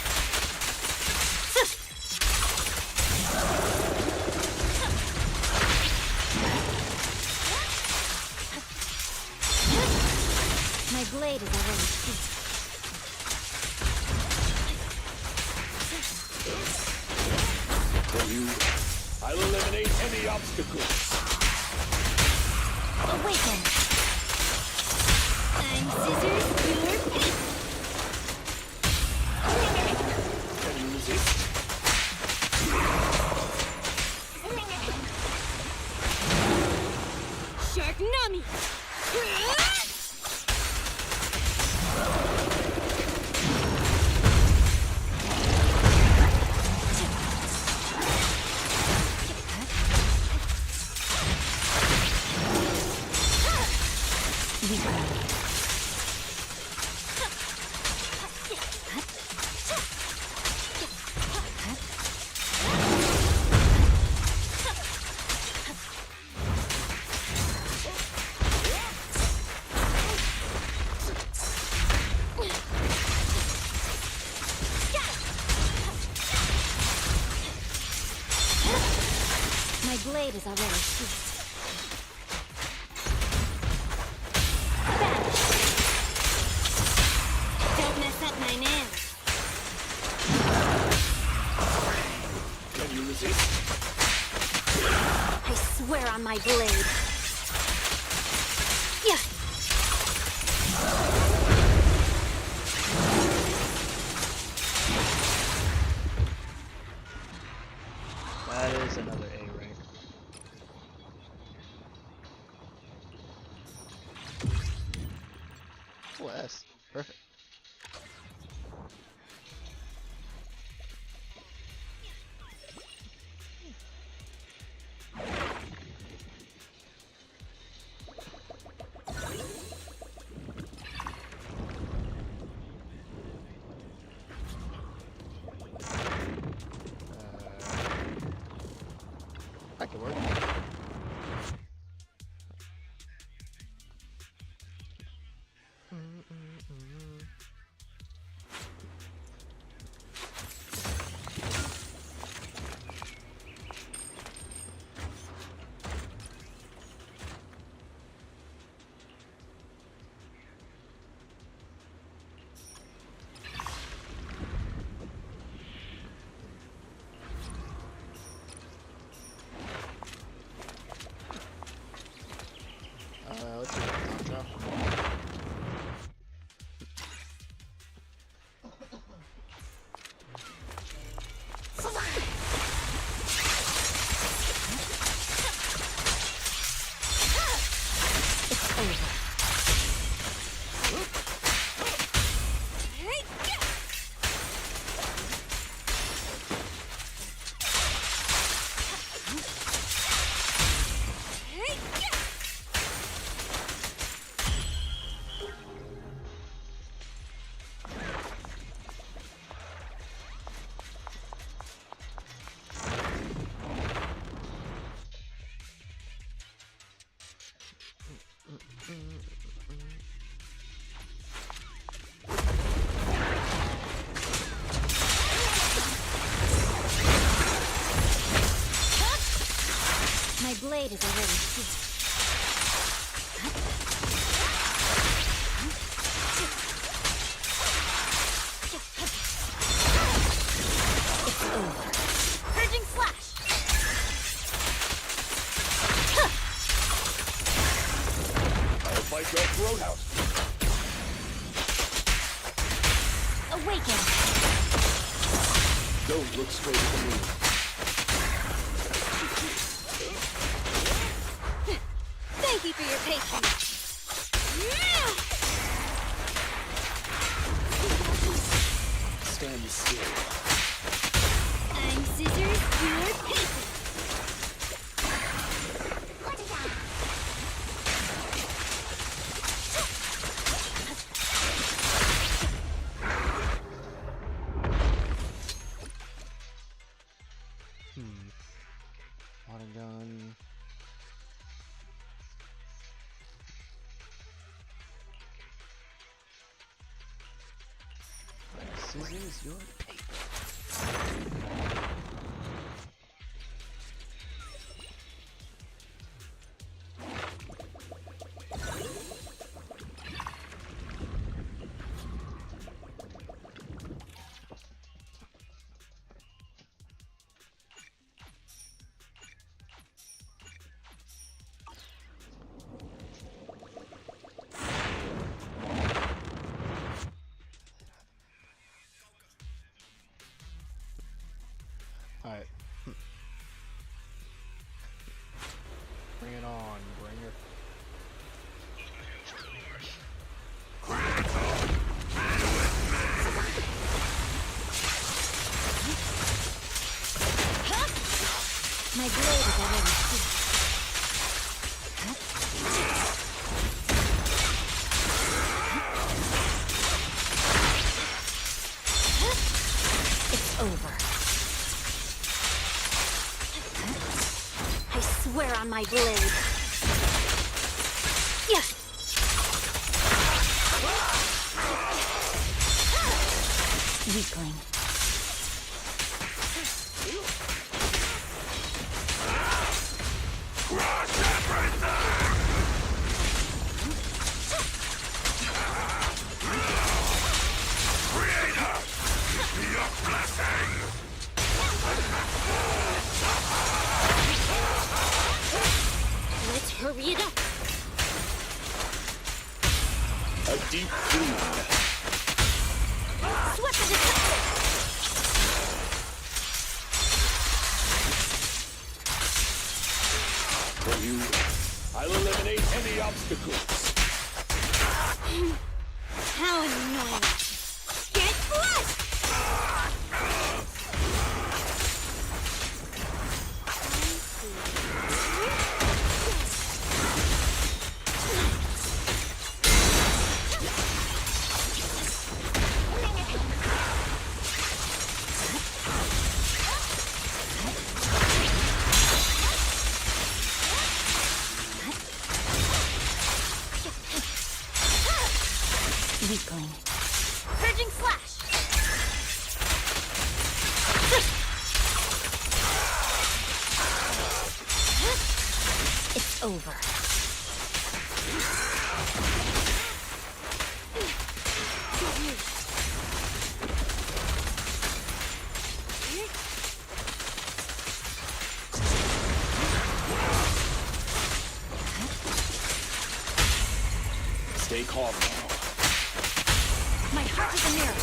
My blade is already sweet. For you, I'll eliminate any obstacles. Awaken. I'm scissors, you're paper. Can you resist? Shark Nami! My blade is already sweet. Don't mess up my nails. Can you resist? I swear on my blade. Yeah. That is another A rank. Oh, S. Perfect. That could work. Let's see what Tantra. My blade is already sweet. It's over. Purging slash! I'll fight your throat out. Awaken! Don't look straight at the moon. Thank you for your patience. Stand still. I'm scissors, you're paper. Water gun. Scissors your paper. Alright. Bring it on, bringer. My blade is already sealed. It's over. I swear on my blade. Yeah. Weakling. Let's hurry it up. A deep clean. Sweat the detector. For you, I'll eliminate any obstacles. How annoying. Get flushed! Weakling. Purging slash! It's over. Stay calm now. My heart is a mirror.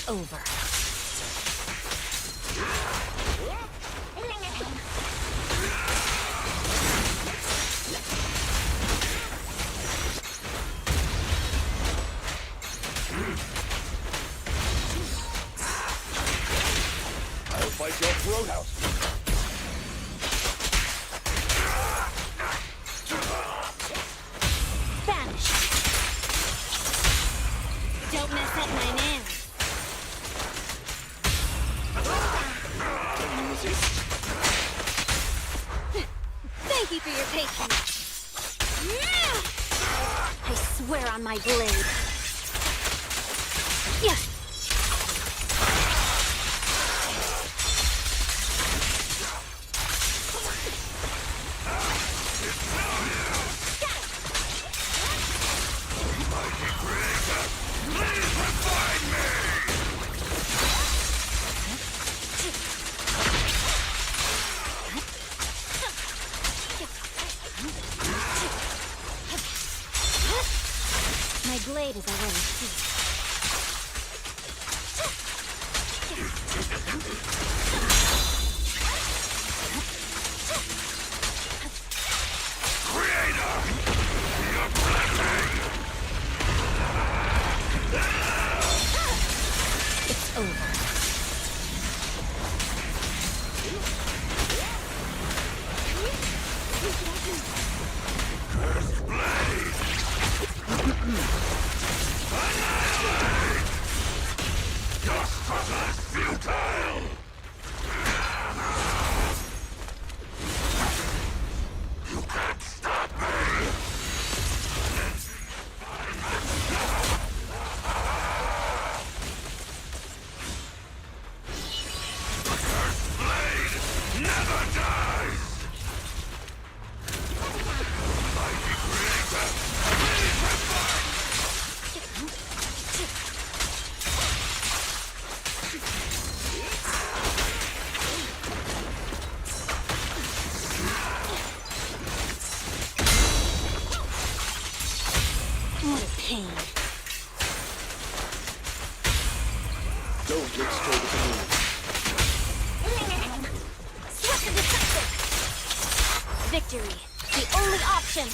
Over. I'll fight your throat out. Vanish. Don't mess up my nails. Thank you for your patience. I swear on my blade. Yeah. My blade is already steeped. It's over. Cursed blade! Annihilate! Just was less futile! You can't stop me! The cursed blade never dies! Mighty creator, please revive! What a pain. Don't look straight at the moon. Sweat the deceptive! Victory, the only option!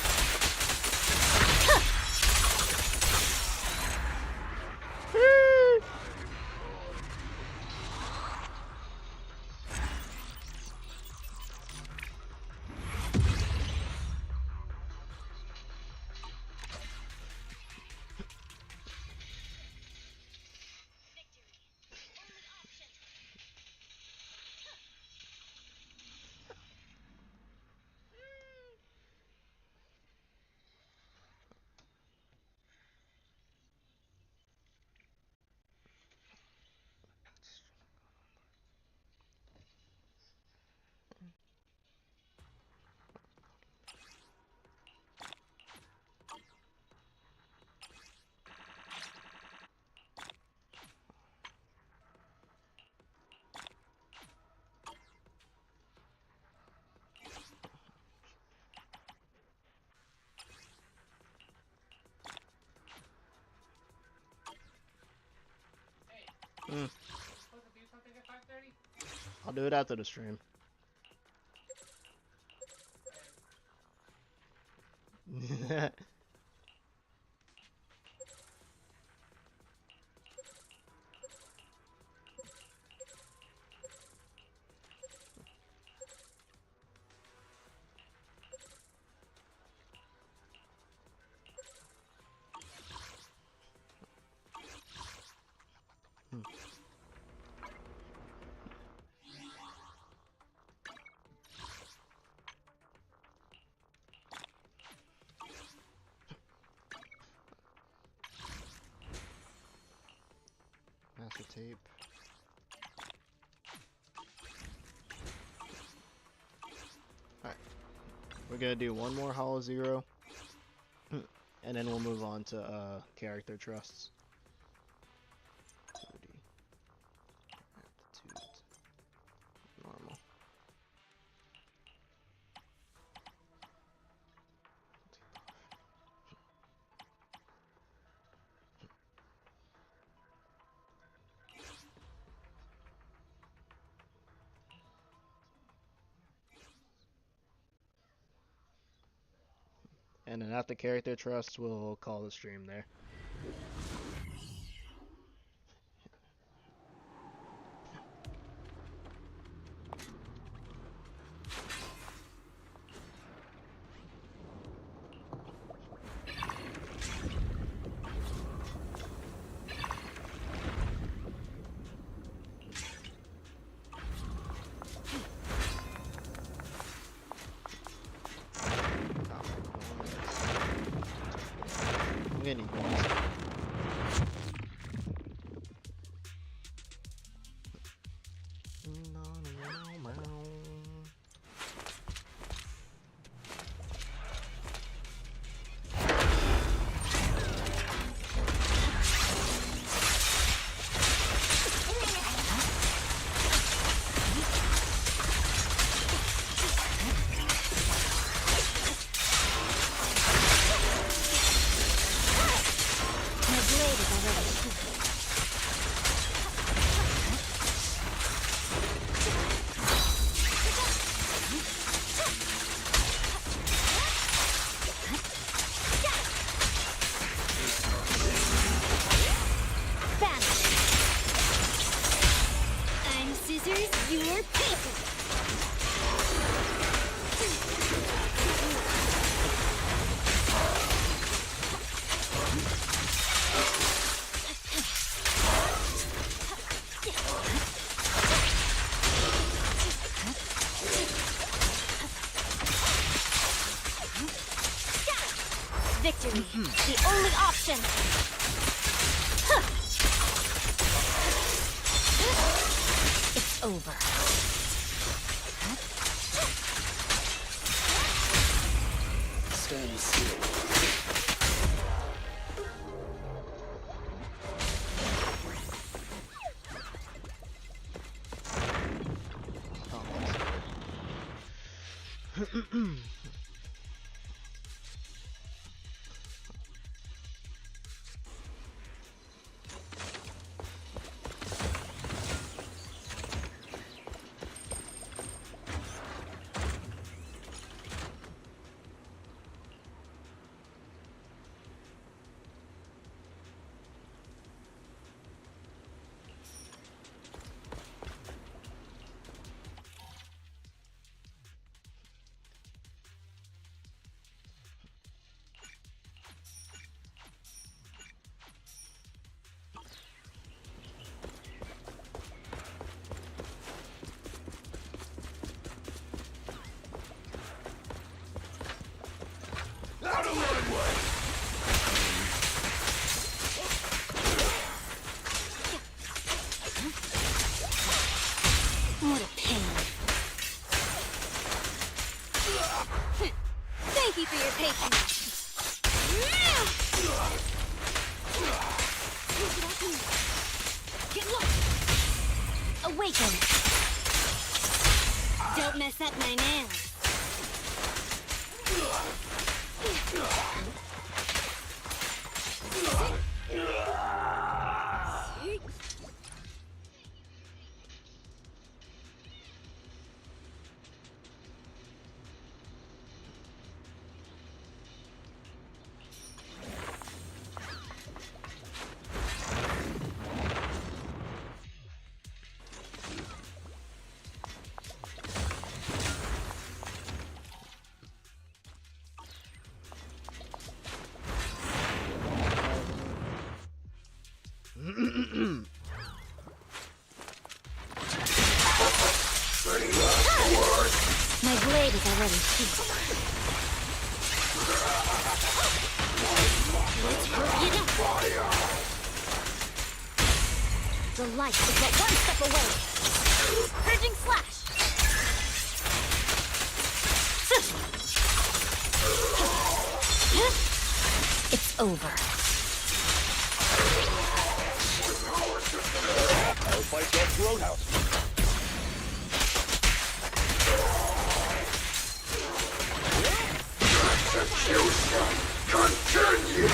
I'll do it after the stream. Master tape. Alright. We're gonna do one more Hollow Zero. And then we'll move on to character trusts. Aptitude. Normal. And then after character trust, we'll call the stream there. Any points. The only option! It's over. Stand still. Out of my way! What a pain. Thank you for your patience. Get low. Awaken. Don't mess up my nails. My blade is already heated. Let's hurry it up. The light is but one step away. Purging slash. It's over. I'll fight that roadhouse. Execution continue!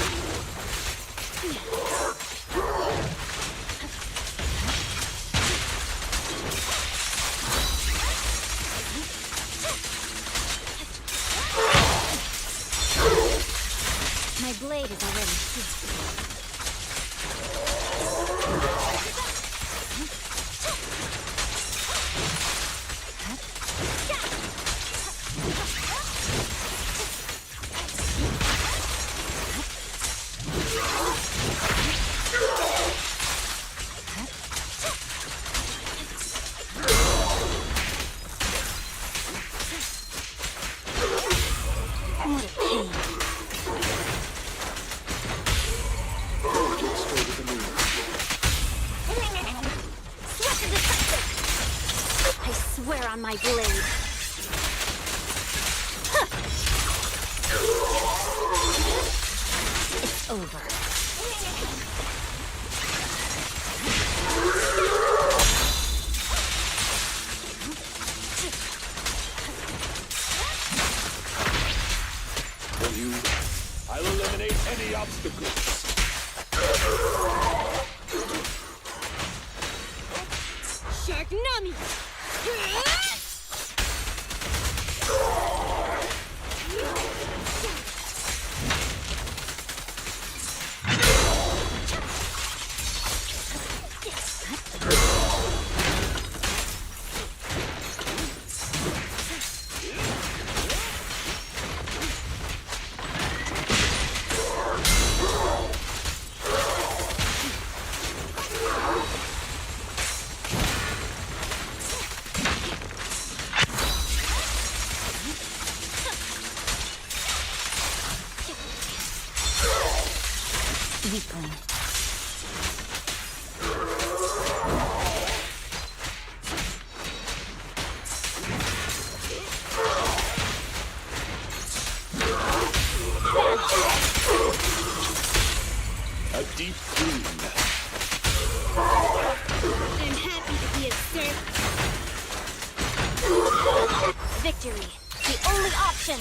My blade is already heated. What a pain. I swear on my blade. It's over. For you, I'll eliminate any obstacles. Shark Nami! Weakling. A deep clean. I'm happy to be of service. Victory, the only option.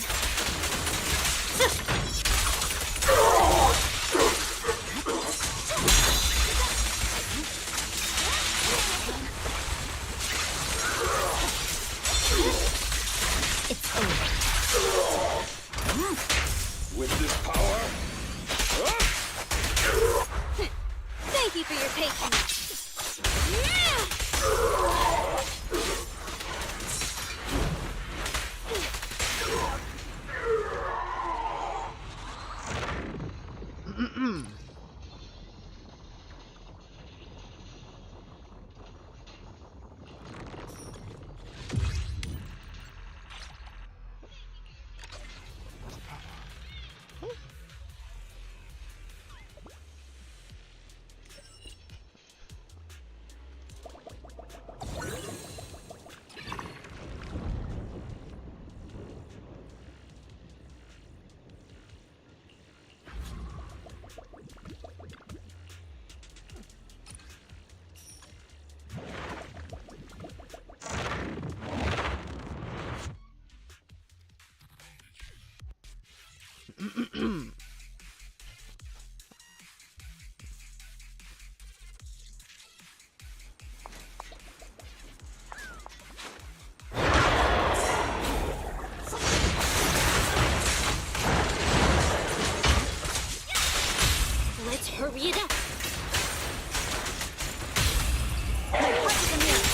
It's over. With this power. Thank you for your patience. Let's hurry it up. My heart is in yours.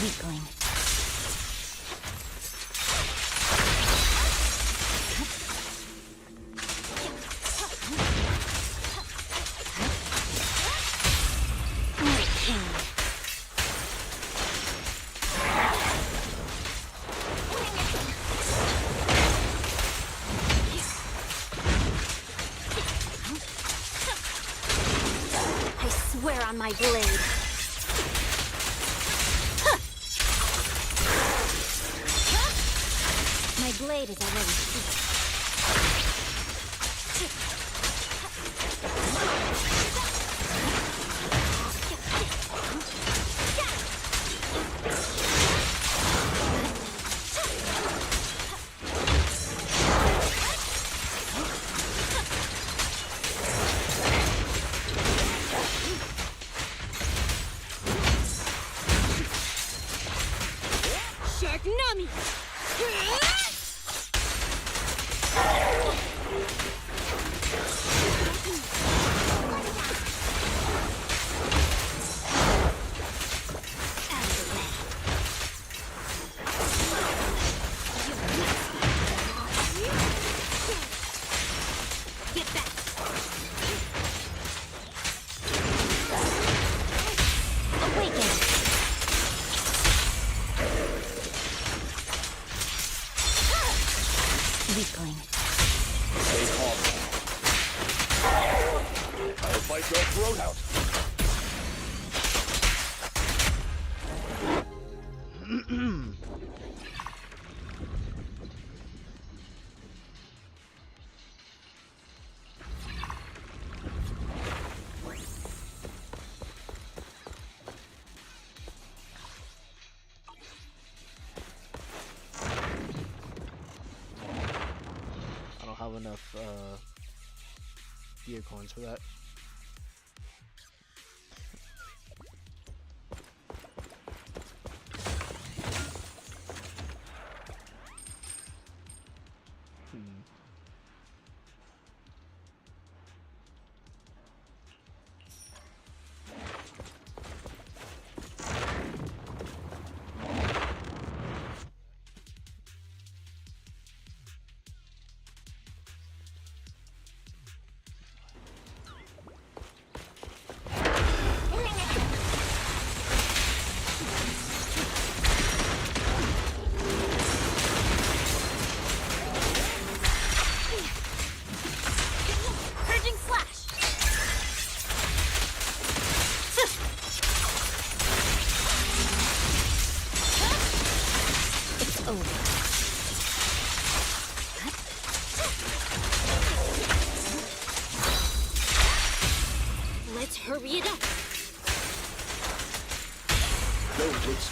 Weakling. I swear on my blade. My blade is already sealed. Sharknami! Get back! Awaken! Weakling. Stay calm now. I'll fight your throat out. I don't have enough gear coins for that.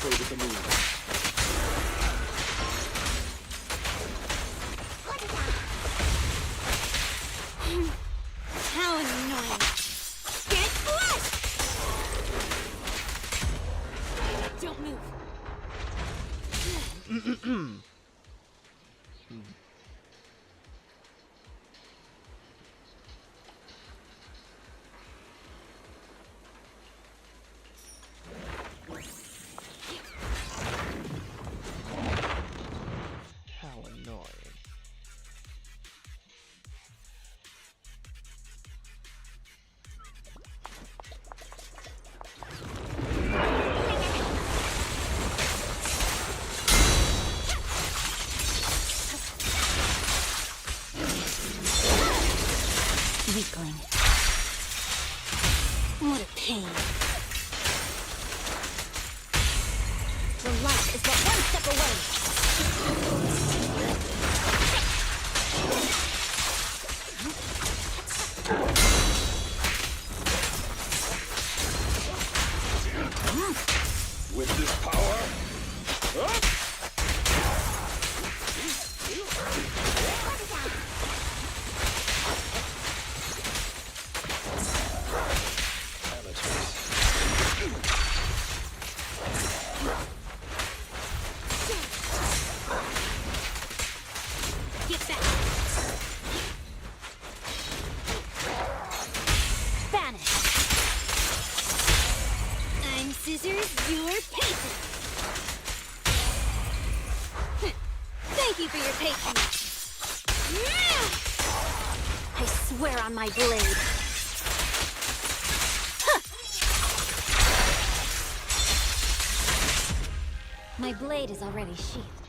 play with the moon. How annoying. Get blood! Don't move. How annoying. Weakling. What a pain. The light is but one step away. With this power, up! Get back. Vanish. I'm scissors, you're paper. Thank you for your patience. I swear on my blade. My blade is already sheathed.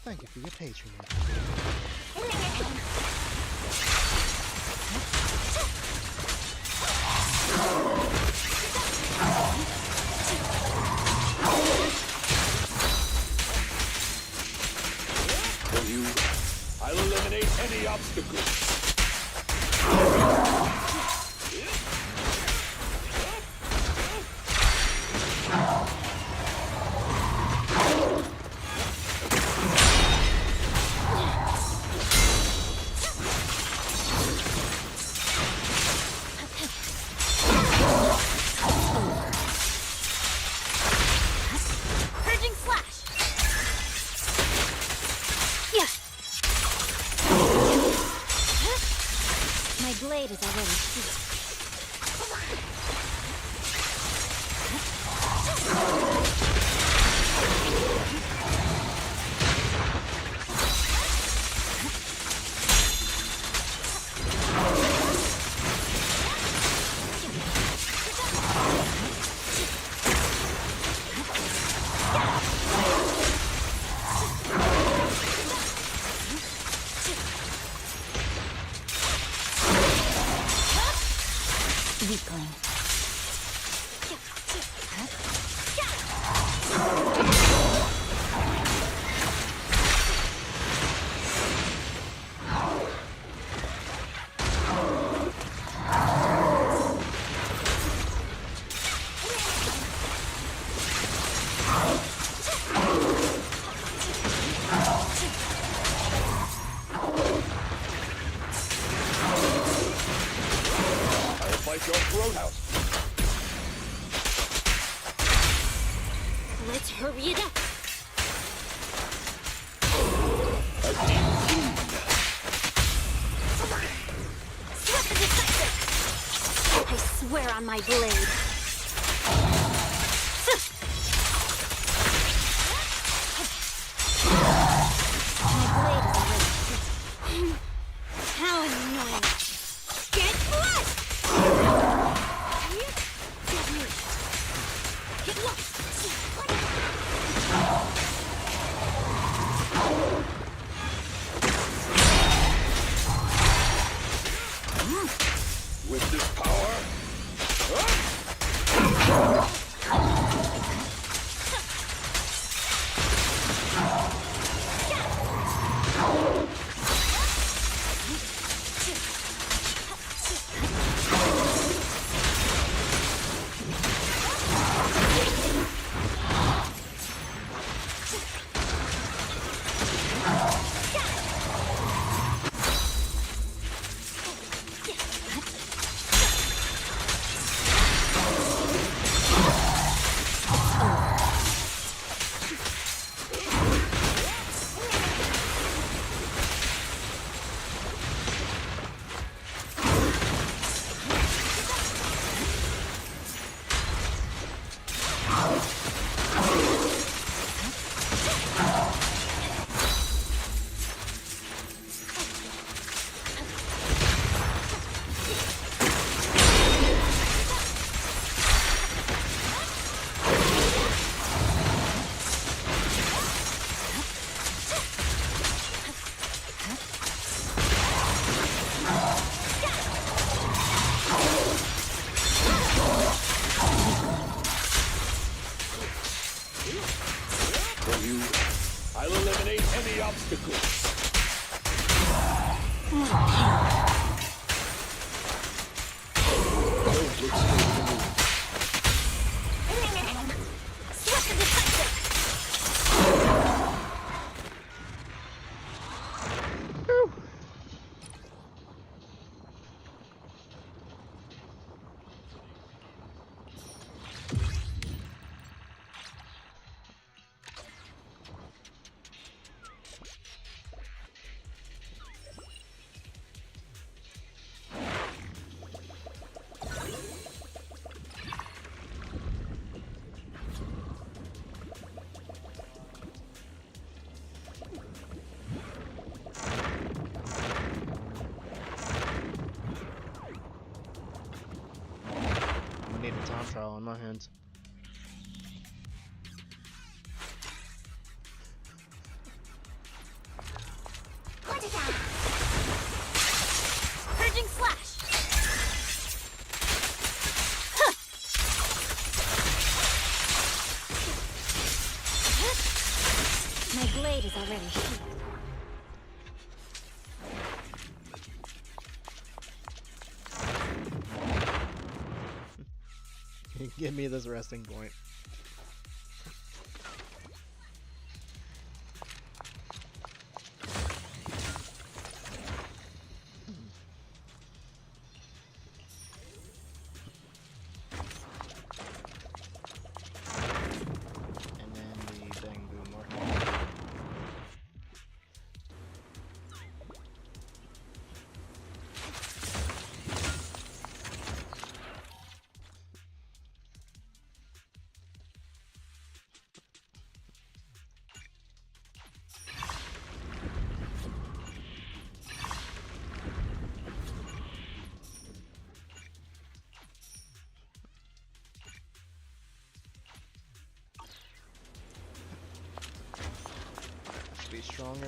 Thank you for your patronage. For you, I'll eliminate any obstacle. Purging slash. Yeah. My blade is already sheathed. Weakling. I'll fight your throat out. Let's hurry it up. A deep wound. Sweat the decisive. I swear on my blade. My blade is already sheathed. How annoying. Get blood! Get moved. Get lost. With this power, up! time trial on my hands. Purging slash! My blade is already sheathed. Give me this resting point. And then the dang boom mark. Be stronger.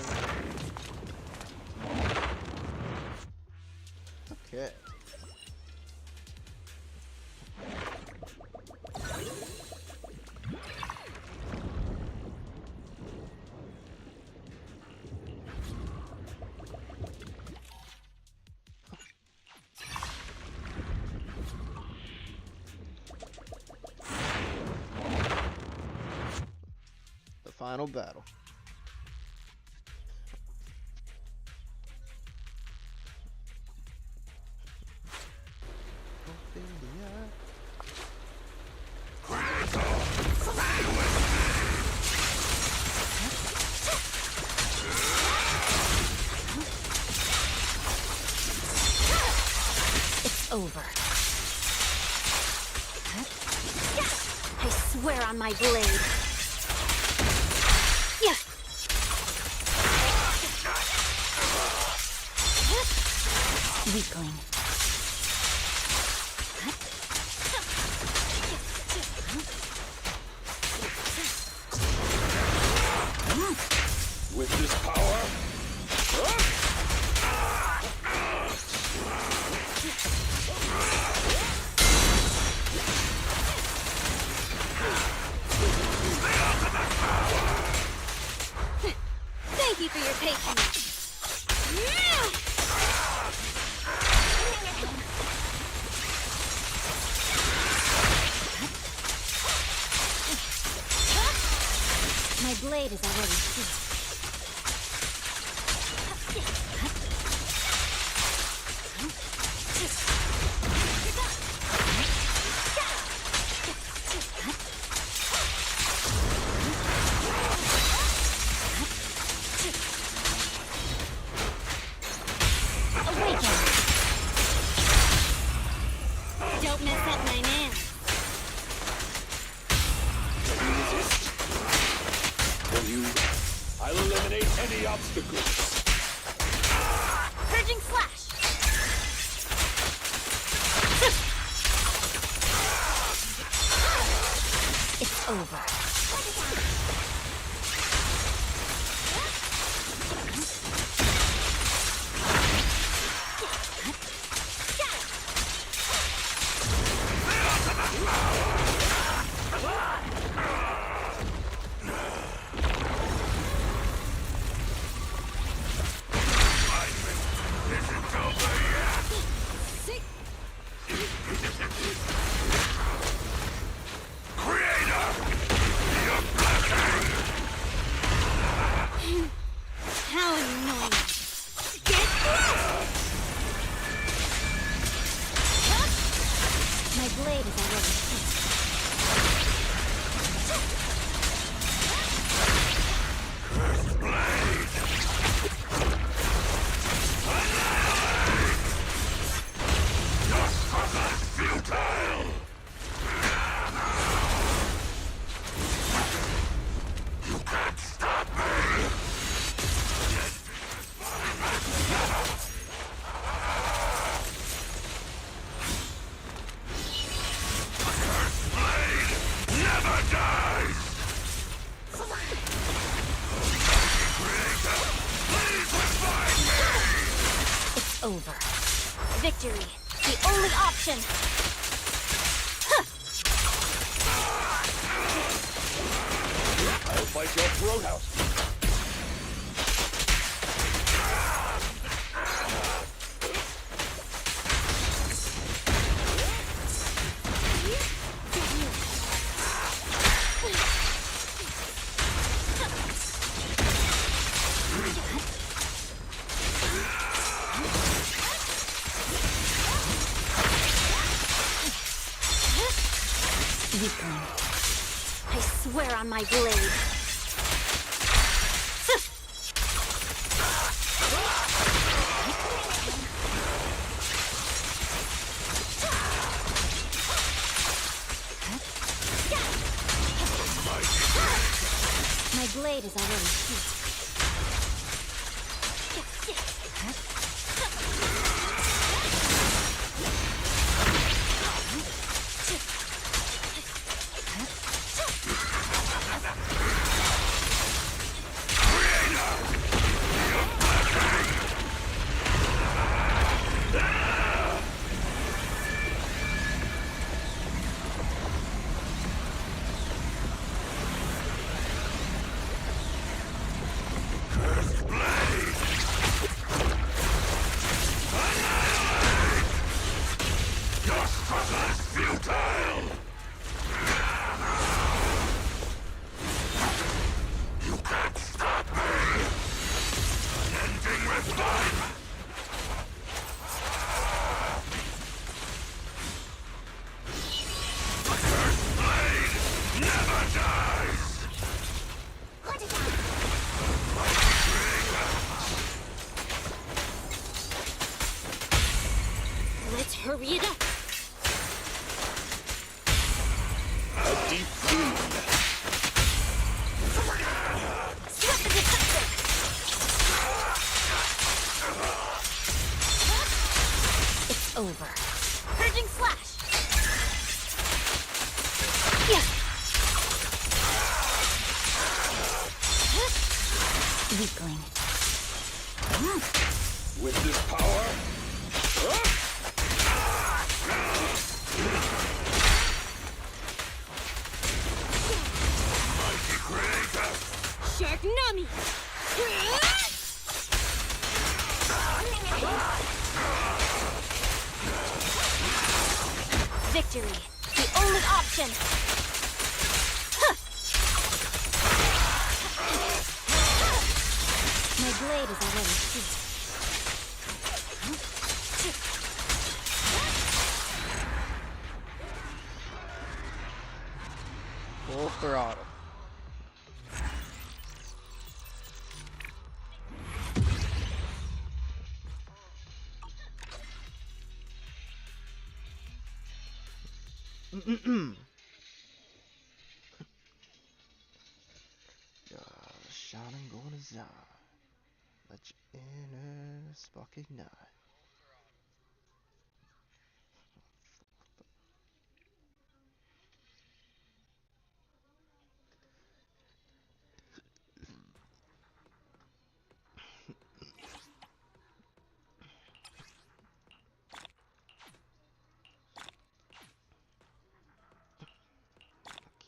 Okay. The final battle. It's over. I swear on my blade. Yeah. Weakling. With this power, Thank you for your patience. My blade is already sheathed. Awaken! Don't mess up my man. for you, I'll eliminate any obstacles. Purging slash! It's over. How annoying. Get close! My blade is already sheathed. Cursed blade! Your struggle is futile! You can't stop me! Victory, the only option! I'll fight your throat out. Weakling. I swear on my blade. My blade is already heat. Let's hurry it up. A deep clean. Swap the detector. It's over. Purging slash. Yeah. Weakling. With this power. Shark Nami! Victory, the only option! My blade is already heat. Full throttle. Shining gonna shine. Let your inner spark ignite.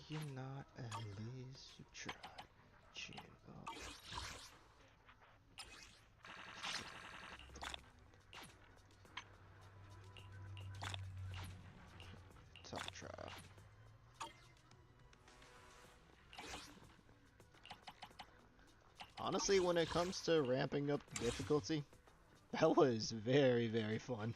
You're not, at least you tried. Chin up. Tough trial. Honestly, when it comes to ramping up the difficulty, that was very, very fun.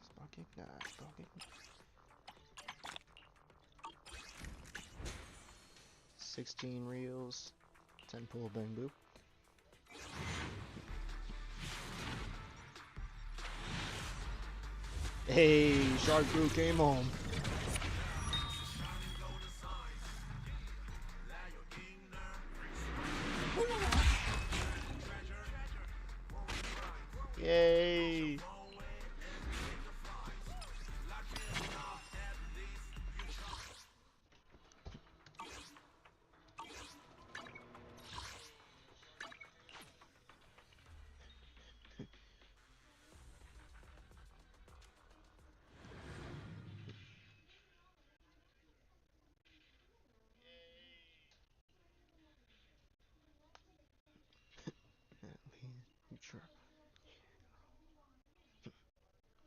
Spark ignite. 16 reels, 10 pull bamboo. Hey, Shark Crew came home. Yay!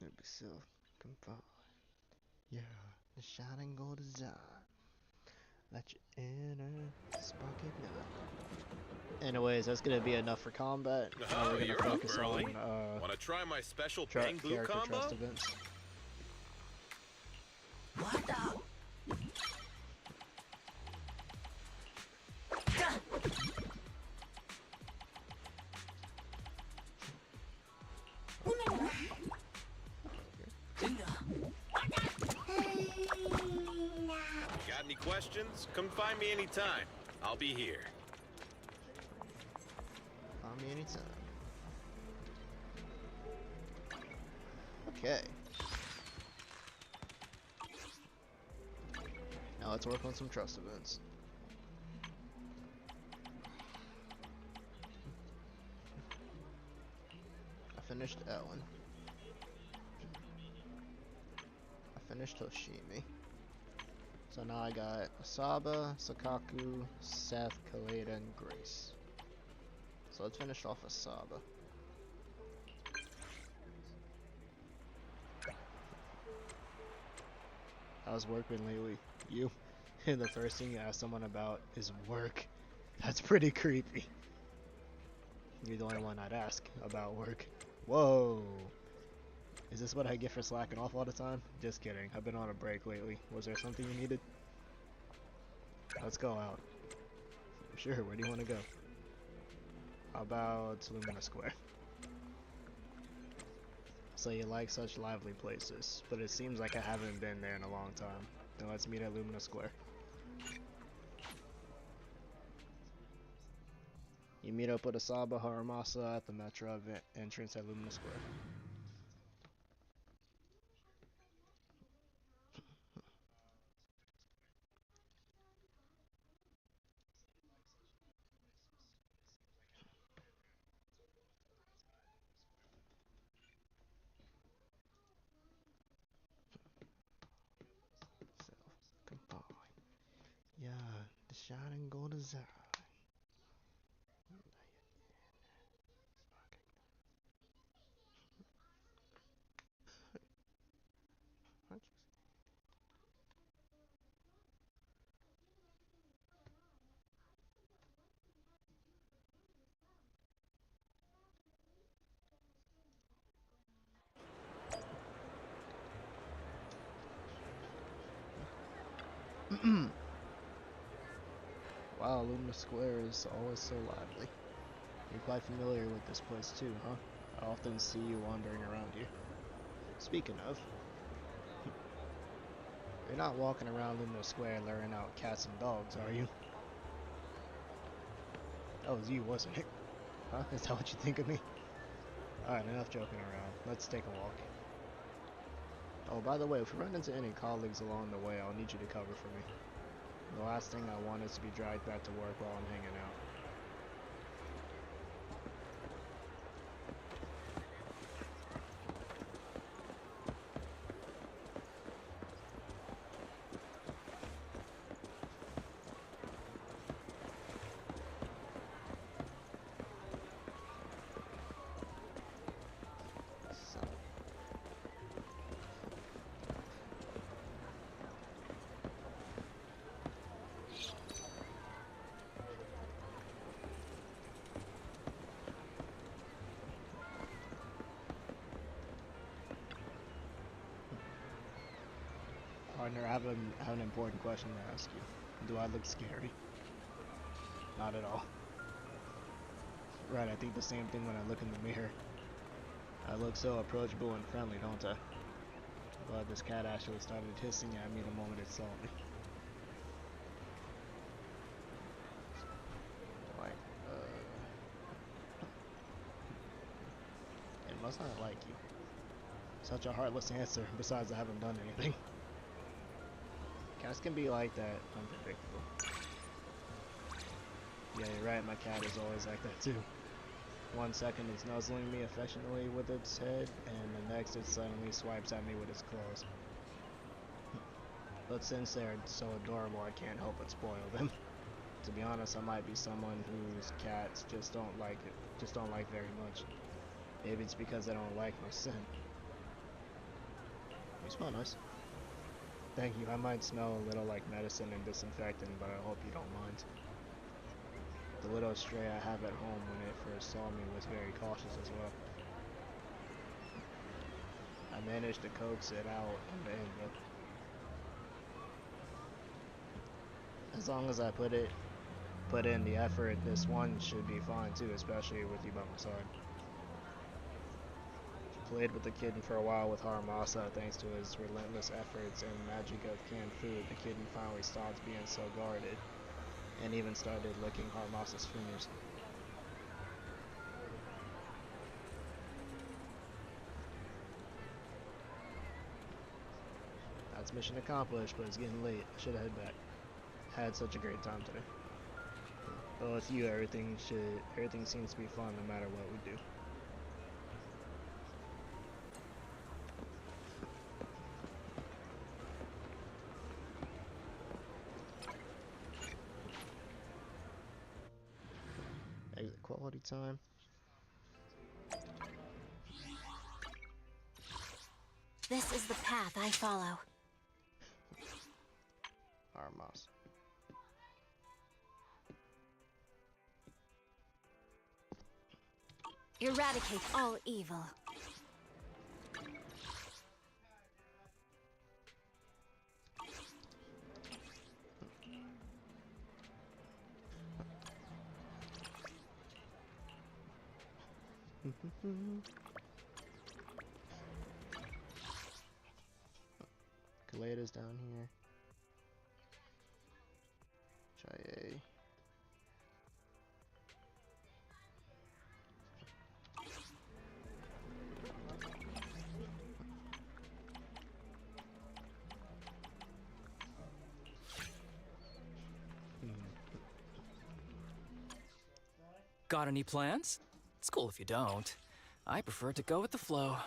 It'd be so confined. Yeah, the shining gold design. Let your inner spark ignite. Anyways, that's gonna be enough for combat. Now we're gonna you're up focus early. on Want to try my special bang glue character combo? trust events. What the? Got any questions? Come find me anytime. I'll be here. Find me anytime. Okay. Now let's work on some trust events. I finished Ellen. I finished Toshimi. So now I got Asaba, Soukakou, Seth, Koledas, and Grace. So let's finish off Asaba. How's work been lately? You? And the first thing you ask someone about is work. That's pretty creepy. You're the only one I'd ask about work. Whoa! Is this what I get for slacking off all the time? Just kidding. I've been on a break lately. Was there something you needed? Let's go out. Sure, where do you want to go? How about Lumina Square? So you like such lively places, but it seems like I haven't been there in a long time. Then let's meet at Lumina Square. You meet up with Asaba Harumasa at the Metro event entrance at Lumina Square. Self-compile. Yeah, the shining gold is out. Wow, Lumina Square is always so lively. You're quite familiar with this place too, huh? I often see you wandering around here. Speaking of, you're not walking around Lumina Square luring out cats and dogs, are you? That was you, wasn't it? Huh? Is that what you think of me? Alright, enough joking around. Let's take a walk. Oh, by the way, if we run into any colleagues along the way, I'll need you to cover for me. The last thing I want is to be dragged back to work while I'm hanging out. Partner, I have an important question to ask you. Do I look scary? Not at all. Right, I think the same thing when I look in the mirror. I look so approachable and friendly, don't I? But this cat actually started hissing at me the moment it saw me. Like, it must not like you. Such a heartless answer, besides I haven't done anything. Cats can be like that, unpredictable. Yeah, you're right, my cat is always like that too. 1 second it's nuzzling me affectionately with its head, and the next it suddenly swipes at me with its claws. But since they're so adorable, I can't help but spoil them. To be honest, I might be someone whose cats just don't like very much. Maybe it's because they don't like my scent. You smell nice. Thank you, I might smell a little like medicine and disinfectant, but I hope you don't mind. The little stray I have at home when it first saw me was very cautious as well. I managed to coax it out in the end though. As long as I put in the effort, this one should be fine too, especially with you by my side. Played with the kitten for a while with Harumasa. Thanks to his relentless efforts and magic of canned food, the kitten finally stopped being so guarded and even started licking Harumasa's fingers. That's mission accomplished, but it's getting late. I should head back. Had such a great time today. But with you, everything seems to be fun no matter what we do. Exit quality time. This is the path I follow. Harumasa. Eradicate all evil. Koledas down here. Chaye. Got any plans? It's cool if you don't. I prefer to go with the flow.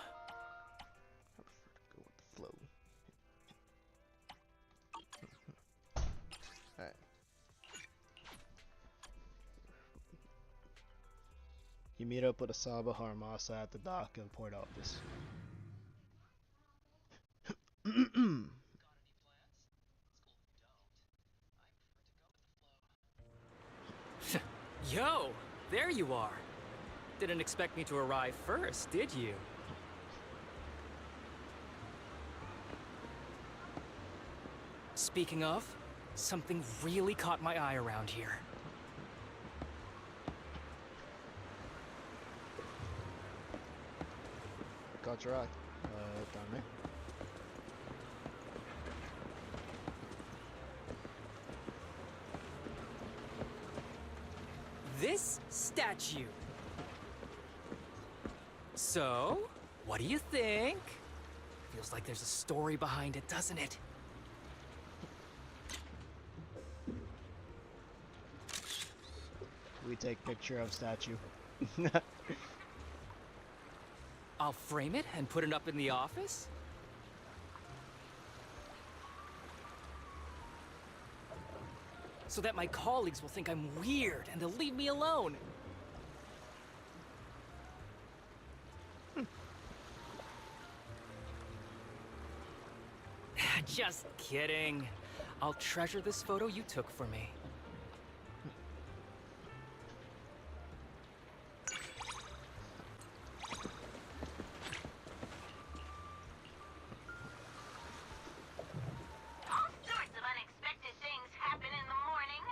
Alright. You meet up with Asaba, Harumasa at the dock and port office. Yo, there you are. Didn't expect me to arrive first, did you? Speaking of, something really caught my eye around here. Caught your eye. Down there. This statue. So, what do you think? Feels like there's a story behind it, doesn't it? We take picture of statue. I'll frame it and put it up in the office? So that my colleagues will think I'm weird and they'll leave me alone. Just kidding. I'll treasure this photo you took for me. All sorts of unexpected things happen in the morning.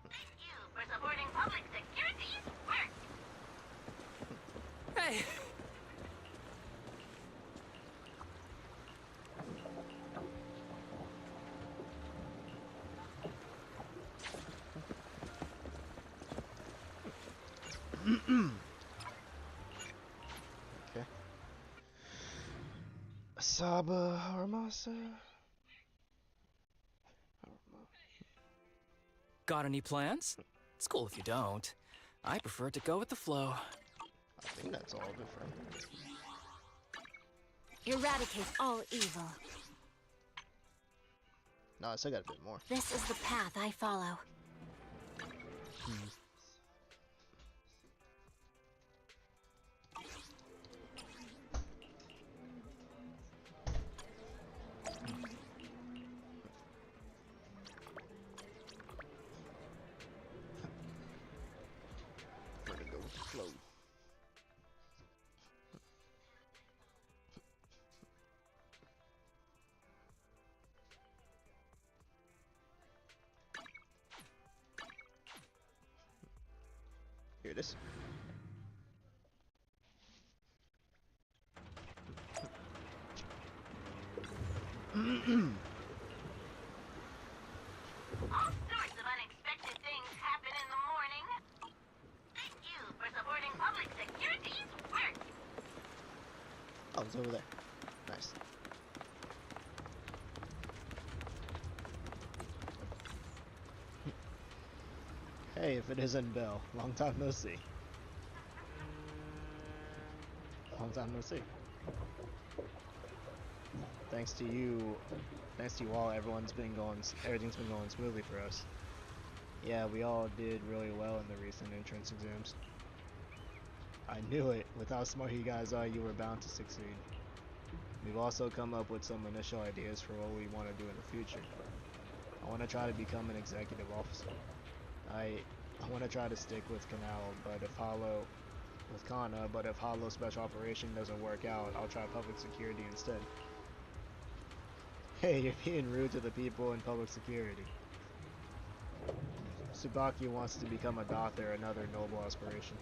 Thank you for supporting public security's work. Hey, Okay. Asaba, Harumasa. Got any plans? It's cool if you don't. I prefer to go with the flow. I think that's all of it for him. Eradicate all evil. No, I still got a bit more. This is the path I follow. Where to go with the flow. Here it is. All sorts of unexpected things happen in the morning. Thank you for supporting public security's work. Oh, it's over there. Nice. Hey, if it isn't Bill, long time no see. Long time no see. Thanks to you all, everything's been going smoothly for us. Yeah, we all did really well in the recent entrance exams. I knew it. With how smart you guys are, you were bound to succeed. We've also come up with some initial ideas for what we want to do in the future. I want to try to become an executive officer. I want to try to stick with Kana, but if Hollow Special Operation doesn't work out, I'll try public security instead. Hey, you're being rude to the people in public security. Soukakou wants to become a doctor, another noble aspiration.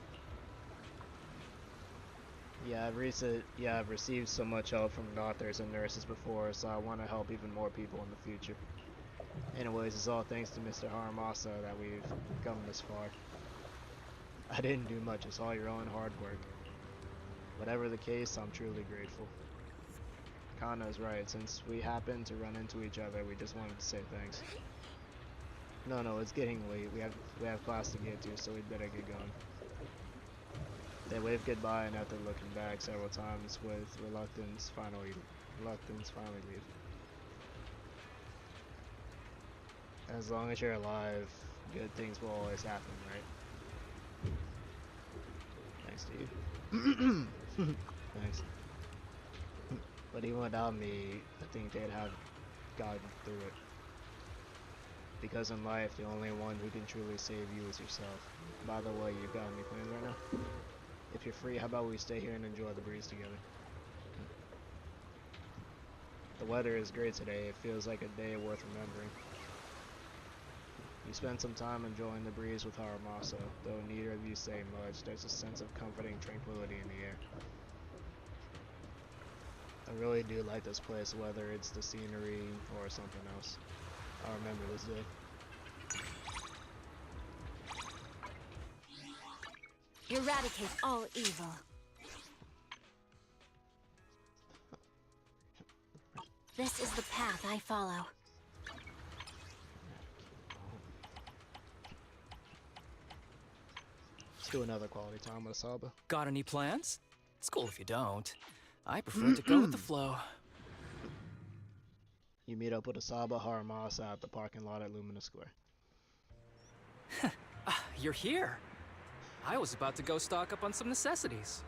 Yeah, I've received so much help from doctors and nurses before, so I want to help even more people in the future. Anyways, it's all thanks to Mr. Harumasa that we've come this far. I didn't do much, it's all your own hard work. Whatever the case, I'm truly grateful. Kana's right, since we happened to run into each other, we just wanted to say thanks. No, it's getting late. We have class to get to, so we'd better get going. They waved goodbye, and after looking back several times with reluctance finally leave. As long as you're alive, good things will always happen, right? Thanks to you. Thanks. But even without me, I think they'd have gotten through it. Because in life, the only one who can truly save you is yourself. By the way, you've got any plans right now? If you're free, how about we stay here and enjoy the breeze together? The weather is great today. It feels like a day worth remembering. You spend some time enjoying the breeze with Harumasa. Though neither of you say much, there's a sense of comforting tranquility in the air. I really do like this place, whether it's the scenery or something else. I'll remember this day. Eradicate all evil. This is the path I follow. Let's do another quality time with Asaba. Got any plans? It's cool if you don't. I prefer to go with the flow. You meet up with Asaba Harumasa at the parking lot at Luminous Square. You're here. I was about to go stock up on some necessities.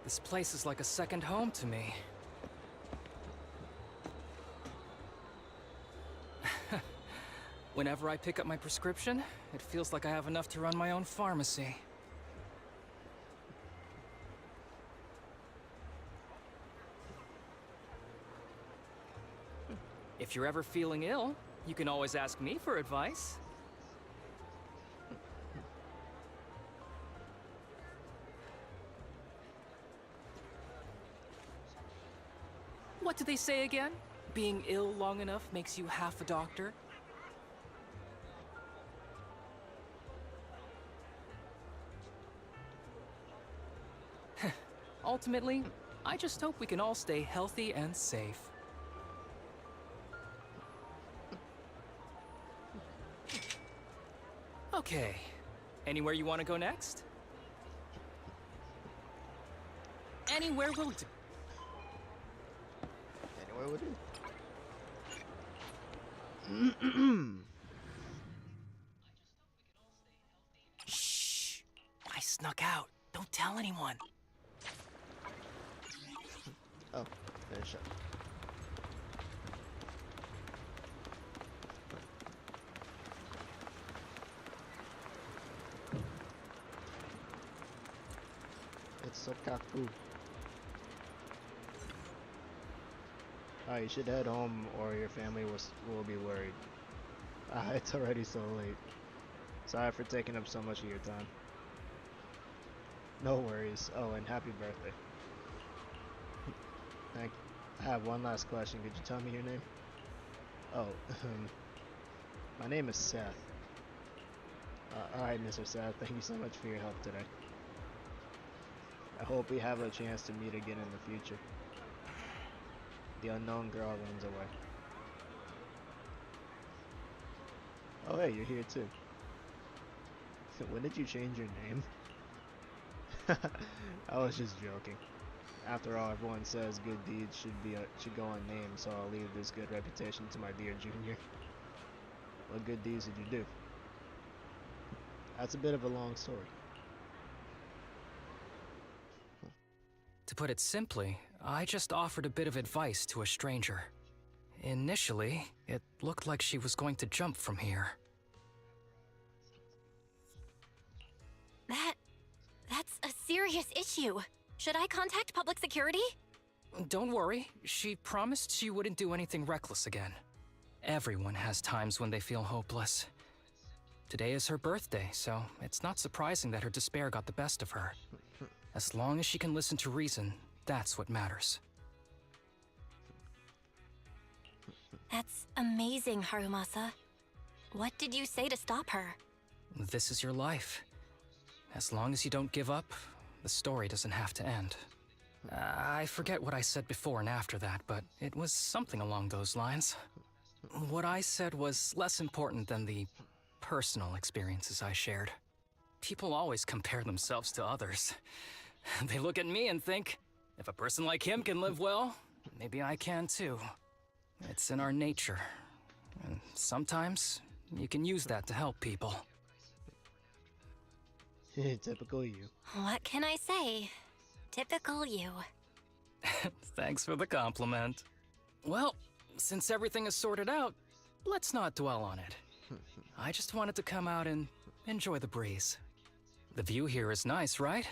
This place is like a second home to me. Whenever I pick up my prescription, it feels like I have enough to run my own pharmacy. If you're ever feeling ill, you can always ask me for advice. What do they say again? Being ill long enough makes you half a doctor? Ultimately, I just hope we can all stay healthy and safe. Okay, anywhere you want to go next? Anywhere will do. Anywhere will do. Shh! I snuck out. Don't tell anyone. Oh, finish up. It's Soukakou. Oh, you should head home or your family will be worried. It's already so late. Sorry for taking up so much of your time. No worries. Oh, and happy birthday. Thank you. I have one last question. Could you tell me your name? Oh, my name is Seth. Alright, Mr. Seth, thank you so much for your help today. I hope we have a chance to meet again in the future. The unknown girl runs away. Oh hey, you're here too. When did you change your name? I was just joking. After all, everyone says good deeds should go unnamed, so I'll leave this good reputation to my dear junior. What good deeds did you do? That's a bit of a long story. To put it simply, I just offered a bit of advice to a stranger. Initially, it looked like she was going to jump from here. That's a serious issue. Should I contact public security? Don't worry, she promised she wouldn't do anything reckless again. Everyone has times when they feel hopeless. Today is her birthday, so it's not surprising that her despair got the best of her. As long as she can listen to reason, that's what matters. That's amazing, Harumasa. What did you say to stop her? This is your life. As long as you don't give up, the story doesn't have to end. I forget what I said before and after that, but it was something along those lines. What I said was less important than the personal experiences I shared. People always compare themselves to others. They look at me and think, if a person like him can live well, maybe I can too. It's in our nature. And sometimes, you can use that to help people. Typical you. What can I say? Typical you. Thanks for the compliment. Well, since everything is sorted out, let's not dwell on it. I just wanted to come out and enjoy the breeze. The view here is nice, right?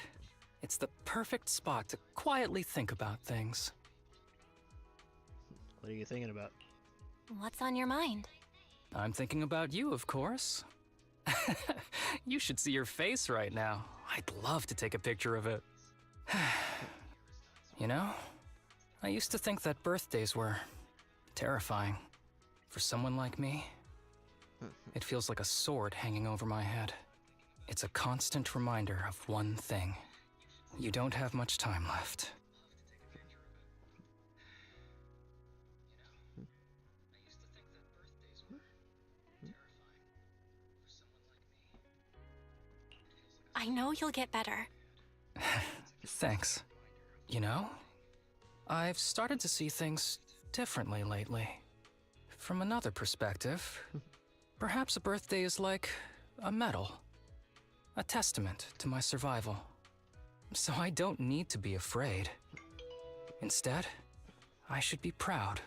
It's the perfect spot to quietly think about things. What are you thinking about? What's on your mind? I'm thinking about you, of course. You should see your face right now. I'd love to take a picture of it. You know, I used to think that birthdays were terrifying. For someone like me, it feels like a sword hanging over my head. It's a constant reminder of one thing. You don't have much time left. I know you'll get better. Thanks. You know, I've started to see things differently lately. From another perspective, perhaps a birthday is like a medal. A testament to my survival. So I don't need to be afraid. Instead, I should be proud.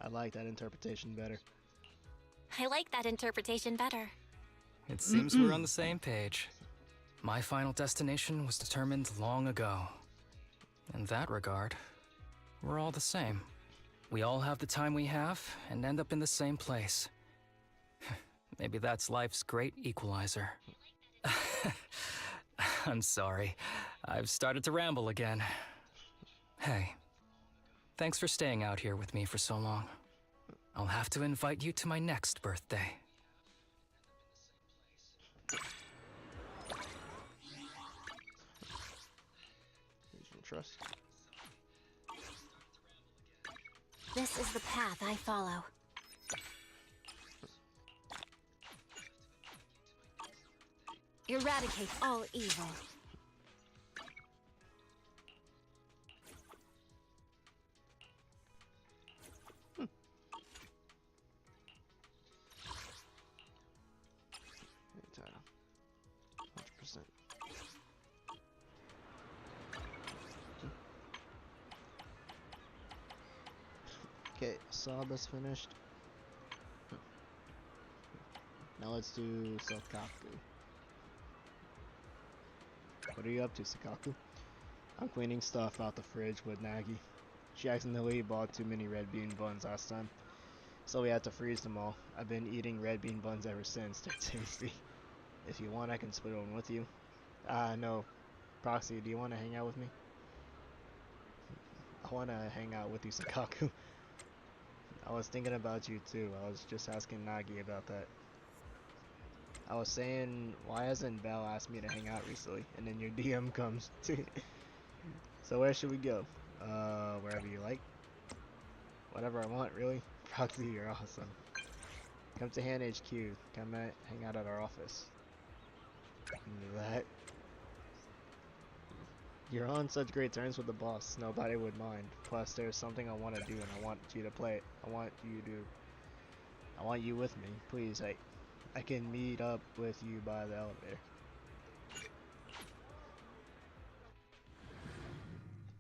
I like that interpretation better. I like that interpretation better. It seems we're on the same page. My final destination was determined long ago. In that regard, we're all the same. We all have the time we have and end up in the same place. Maybe that's life's great equalizer. I'm sorry. I've started to ramble again. Hey, thanks for staying out here with me for so long. I'll have to invite you to my next birthday. Trust. This is the path I follow. Eradicate all evil. Title. 100%. Okay, Asaba's finished. Now let's do Soukakou. What are you up to, Soukakou? I'm cleaning stuff out the fridge with Nagi. She accidentally bought too many red bean buns last time, so we had to freeze them all. I've been eating red bean buns ever since. They're tasty. If you want, I can split one with you. No. Proxy, do you want to hang out with me? I want to hang out with you, Soukakou. I was thinking about you too. I was just asking Nagi about that. I was saying, why hasn't Belle asked me to hang out recently? And then your DM comes. So where should we go? Wherever you like. Whatever I want, really. Proxy, you're awesome. Come to Han HQ. Hang out at our office. That. You're on such great terms with the boss. Nobody would mind. Plus, there's something I want to do, and I want you to play it. I want you with me. Please, I can meet up with you by the elevator.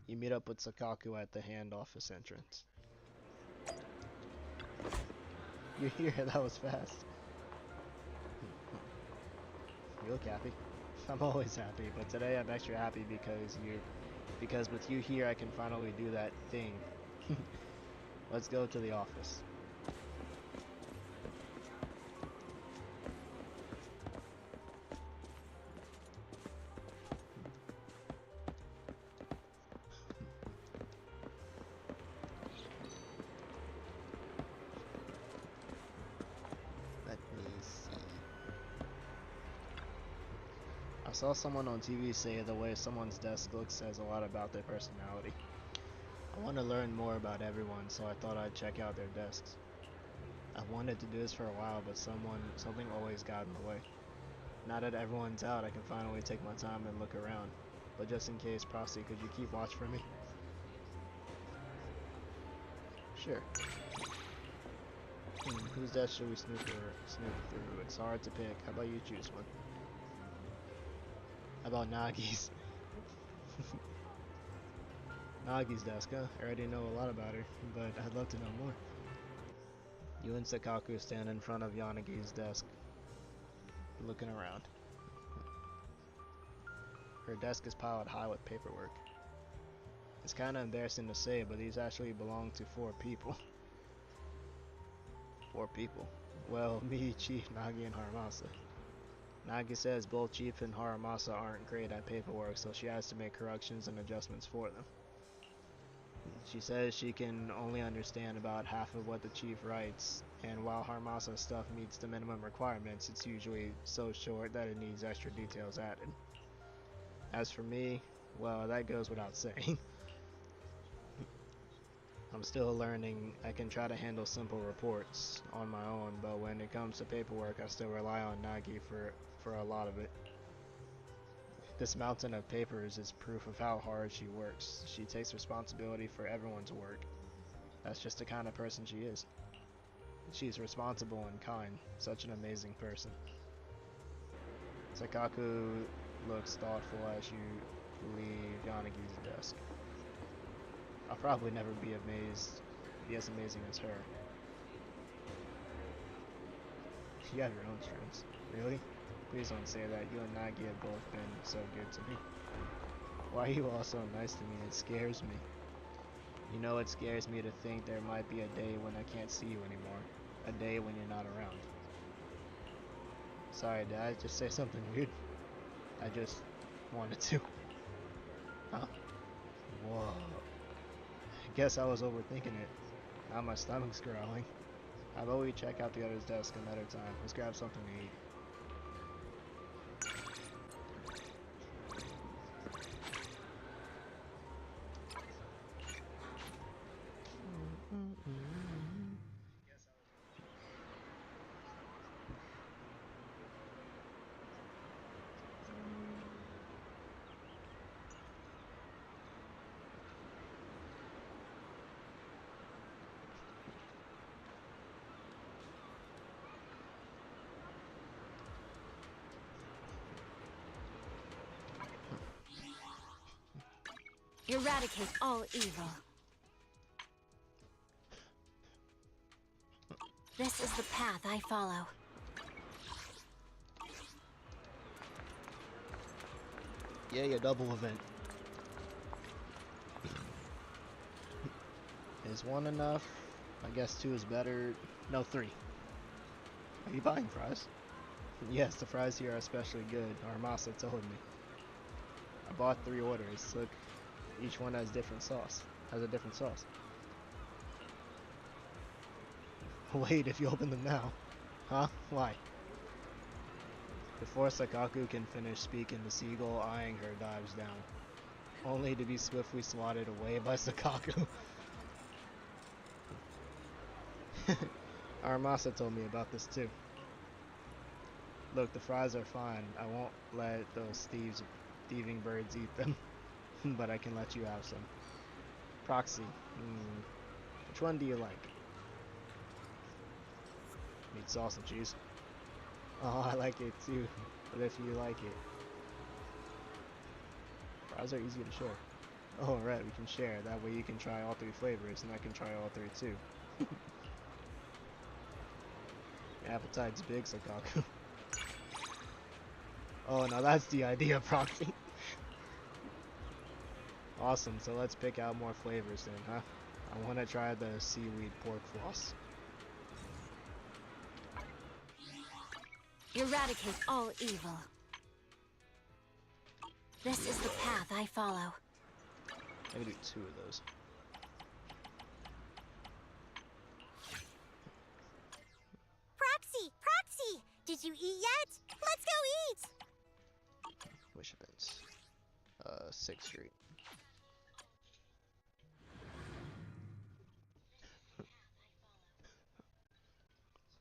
You meet up with Soukakou at the hand office entrance. You're here, that was fast. You look happy. I'm always happy, but today I'm extra happy because with you here I can finally do that thing. Let's go to the office. I saw someone on TV say the way someone's desk looks says a lot about their personality. I want to learn more about everyone, so I thought I'd check out their desks. I've wanted to do this for a while, but something always got in the way. Now that everyone's out, I can finally take my time and look around. But just in case, Prosty, could you keep watch for me? Sure. Whose desk should we snoop through? It's hard to pick. How about you choose one? How about Nagi's? Nagi's desk, huh? I already know a lot about her, but I'd love to know more. You and Soukakou stand in front of Yanagi's desk, looking around. Her desk is piled high with paperwork. It's kinda embarrassing to say, but these actually belong to 4 people. 4 people. Well, me, Chief, Nagi, and Harumasa. Nagi says both Chief and Harumasa aren't great at paperwork, so she has to make corrections and adjustments for them. She says she can only understand about half of what the Chief writes, and while Harumasa's stuff meets the minimum requirements, it's usually so short that it needs extra details added. As for me, well, that goes without saying. I'm still learning. I can try to handle simple reports on my own, but when it comes to paperwork, I still rely on Nagi for a lot of it. This mountain of papers is proof of how hard she works. She takes responsibility for everyone's work. That's just the kind of person she is. She's responsible and kind. Such an amazing person. Soukakou looks thoughtful as you leave Yanagi's desk. I'll probably never be as amazing as her. You have your own strengths. Really? Please don't say that. You and Nagi have both been so good to me. Why are you all so nice to me? It scares me. You know, it scares me to think there might be a day when I can't see you anymore. A day when you're not around. Sorry, did I just say something weird? I just wanted to. Huh? Whoa. I guess I was overthinking it. Now my stomach's growling. How about we check out the other's desk another time? Let's grab something to eat. Eradicate all evil. This is the path I follow. Yeah, your double event. Is one enough? I guess two is better. No, three. Are you buying fries? Yes, the fries here are especially good. Harumasa told me. I bought 3 orders. Look, each one has different sauce. Has a different sauce. Wait, if you open them now. Huh? Why? Before Soukakou can finish speaking, the seagull eyeing her dives down, only to be swiftly swatted away by Soukakou. Harumasa told me about this too. Look, the fries are fine. I won't let those thieving birds eat them, but I can let you have some. Proxy. Which one do you like? Meat, sauce, and cheese. Oh, I like it too. But if you like it. Fries are easy to share. Oh, right, we can share. That way you can try all 3 flavors, and I can try all 3 too. Your appetite's big, Soukakou. Oh, now that's the idea, Proxy. Awesome, so let's pick out more flavors then, huh? I want to try the seaweed pork floss. Eradicate all evil. This is the path I follow. I can do 2 of those. Proxy! Proxy! Did you eat yet? Let's go eat! Wish events. 6th Street.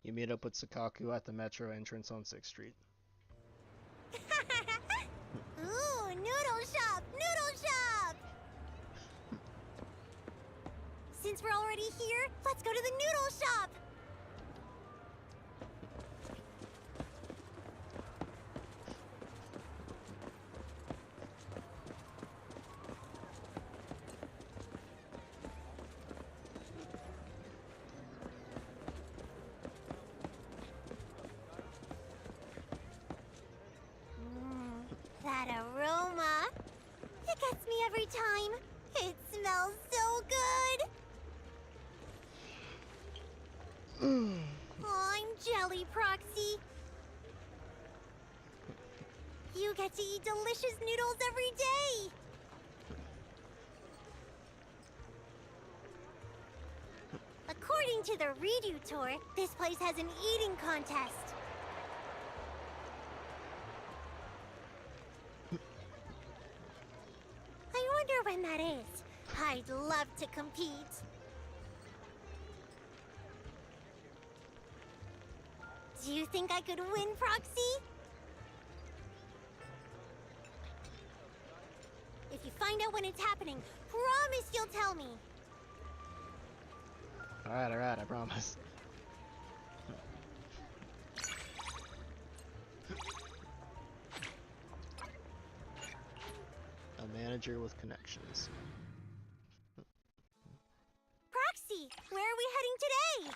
You meet up with Soukakou at the metro entrance on 6th Street. Ooh, noodle shop! Noodle shop! Since we're already here, let's go to the noodle shop! That aroma! It gets me every time. It smells so good. Oh, I'm jelly, Proxy. You get to eat delicious noodles every day. According to the redo tour, this place has an eating contest. I wonder when that is. I'd love to compete. Do you think I could win, Proxy? If you find out when it's happening, promise you'll tell me. Alright, I promise. A manager with connections. Proxy, where are we heading today?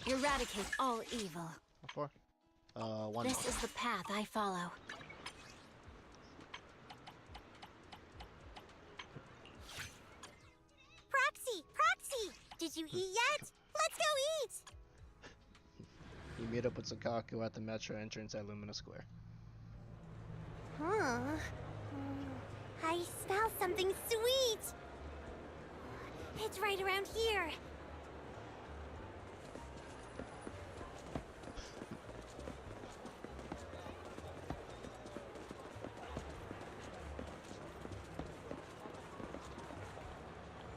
Eradicate all evil. What for? One This is the path I follow. Proxy! Proxy! Did you eat yet? Let's go eat! You meet up with Soukakou at the metro entrance at Lumina Square. Huh? I smell something sweet! It's right around here.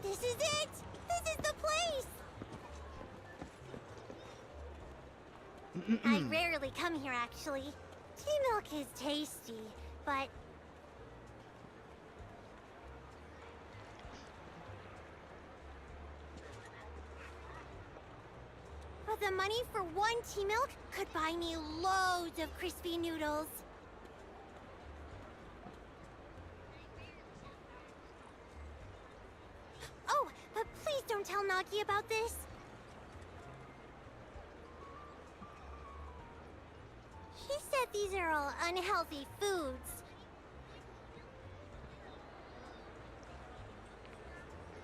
This is it! This is the place! I rarely come here, actually. Tea milk is tasty, but... But the money for one tea milk could buy me loads of crispy noodles. Oh, but please don't tell Nagi about this. She said these are all unhealthy foods.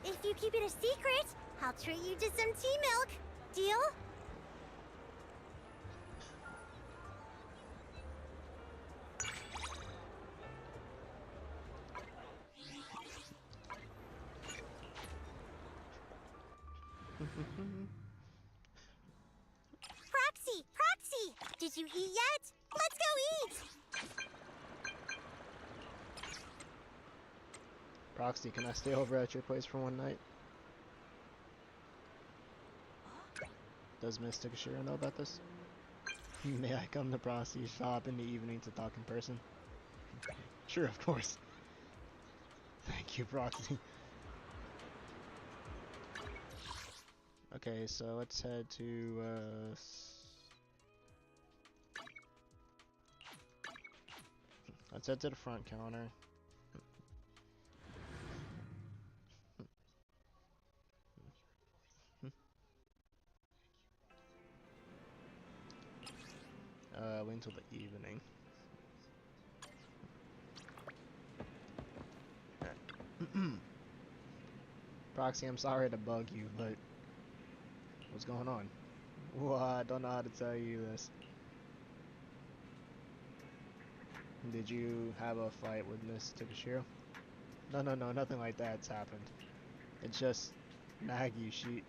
If you keep it a secret, I'll treat you to some tea milk. Deal? Proxy! Proxy! Did you eat yet? Let's go eat! Proxy, can I stay over at your place for one night? Does Miss Takashiro know about this? May I come to Proxy's shop in the evening to talk in person? Sure, of course. Thank you, Proxy. Okay, so let's head to, let's head to the front counter. Wait until the evening. Proxy, I'm sorry to bug you, but what's going on? Well, I don't know how to tell you this. Did you have a fight with Miss Takashiro? No, nothing like that's happened. It's just Nagi,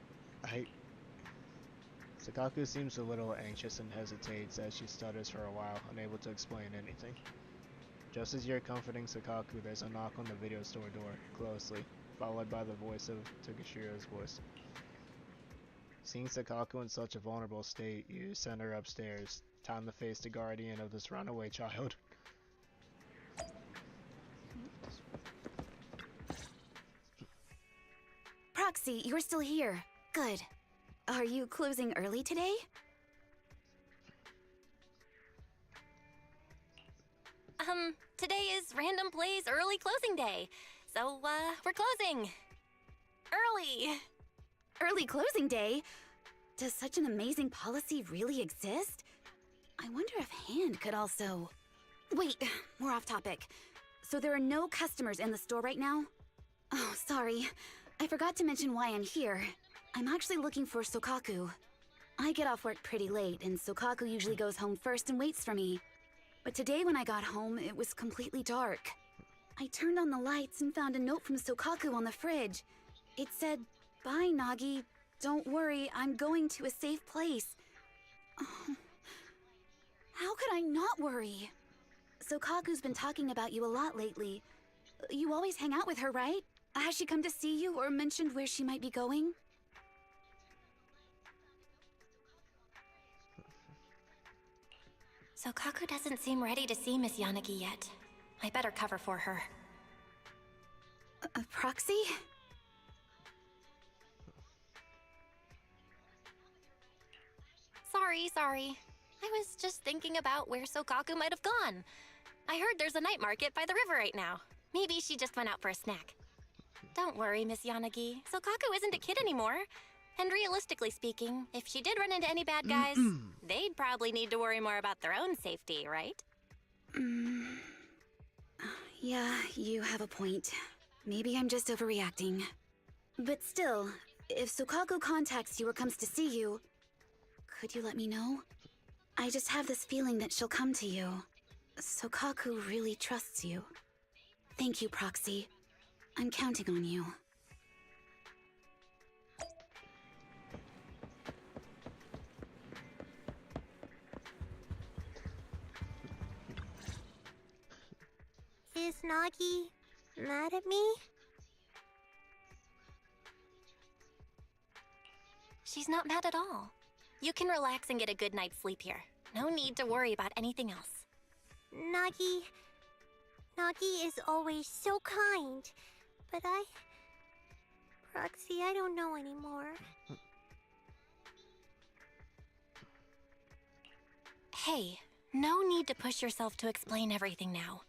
Soukakou seems a little anxious and hesitates as she stutters for a while, unable to explain anything. Just as you're comforting Soukakou, there's a knock on the video store door, closely, followed by the voice of Takashiro's voice. Seeing Soukakou in such a vulnerable state, you send her upstairs. Time to face the guardian of this runaway child. Proxy, you're still here. Good. Are you closing early today? Today is Random Play's early closing day. So, we're closing. Early. Early closing day? Does such an amazing policy really exist? I wonder if Hand could also... Wait, we're off topic. So there are no customers in the store right now? Oh, sorry. I forgot to mention why I'm here. I'm actually looking for Soukakou. I get off work pretty late, and Soukakou usually goes home first and waits for me. But today when I got home, it was completely dark. I turned on the lights and found a note from Soukakou on the fridge. It said, "Bye, Nagi. Don't worry, I'm going to a safe place." Oh, how could I not worry? Soukakou's been talking about you a lot lately. You always hang out with her, right? Has she come to see you or mentioned where she might be going? Soukakou doesn't seem ready to see Miss Yanagi yet. I better cover for her. Proxy? Sorry. I was just thinking about where Soukakou might have gone. I heard there's a night market by the river right now. Maybe she just went out for a snack. Don't worry, Miss Yanagi. Soukakou isn't a kid anymore. And realistically speaking, if she did run into any bad guys, they'd probably need to worry more about their own safety, right? Yeah, you have a point. Maybe I'm just overreacting. But still, if Soukakou contacts you or comes to see you, could you let me know? I just have this feeling that she'll come to you. Soukakou really trusts you. Thank you, Proxy. I'm counting on you. Is Nagi mad at me? She's not mad at all. You can relax and get a good night's sleep here. No need to worry about anything else. Nagi is always so kind, but Proxy, I don't know anymore. Hey, no need to push yourself to explain everything now.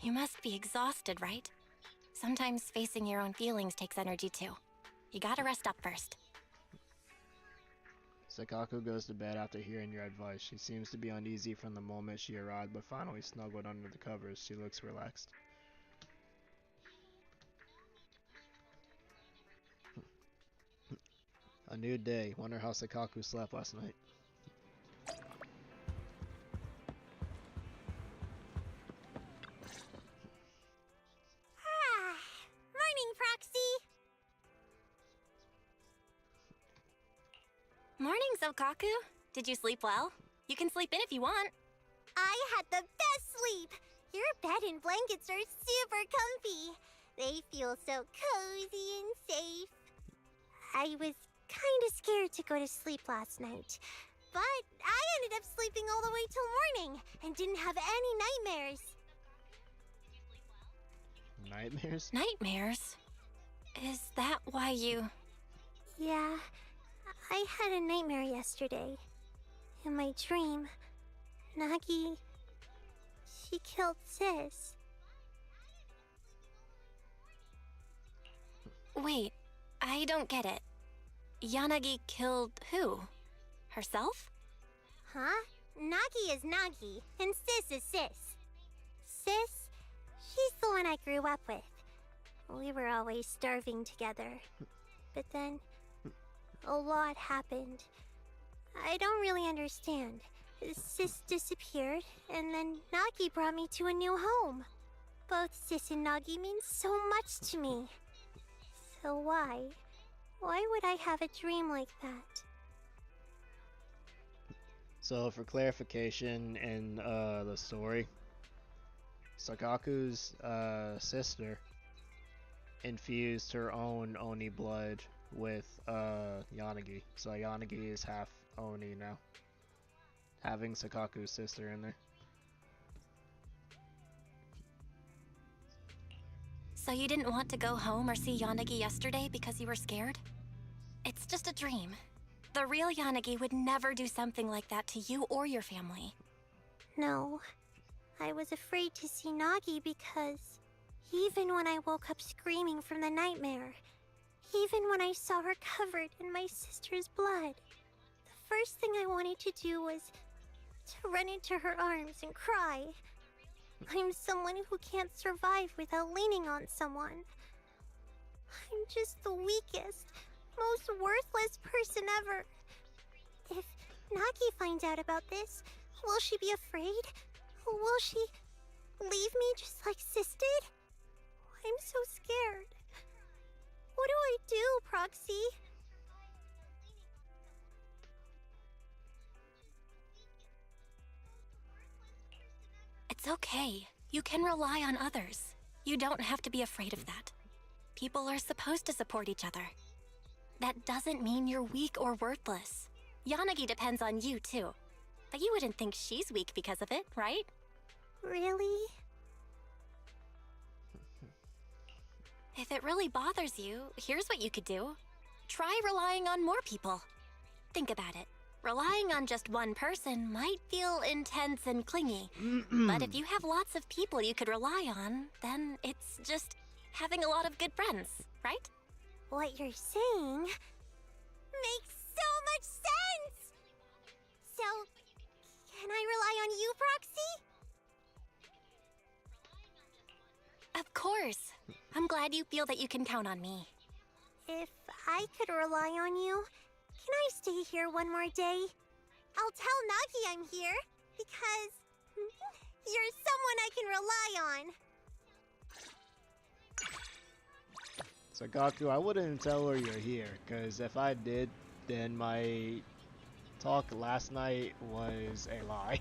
You must be exhausted, right? Sometimes facing your own feelings takes energy too. You gotta rest up first. Soukakou goes to bed after hearing your advice. She seems to be uneasy from the moment she arrived, but finally snuggled under the covers. She looks relaxed. A new day. Wonder how Soukakou slept last night. Morning, Proxy! Morning, Soukakou. Did you sleep well? You can sleep in if you want. I had the best sleep! Your bed and blankets are super comfy. They feel so cozy and safe. I was kind of scared to go to sleep last night, but I ended up sleeping all the way till morning and didn't have any nightmares. Nightmares? Nightmares? Is that why you... Yeah, I had a nightmare yesterday. In my dream, Nagi... she killed Sis. Wait, I don't get it. Yanagi killed who? Herself? Huh? Nagi is Nagi, and Sis is Sis. Sis, she's the one I grew up with. We were always starving together. But then, a lot happened. I don't really understand. Sis disappeared, and then Nagi brought me to a new home. Both Sis and Nagi mean so much to me. So why? Why would I have a dream like that? So for clarification in the story, Soukakou's sister infused her own Oni blood with Yanagi. So Yanagi is half Oni now, having Soukakou's sister in there. So you didn't want to go home or see Yanagi yesterday because you were scared? It's just a dream. The real Yanagi would never do something like that to you or your family. No, I was afraid to see Nagi because even when I woke up screaming from the nightmare, even when I saw her covered in my sister's blood, the first thing I wanted to do was to run into her arms and cry. I'm someone who can't survive without leaning on someone. I'm just the weakest, most worthless person ever. If Nagi finds out about this, will she be afraid? Will she leave me just like Sis did? I'm so scared. What do I do, Proxy? It's okay. You can rely on others. You don't have to be afraid of that. People are supposed to support each other. That doesn't mean you're weak or worthless. Yanagi depends on you, too. But you wouldn't think she's weak because of it, right? Really? If it really bothers you, here's what you could do. Try relying on more people. Think about it. Relying on just one person might feel intense and clingy. But if you have lots of people you could rely on, then it's just having a lot of good friends, right? What you're saying makes so much sense! So, can I rely on you, Proxy? Of course. I'm glad you feel that you can count on me. If I could rely on you, can I stay here one more day? I'll tell Nagi I'm here, because you're someone I can rely on. Soukakou, I wouldn't tell her you're here, because if I did, then my talk last night was a lie.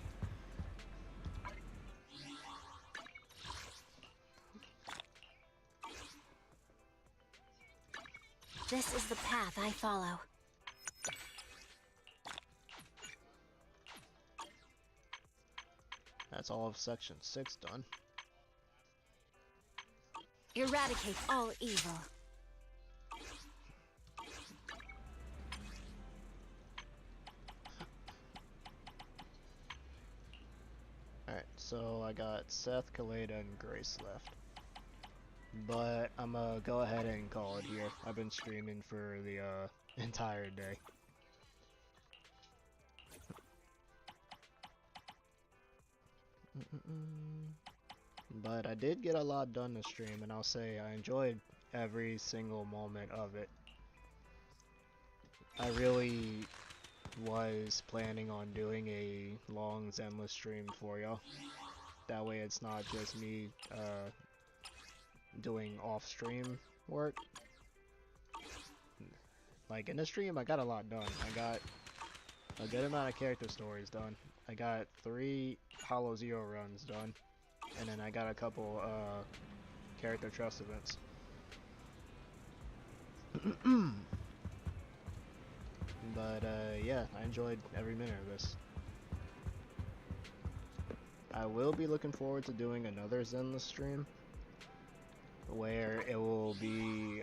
This is the path I follow. That's all of section 6 done. Eradicate all evil. Alright, so I got Seth, Koledas, and Grace left. But I'm gonna go ahead and call it here. I've been streaming for the entire day. But I did get a lot done this stream, and I'll say I enjoyed every single moment of it. I really was planning on doing a long Zenless stream for y'all. That way it's not just me doing off-stream work. Like in the stream I got a lot done. I got a good amount of character stories done. I got 3 Hollow Zero runs done. And then I got a couple character trust events. But yeah, I enjoyed every minute of this. I will be looking forward to doing another Zenless stream where it will be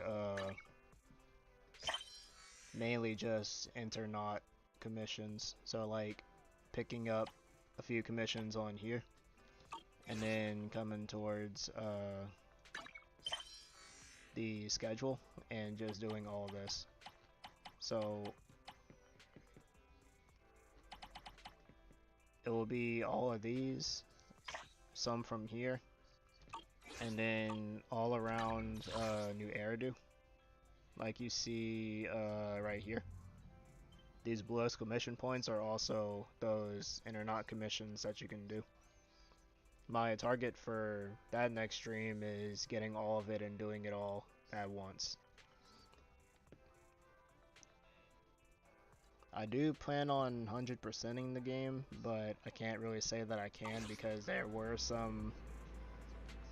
mainly just Internaut commissions. So like picking up a few commissions on here and then coming towards the schedule and just doing all this. So it will be all of these, some from here, and then all around New Eridu, like you see right here. These blue exclamation points are also those Internaut commissions that you can do. My target for that next stream is getting all of it and doing it all at once. I do plan on 100%ing the game, but I can't really say that I can because there were some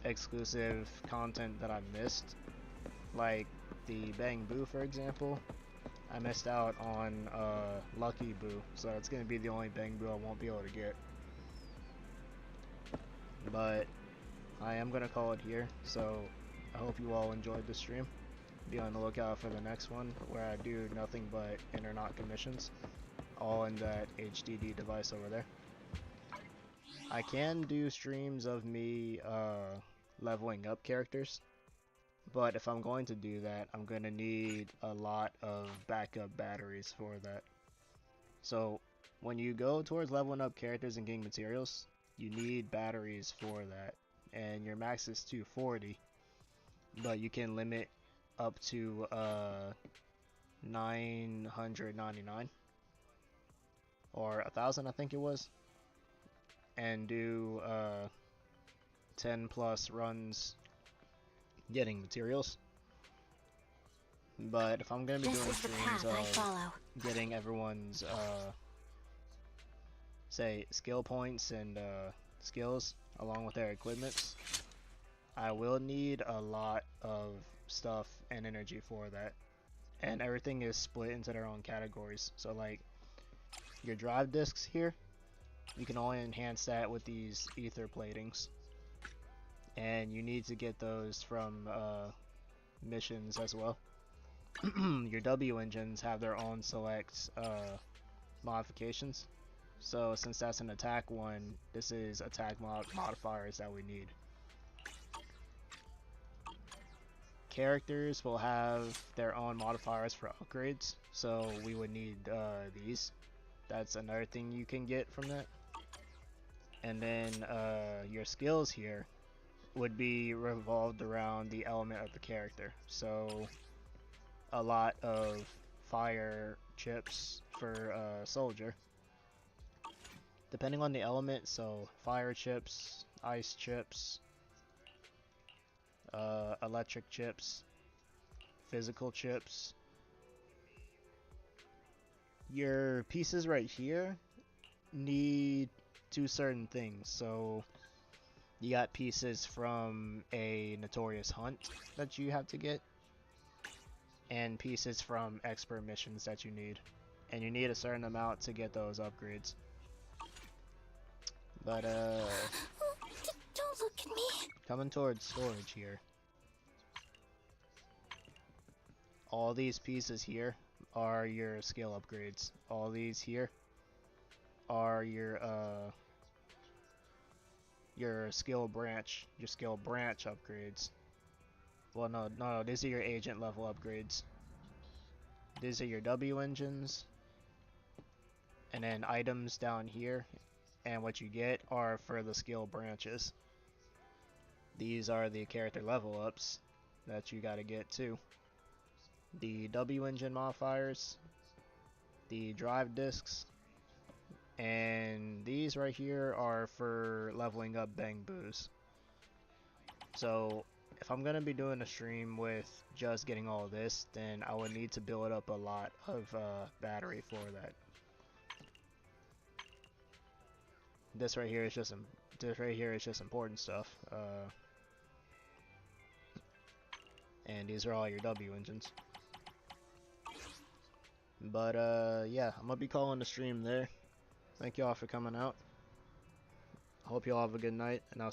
exclusive content that I missed. Like the Bang Boo, for example. I missed out on Lucky Boo, so it's going to be the only Bang Boo I won't be able to get. But I am going to call it here, so I hope you all enjoyed the stream. Be on the lookout for the next one where I do nothing but Internaut commissions, all in that HDD device over there. I can do streams of me leveling up characters, but if I'm going to do that, I'm going to need a lot of backup batteries for that. So when you go towards leveling up characters and getting materials, you need batteries for that, and your max is 240, but you can limit up to 999 or 1,000, I think it was, and do 10 plus runs getting materials. But if I'm gonna be doing streams of getting everyone's say skill points and skills along with their equipments, I will need a lot of stuff and energy for that, and everything is split into their own categories. So like your drive discs here, you can only enhance that with these ether platings, and you need to get those from missions as well. Your W engines have their own select modifications, so since that's an attack one, this is attack modifiers that we need. characters will have their own modifiers for upgrades, so we would need these. That's another thing you can get from that. And then your skills here would be revolved around the element of the character. So a lot of fire chips for soldier, depending on the element. So fire chips, ice chips, electric chips, physical chips. Your pieces right here need two certain things. So you got pieces from a notorious hunt that you have to get, and pieces from expert missions that you need. And you need a certain amount to get those upgrades. But Don't look at me. coming towards storage here. All these pieces here are your skill upgrades. All these here are your skill branch upgrades. Well, no, these are your agent level upgrades. These are your W engines. And then items down here, and what you get are for the skill branches. These are the character level ups that you gotta get too. The W engine modifiers, the drive discs, and these right here are for leveling up Bang Boos. So if I'm gonna be doing a stream with just getting all this, then I would need to build up a lot of battery for that. This right here is just important stuff. And these are all your W engines. But yeah, I'm gonna be calling the stream there. Thank y'all for coming out. I hope y'all have a good night, and I'll see